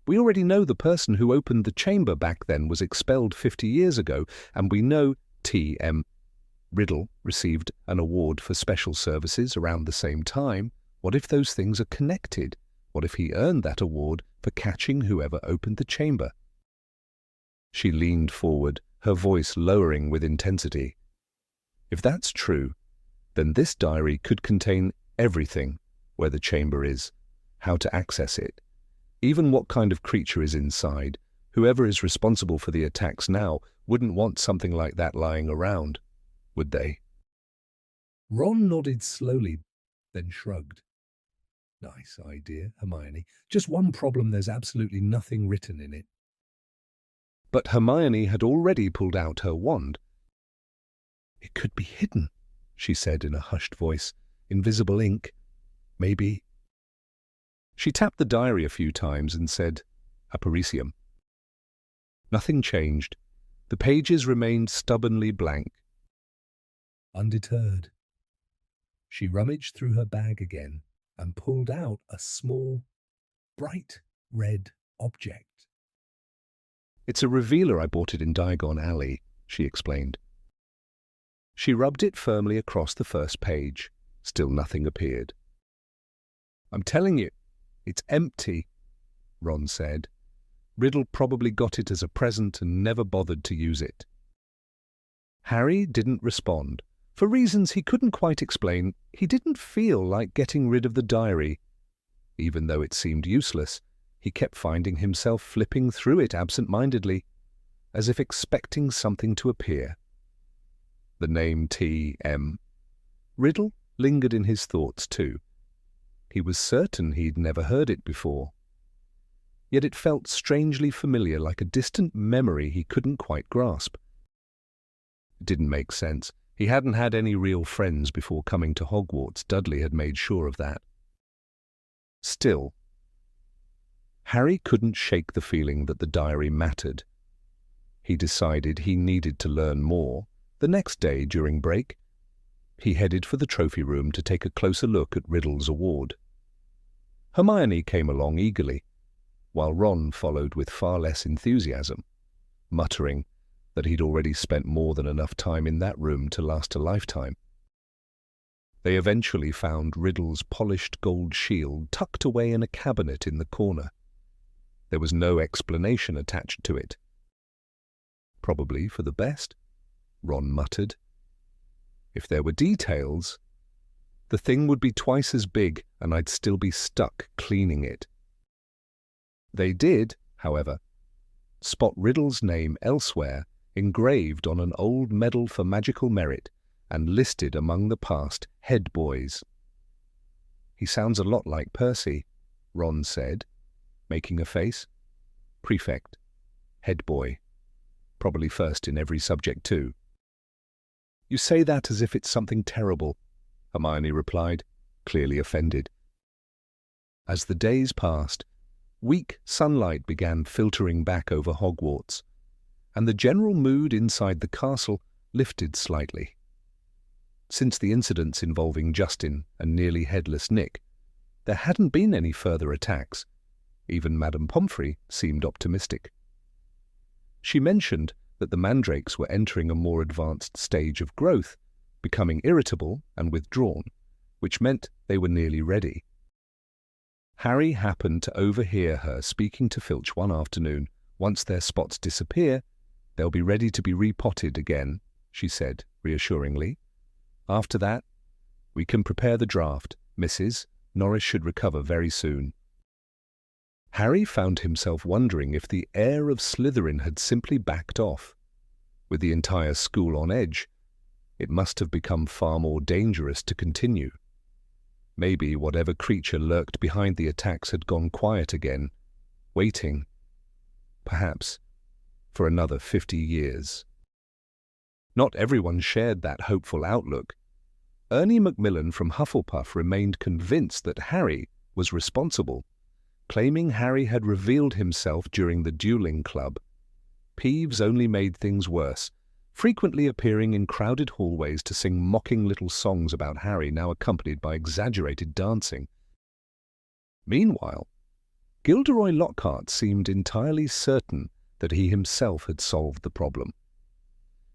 We already know the person who opened the chamber back then was expelled 50 years ago, and we know T.M. Riddle received an award for special services around the same time. What if those things are connected? What if he earned that award for catching whoever opened the chamber? She leaned forward, her voice lowering with intensity. If that's true, then this diary could contain everything: where the chamber is, how to access it, even what kind of creature is inside. Whoever is responsible for the attacks now wouldn't want something like that lying around, would they? Ron nodded slowly, then shrugged. Nice idea, Hermione. Just one problem: there's absolutely nothing written in it. But Hermione had already pulled out her wand. It could be hidden, she said in a hushed voice. Invisible ink. Maybe. She tapped the diary a few times and said, Aparecium. Nothing changed. The pages remained stubbornly blank. Undeterred, she rummaged through her bag again and pulled out a small, bright red object. It's a revealer. I bought it in Diagon Alley, she explained. She rubbed it firmly across the first page. Still nothing appeared. I'm telling you, it's empty, Ron said. Riddle probably got it as a present and never bothered to use it. Harry didn't respond. For reasons he couldn't quite explain, he didn't feel like getting rid of the diary. Even though it seemed useless, he kept finding himself flipping through it absent-mindedly, as if expecting something to appear. The name T.M. Riddle lingered in his thoughts too. He was certain he'd never heard it before. Yet it felt strangely familiar, like a distant memory he couldn't quite grasp. It didn't make sense. He hadn't had any real friends before coming to Hogwarts. Dudley had made sure of that. Still, Harry couldn't shake the feeling that the diary mattered. He decided he needed to learn more. The next day, during break, he headed for the trophy room to take a closer look at Riddle's award. Hermione came along eagerly, while Ron followed with far less enthusiasm, muttering that he'd already spent more than enough time in that room to last a lifetime. They eventually found Riddle's polished gold shield tucked away in a cabinet in the corner. There was no explanation attached to it. Probably for the best, Ron muttered. If there were details, the thing would be twice as big and I'd still be stuck cleaning it. They did, however, spot Riddle's name elsewhere, engraved on an old medal for magical merit and listed among the past head boys. He sounds a lot like Percy, Ron said, making a face. Prefect, head boy, probably first in every subject too. You say that as if it's something terrible, Hermione replied, clearly offended. As the days passed, weak sunlight began filtering back over Hogwarts, and the general mood inside the castle lifted slightly. Since the incidents involving Justin and nearly headless Nick, there hadn't been any further attacks. Even Madame Pomfrey seemed optimistic. She mentioned that the mandrakes were entering a more advanced stage of growth, becoming irritable and withdrawn, which meant they were nearly ready. Harry happened to overhear her speaking to Filch one afternoon. Once their spots disappear, they'll be ready to be repotted again, she said reassuringly. After that, we can prepare the draft. Mrs. Norris should recover very soon. Harry found himself wondering if the heir of Slytherin had simply backed off. With the entire school on edge, it must have become far more dangerous to continue. Maybe whatever creature lurked behind the attacks had gone quiet again, waiting, perhaps, for another 50 years. Not everyone shared that hopeful outlook. Ernie Macmillan from Hufflepuff remained convinced that Harry was responsible, claiming Harry had revealed himself during the dueling club. Peeves only made things worse. frequently appearing in crowded hallways to sing mocking little songs about Harry, now accompanied by exaggerated dancing. Meanwhile, Gilderoy Lockhart seemed entirely certain that he himself had solved the problem.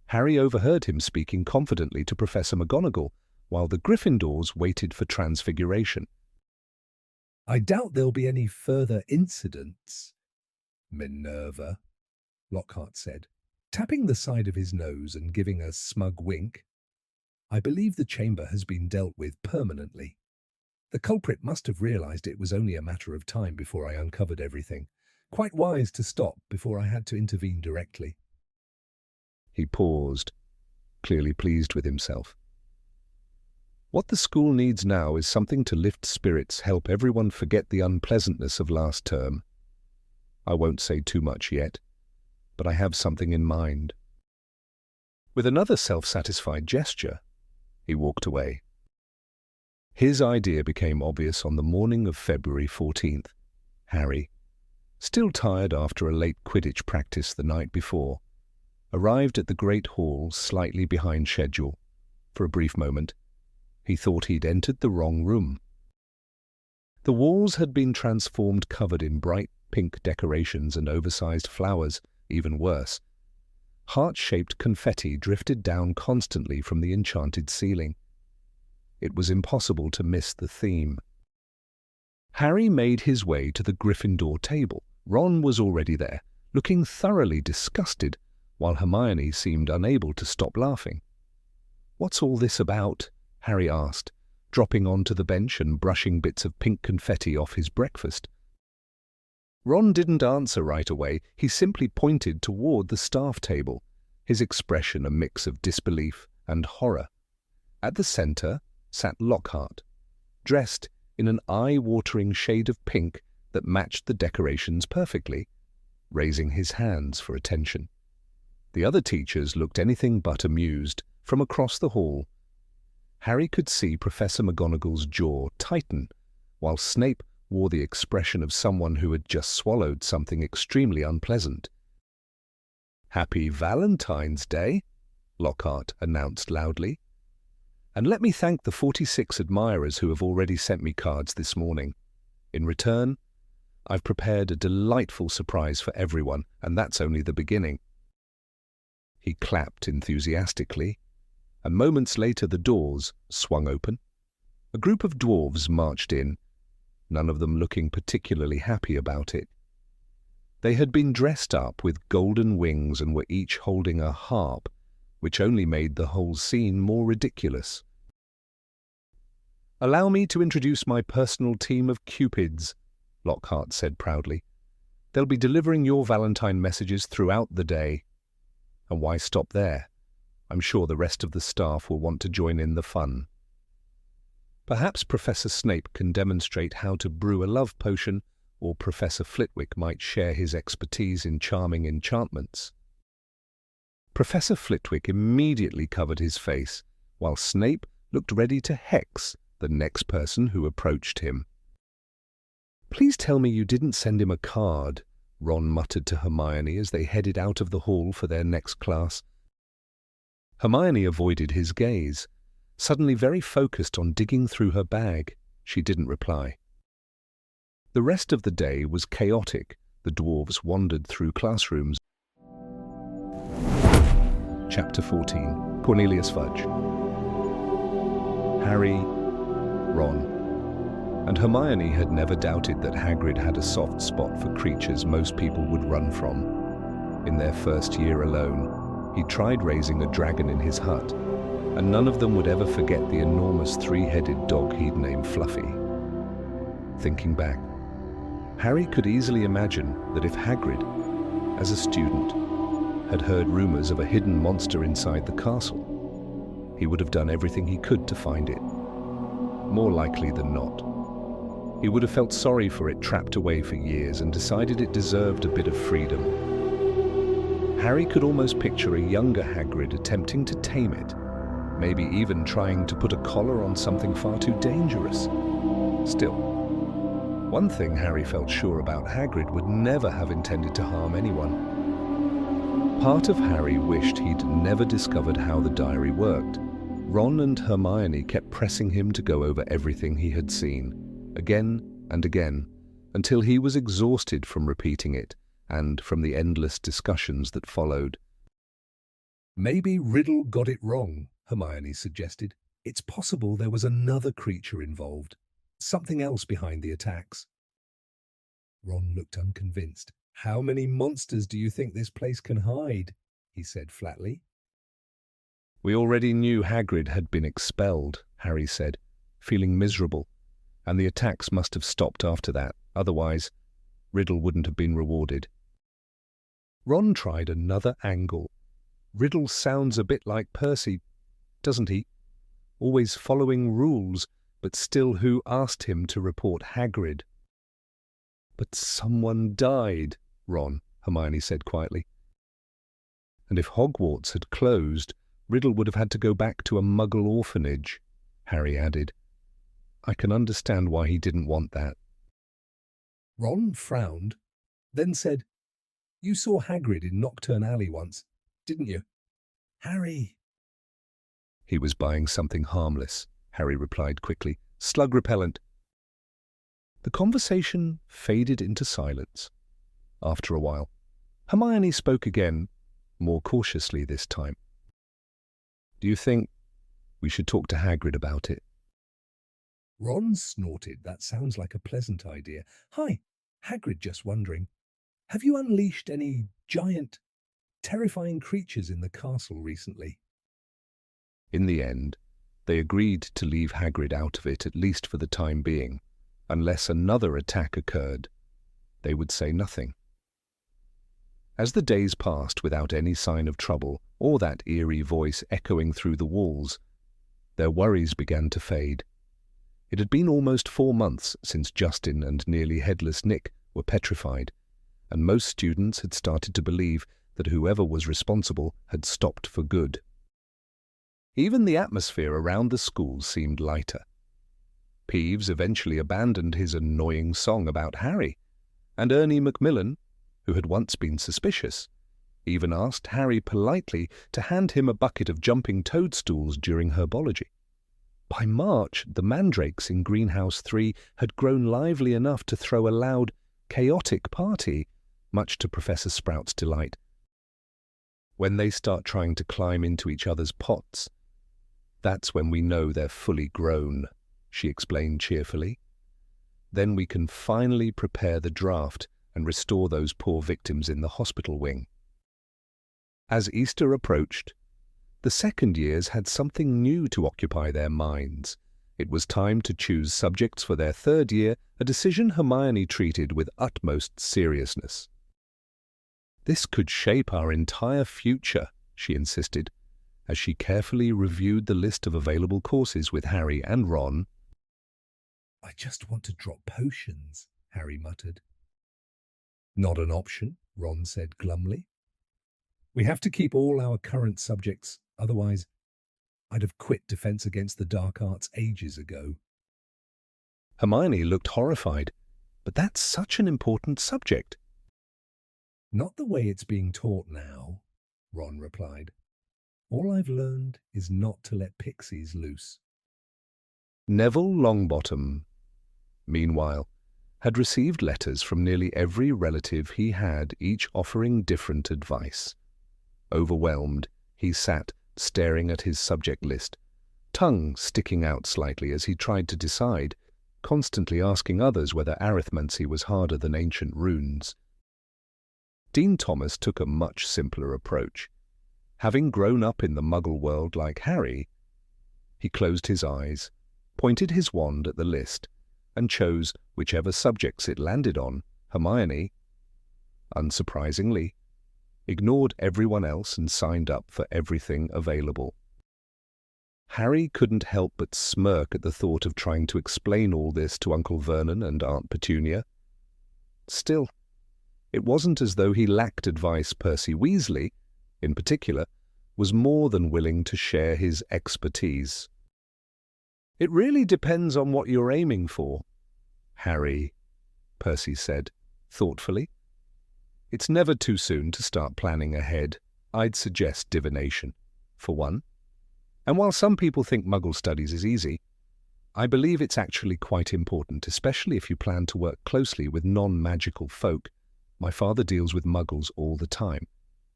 Harry overheard him speaking confidently to Professor McGonagall while the Gryffindors waited for transfiguration. "I doubt there'll be any further incidents, Minerva," Lockhart said, tapping the side of his nose and giving a smug wink. "I believe the chamber has been dealt with permanently. The culprit must have realized it was only a matter of time before I uncovered everything. Quite wise to stop before I had to intervene directly." He paused, clearly pleased with himself. What the school needs now is something to lift spirits, help everyone forget the unpleasantness of last term. I won't say too much yet, but I have something in mind. With another self-satisfied gesture, he walked away. His idea became obvious on the morning of February 14th. Harry, still tired after a late Quidditch practice the night before, arrived at the Great Hall slightly behind schedule. For a brief moment, he thought he'd entered the wrong room. The walls had been transformed, covered in bright pink decorations and oversized flowers. Even worse, heart-shaped confetti drifted down constantly from the enchanted ceiling. It was impossible to miss the theme. Harry made his way to the Gryffindor table. Ron was already there, looking thoroughly disgusted, while Hermione seemed unable to stop laughing. "What's all this about?" Harry asked, dropping onto the bench and brushing bits of pink confetti off his breakfast. Ron didn't answer right away. He simply pointed toward the staff table, his expression a mix of disbelief and horror. At the center sat Lockhart, dressed in an eye-watering shade of pink that matched the decorations perfectly, raising his hands for attention. The other teachers looked anything but amused. From across the hall, Harry could see Professor McGonagall's jaw tighten, while Snape wore the expression of someone who had just swallowed something extremely unpleasant. "Happy Valentine's Day," Lockhart announced loudly. "And let me thank the 46 admirers who have already sent me cards this morning. In return, I've prepared a delightful surprise for everyone, and that's only the beginning." He clapped enthusiastically, and moments later the doors swung open. A group of dwarves marched in, none of them looking particularly happy about it. They had been dressed up with golden wings and were each holding a harp, which only made the whole scene more ridiculous. "Allow me to introduce my personal team of Cupids," Lockhart said proudly. "They'll be delivering your Valentine messages throughout the day." And why stop there? I'm sure the rest of the staff will want to join in the fun. Perhaps Professor Snape can demonstrate how to brew a love potion, or Professor Flitwick might share his expertise in charming enchantments. Professor Flitwick immediately covered his face, while Snape looked ready to hex the next person who approached him. "Please tell me you didn't send him a card," Ron muttered to Hermione as they headed out of the hall for their next class. Hermione avoided his gaze, suddenly very focused on digging through her bag. She didn't reply. The rest of the day was chaotic. The dwarves wandered through classrooms. Chapter 14. Cornelius Fudge. Harry, Ron, and Hermione had never doubted that Hagrid had a soft spot for creatures most people would run from. In their first year alone, he tried raising a dragon in his hut, and none of them would ever forget the enormous three-headed dog he'd named Fluffy. Thinking back, Harry could easily imagine that if Hagrid, as a student, had heard rumors of a hidden monster inside the castle, he would have done everything he could to find it. More likely than not, he would have felt sorry for it trapped away for years and decided it deserved a bit of freedom. Harry could almost picture a younger Hagrid attempting to tame it, maybe even trying to put a collar on something far too dangerous. Still, one thing Harry felt sure about: Hagrid would never have intended to harm anyone. Part of Harry wished he'd never discovered how the diary worked. Ron and Hermione kept pressing him to go over everything he had seen, again and again, until he was exhausted from repeating it and from the endless discussions that followed. Maybe Riddle got it wrong, Hermione suggested. It's possible there was another creature involved, something else behind the attacks. Ron looked unconvinced. How many monsters do you think this place can hide? He said flatly. We already knew Hagrid had been expelled, Harry said, feeling miserable, and the attacks must have stopped after that. Otherwise, Riddle wouldn't have been rewarded. Ron tried another angle. Riddle sounds a bit like Percy, doesn't he? Always following rules, but still who asked him to report Hagrid? But someone died, Hermione said quietly. And if Hogwarts had closed, Riddle would have had to go back to a Muggle orphanage, Harry added. I can understand why he didn't want that. Ron frowned, then said, You saw Hagrid in Knockturn Alley once, didn't you? Harry. He was buying something harmless, Harry replied quickly. Slug repellent. The conversation faded into silence. After a while, Hermione spoke again, more cautiously this time. Do you think we should talk to Hagrid about it? Ron snorted. That sounds like a pleasant idea. Hi, Hagrid, just wondering. Have you unleashed any giant, terrifying creatures in the castle recently? In the end, they agreed to leave Hagrid out of it, at least for the time being. Unless another attack occurred, they would say nothing. As the days passed without any sign of trouble or that eerie voice echoing through the walls, their worries began to fade. It had been almost 4 months since Justin and nearly headless Nick were petrified, and most students had started to believe that whoever was responsible had stopped for good. Even the atmosphere around the school seemed lighter. Peeves eventually abandoned his annoying song about Harry, and Ernie Macmillan, who had once been suspicious, even asked Harry politely to hand him a bucket of jumping toadstools during herbology. By March, the mandrakes in Greenhouse 3 had grown lively enough to throw a loud, chaotic party, much to Professor Sprout's delight. When they start trying to climb into each other's pots, that's when we know they're fully grown, she explained cheerfully. Then we can finally prepare the draft and restore those poor victims in the hospital wing. As Easter approached, the second years had something new to occupy their minds. It was time to choose subjects for their third year, a decision Hermione treated with utmost seriousness. This could shape our entire future, she insisted, as she carefully reviewed the list of available courses with Harry and Ron. I just want to drop potions, Harry muttered. Not an option, Ron said glumly. We have to keep all our current subjects, otherwise I'd have quit Defense Against the Dark Arts ages ago. Hermione looked horrified. But that's such an important subject. Not the way it's being taught now, Ron replied. All I've learned is not to let pixies loose. Neville Longbottom, meanwhile, had received letters from nearly every relative he had, each offering different advice. Overwhelmed, he sat staring at his subject list, tongue sticking out slightly as he tried to decide, constantly asking others whether arithmancy was harder than ancient runes. Dean Thomas took a much simpler approach. Having grown up in the Muggle world like Harry, he closed his eyes, pointed his wand at the list, and chose whichever subjects it landed on. Hermione, unsurprisingly, ignored everyone else and signed up for everything available. Harry couldn't help but smirk at the thought of trying to explain all this to Uncle Vernon and Aunt Petunia. Still, it wasn't as though he lacked advice. Percy Weasley, in particular, was more than willing to share his expertise. It really depends on what you're aiming for, Harry, Percy said, thoughtfully. It's never too soon to start planning ahead. I'd suggest divination, for one. And while some people think Muggle studies is easy, I believe it's actually quite important, especially if you plan to work closely with non-magical folk. My father deals with Muggles all the time.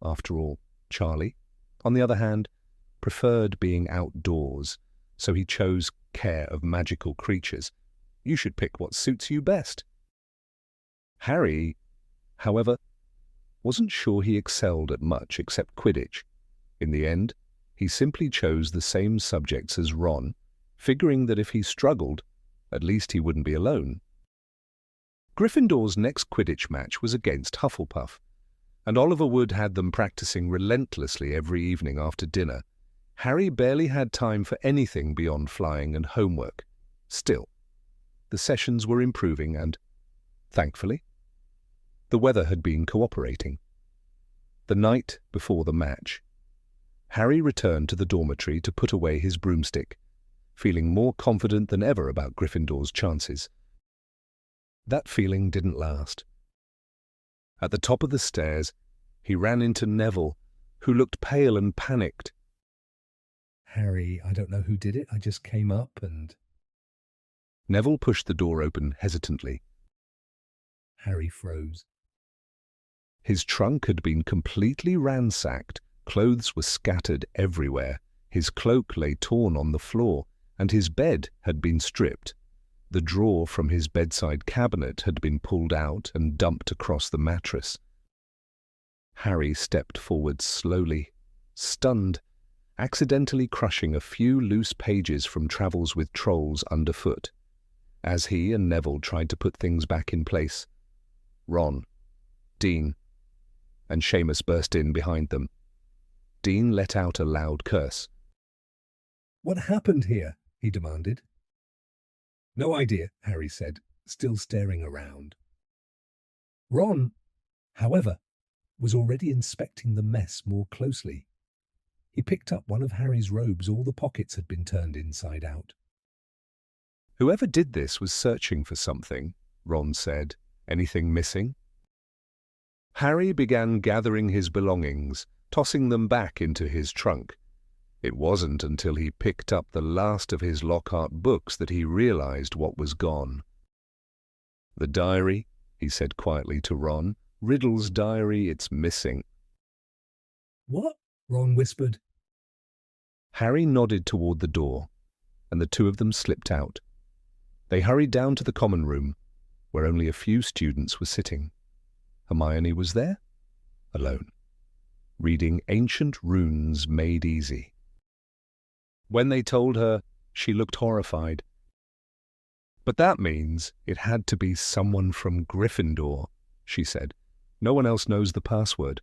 After all, Charlie, on the other hand, preferred being outdoors, so he chose care of magical creatures. You should pick what suits you best. Harry, however, wasn't sure he excelled at much except Quidditch. In the end, he simply chose the same subjects as Ron, figuring that if he struggled, at least he wouldn't be alone. Gryffindor's next Quidditch match was against Hufflepuff, and Oliver Wood had them practicing relentlessly every evening after dinner. Harry barely had time for anything beyond flying and homework. Still, the sessions were improving and, thankfully, the weather had been cooperating. The night before the match, Harry returned to the dormitory to put away his broomstick, feeling more confident than ever about Gryffindor's chances. That feeling didn't last. At the top of the stairs, he ran into Neville, who looked pale and panicked. Harry, I don't know who did it. I just came up and... Neville pushed the door open hesitantly. Harry froze. His trunk had been completely ransacked, clothes were scattered everywhere, his cloak lay torn on the floor, and his bed had been stripped. The drawer from his bedside cabinet had been pulled out and dumped across the mattress. Harry stepped forward slowly, stunned, accidentally crushing a few loose pages from Travels with Trolls underfoot. As he and Neville tried to put things back in place, Ron, Dean, and Seamus burst in behind them. Dean let out a loud curse. "What happened here?" he demanded. "No idea," Harry said, still staring around. Ron, however, was already inspecting the mess more closely. He picked up one of Harry's robes. All the pockets had been turned inside out. "Whoever did this was searching for something," Ron said. "Anything missing?" Harry began gathering his belongings, tossing them back into his trunk. It wasn't until he picked up the last of his Lockhart books that he realized what was gone. "The diary," he said quietly to Ron. "Riddle's diary, it's missing." "What?" Ron whispered. Harry nodded toward the door, and the two of them slipped out. They hurried down to the common room, where only a few students were sitting. Hermione was there, alone, reading Ancient Runes Made Easy. When they told her, she looked horrified. "But that means it had to be someone from Gryffindor," she said. "No one else knows the password."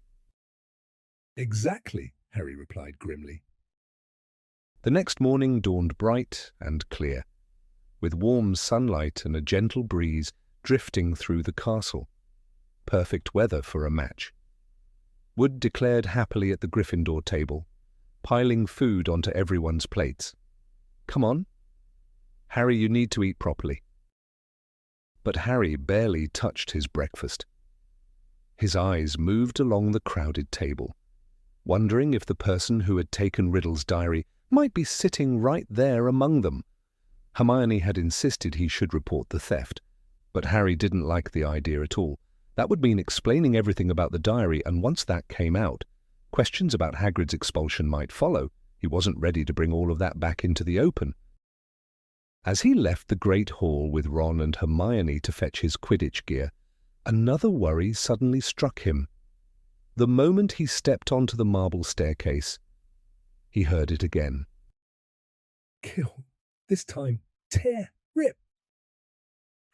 "Exactly," Harry replied grimly. The next morning dawned bright and clear, with warm sunlight and a gentle breeze drifting through the castle. Perfect weather for a match. Wood declared happily at the Gryffindor table, piling food onto everyone's plates. "Come on. Harry, you need to eat properly." But Harry barely touched his breakfast. His eyes moved along the crowded table, wondering if the person who had taken Riddle's diary might be sitting right there among them. Hermione had insisted he should report the theft, but Harry didn't like the idea at all. That would mean explaining everything about the diary, and once that came out, questions about Hagrid's expulsion might follow. He wasn't ready to bring all of that back into the open. As he left the Great Hall with Ron and Hermione to fetch his Quidditch gear, another worry suddenly struck him. The moment he stepped onto the marble staircase, he heard it again. "Kill. This time. Tear. Rip."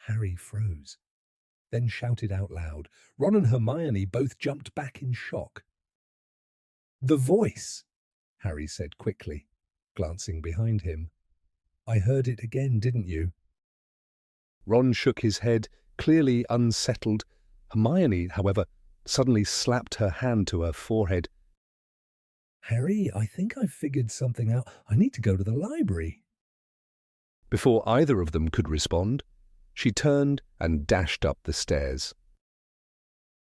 Harry froze, then shouted out loud. Ron and Hermione both jumped back in shock. "The voice," Harry said quickly, glancing behind him. "I heard it again, didn't you?" Ron shook his head, clearly unsettled. Hermione, however, suddenly slapped her hand to her forehead. "Harry, I think I've figured something out. I need to go to the library." Before either of them could respond, she turned and dashed up the stairs.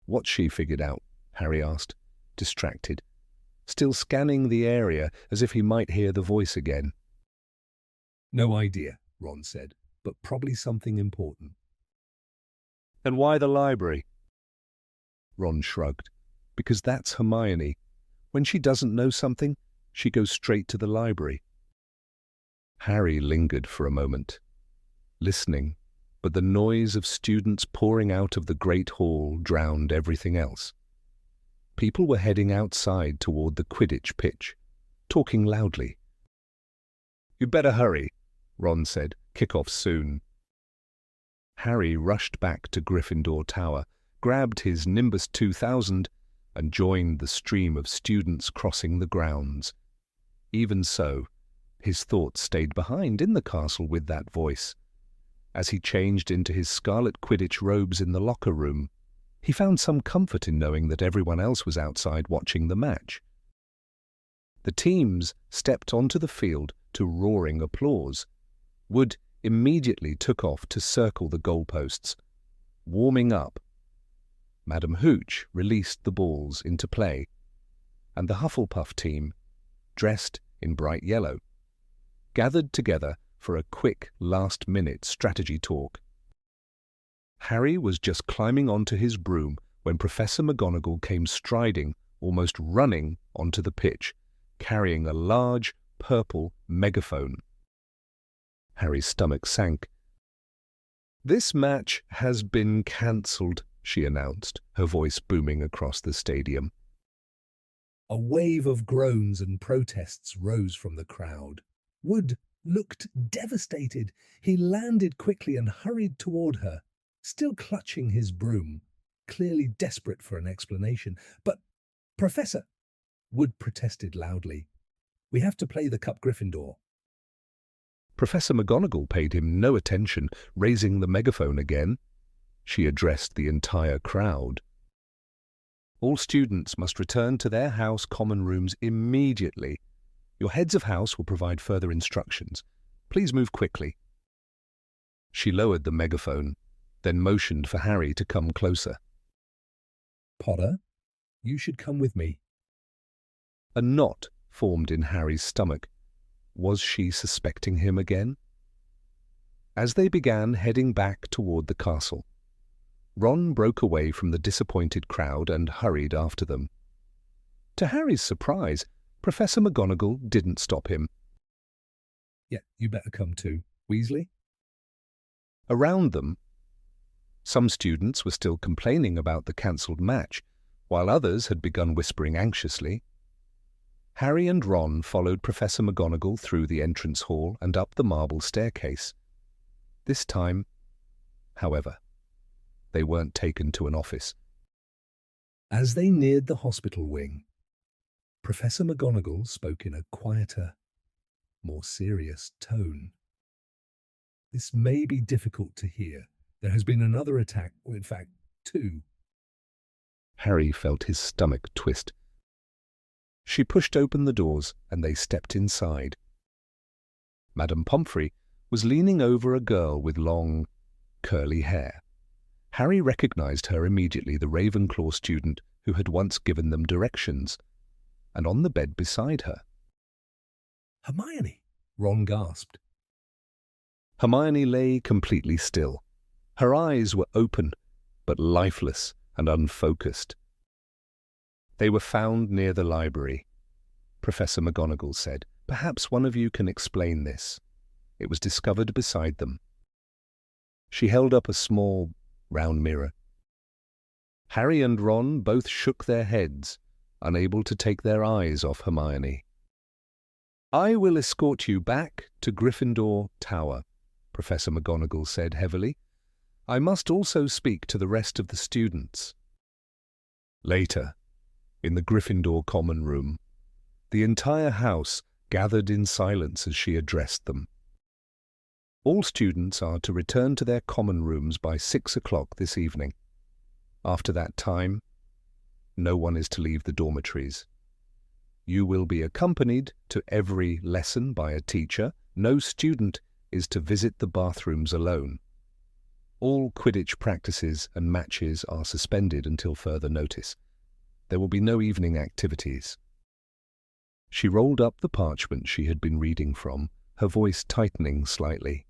"What's she figured out?" Harry asked, distracted. still scanning the area as if he might hear the voice again. No idea, Ron said, but probably something important. And why the library? Ron shrugged. Because that's Hermione. When she doesn't know something, she goes straight to the library. Harry lingered for a moment, listening, but the noise of students pouring out of the great hall drowned everything else. People were heading outside toward the Quidditch pitch, talking loudly. "You'd better hurry," Ron said. "Kick-off soon." Harry rushed back to Gryffindor Tower, grabbed his Nimbus 2000, and joined the stream of students crossing the grounds. Even so, his thoughts stayed behind in the castle with that voice. As he changed into his scarlet Quidditch robes in the locker room, he found some comfort in knowing that everyone else was outside watching the match. The teams stepped onto the field to roaring applause. Wood immediately took off to circle the goalposts, warming up. Madam Hooch released the balls into play, and the Hufflepuff team, dressed in bright yellow, gathered together for a quick last-minute strategy talk. Harry was just climbing onto his broom when Professor McGonagall came striding, almost running, onto the pitch, carrying a large, purple megaphone. Harry's stomach sank. "This match has been cancelled," she announced, her voice booming across the stadium. A wave of groans and protests rose from the crowd. Wood looked devastated. He landed quickly and hurried toward her, still clutching his broom, clearly desperate for an explanation. "But, Professor," Wood protested loudly, "we have to play the Cup Gryffindor." Professor McGonagall paid him no attention, raising the megaphone again. She addressed the entire crowd. "All students must return to their house common rooms immediately. Your heads of house will provide further instructions. Please move quickly." She lowered the megaphone, then motioned for Harry to come closer. "Potter, you should come with me." A knot formed in Harry's stomach. Was she suspecting him again? As they began heading back toward the castle, Ron broke away from the disappointed crowd and hurried after them. To Harry's surprise, Professor McGonagall didn't stop him. "Yeah, you better come too. Weasley?" Around them, some students were still complaining about the cancelled match, while others had begun whispering anxiously. Harry and Ron followed Professor McGonagall through the entrance hall and up the marble staircase. This time, however, they weren't taken to an office. As they neared the hospital wing, Professor McGonagall spoke in a quieter, more serious tone. "This may be difficult to hear. There has been another attack, or in fact, two." Harry felt his stomach twist. She pushed open the doors and they stepped inside. Madame Pomfrey was leaning over a girl with long, curly hair. Harry recognized her immediately, the Ravenclaw student who had once given them directions, and on the bed beside her. "Hermione!" Ron gasped. Hermione lay completely still. Her eyes were open, but lifeless and unfocused. "They were found near the library," Professor McGonagall said. "Perhaps one of you can explain this." It was discovered beside them. She held up a small, round mirror. Harry and Ron both shook their heads, unable to take their eyes off Hermione. "I will escort you back to Gryffindor Tower," Professor McGonagall said heavily. "I must also speak to the rest of the students." Later, in the Gryffindor common room, the entire house gathered in silence as she addressed them. "All students are to return to their common rooms by 6 o'clock this evening. After that time, no one is to leave the dormitories. You will be accompanied to every lesson by a teacher. No student is to visit the bathrooms alone. All Quidditch practices and matches are suspended until further notice. There will be no evening activities." She rolled up the parchment she had been reading from, her voice tightening slightly.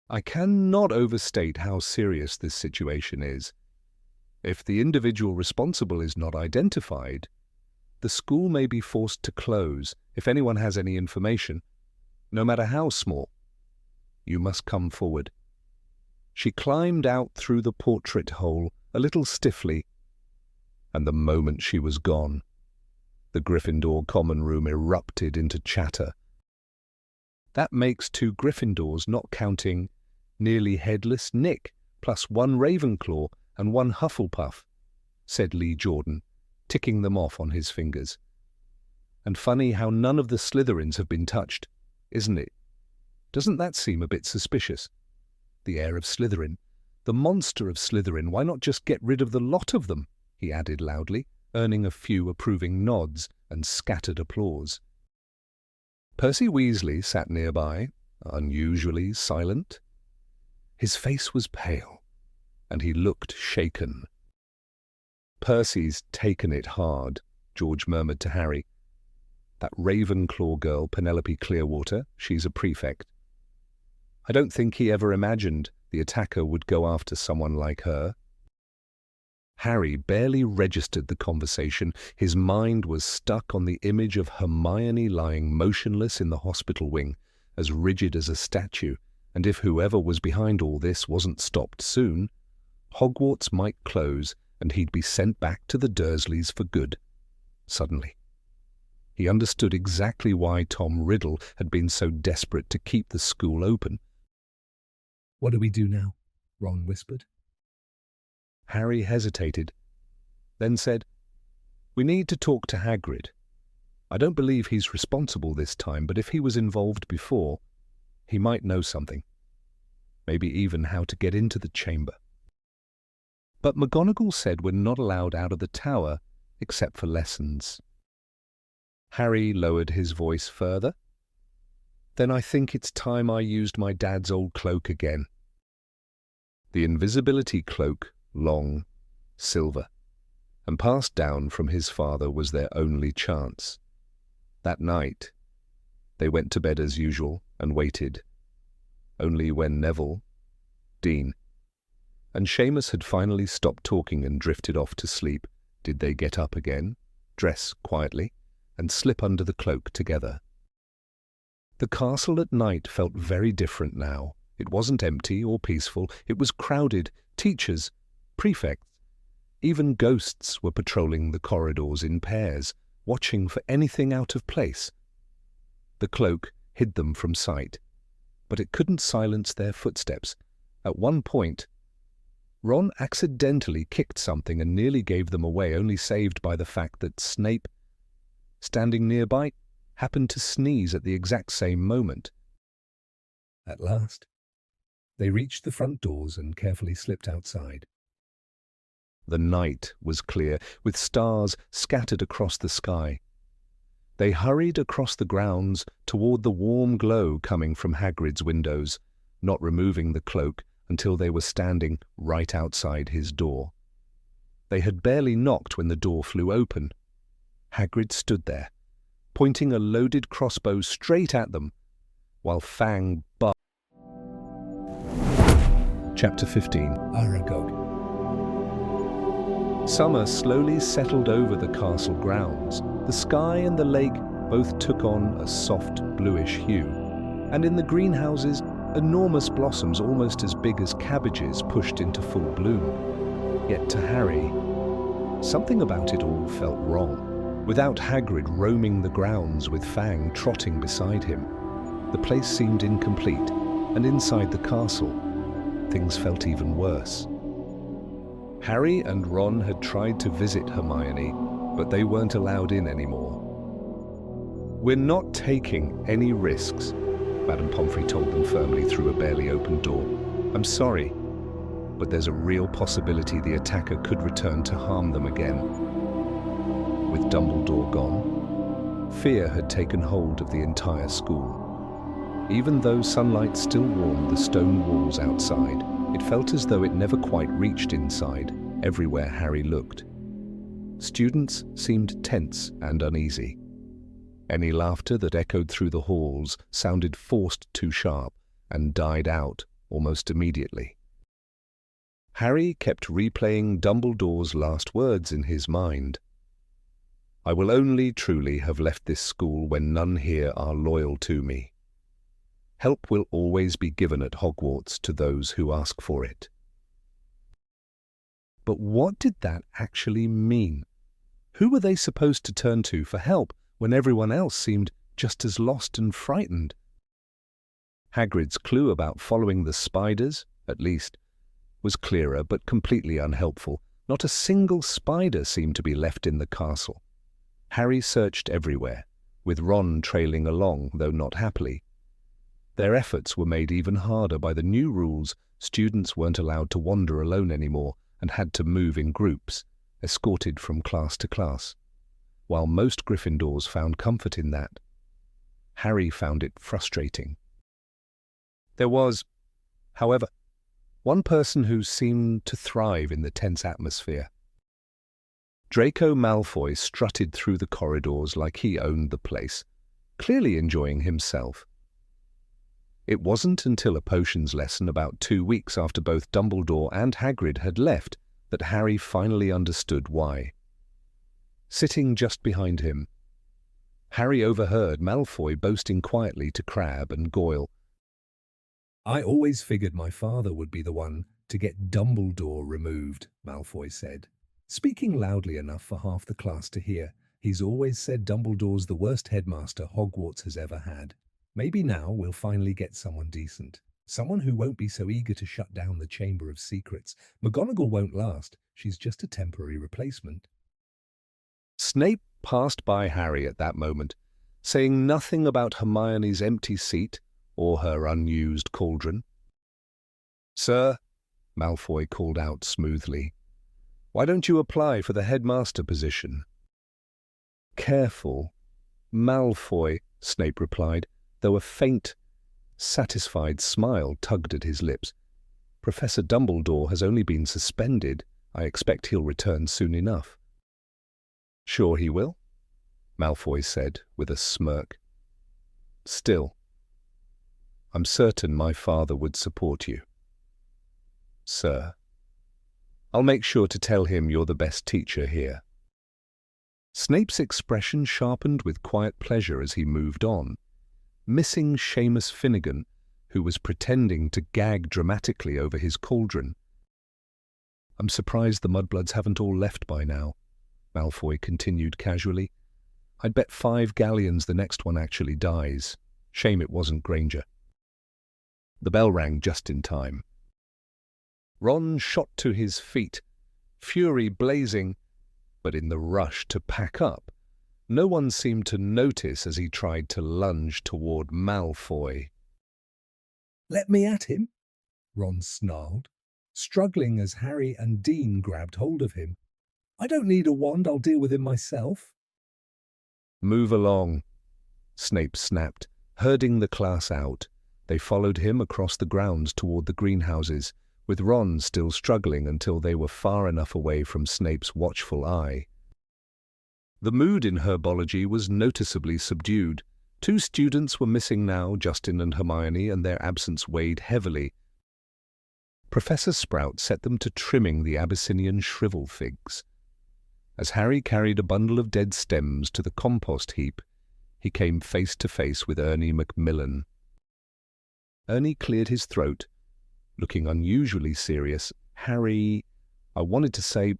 I cannot overstate how serious this situation is. If the individual responsible is not identified, the school may be forced to close if anyone has any information, no matter how small. You must come forward. She climbed out through the portrait hole a little stiffly, and the moment she was gone, the Gryffindor common room erupted into chatter. That makes 2 Gryffindors, not counting nearly headless Nick, plus 1 Ravenclaw and 1 Hufflepuff, said Lee Jordan, ticking them off on his fingers. And funny how none of the Slytherins have been touched, isn't it? Doesn't that seem a bit suspicious? The heir of Slytherin, the monster of Slytherin, why not just get rid of the lot of them? He added loudly, earning a few approving nods and scattered applause. Percy Weasley sat nearby, unusually silent. His face was pale, and he looked shaken. Percy's taken it hard, George murmured to Harry. That Ravenclaw girl, Penelope Clearwater, she's a prefect. I don't think he ever imagined the attacker would go after someone like her. Harry barely registered the conversation. His mind was stuck on the image of Hermione lying motionless in the hospital wing, as rigid as a statue, and if whoever was behind all this wasn't stopped soon, Hogwarts might close and he'd be sent back to the Dursleys for good. Suddenly, he understood exactly why Tom Riddle had been so desperate to keep the school open. What do we do now? Ron whispered. Harry hesitated, then said, We need to talk to Hagrid. I don't believe he's responsible this time, but if he was involved before, he might know something. Maybe even how to get into the chamber. But McGonagall said we're not allowed out of the tower except for lessons. Harry lowered his voice further. Then I think it's time I used my dad's old cloak again. The invisibility cloak, long, silver, and passed down from his father, was their only chance. That night, they went to bed as usual and waited. Only when Neville, Dean, and Seamus had finally stopped talking and drifted off to sleep did they get up again, dress quietly, and slip under the cloak together. The castle at night felt very different now. It wasn't empty or peaceful. It was crowded. Teachers, prefects, even ghosts were patrolling the corridors in pairs, watching for anything out of place. The cloak hid them from sight, but it couldn't silence their footsteps. At one point, Ron accidentally kicked something and nearly gave them away, only saved by the fact that Snape, standing nearby, happened to sneeze at the exact same moment. At last, they reached the front doors and carefully slipped outside. The night was clear, with stars scattered across the sky. They hurried across the grounds toward the warm glow coming from Hagrid's windows, not removing the cloak until they were standing right outside his door. They had barely knocked when the door flew open. Hagrid stood there, pointing a loaded crossbow straight at them, while Fang barked. Chapter 15. Aragog. Summer slowly settled over the castle grounds. The sky and the lake both took on a soft bluish hue, and in the greenhouses, enormous blossoms almost as big as cabbages pushed into full bloom. Yet to Harry, something about it all felt wrong. Without Hagrid roaming the grounds with Fang trotting beside him, the place seemed incomplete, and inside the castle, things felt even worse. Harry and Ron had tried to visit Hermione, but they weren't allowed in anymore. We're not taking any risks, Madame Pomfrey told them firmly through a barely opened door. I'm sorry, but there's a real possibility the attacker could return to harm them again. With Dumbledore gone, fear had taken hold of the entire school. Even though sunlight still warmed the stone walls outside, it felt as though it never quite reached inside, everywhere Harry looked. Students seemed tense and uneasy. Any laughter that echoed through the halls sounded forced too sharp and died out almost immediately. Harry kept replaying Dumbledore's last words in his mind. "I will only truly have left this school when none here are loyal to me. Help will always be given at Hogwarts to those who ask for it." But what did that actually mean? Who were they supposed to turn to for help when everyone else seemed just as lost and frightened? Hagrid's clue about following the spiders, at least, was clearer but completely unhelpful. Not a single spider seemed to be left in the castle. Harry searched everywhere, with Ron trailing along, though not happily. Their efforts were made even harder by the new rules. Students weren't allowed to wander alone anymore and had to move in groups, escorted from class to class. While most Gryffindors found comfort in that, Harry found it frustrating. There was, however, one person who seemed to thrive in the tense atmosphere. Draco Malfoy strutted through the corridors like he owned the place, clearly enjoying himself. It wasn't until a potions lesson about 2 weeks after both Dumbledore and Hagrid had left that Harry finally understood why. Sitting just behind him, Harry overheard Malfoy boasting quietly to Crabbe and Goyle. "I always figured my father would be the one to get Dumbledore removed," Malfoy said, speaking loudly enough for half the class to hear. "He's always said Dumbledore's the worst headmaster Hogwarts has ever had. Maybe now we'll finally get someone decent. Someone who won't be so eager to shut down the Chamber of Secrets. McGonagall won't last. She's just a temporary replacement." Snape passed by Harry at that moment, saying nothing about Hermione's empty seat or her unused cauldron. "Sir," Malfoy called out smoothly, "why don't you apply for the headmaster position?" "Careful, Malfoy," Snape replied, though a faint, satisfied smile tugged at his lips. "Professor Dumbledore has only been suspended. I expect he'll return soon enough." "Sure he will," Malfoy said with a smirk. "Still, I'm certain my father would support you." "Sir, I'll make sure to tell him you're the best teacher here." Snape's expression sharpened with quiet pleasure as he moved on, missing Seamus Finnegan, who was pretending to gag dramatically over his cauldron. "I'm surprised the mudbloods haven't all left by now," Malfoy continued casually. "I'd bet 5 galleons the next one actually dies. Shame it wasn't Granger." The bell rang just in time. Ron shot to his feet, fury blazing, but in the rush to pack up, no one seemed to notice as he tried to lunge toward Malfoy. "Let me at him," Ron snarled, struggling as Harry and Dean grabbed hold of him. "I don't need a wand, I'll deal with him myself." "Move along," Snape snapped, herding the class out. They followed him across the grounds toward the greenhouses, with Ron still struggling until they were far enough away from Snape's watchful eye. The mood in herbology was noticeably subdued. 2 students were missing now, Justin and Hermione, and their absence weighed heavily. Professor Sprout set them to trimming the Abyssinian shrivel figs. As Harry carried a bundle of dead stems to the compost heap, he came face to face with Ernie Macmillan. Ernie cleared his throat, looking unusually serious. "Harry, I wanted to say,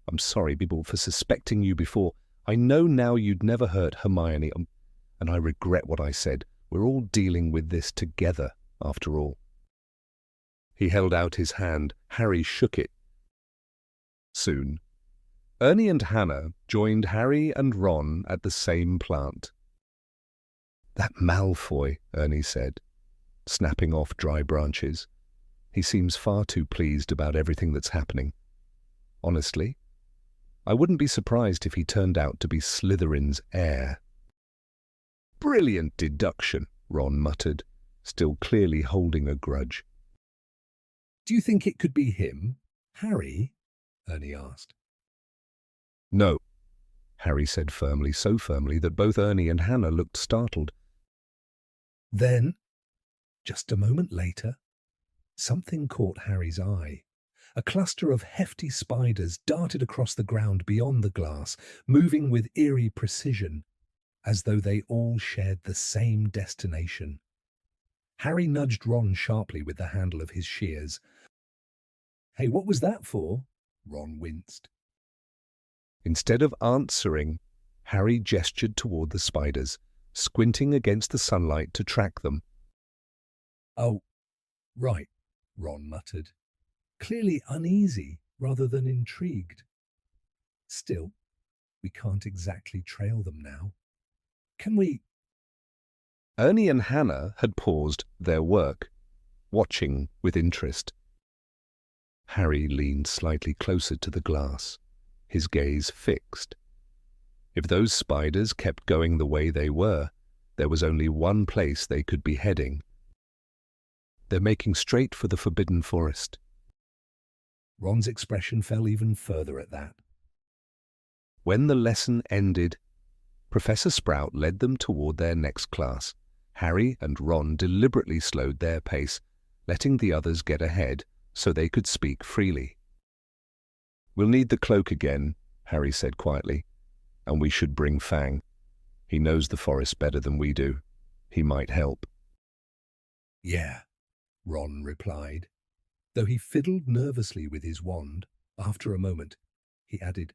I'm sorry, people, for suspecting you before. I know now you'd never hurt Hermione, and I regret what I said. We're all dealing with this together, after all." He held out his hand. Harry shook it. Soon, Ernie and Hannah joined Harry and Ron at the same plant. "That Malfoy," Ernie said, snapping off dry branches. "He seems far too pleased about everything that's happening. Honestly, I wouldn't be surprised if he turned out to be Slytherin's heir." "Brilliant deduction," Ron muttered, still clearly holding a grudge. "Do you think it could be him, Harry?" Ernie asked. "No," Harry said firmly, so firmly that both Ernie and Hannah looked startled. Then, just a moment later, something caught Harry's eye. A cluster of hefty spiders darted across the ground beyond the glass, moving with eerie precision, as though they all shared the same destination. Harry nudged Ron sharply with the handle of his shears. "Hey, what was that for?" Ron winced. Instead of answering, Harry gestured toward the spiders, squinting against the sunlight to track them. "Oh, right," Ron muttered, clearly uneasy rather than intrigued. "Still, we can't exactly trail them now. Can we—" Ernie and Hannah had paused their work, watching with interest. Harry leaned slightly closer to the glass, his gaze fixed. If those spiders kept going the way they were, there was only one place they could be heading. They're making straight for the forbidden forest. Ron's expression fell even further at that. When the lesson ended, Professor Sprout led them toward their next class. Harry and Ron deliberately slowed their pace, letting the others get ahead so they could speak freely. "We'll need the cloak again," Harry said quietly, "and we should bring Fang. He knows the forest better than we do. He might help." "Yeah," Ron replied. Though he fiddled nervously with his wand, after a moment, he added,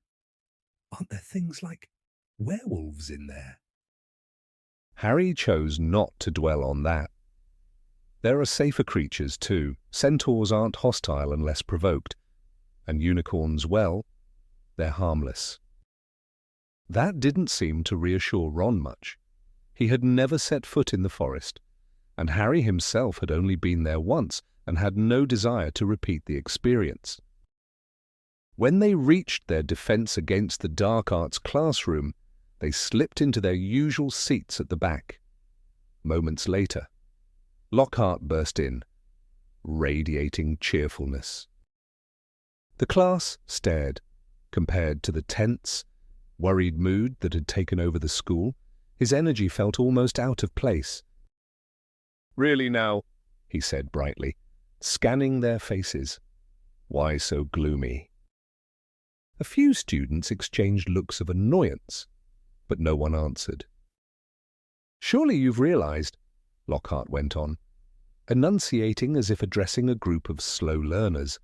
"Aren't there things like werewolves in there?" Harry chose not to dwell on that. There are safer creatures too. Centaurs aren't hostile unless provoked, and unicorns, well, they're harmless. That didn't seem to reassure Ron much. He had never set foot in the forest, and Harry himself had only been there once and had no desire to repeat the experience. When they reached their Defense Against the Dark Arts classroom, they slipped into their usual seats at the back. Moments later, Lockhart burst in, radiating cheerfulness. The class stared. Compared to the tense, worried mood that had taken over the school, his energy felt almost out of place. "Really now," he said brightly, scanning their faces. "Why so gloomy?" A few students exchanged looks of annoyance, but no one answered. "Surely you've realized," Lockhart went on, enunciating as if addressing a group of slow learners,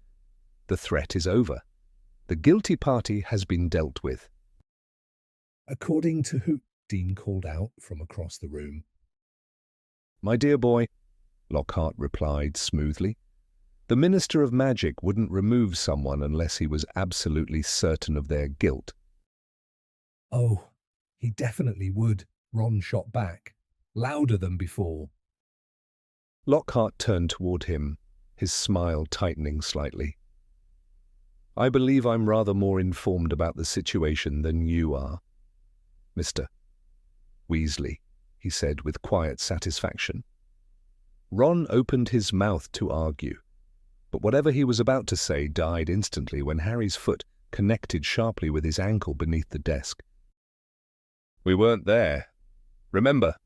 "the threat is over. The guilty party has been dealt with." "According to who?" Dean called out from across the room. "My dear boy," Lockhart replied smoothly, "the Minister of Magic wouldn't remove someone unless he was absolutely certain of their guilt." "Oh, he definitely would," Ron shot back, louder than before. Lockhart turned toward him, his smile tightening slightly. "I believe I'm rather more informed about the situation than you are, Mr. Weasley," he said with quiet satisfaction. Ron opened his mouth to argue, but whatever he was about to say died instantly when Harry's foot connected sharply with his ankle beneath the desk. "We weren't there. Remember,"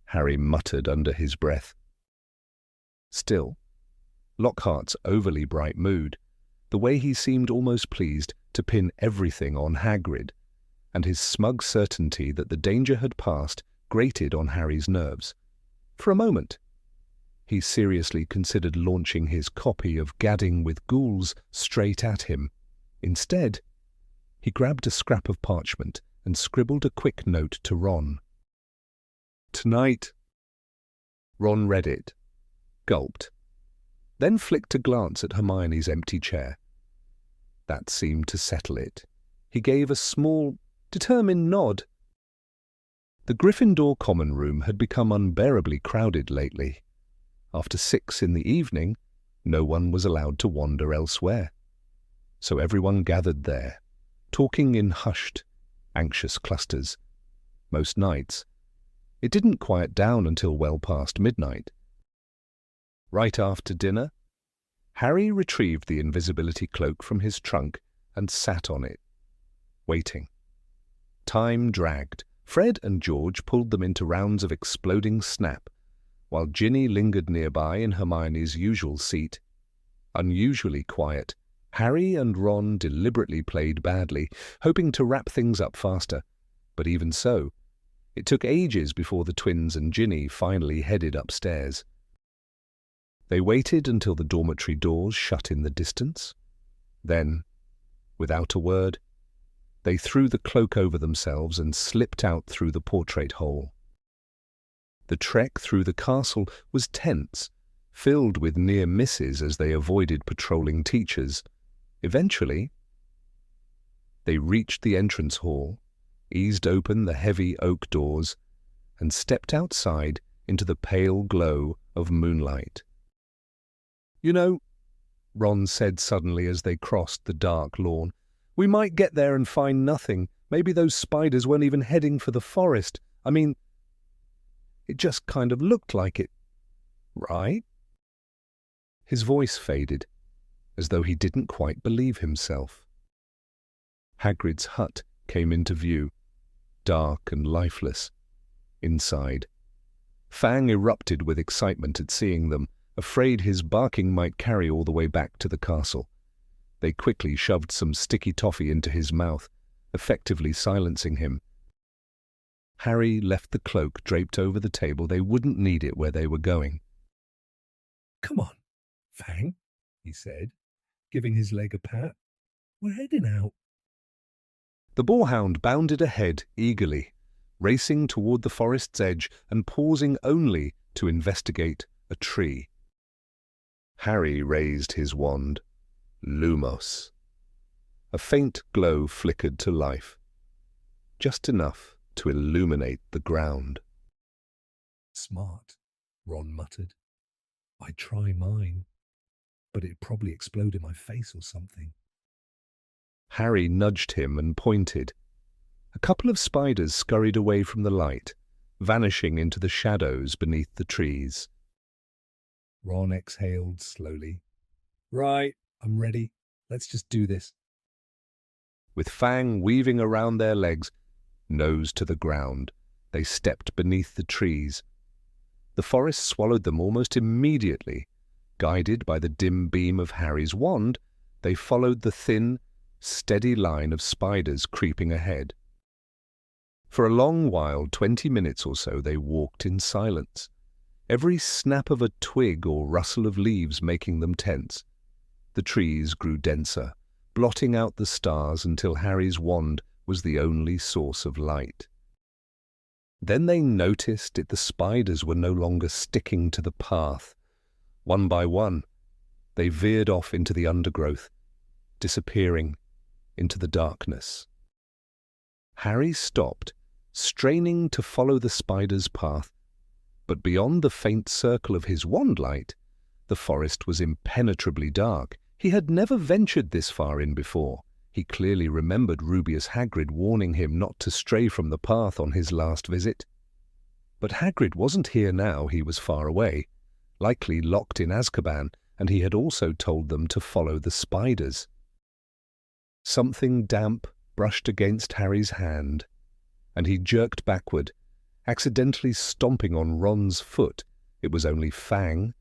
Harry muttered under his breath. Still, Lockhart's overly bright mood, the way he seemed almost pleased to pin everything on Hagrid, and his smug certainty that the danger had passed grated on Harry's nerves. For a moment, he seriously considered launching his copy of Gadding with Ghouls straight at him. Instead, he grabbed a scrap of parchment and scribbled a quick note to Ron. "Tonight." Ron read it, gulped, then flicked a glance at Hermione's empty chair. That seemed to settle it. He gave a small, determined nod. The Gryffindor common room had become unbearably crowded lately. After 6 in the evening, no one was allowed to wander elsewhere. So everyone gathered there, talking in hushed, anxious clusters. Most nights, it didn't quiet down until well past midnight. Right after dinner, Harry retrieved the invisibility cloak from his trunk and sat on it, waiting. Time dragged. Fred and George pulled them into rounds of exploding snap, while Ginny lingered nearby in Hermione's usual seat. Unusually quiet, Harry and Ron deliberately played badly, hoping to wrap things up faster. But even so, it took ages before the twins and Ginny finally headed upstairs. They waited until the dormitory doors shut in the distance. Then, without a word, they threw the cloak over themselves and slipped out through the portrait hole. The trek through the castle was tense, filled with near misses as they avoided patrolling teachers. Eventually, they reached the entrance hall, eased open the heavy oak doors, and stepped outside into the pale glow of moonlight. "You know," Ron said suddenly as they crossed the dark lawn, "we might get there and find nothing. Maybe those spiders weren't even heading for the forest. I mean, it just kind of looked like it, right?" His voice faded, as though he didn't quite believe himself. Hagrid's hut came into view, dark and lifeless. Inside, Fang erupted with excitement at seeing them, afraid his barking might carry all the way back to the castle. They quickly shoved some sticky toffee into his mouth, effectively silencing him. Harry left the cloak draped over the table. They wouldn't need it where they were going. "Come on, Fang," he said, giving his leg a pat. "We're heading out." The boarhound bounded ahead eagerly, racing toward the forest's edge and pausing only to investigate a tree. Harry raised his wand. Lumos. A faint glow flickered to life, just enough to illuminate the ground. "Smart," Ron muttered. "I'd try mine, but it'd probably explode in my face or something." Harry nudged him and pointed. A couple of spiders scurried away from the light, vanishing into the shadows beneath the trees. Ron exhaled slowly. "Right, I'm ready. Let's just do this." With Fang weaving around their legs, nose to the ground, they stepped beneath the trees. The forest swallowed them almost immediately. Guided by the dim beam of Harry's wand, they followed the thin, steady line of spiders creeping ahead. For a long while, 20 minutes or so, they walked in silence, every snap of a twig or rustle of leaves making them tense. The trees grew denser, blotting out the stars until Harry's wand was the only source of light. Then they noticed the spiders were no longer sticking to the path. One by one, they veered off into the undergrowth, disappearing into the darkness. Harry stopped, straining to follow the spider's path, but beyond the faint circle of his wand light, the forest was impenetrably dark. He had never ventured this far in before. He clearly remembered Rubeus Hagrid warning him not to stray from the path on his last visit. But Hagrid wasn't here now. He was far away, likely locked in Azkaban, and he had also told them to follow the spiders. Something damp brushed against Harry's hand, and he jerked backward, accidentally stomping on Ron's foot. It was only Fang,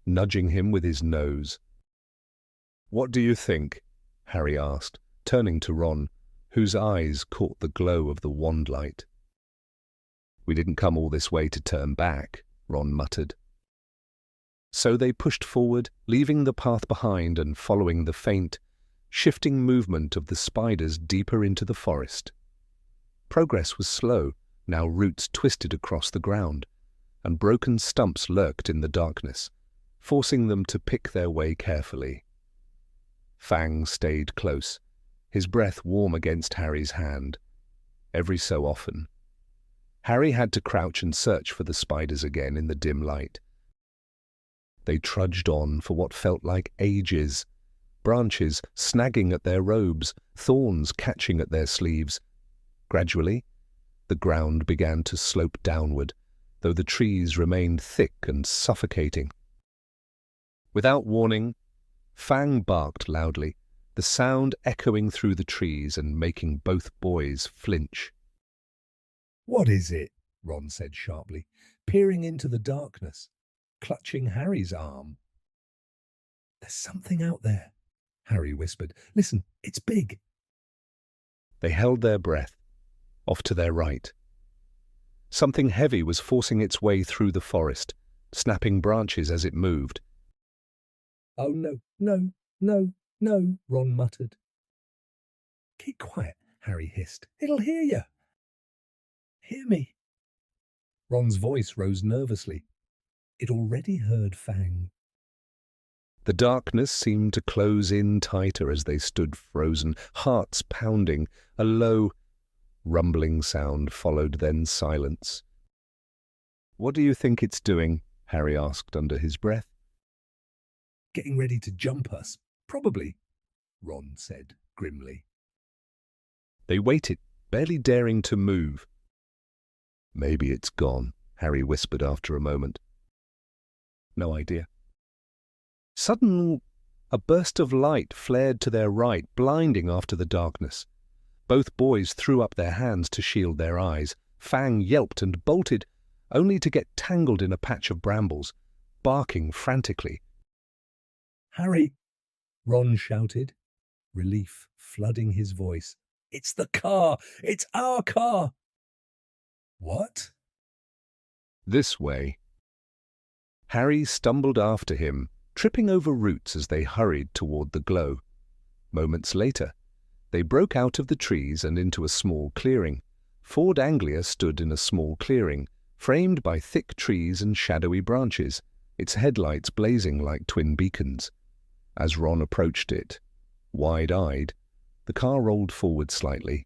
nudging him with his nose. "What do you think?" Harry asked, turning to Ron, whose eyes caught the glow of the wand light. "We didn't come all this way to turn back," Ron muttered. So they pushed forward, leaving the path behind and following the faint, shifting movement of the spiders deeper into the forest. Progress was slow. Now roots twisted across the ground, and broken stumps lurked in the darkness, forcing them to pick their way carefully. Fang stayed close, his breath warm against Harry's hand. Every so often, Harry had to crouch and search for the spiders again in the dim light. They trudged on for what felt like ages, branches snagging at their robes, thorns catching at their sleeves. Gradually, the ground began to slope downward, though the trees remained thick and suffocating. Without warning, Fang barked loudly, the sound echoing through the trees and making both boys flinch. What is it? Ron said sharply, peering into the darkness, clutching Harry's arm. There's something out there, Harry whispered. Listen, it's big. They held their breath, off to their right. Something heavy was forcing its way through the forest, snapping branches as it moved. Oh, no, no, no, no, Ron muttered. Keep quiet, Harry hissed. It'll hear you. Hear me. Ron's voice rose nervously. It already heard Fang. The darkness seemed to close in tighter as they stood frozen, hearts pounding. A low, rumbling sound followed, then silence. "What do you think it's doing?" Harry asked under his breath. Getting ready to jump us, probably, Ron said grimly. They waited, barely daring to move. "Maybe it's gone," Harry whispered after a moment. "No idea." Suddenly, a burst of light flared to their right, blinding after the darkness. Both boys threw up their hands to shield their eyes. Fang yelped and bolted, only to get tangled in a patch of brambles, barking frantically. Harry, Ron shouted, relief flooding his voice. It's the car! It's our car! What? This way. Harry stumbled after him, tripping over roots as they hurried toward the glow. Moments later, they broke out of the trees and into a small clearing. Ford Anglia stood in a small clearing, framed by thick trees and shadowy branches, its headlights blazing like twin beacons. As Ron approached it, wide-eyed, the car rolled forward slightly,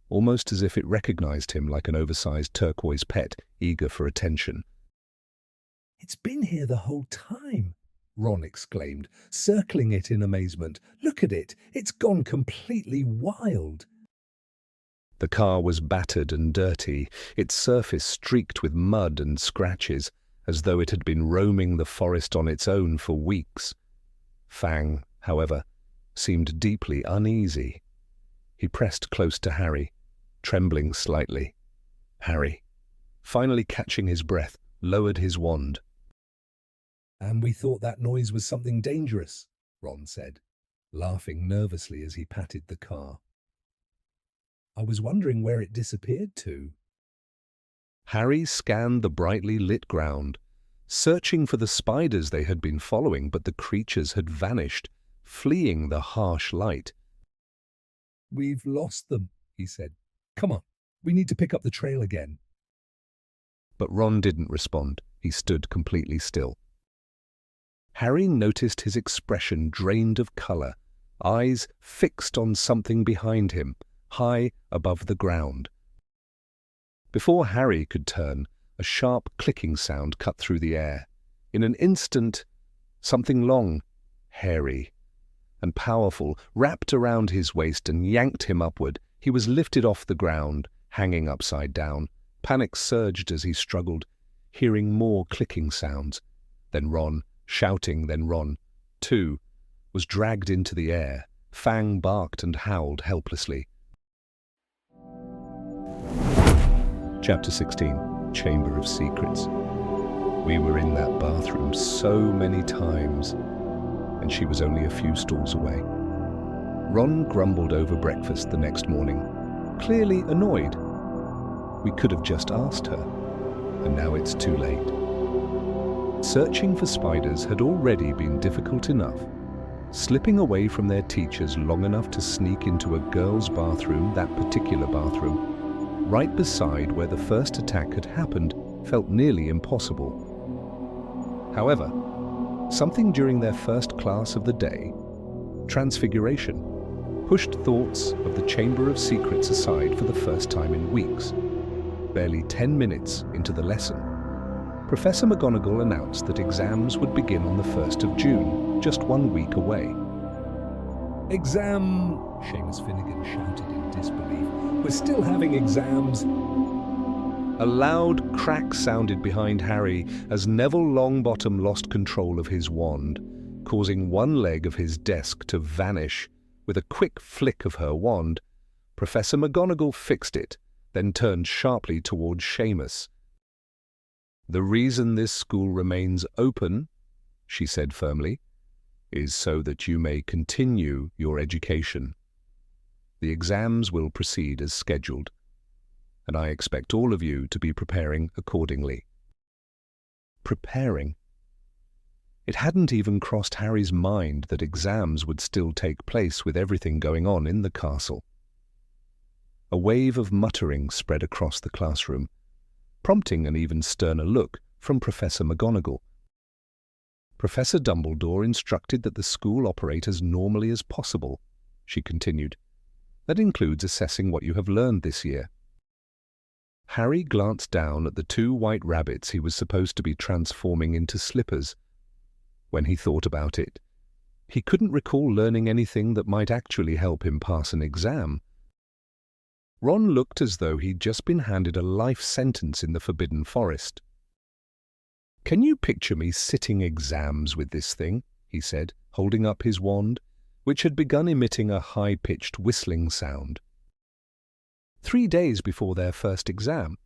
almost as if it recognized him like an oversized turquoise pet eager for attention. It's been here the whole time, Ron exclaimed, circling it in amazement. Look at it. It's gone completely wild. The car was battered and dirty, its surface streaked with mud and scratches, as though it had been roaming the forest on its own for weeks. Fang, however, seemed deeply uneasy. He pressed close to Harry, trembling slightly. Harry, finally catching his breath, lowered his wand. And we thought that noise was something dangerous, Ron said, laughing nervously as he patted the car. I was wondering where it disappeared to. Harry scanned the brightly lit ground, searching for the spiders they had been following, but the creatures had vanished, fleeing the harsh light. We've lost them, he said. Come on, we need to pick up the trail again. But Ron didn't respond. He stood completely still. Harry noticed his expression drained of colour, eyes fixed on something behind him, high above the ground. Before Harry could turn, a sharp clicking sound cut through the air. In an instant, something long, hairy, and powerful wrapped around his waist and yanked him upward. He was lifted off the ground, hanging upside down. Panic surged as he struggled, hearing more clicking sounds. Then Ron, shouting, then Ron, too, was dragged into the air. Fang barked and howled helplessly. Chapter 16, Chamber of Secrets. We were in that bathroom so many times, and she was only a few stalls away. Ron grumbled over breakfast the next morning, clearly annoyed. We could have just asked her, and now it's too late. Searching for spiders had already been difficult enough. Slipping away from their teachers long enough to sneak into a girl's bathroom, that particular bathroom, right beside where the first attack had happened, felt nearly impossible. However, something during their first class of the day, Transfiguration, pushed thoughts of the Chamber of Secrets aside for the first time in weeks. Barely 10 minutes into the lesson, Professor McGonagall announced that exams would begin on the 1st of June, just 1 week away. Exam, Seamus Finnegan shouted in disbelief. We're still having exams. A loud crack sounded behind Harry as Neville Longbottom lost control of his wand, causing one leg of his desk to vanish. With a quick flick of her wand, Professor McGonagall fixed it, then turned sharply towards Seamus. "The reason this school remains open," she said firmly, "is so that you may continue your education. The exams will proceed as scheduled, and I expect all of you to be preparing accordingly." Preparing? It hadn't even crossed Harry's mind that exams would still take place with everything going on in the castle. A wave of muttering spread across the classroom, prompting an even sterner look from Professor McGonagall. "Professor Dumbledore instructed that the school operate as normally as possible," she continued. "That includes assessing what you have learned this year." Harry glanced down at the 2 white rabbits he was supposed to be transforming into slippers. When he thought about it, he couldn't recall learning anything that might actually help him pass an exam. Ron looked as though he'd just been handed a life sentence in the Forbidden Forest. "Can you picture me sitting exams with this thing?" he said, holding up his wand, which had begun emitting a high-pitched whistling sound. 3 days before their first exam,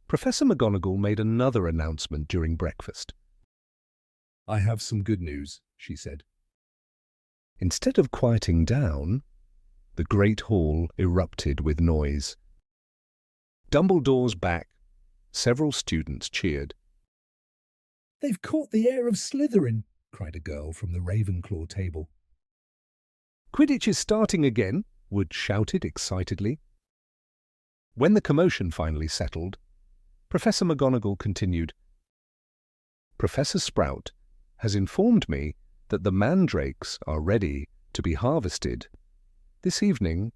Professor McGonagall made another announcement during breakfast. "I have some good news," she said. Instead of quieting down, the great hall erupted with noise. Dumbledore's back. Several students cheered. "They've caught the heir of Slytherin," cried a girl from the Ravenclaw table. "Quidditch is starting again," Wood shouted excitedly. When the commotion finally settled, Professor McGonagall continued, "Professor Sprout has informed me that the mandrakes are ready to be harvested. This evening,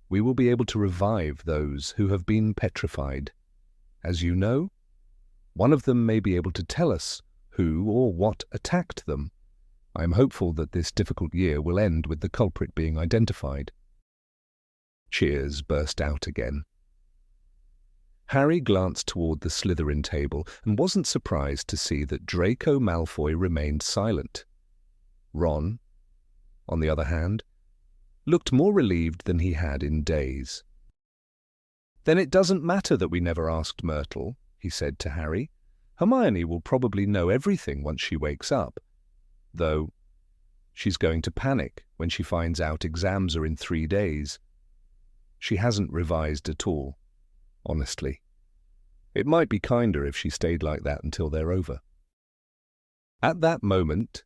we will be able to revive those who have been petrified. As you know, one of them may be able to tell us who or what attacked them. I am hopeful that this difficult year will end with the culprit being identified." Cheers burst out again. Harry glanced toward the Slytherin table and wasn't surprised to see that Draco Malfoy remained silent. Ron, on the other hand, looked more relieved than he had in days. "Then it doesn't matter that we never asked Myrtle," he said to Harry. "Hermione will probably know everything once she wakes up. Though, she's going to panic when she finds out exams are in 3 days. She hasn't revised at all, honestly. It might be kinder if she stayed like that until they're over." At that moment,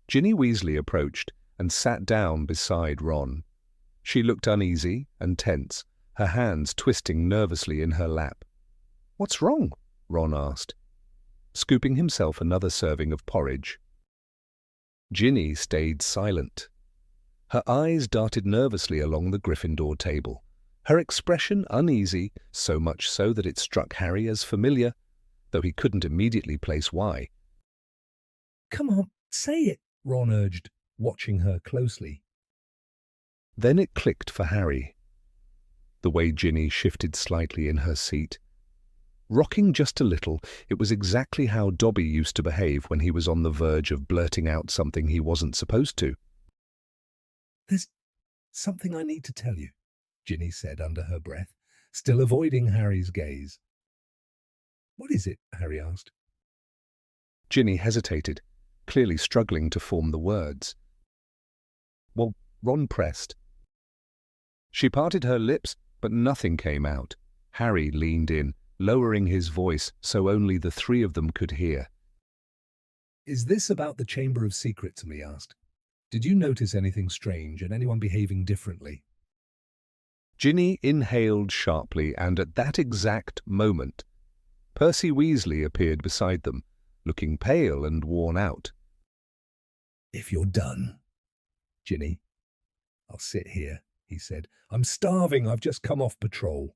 Ginny Weasley approached and sat down beside Ron. She looked uneasy and tense, her hands twisting nervously in her lap. "What's wrong?" Ron asked, scooping himself another serving of porridge. Ginny stayed silent. Her eyes darted nervously along the Gryffindor table, her expression uneasy, so much so that it struck Harry as familiar, though he couldn't immediately place why. "Come on, say it," Ron urged, watching her closely. Then it clicked for Harry. The way Ginny shifted slightly in her seat. Rocking just a little, it was exactly how Dobby used to behave when he was on the verge of blurting out something he wasn't supposed to. "There's something I need to tell you," Ginny said under her breath, still avoiding Harry's gaze. "What is it?" Harry asked. Ginny hesitated, clearly struggling to form the words. "Well," Ron pressed. She parted her lips, but nothing came out. Harry leaned in, lowering his voice so only the 3 of them could hear. "Is this about the Chamber of Secrets?" he asked. "Did you notice anything strange and anyone behaving differently?" Ginny inhaled sharply, and at that exact moment, Percy Weasley appeared beside them, looking pale and worn out. "If you're done, Ginny, I'll sit here," he said. "I'm starving. I've just come off patrol."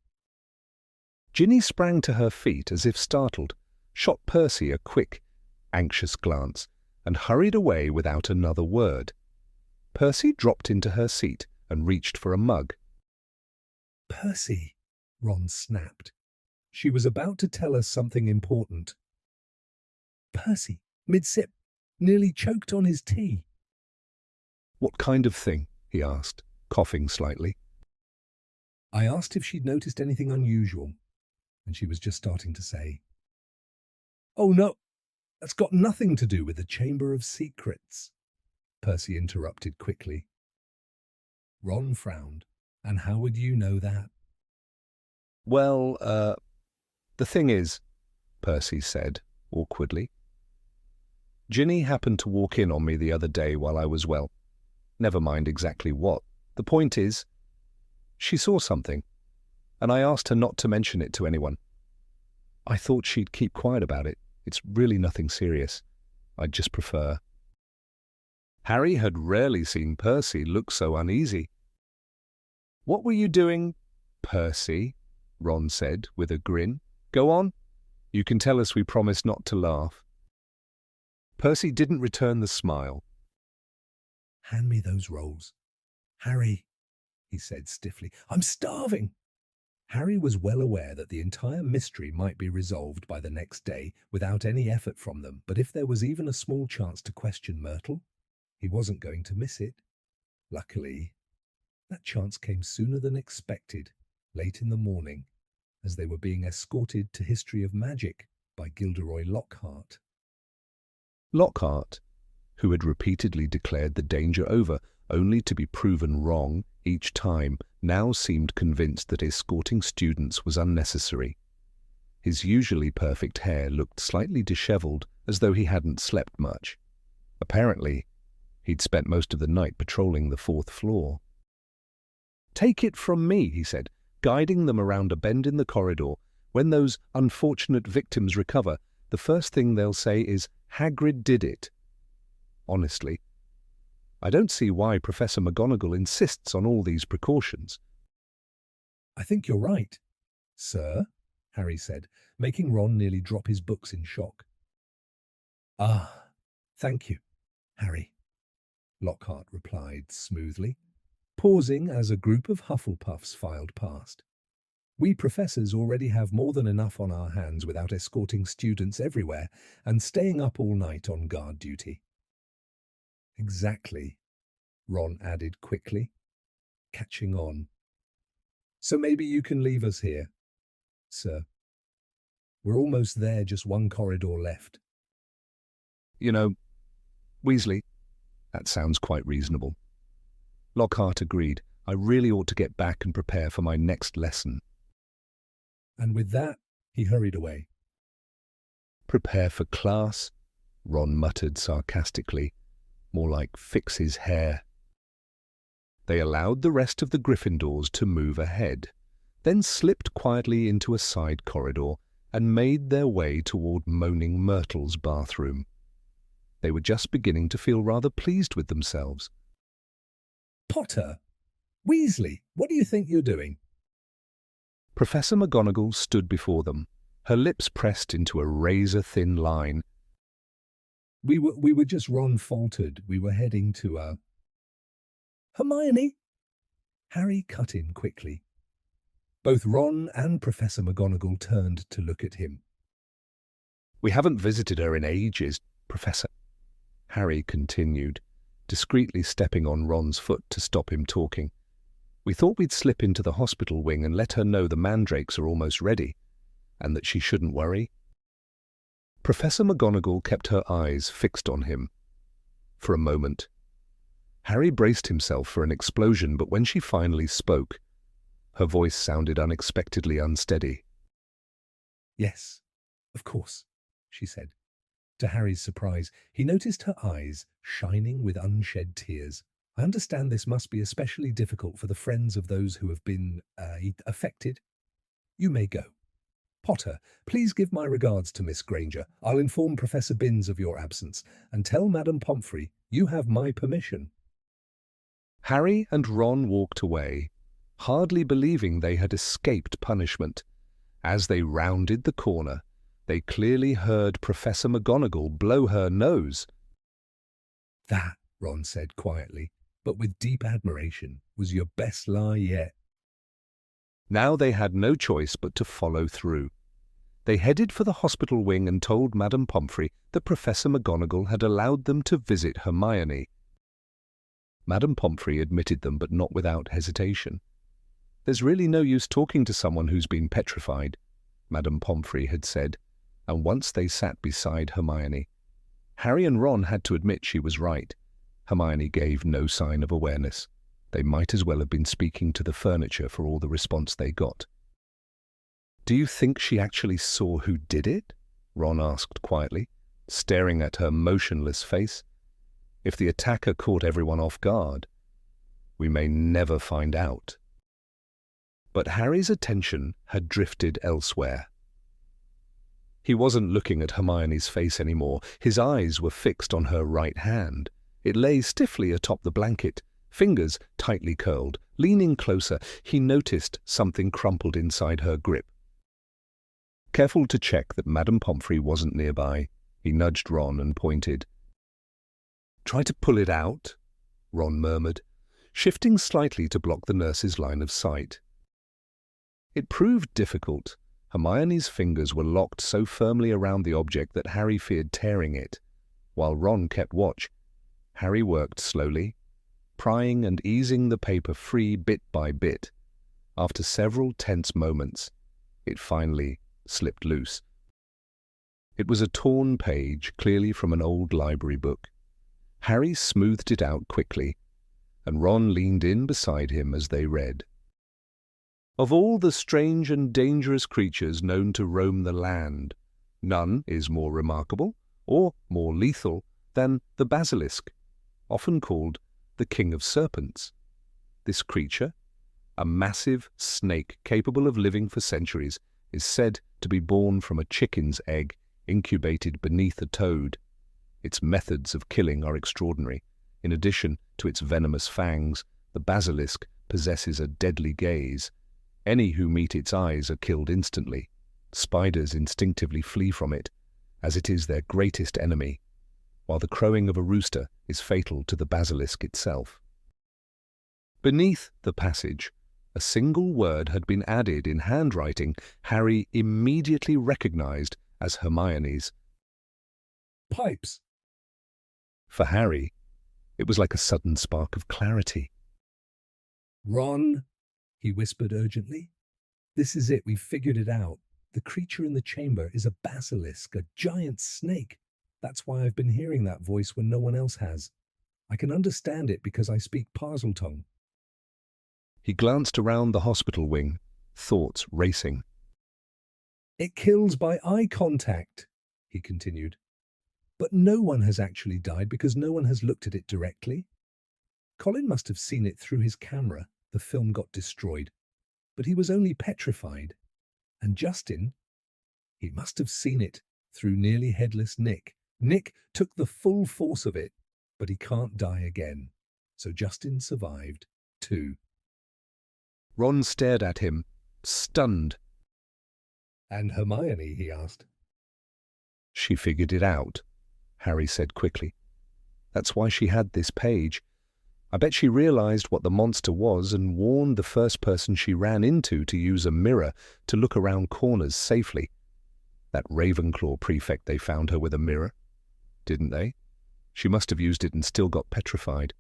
Ginny sprang to her feet as if startled, shot Percy a quick, anxious glance, and hurried away without another word. Percy dropped into her seat and reached for a mug. "Percy," Ron snapped. She was about to tell us something important. Percy, mid-sip, nearly choked on his tea. "What kind of thing?" he asked, coughing slightly. I asked if she'd noticed anything unusual, and she was just starting to say, "Oh no, that's got nothing to do with the Chamber of Secrets," Percy interrupted quickly. Ron frowned. "And how would you know that?" Well, the thing is," Percy said, awkwardly, "Ginny happened to walk in on me the other day while I was, well, never mind exactly what. The point is, she saw something, and I asked her not to mention it to anyone. I thought she'd keep quiet about it. It's really nothing serious. I'd just prefer." Harry had rarely seen Percy look so uneasy. "What were you doing, Percy?" Ron said with a grin. "Go on. You can tell us we promised not to laugh." Percy didn't return the smile. "Hand me those rolls. Harry," he said stiffly, "I'm starving." Harry was well aware that the entire mystery might be resolved by the next day without any effort from them, but if there was even a small chance to question Myrtle, he wasn't going to miss it. Luckily, that chance came sooner than expected, late in the morning, as they were being escorted to History of Magic by Gilderoy Lockhart. Lockhart, who had repeatedly declared the danger over only to be proven wrong each time, now seemed convinced that escorting students was unnecessary. His usually perfect hair looked slightly dishevelled, as though he hadn't slept much. Apparently, he'd spent most of the night patrolling the 4th floor. "Take it from me," he said, guiding them around a bend in the corridor. "When those unfortunate victims recover, the first thing they'll say is, 'Hagrid did it.' Honestly, I don't see why Professor McGonagall insists on all these precautions." "I think you're right, sir," Harry said, making Ron nearly drop his books in shock. "Ah, thank you, Harry," Lockhart replied smoothly, pausing as a group of Hufflepuffs filed past. "We professors already have more than enough on our hands without escorting students everywhere and staying up all night on guard duty." "Exactly," Ron added quickly, catching on. "So maybe you can leave us here, sir. We're almost there, just one corridor left." "You know, Weasley, that sounds quite reasonable." Lockhart agreed. "I really ought to get back and prepare for my next lesson." And with that, he hurried away. "Prepare for class?" Ron muttered sarcastically. More like fix his hair. They allowed the rest of the Gryffindors to move ahead, then slipped quietly into a side corridor and made their way toward Moaning Myrtle's bathroom. They were just beginning to feel rather pleased with themselves. "Potter! Weasley, what do you think you're doing?" Professor McGonagall stood before them, her lips pressed into a razor-thin line. We were just," Ron faltered. "We were heading to, Hermione?" Harry cut in quickly. Both Ron and Professor McGonagall turned to look at him. "We haven't visited her in ages, Professor," Harry continued, discreetly stepping on Ron's foot to stop him talking. "We thought we'd slip into the hospital wing and let her know the mandrakes are almost ready, and that she shouldn't worry." Professor McGonagall kept her eyes fixed on him. For a moment, Harry braced himself for an explosion, but when she finally spoke, her voice sounded unexpectedly unsteady. "Yes, of course," she said. To Harry's surprise, he noticed her eyes shining with unshed tears. "I understand this must be especially difficult for the friends of those who have been, affected. You may go. Potter, please give my regards to Miss Granger. I'll inform Professor Binns of your absence, and tell Madame Pomfrey you have my permission." Harry and Ron walked away, hardly believing they had escaped punishment. As they rounded the corner, they clearly heard Professor McGonagall blow her nose. "That," Ron said quietly, but with deep admiration, "was your best lie yet." Now they had no choice but to follow through. They headed for the hospital wing and told Madame Pomfrey that Professor McGonagall had allowed them to visit Hermione. Madame Pomfrey admitted them, but not without hesitation. "There's really no use talking to someone who's been petrified," Madame Pomfrey had said, and once they sat beside Hermione. Harry and Ron had to admit she was right. Hermione gave no sign of awareness. They might as well have been speaking to the furniture for all the response they got. "Do you think she actually saw who did it?" Ron asked quietly, staring at her motionless face. "If the attacker caught everyone off guard, we may never find out." But Harry's attention had drifted elsewhere. He wasn't looking at Hermione's face anymore. His eyes were fixed on her right hand. It lay stiffly atop the blanket, fingers tightly curled. Leaning closer, he noticed something crumpled inside her grip. Careful to check that Madame Pomfrey wasn't nearby, he nudged Ron and pointed. "Try to pull it out," Ron murmured, shifting slightly to block the nurse's line of sight. It proved difficult. Hermione's fingers were locked so firmly around the object that Harry feared tearing it. While Ron kept watch, Harry worked slowly, prying and easing the paper free bit by bit. After several tense moments, it finally slipped loose. It was a torn page, clearly from an old library book. Harry smoothed it out quickly, and Ron leaned in beside him as they read. "Of all the strange and dangerous creatures known to roam the land, none is more remarkable or more lethal than the basilisk, often called the king of serpents. This creature, a massive snake capable of living for centuries, is said to be born from a chicken's egg incubated beneath a toad. Its methods of killing are extraordinary. In addition to its venomous fangs, the basilisk possesses a deadly gaze. Any who meet its eyes are killed instantly. Spiders instinctively flee from it, as it is their greatest enemy, while the crowing of a rooster is fatal to the basilisk itself." Beneath the passage, a single word had been added in handwriting Harry immediately recognized as Hermione's. "Pipes." For Harry, it was like a sudden spark of clarity. "Ron," he whispered urgently. "This is it. We've figured it out. The creature in the chamber is a basilisk, a giant snake. That's why I've been hearing that voice when no one else has. I can understand it because I speak Parseltongue." He glanced around the hospital wing, thoughts racing. "It kills by eye contact," he continued. "But no one has actually died because no one has looked at it directly. Colin must have seen it through his camera. The film got destroyed, but he was only petrified. And Justin, he must have seen it through nearly headless Nick. Nick took the full force of it, but he can't die again. So Justin survived, too." Ron stared at him, stunned. "And Hermione?" he asked. "She figured it out," Harry said quickly. "That's why she had this page. I bet she realized what the monster was and warned the first person she ran into to use a mirror to look around corners safely. That Ravenclaw prefect, they found her with a mirror, didn't they? She must have used it and still got petrified."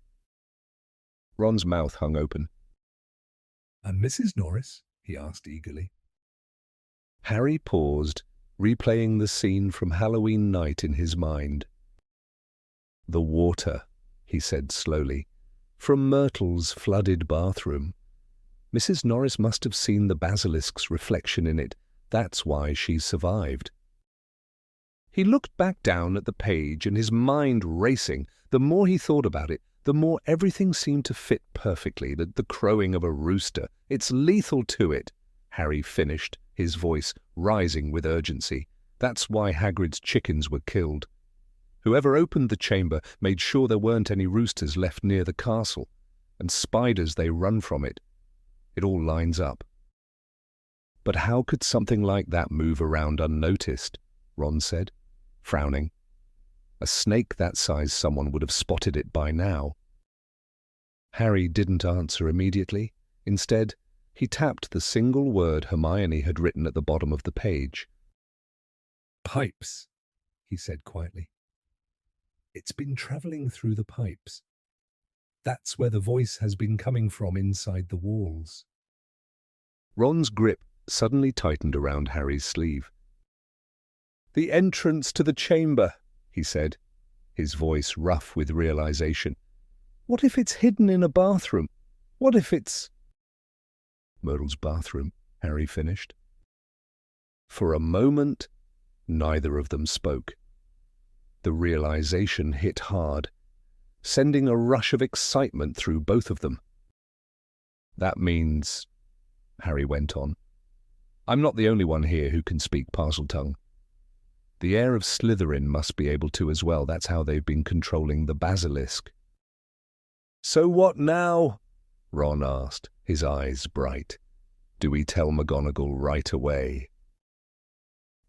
Ron's mouth hung open. "And Mrs. Norris?" he asked eagerly. Harry paused, replaying the scene from Halloween night in his mind. "The water," he said slowly, "from Myrtle's flooded bathroom. Mrs. Norris must have seen the basilisk's reflection in it. That's why she survived." He looked back down at the page and his mind racing. The more he thought about it, the more everything seemed to fit perfectly. The crowing of a rooster. "It's lethal to it," Harry finished, his voice rising with urgency. "That's why Hagrid's chickens were killed. Whoever opened the chamber made sure there weren't any roosters left near the castle, and spiders, they run from it. It all lines up." "But how could something like that move around unnoticed?" Ron said, frowning. "A snake that size, someone would have spotted it by now." Harry didn't answer immediately. Instead, he tapped the single word Hermione had written at the bottom of the page. "Pipes," he said quietly. "It's been traveling through the pipes. That's where the voice has been coming from inside the walls." Ron's grip suddenly tightened around Harry's sleeve. "The entrance to the chamber," he said, his voice rough with realization. "What if it's hidden in a bathroom? What if it's—" "Myrtle's bathroom," Harry finished. For a moment, neither of them spoke. The realization hit hard, sending a rush of excitement through both of them. "That means," Harry went on, "I'm not the only one here who can speak Parseltongue. The heir of Slytherin must be able to as well. That's how they've been controlling the basilisk." "So what now?" Ron asked, his eyes bright. "Do we tell McGonagall right away?"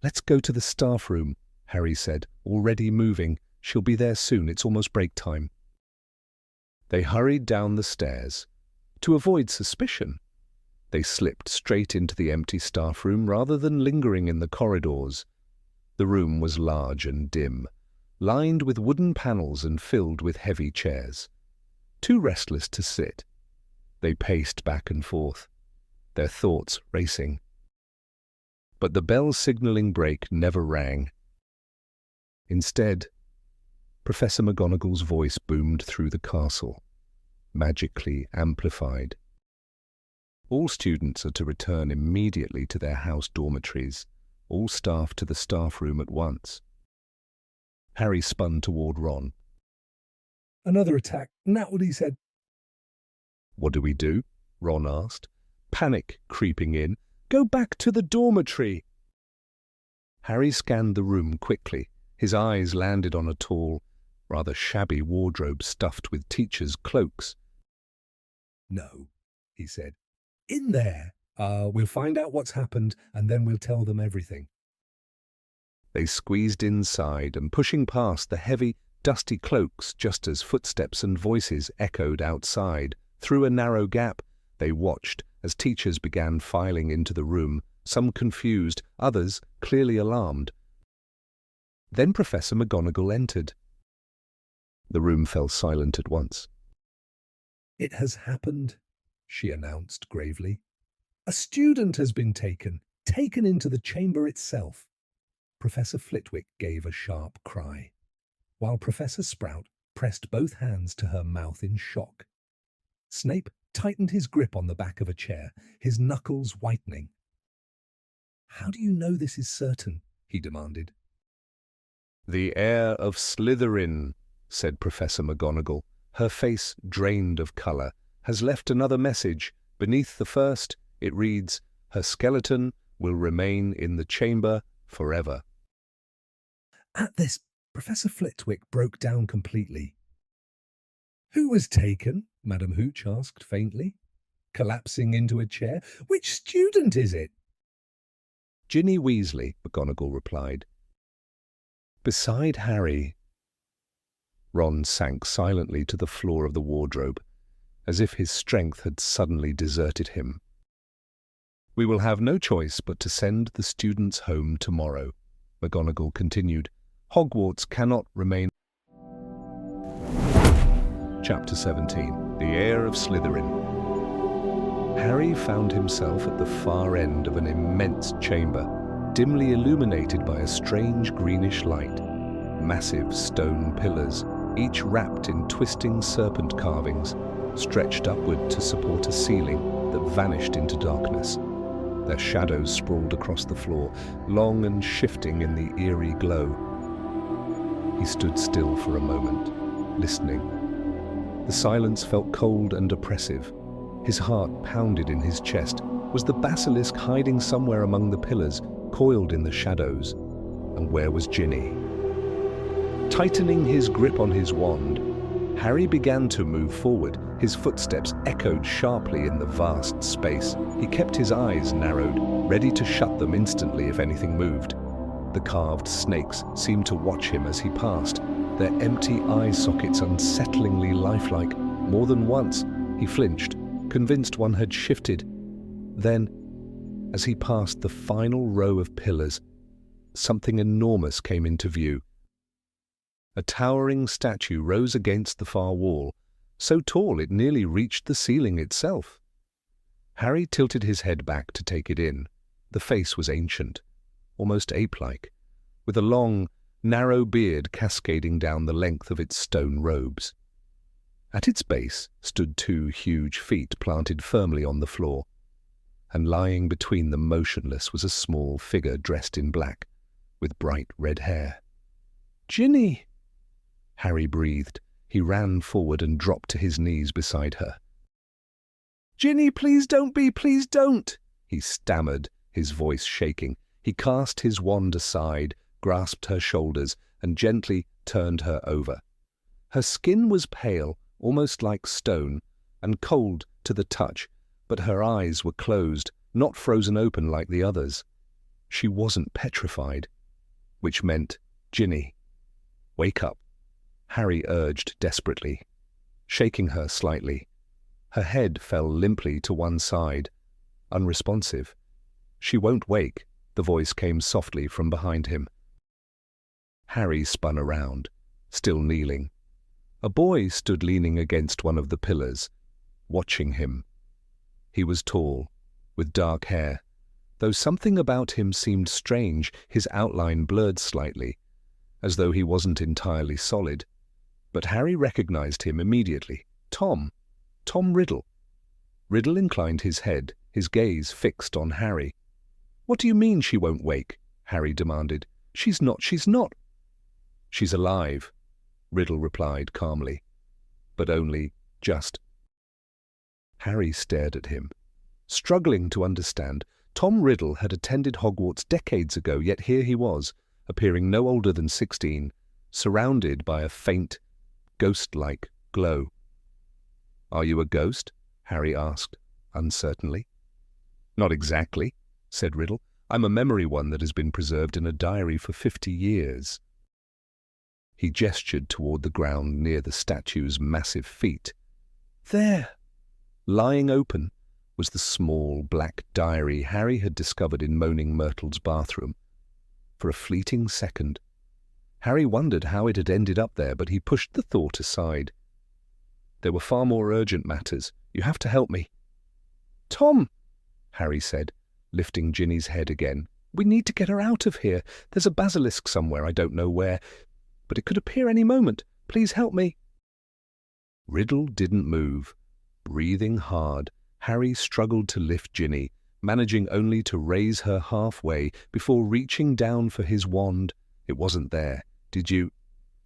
"Let's go to the staff room," Harry said, already moving. "She'll be there soon. It's almost break time." They hurried down the stairs. To avoid suspicion, they slipped straight into the empty staff room rather than lingering in the corridors. The room was large and dim, lined with wooden panels and filled with heavy chairs. Too restless to sit, they paced back and forth, their thoughts racing. But the bell signaling break never rang. Instead, Professor McGonagall's voice boomed through the castle, magically amplified. "All students are to return immediately to their house dormitories. All staff to the staff room at once." Harry spun toward Ron. "Another attack. Isn't that what he said?" "What do we do?" Ron asked, panic creeping in. "Go back to the dormitory!" Harry scanned the room quickly. His eyes landed on a tall, rather shabby wardrobe stuffed with teachers' cloaks. "No," he said. "In there. We'll find out what's happened, and then we'll tell them everything." They squeezed inside and pushing past the heavy, dusty cloaks just as footsteps and voices echoed outside. Through a narrow gap, they watched as teachers began filing into the room, some confused, others clearly alarmed. Then Professor McGonagall entered. The room fell silent at once. "It has happened," she announced gravely. "A student has been taken into the chamber itself." Professor Flitwick gave a sharp cry, while Professor Sprout pressed both hands to her mouth in shock. Snape tightened his grip on the back of a chair, his knuckles whitening. "How do you know this is certain?" he demanded. "The heir of Slytherin," said Professor McGonagall, her face drained of colour, "has left another message. Beneath the first, it reads, 'Her skeleton will remain in the chamber forever.'" At this, Professor Flitwick broke down completely. "Who was taken?" Madam Hooch asked faintly, collapsing into a chair. "Which student is it?" "Ginny Weasley," McGonagall replied. "Beside Harry." Ron sank silently to the floor of the wardrobe, as if his strength had suddenly deserted him. "We will have no choice but to send the students home tomorrow," McGonagall continued. "Hogwarts cannot remain." Chapter 17. The Heir of Slytherin. Harry found himself at the far end of an immense chamber, dimly illuminated by a strange greenish light. Massive stone pillars, each wrapped in twisting serpent carvings, stretched upward to support a ceiling that vanished into darkness. Their shadows sprawled across the floor, long and shifting in the eerie glow. He stood still for a moment, listening. The silence felt cold and oppressive. His heart pounded in his chest. Was the basilisk hiding somewhere among the pillars, coiled in the shadows? And where was Ginny? Tightening his grip on his wand, Harry began to move forward. His footsteps echoed sharply in the vast space. He kept his eyes narrowed, ready to shut them instantly if anything moved. The carved snakes seemed to watch him as he passed, their empty eye sockets unsettlingly lifelike. More than once, he flinched, convinced one had shifted. Then, as he passed the final row of pillars, something enormous came into view. A towering statue rose against the far wall, so tall it nearly reached the ceiling itself. Harry tilted his head back to take it in. The face was ancient, almost ape-like, with a long, narrow beard cascading down the length of its stone robes. At its base stood 2 huge feet planted firmly on the floor, and lying between them motionless was a small figure dressed in black, with bright red hair. "Ginny!" Harry breathed. He ran forward and dropped to his knees beside her. "Ginny, please don't!" he stammered, his voice shaking. He cast his wand aside, grasped her shoulders, and gently turned her over. Her skin was pale, almost like stone, and cold to the touch, but her eyes were closed, not frozen open like the others. She wasn't petrified, which meant, "Ginny, wake up," Harry urged desperately, shaking her slightly. Her head fell limply to one side, unresponsive. "She won't wake," the voice came softly from behind him. Harry spun around, still kneeling. A boy stood leaning against one of the pillars, watching him. He was tall, with dark hair, though something about him seemed strange. His outline blurred slightly, as though he wasn't entirely solid. But Harry recognized him immediately. Tom Riddle. Riddle inclined his head, his gaze fixed on Harry. "What do you mean she won't wake?" Harry demanded. She's not. "She's alive," Riddle replied calmly, "but only just." Harry stared at him, struggling to understand. Tom Riddle had attended Hogwarts decades ago, yet here he was, appearing no older than 16, surrounded by a faint, ghost-like glow. "Are you a ghost?" Harry asked, uncertainly. "Not exactly," said Riddle. "I'm a memory one that has been preserved in a diary for 50 years. He gestured toward the ground near the statue's massive feet. There, lying open, was the small black diary Harry had discovered in Moaning Myrtle's bathroom. For a fleeting second, Harry wondered how it had ended up there, but he pushed the thought aside. "There were far more urgent matters. You have to help me." "Tom," Harry said, lifting Ginny's head again. "We need to get her out of here. There's a basilisk somewhere, I don't know where, but it could appear any moment. Please help me." Riddle didn't move. Breathing hard, Harry struggled to lift Ginny, managing only to raise her halfway before reaching down for his wand. It wasn't there. "Did you—"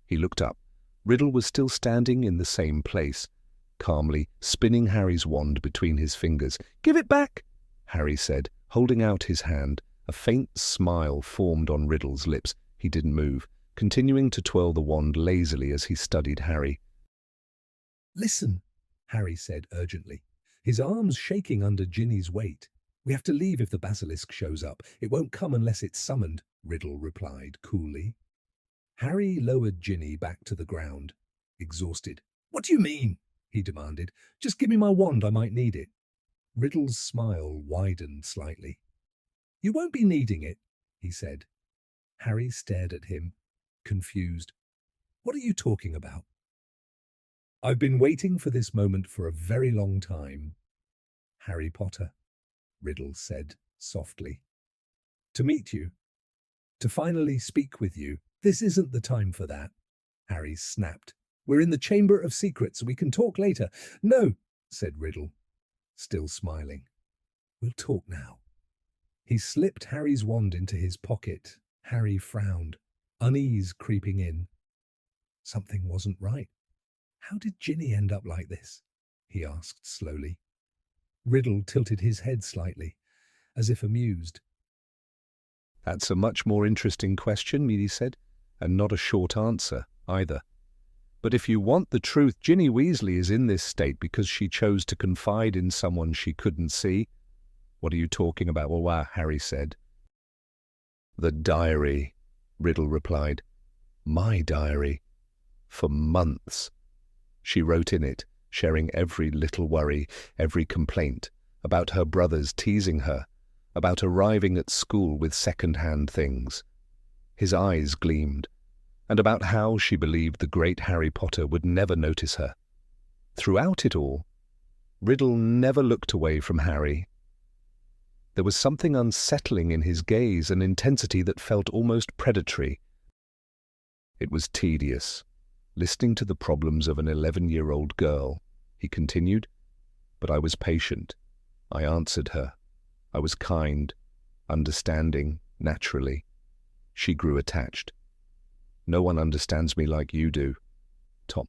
He looked up. Riddle was still standing in the same place, calmly spinning Harry's wand between his fingers. "Give it back," Harry said, holding out his hand. A faint smile formed on Riddle's lips. He didn't move, continuing to twirl the wand lazily as he studied Harry. "Listen," Harry said urgently, his arms shaking under Ginny's weight. "We have to leave if the basilisk shows up. It won't come unless it's summoned," Riddle replied coolly. Harry lowered Ginny back to the ground, exhausted. "What do you mean?" he demanded. "Just give me my wand, I might need it." Riddle's smile widened slightly. "You won't be needing it," he said. Harry stared at him, confused. "What are you talking about?" "I've been waiting for this moment for a very long time, Harry Potter," Riddle said softly. "To meet you. To finally speak with you. This isn't the time for that," Harry snapped. "We're in the Chamber of Secrets. We can talk later." "No," said Riddle, still smiling. "We'll talk now." He slipped Harry's wand into his pocket. Harry frowned, unease creeping in. Something wasn't right. "How did Ginny end up like this?" he asked slowly. Riddle tilted his head slightly, as if amused. "That's a much more interesting question," he said, "and not a short answer, either. But if you want the truth, Ginny Weasley is in this state because she chose to confide in someone she couldn't see." "What are you talking about?" "Well, Harry said. "The diary," Riddle replied. "My diary. For months. She wrote in it, sharing every little worry, every complaint, about her brothers teasing her, about arriving at school with second-hand things." His eyes gleamed, and about how she believed the great Harry Potter would never notice her. Throughout it all, Riddle never looked away from Harry. There was something unsettling in his gaze, an intensity that felt almost predatory. It was tedious, listening to the problems of an 11-year-old girl. He continued, but I was patient. I answered her. I was kind, understanding, naturally. She grew attached. No one understands me like you do, Tom.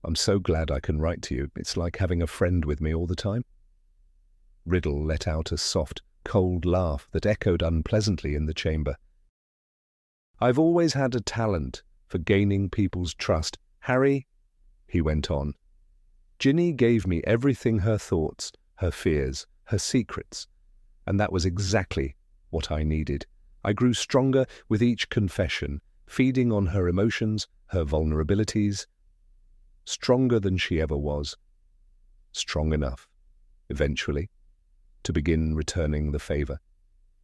I'm so glad I can write to you. It's like having a friend with me all the time. Riddle let out a soft, cold laugh that echoed unpleasantly in the chamber. I've always had a talent for gaining people's trust. Harry, he went on, Ginny gave me everything, her thoughts, her fears, her secrets, and that was exactly what I needed. I grew stronger with each confession, feeding on her emotions, her vulnerabilities, stronger than she ever was. Strong enough, eventually, to begin returning the favor,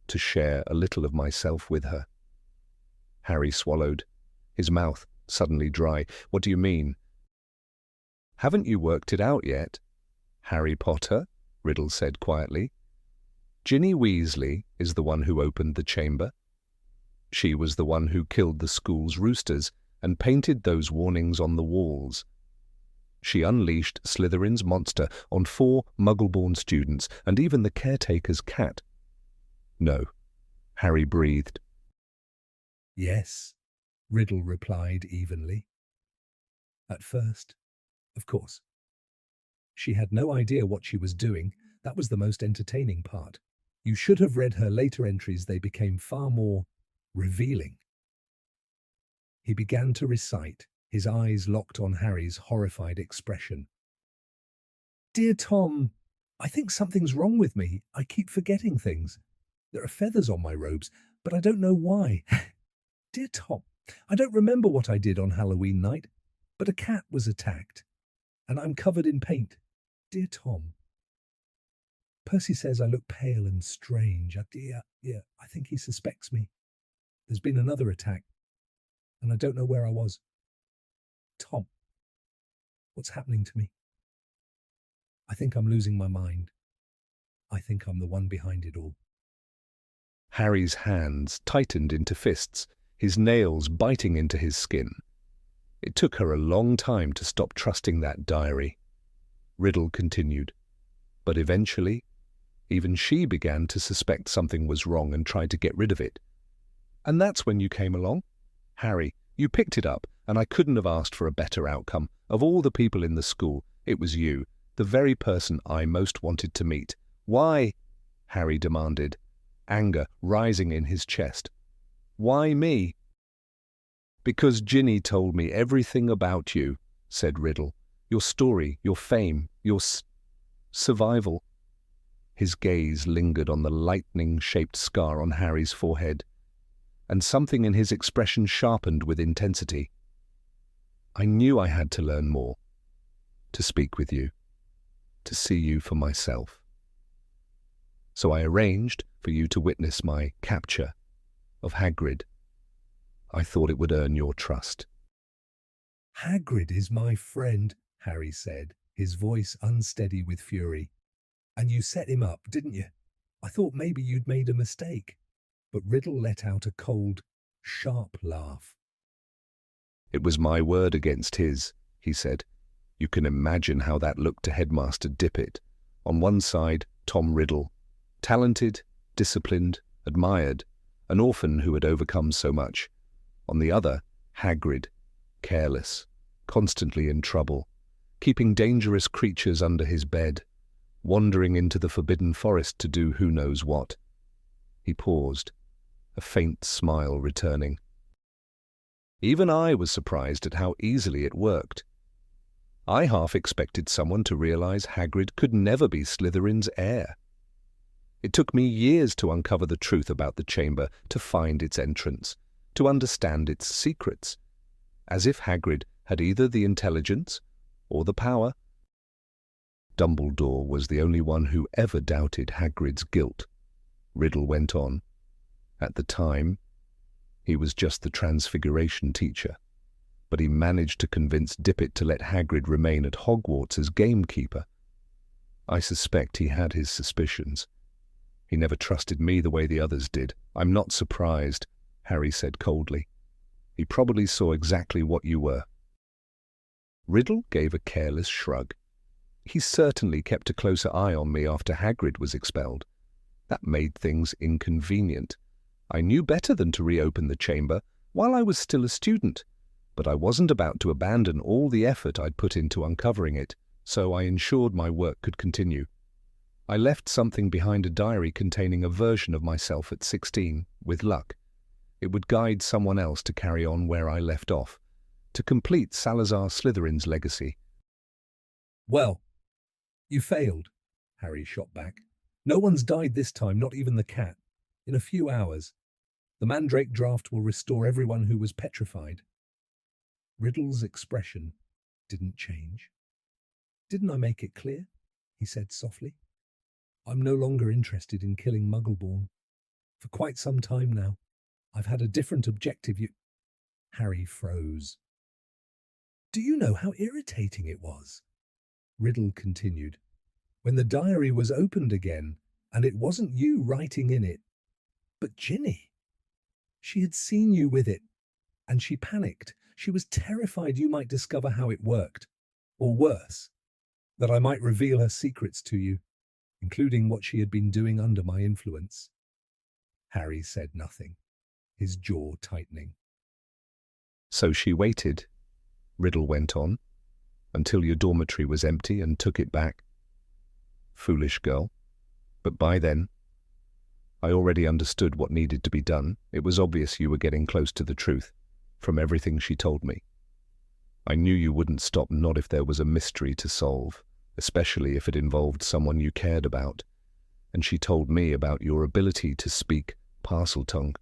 to share a little of myself with her. Harry swallowed, his mouth suddenly dry. What do you mean? Haven't you worked it out yet? Harry Potter, Riddle said quietly. Ginny Weasley is the one who opened the chamber. She was the one who killed the school's roosters and painted those warnings on the walls. She unleashed Slytherin's monster on 4 Muggle-born students and even the caretaker's cat. No, Harry breathed. Yes, Riddle replied evenly. At first, of course. She had no idea what she was doing. That was the most entertaining part. You should have read her later entries. They became far more revealing. He began to recite, his eyes locked on Harry's horrified expression. Dear Tom, I think something's wrong with me. I keep forgetting things. There are feathers on my robes, but I don't know why. Dear Tom, I don't remember what I did on Halloween night, but a cat was attacked, and I'm covered in paint. Dear Tom, Percy says I look pale and strange. I think he suspects me. There's been another attack, and I don't know where I was. Tom, what's happening to me? I think I'm losing my mind. I think I'm the one behind it all. Harry's hands tightened into fists, his nails biting into his skin. It took her a long time to stop trusting that diary. Riddle continued, but eventually, even she began to suspect something was wrong and tried to get rid of it. And that's when you came along. Harry, you picked it up, and I couldn't have asked for a better outcome. Of all the people in the school, it was you, the very person I most wanted to meet. Why? Harry demanded, anger rising in his chest. Why me? Because Ginny told me everything about you, said Riddle. Your story, your fame, your survival. His gaze lingered on the lightning-shaped scar on Harry's forehead, and something in his expression sharpened with intensity. I knew I had to learn more, to speak with you, to see you for myself. So I arranged for you to witness my capture of Hagrid. I thought it would earn your trust. Hagrid is my friend, Harry said, his voice unsteady with fury. And you set him up, didn't you? I thought maybe you'd made a mistake. But Riddle let out a cold, sharp laugh. It was my word against his, he said. You can imagine how that looked to Headmaster Dippet. On one side, Tom Riddle, talented, disciplined, admired, an orphan who had overcome so much. On the other, Hagrid, careless, constantly in trouble, keeping dangerous creatures under his bed, wandering into the forbidden forest to do who knows what. He paused, a faint smile returning. Even I was surprised at how easily it worked. I half expected someone to realize Hagrid could never be Slytherin's heir. It took me years to uncover the truth about the chamber, to find its entrance, to understand its secrets, as if Hagrid had either the intelligence or the power. Dumbledore was the only one who ever doubted Hagrid's guilt, Riddle went on. At the time, he was just the Transfiguration teacher, but he managed to convince Dippet to let Hagrid remain at Hogwarts as gamekeeper. I suspect he had his suspicions. He never trusted me the way the others did. I'm not surprised, Harry said coldly. He probably saw exactly what you were. Riddle gave a careless shrug. He certainly kept a closer eye on me after Hagrid was expelled. That made things inconvenient. I knew better than to reopen the chamber while I was still a student, but I wasn't about to abandon all the effort I'd put into uncovering it, so I ensured my work could continue. I left something behind, a diary containing a version of myself at 16, with luck. It would guide someone else to carry on where I left off, to complete Salazar Slytherin's legacy. Well, you failed, Harry shot back. No one's died this time, not even the cat. In a few hours, the Mandrake draft will restore everyone who was petrified. Riddle's expression didn't change. Didn't I make it clear? He said softly. I'm no longer interested in killing Muggleborn. For quite some time now, I've had a different objective. Harry froze. Do you know how irritating it was? Riddle continued. When the diary was opened again, and it wasn't you writing in it, but Ginny. She had seen you with it, and she panicked. She was terrified you might discover how it worked, or worse, that I might reveal her secrets to you, including what she had been doing under my influence. Harry said nothing, his jaw tightening. So she waited, Riddle went on, until your dormitory was empty and took it back. Foolish girl. But by then, I already understood what needed to be done. It was obvious you were getting close to the truth, from everything she told me. I knew you wouldn't stop, not if there was a mystery to solve, especially if it involved someone you cared about. And she told me about your ability to speak Parseltongue,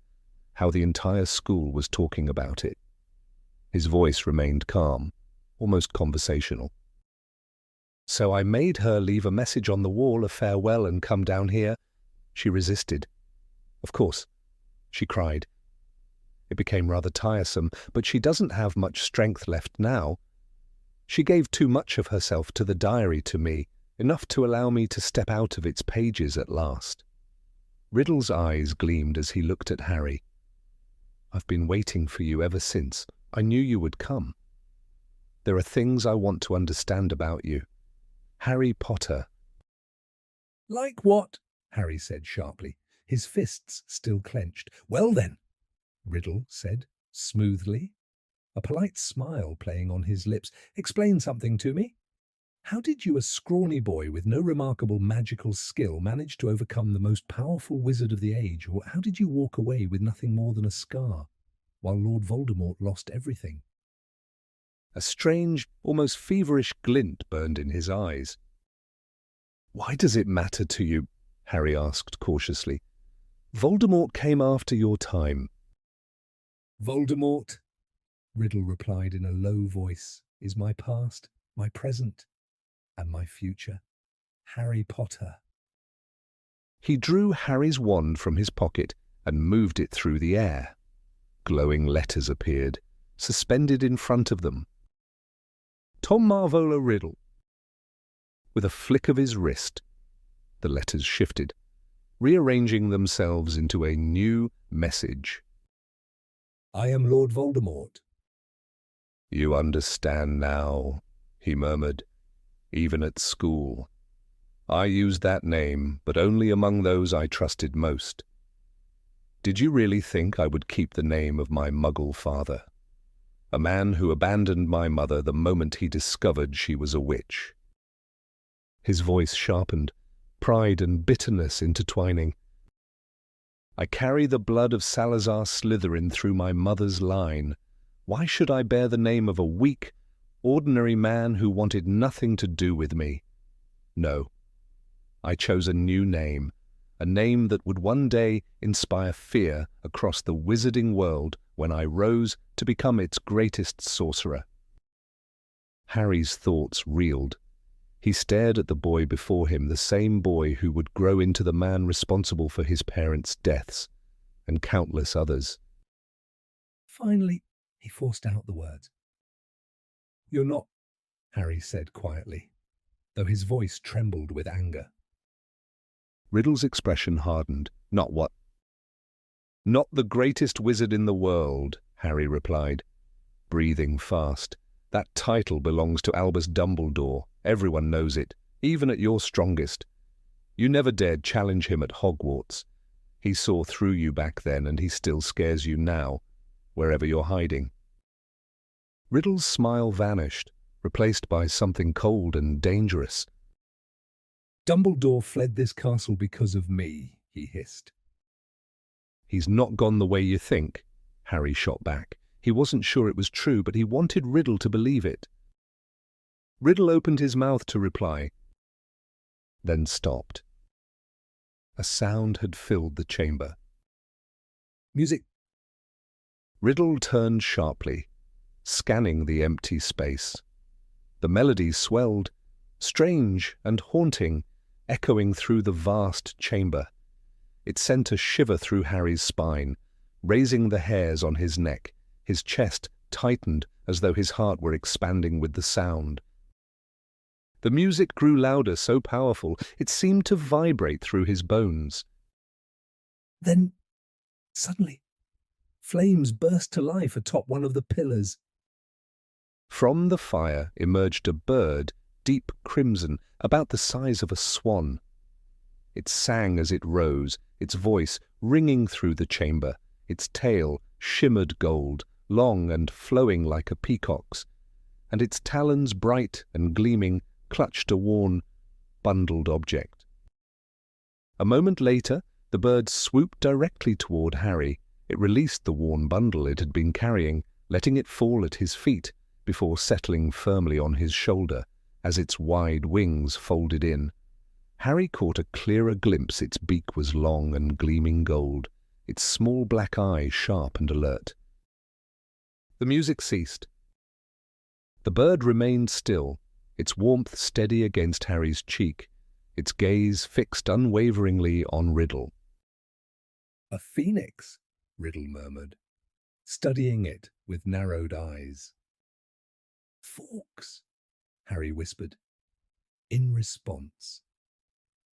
how the entire school was talking about it. His voice remained calm, almost conversational. So I made her leave a message on the wall, a farewell, and come down here. She resisted. Of course, she cried. It became rather tiresome, but she doesn't have much strength left now. She gave too much of herself to the diary, to me, enough to allow me to step out of its pages at last. Riddle's eyes gleamed as he looked at Harry. I've been waiting for you ever since. I knew you would come. There are things I want to understand about you. Harry Potter. Like what? Harry said sharply, his fists still clenched. Well then, Riddle said smoothly, a polite smile playing on his lips. Explain something to me. How did you, a scrawny boy with no remarkable magical skill, manage to overcome the most powerful wizard of the age? Or how did you walk away with nothing more than a scar, while Lord Voldemort lost everything? A strange, almost feverish glint burned in his eyes. Why does it matter to you? Harry asked cautiously. Voldemort came after your time. Voldemort, Riddle replied in a low voice, is my past, my present, and my future. Harry Potter. He drew Harry's wand from his pocket and moved it through the air. Glowing letters appeared, suspended in front of them. Tom Marvolo Riddle. With a flick of his wrist, the letters shifted, rearranging themselves into a new message. I am Lord Voldemort. You understand now, he murmured, even at school. I used that name, but only among those I trusted most. Did you really think I would keep the name of my Muggle father? A man who abandoned my mother the moment he discovered she was a witch. His voice sharpened, pride and bitterness intertwining. I carry the blood of Salazar Slytherin through my mother's line. Why should I bear the name of a weak, ordinary man who wanted nothing to do with me? No. I chose a new name, a name that would one day inspire fear across the wizarding world when I rose to become its greatest sorcerer. Harry's thoughts reeled. He stared at the boy before him, the same boy who would grow into the man responsible for his parents' deaths and countless others. Finally, he forced out the words. You're not, Harry said quietly. though his voice trembled with anger. Riddle's expression hardened. "Not what?" "Not the greatest wizard in the world," Harry replied, breathing fast. "That title belongs to Albus Dumbledore. Everyone knows it, even at your strongest. You never dared challenge him at Hogwarts. He saw through you back then, and he still scares you now, wherever you're hiding." Riddle's smile vanished, replaced by something cold and dangerous. "Dumbledore fled this castle because of me," he hissed. "He's not gone the way you think," Harry shot back. He wasn't sure it was true, but he wanted Riddle to believe it. Riddle opened his mouth to reply, then stopped. A sound had filled the chamber. "Music!" Riddle turned sharply, scanning the empty space. The melody swelled, strange and haunting, echoing through the vast chamber. It sent a shiver through Harry's spine, raising the hairs on his neck. His chest tightened as though his heart were expanding with the sound. The music grew louder, so powerful it seemed to vibrate through his bones. Then, suddenly, flames burst to life atop one of the pillars. From the fire emerged a bird, deep crimson, about the size of a swan. It sang as it rose, its voice ringing through the chamber. Its tail shimmered gold, long and flowing like a peacock's, and its talons, bright and gleaming, clutched a worn, bundled object. A moment later, the bird swooped directly toward Harry. It released the worn bundle it had been carrying, letting it fall at his feet before settling firmly on his shoulder as its wide wings folded in. Harry caught a clearer glimpse. Its beak was long and gleaming gold, its small black eyes sharp and alert. The music ceased. The bird remained still, its warmth steady against Harry's cheek, its gaze fixed unwaveringly on Riddle. "A phoenix," Riddle murmured, studying it with narrowed eyes. "Fawkes," Harry whispered. In response,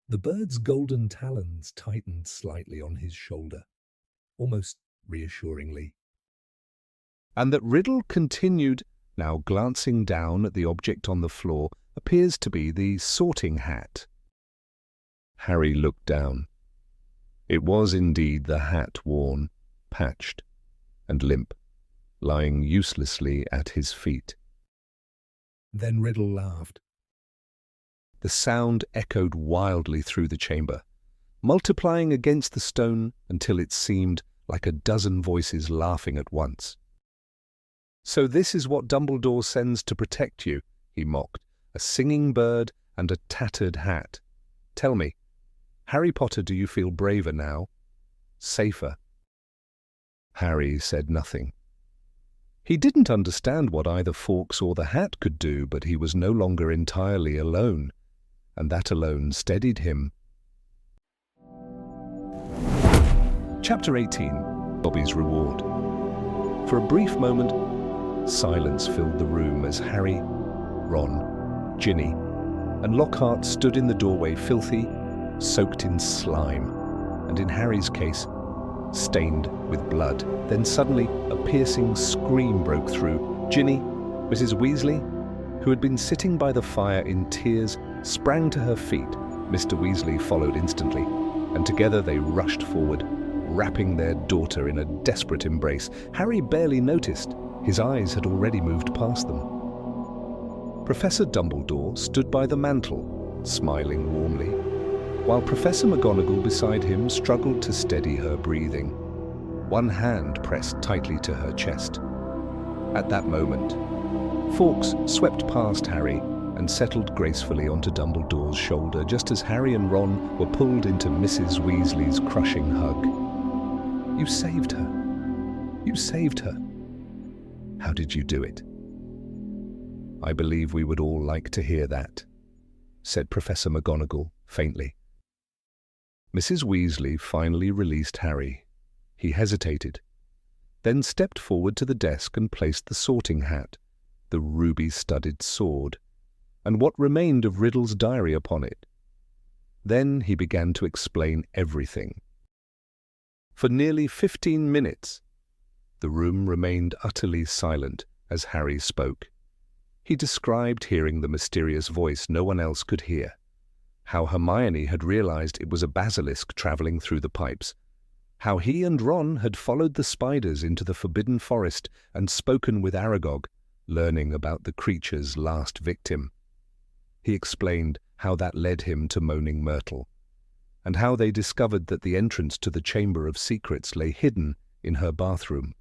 the bird's golden talons tightened slightly on his shoulder, almost reassuringly. And that Riddle continued, now glancing down at the object on the floor, appears to be the sorting hat. Harry looked down. It was indeed the hat, worn, patched, and limp, lying uselessly at his feet. Then Riddle laughed. The sound echoed wildly through the chamber, multiplying against the stone until it seemed like a dozen voices laughing at once. "So this is what Dumbledore sends to protect you," he mocked, "a singing bird and a tattered hat. Tell me, Harry Potter, do you feel braver now? Safer?" Harry said nothing. He didn't understand what either Fawkes or the hat could do, but he was no longer entirely alone, and that alone steadied him. Chapter 18. Dobby's Reward. For a brief moment, silence filled the room as Harry, Ron, Ginny, and Lockhart stood in the doorway, filthy, soaked in slime, and in Harry's case, stained with blood. Then suddenly a piercing scream broke through. Ginny, Mrs. Weasley, who had been sitting by the fire in tears, sprang to her feet. Mr. Weasley followed instantly, and together they rushed forward, wrapping their daughter in a desperate embrace. Harry barely noticed. His eyes had already moved past them. Professor Dumbledore stood by the mantel, smiling warmly, while Professor McGonagall beside him struggled to steady her breathing, one hand pressed tightly to her chest. At that moment, Fawkes swept past Harry and settled gracefully onto Dumbledore's shoulder, just as Harry and Ron were pulled into Mrs. Weasley's crushing hug. "You saved her. You saved her. How did you do it?" "I believe we would all like to hear that," said Professor McGonagall faintly. Mrs. Weasley finally released Harry. He hesitated, then stepped forward to the desk and placed the sorting hat, the ruby-studded sword, and what remained of Riddle's diary upon it. Then he began to explain everything. For nearly 15 minutes, the room remained utterly silent as Harry spoke. He described hearing the mysterious voice no one else could hear, how Hermione had realized it was a basilisk traveling through the pipes, how he and Ron had followed the spiders into the forbidden forest and spoken with Aragog, learning about the creature's last victim. He explained how that led him to Moaning Myrtle, and how they discovered that the entrance to the Chamber of Secrets lay hidden in her bathroom.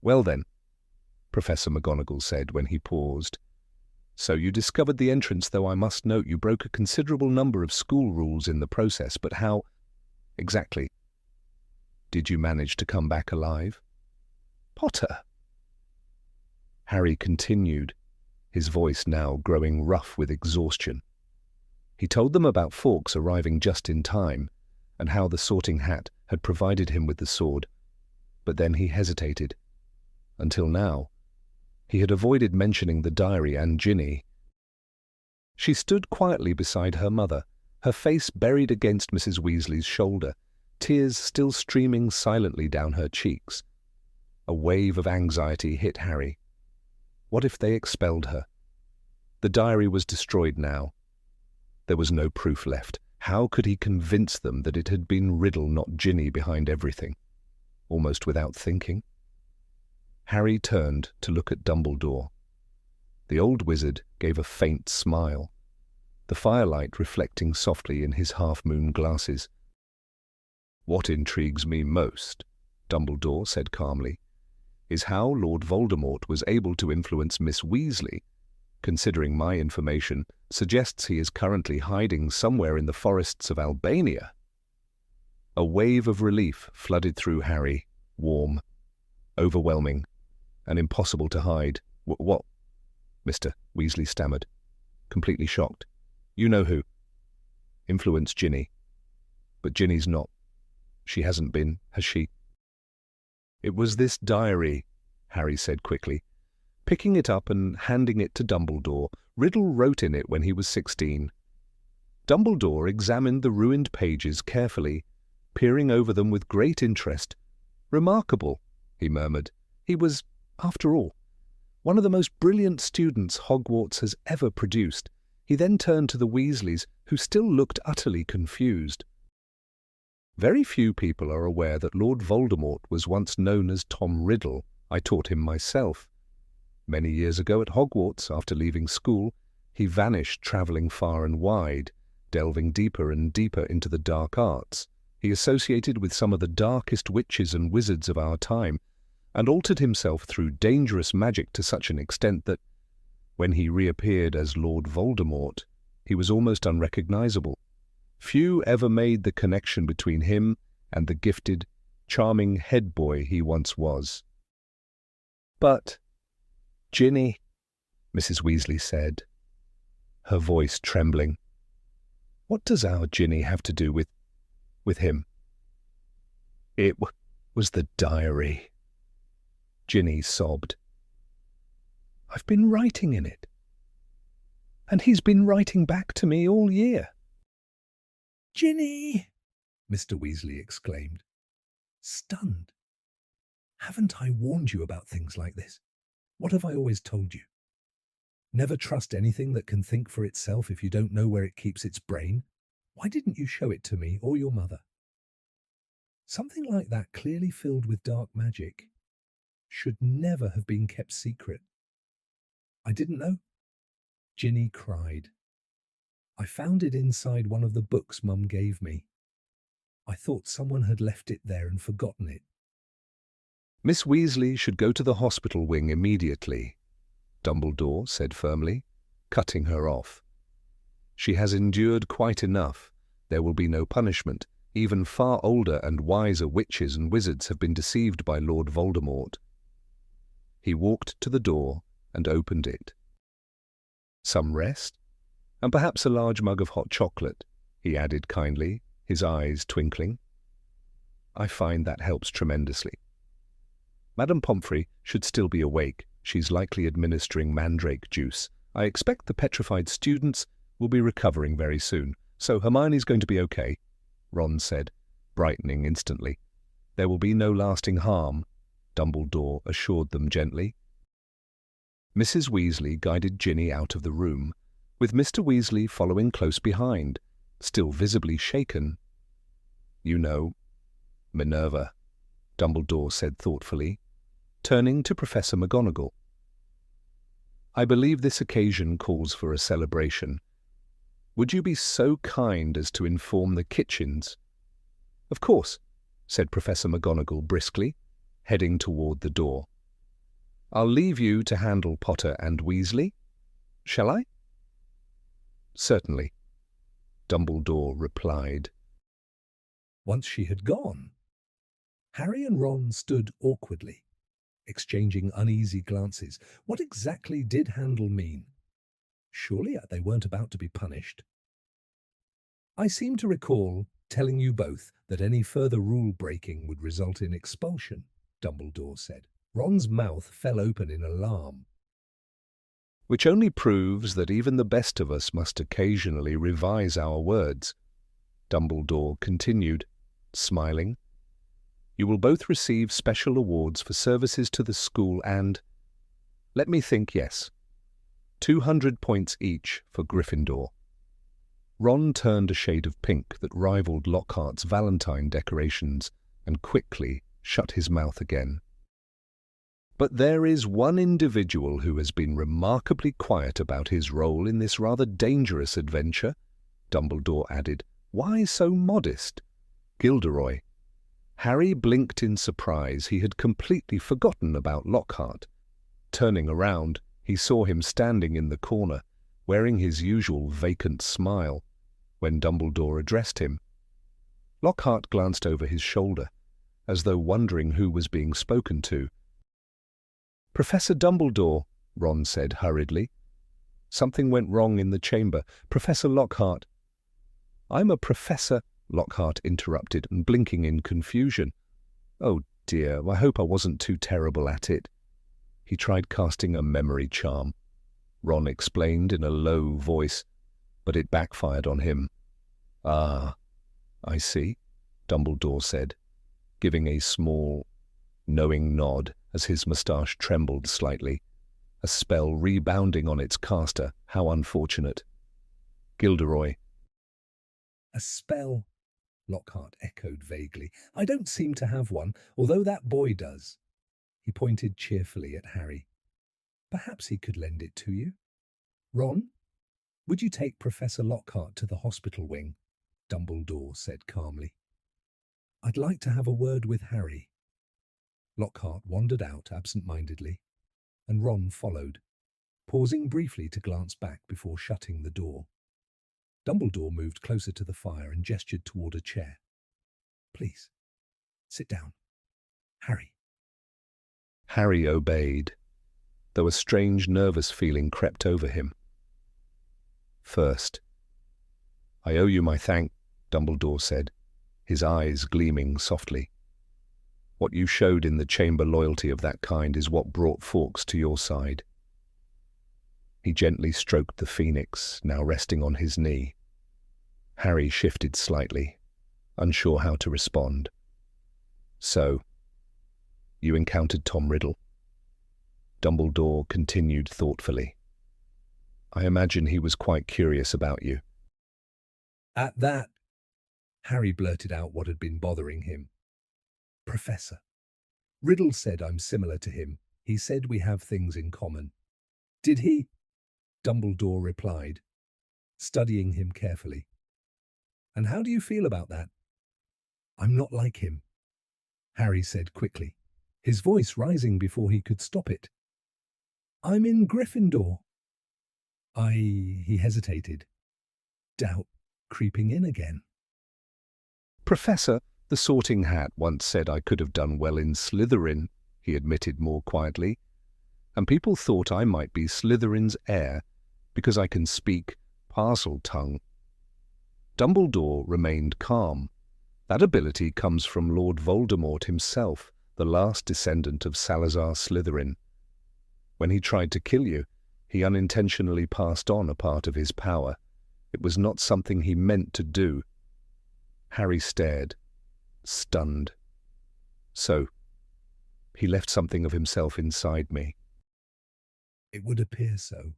"Well then," Professor McGonagall said when he paused, "so you discovered the entrance, though I must note you broke a considerable number of school rules in the process, but how exactly did you manage to come back alive?" "Potter," Harry continued, his voice now growing rough with exhaustion. He told them about Fawkes arriving just in time, and how the Sorting Hat had provided him with the sword, but then he hesitated. Until now, he had avoided mentioning the diary and Ginny. She stood quietly beside her mother, her face buried against Mrs. Weasley's shoulder, tears still streaming silently down her cheeks. A wave of anxiety hit Harry. What if they expelled her? The diary was destroyed now. There was no proof left. How could he convince them that it had been Riddle, not Ginny, behind everything? Almost without thinking, Harry turned to look at Dumbledore. The old wizard gave a faint smile, the firelight reflecting softly in his half-moon glasses. "What intrigues me most," Dumbledore said calmly, "is how Lord Voldemort was able to influence Miss Weasley, considering my information suggests he is currently hiding somewhere in the forests of Albania." A wave of relief flooded through Harry, warm, overwhelming, and impossible to hide. "What?" Mr. Weasley stammered, completely shocked. "You know who influenced Ginny. But Ginny's not. She hasn't been, has she?" "It was this diary," Harry said quickly. Picking it up and handing it to Dumbledore, Riddle wrote in it when he was 16. Dumbledore examined the ruined pages carefully, peering over them with great interest. "Remarkable," he murmured. "He was, after all, one of the most brilliant students Hogwarts has ever produced." He then turned to the Weasleys, who still looked utterly confused. "Very few people are aware that Lord Voldemort was once known as Tom Riddle. I taught him myself. Many years ago at Hogwarts, after leaving school, he vanished, travelling far and wide, delving deeper and deeper into the dark arts. He associated with some of the darkest witches and wizards of our time, and altered himself through dangerous magic to such an extent that, when he reappeared as Lord Voldemort, he was almost unrecognizable. Few ever made the connection between him and the gifted, charming head boy he once was." "But Ginny," Mrs. Weasley said, her voice trembling. "What does our Ginny have to do with him?" "It was the diary," Ginny sobbed. "I've been writing in it, and he's been writing back to me all year." "Ginny!" Mr. Weasley exclaimed, stunned. "Haven't I warned you about things like this? What have I always told you? Never trust anything that can think for itself if you don't know where it keeps its brain. Why didn't you show it to me or your mother? Something like that, clearly filled with dark magic, should never have been kept secret." "I didn't know." Ginny cried. "I found it inside one of the books Mum gave me. I thought someone had left it there and forgotten it." "Miss Weasley should go to the hospital wing immediately," Dumbledore said firmly, cutting her off. "She has endured quite enough. There will be no punishment. Even far older and wiser witches and wizards have been deceived by Lord Voldemort." He walked to the door and opened it. "Some rest, and perhaps a large mug of hot chocolate," he added kindly, his eyes twinkling. "I find that helps tremendously. Madame Pomfrey should still be awake. She's likely administering mandrake juice. I expect the petrified students will be recovering very soon, so Hermione's going to be okay, Ron said, brightening instantly. There will be no lasting harm, Dumbledore assured them gently. Mrs. Weasley guided Ginny out of the room, with Mr. Weasley following close behind, still visibly shaken. You know, Minerva, Dumbledore said thoughtfully, turning to Professor McGonagall. I believe this occasion calls for a celebration. Would you be so kind as to inform the Kitchens? Of course, said Professor McGonagall briskly, heading toward the door. I'll leave you to handle Potter and Weasley. Shall I? Certainly, Dumbledore replied. Once she had gone, Harry and Ron stood awkwardly, exchanging uneasy glances. What exactly did handle mean? Surely they weren't about to be punished. I seem to recall telling you both that any further rule-breaking would result in expulsion, Dumbledore said. Ron's mouth fell open in alarm. Which only proves that even the best of us must occasionally revise our words, Dumbledore continued, smiling. You will both receive special awards for services to the school and, let me think, yes, 200 points each for Gryffindor. Ron turned a shade of pink that rivaled Lockhart's Valentine decorations and quickly shut his mouth again. But there is one individual who has been remarkably quiet about his role in this rather dangerous adventure, Dumbledore added. Why so modest? Gilderoy. Harry blinked in surprise. He had completely forgotten about Lockhart. Turning around, he saw him standing in the corner, wearing his usual vacant smile, when Dumbledore addressed him. Lockhart glanced over his shoulder, as though wondering who was being spoken to. Professor Dumbledore, Ron said hurriedly. Something went wrong in the chamber. Professor Lockhart. I'm a professor, Lockhart interrupted, and blinking in confusion. Oh dear, I hope I wasn't too terrible at it. He tried casting a memory charm, Ron explained in a low voice, but it backfired on him. Ah, I see, Dumbledore said, giving a small, knowing nod as his moustache trembled slightly, a spell rebounding on its caster. How unfortunate. Gilderoy. A spell, Lockhart echoed vaguely. I don't seem to have one, although that boy does. He pointed cheerfully at Harry. Perhaps he could lend it to you. Ron, would you take Professor Lockhart to the hospital wing? Dumbledore said calmly. I'd like to have a word with Harry. Lockhart wandered out absent-mindedly, and Ron followed, pausing briefly to glance back before shutting the door. Dumbledore moved closer to the fire and gestured toward a chair. Please, sit down. Harry. Harry obeyed, though a strange nervous feeling crept over him. First, I owe you my thanks, Dumbledore said, his eyes gleaming softly. What you showed in the chamber loyalty of that kind is what brought Fawkes to your side. He gently stroked the phoenix, now resting on his knee. Harry shifted slightly, unsure how to respond. So, you encountered Tom Riddle? Dumbledore continued thoughtfully. I imagine he was quite curious about you. At that, Harry blurted out what had been bothering him. Professor, Riddle said I'm similar to him. He said we have things in common. Did he? Dumbledore replied, studying him carefully. And how do you feel about that? I'm not like him, Harry said quickly, his voice rising before he could stop it. I'm in Gryffindor. He hesitated, doubt creeping in again. Professor, the Sorting Hat once said I could have done well in Slytherin, he admitted more quietly, and people thought I might be Slytherin's heir because I can speak Parseltongue. Dumbledore remained calm. That ability comes from Lord Voldemort himself, the last descendant of Salazar Slytherin. When he tried to kill you, He unintentionally passed on a part of his power. It was not something he meant to do. Harry stared, stunned. So, he left something of himself inside me. It would appear so,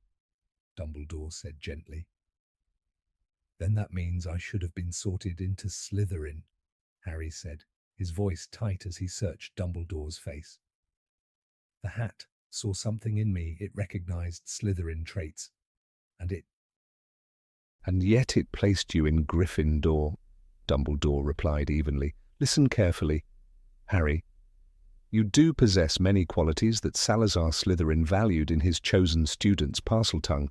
Dumbledore said gently. Then that means I should have been sorted into Slytherin, Harry said, his voice tight as he searched Dumbledore's face. The hat saw something in me. It recognized Slytherin traits, and yet it placed you in Gryffindor, Dumbledore replied evenly. Listen carefully, Harry. You do possess many qualities that Salazar Slytherin valued in his chosen students, Parseltongue,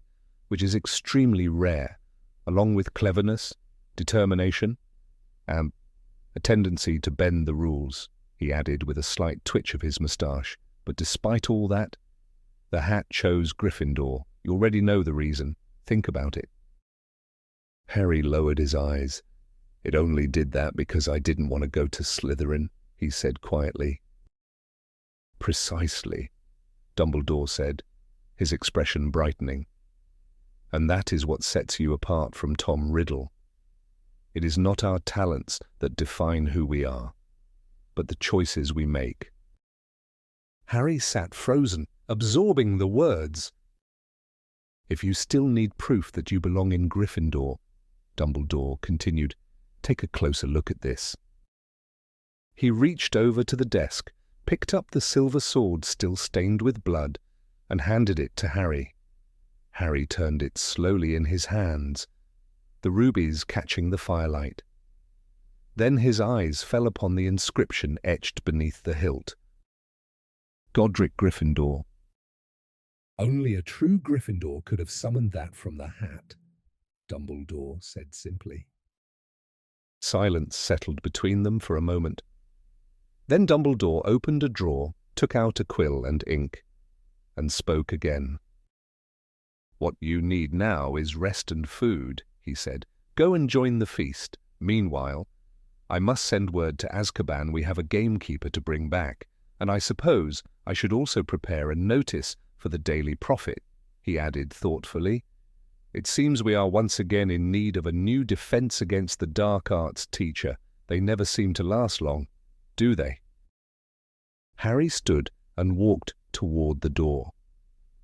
which is extremely rare, along with cleverness, determination, a tendency to bend the rules, he added with a slight twitch of his moustache. But despite all that, the hat chose Gryffindor. You already know the reason. Think about it. Harry lowered his eyes. It only did that because I didn't want to go to Slytherin, he said quietly. Precisely, Dumbledore said, his expression brightening. And that is what sets you apart from Tom Riddle. It is not our talents that define who we are, but the choices we make. Harry sat frozen, absorbing the words. If you still need proof that you belong in Gryffindor, Dumbledore continued, take a closer look at this. He reached over to the desk, picked up the silver sword still stained with blood, and handed it to Harry. Harry turned it slowly in his hands, the rubies catching the firelight. Then his eyes fell upon the inscription etched beneath the hilt. Godric Gryffindor. Only a true Gryffindor could have summoned that from the hat, Dumbledore said simply. Silence settled between them for a moment. Then Dumbledore opened a drawer, took out a quill and ink, and spoke again. What you need now is rest and food, he said. Go and join the feast. Meanwhile, I must send word to Azkaban we have a gamekeeper to bring back, and I suppose I should also prepare a notice for the Daily Prophet, he added thoughtfully. It seems we are once again in need of a new defense against the dark arts teacher. They never seem to last long, do they? Harry stood and walked toward the door.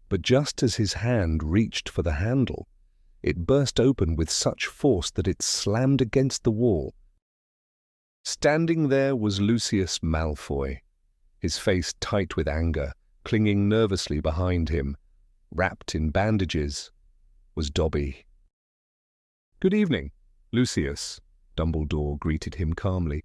But just as his hand reached for the handle, it burst open with such force that it slammed against the wall. Standing there was Lucius Malfoy, his face tight with anger, clinging nervously behind him. Wrapped in bandages was Dobby. Good evening, Lucius, Dumbledore greeted him calmly.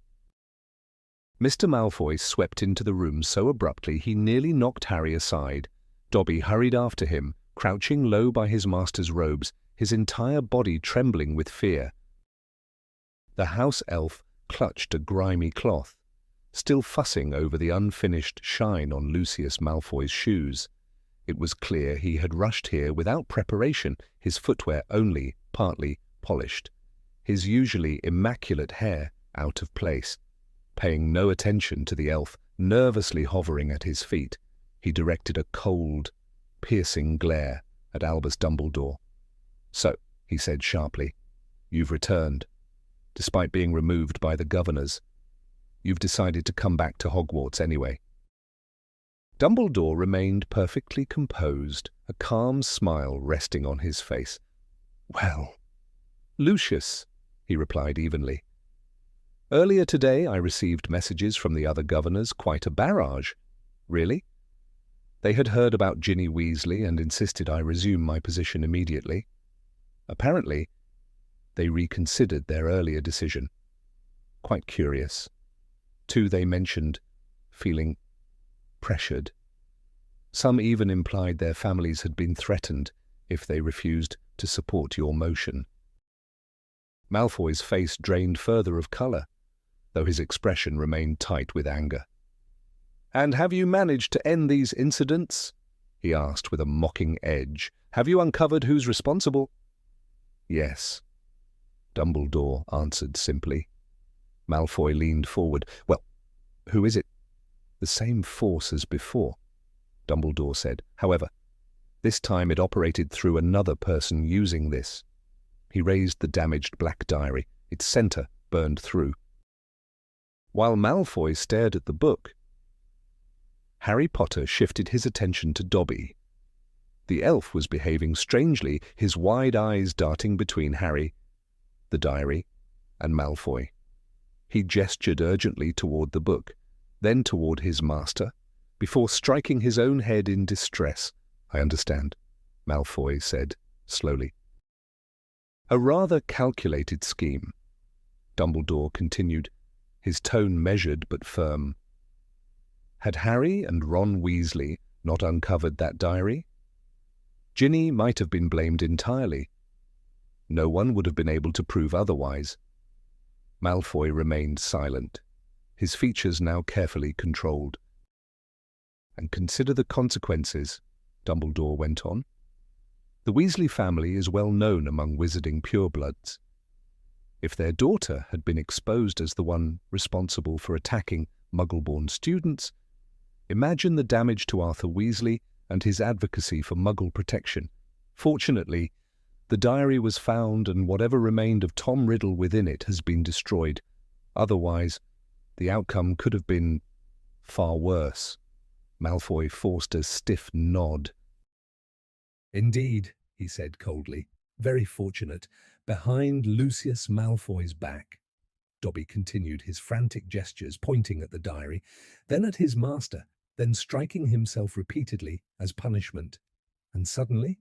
Mr. Malfoy swept into the room so abruptly he nearly knocked Harry aside. Dobby hurried after him, crouching low by his master's robes, his entire body trembling with fear. The house elf clutched a grimy cloth, still fussing over the unfinished shine on Lucius Malfoy's shoes. It was clear he had rushed here without preparation, his footwear only partly polished, his usually immaculate hair out of place. Paying no attention to the elf nervously hovering at his feet, he directed a cold, piercing glare at Albus Dumbledore. So, he said sharply, you've returned. Despite being removed by the governors, you've decided to come back to Hogwarts anyway. Dumbledore remained perfectly composed, a calm smile resting on his face. Well, Lucius, he replied evenly. Earlier today I received messages from the other governors, quite a barrage. Really? They had heard about Ginny Weasley and insisted I resume my position immediately. Apparently, they reconsidered their earlier decision. Quite curious. Too, they mentioned feeling pressured. Some even implied their families had been threatened if they refused to support your motion. Malfoy's face drained further of colour, though his expression remained tight with anger. "And have you managed to end these incidents?" he asked with a mocking edge. "Have you uncovered who's responsible?" "Yes," Dumbledore answered simply. Malfoy leaned forward. "Well, who is it?" "The same force as before," Dumbledore said. "However, This time it operated through another person using this. He raised the damaged black diary, its center burned through. While Malfoy stared at the book, Harry Potter shifted his attention to Dobby. The elf was behaving strangely, his wide eyes darting between Harry, the diary, and Malfoy. He gestured urgently toward the book, then toward his master, before striking his own head in distress. "I understand," Malfoy said slowly. "A rather calculated scheme," Dumbledore continued, his tone measured but firm. Had Harry and Ron Weasley not uncovered that diary, Ginny might have been blamed entirely. No one would have been able to prove otherwise. Malfoy remained silent, his features now carefully controlled. "And consider the consequences," Dumbledore went on. "The Weasley family is well known among wizarding purebloods. If their daughter had been exposed as the one responsible for attacking Muggle-born students, imagine the damage to Arthur Weasley and his advocacy for Muggle protection. Fortunately, the diary was found and whatever remained of Tom Riddle within it has been destroyed. Otherwise, the outcome could have been far worse." Malfoy forced a stiff nod. "Indeed," he said coldly. "Very fortunate. Behind Lucius Malfoy's back." Dobby continued his frantic gestures, pointing at the diary, then at his master, then striking himself repeatedly as punishment. And suddenly,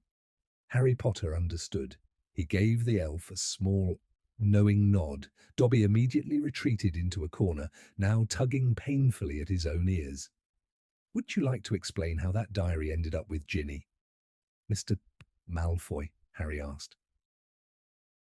Harry Potter understood. He gave the elf a small, knowing nod. Dobby immediately retreated into a corner, now tugging painfully at his own ears. "Would you like to explain how that diary ended up with Ginny?" "Mr. Malfoy?" Harry asked.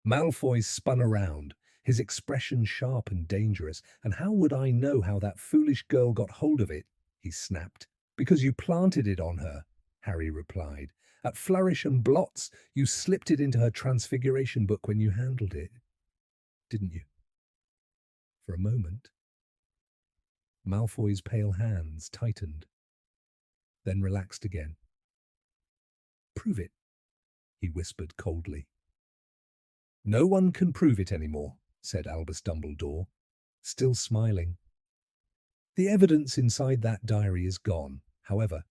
Malfoy spun around, his expression sharp and dangerous. "And how would I know how that foolish girl got hold of it?" he snapped. "Because you planted it on her," Harry replied. "At Flourish and Blots, you slipped it into her Transfiguration book when you handled it. Didn't you?" For a moment, Malfoy's pale hands tightened, then relaxed again. "Prove it," he whispered coldly. "No one can prove it anymore," said Albus Dumbledore, still smiling. "The evidence inside that diary is gone. However,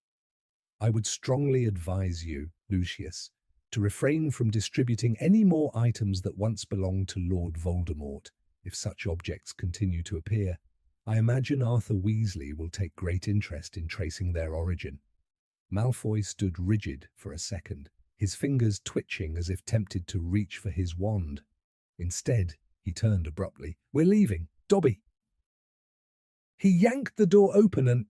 I would strongly advise you, Lucius, to refrain from distributing any more items that once belonged to Lord Voldemort, if such objects continue to appear. I imagine Arthur Weasley will take great interest in tracing their origin." Malfoy stood rigid for a second, his fingers twitching as if tempted to reach for his wand. Instead, he turned abruptly. "We're leaving. Dobby!" He yanked the door open and,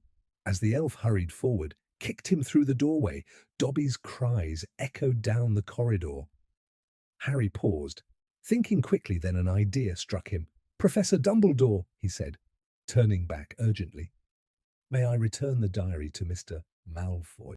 as the elf hurried forward, kicked him through the doorway. Dobby's cries echoed down the corridor. Harry paused, thinking quickly, then an idea struck him. "Professor Dumbledore," he said, turning back urgently. "May I return the diary to Mr. Malfoy?"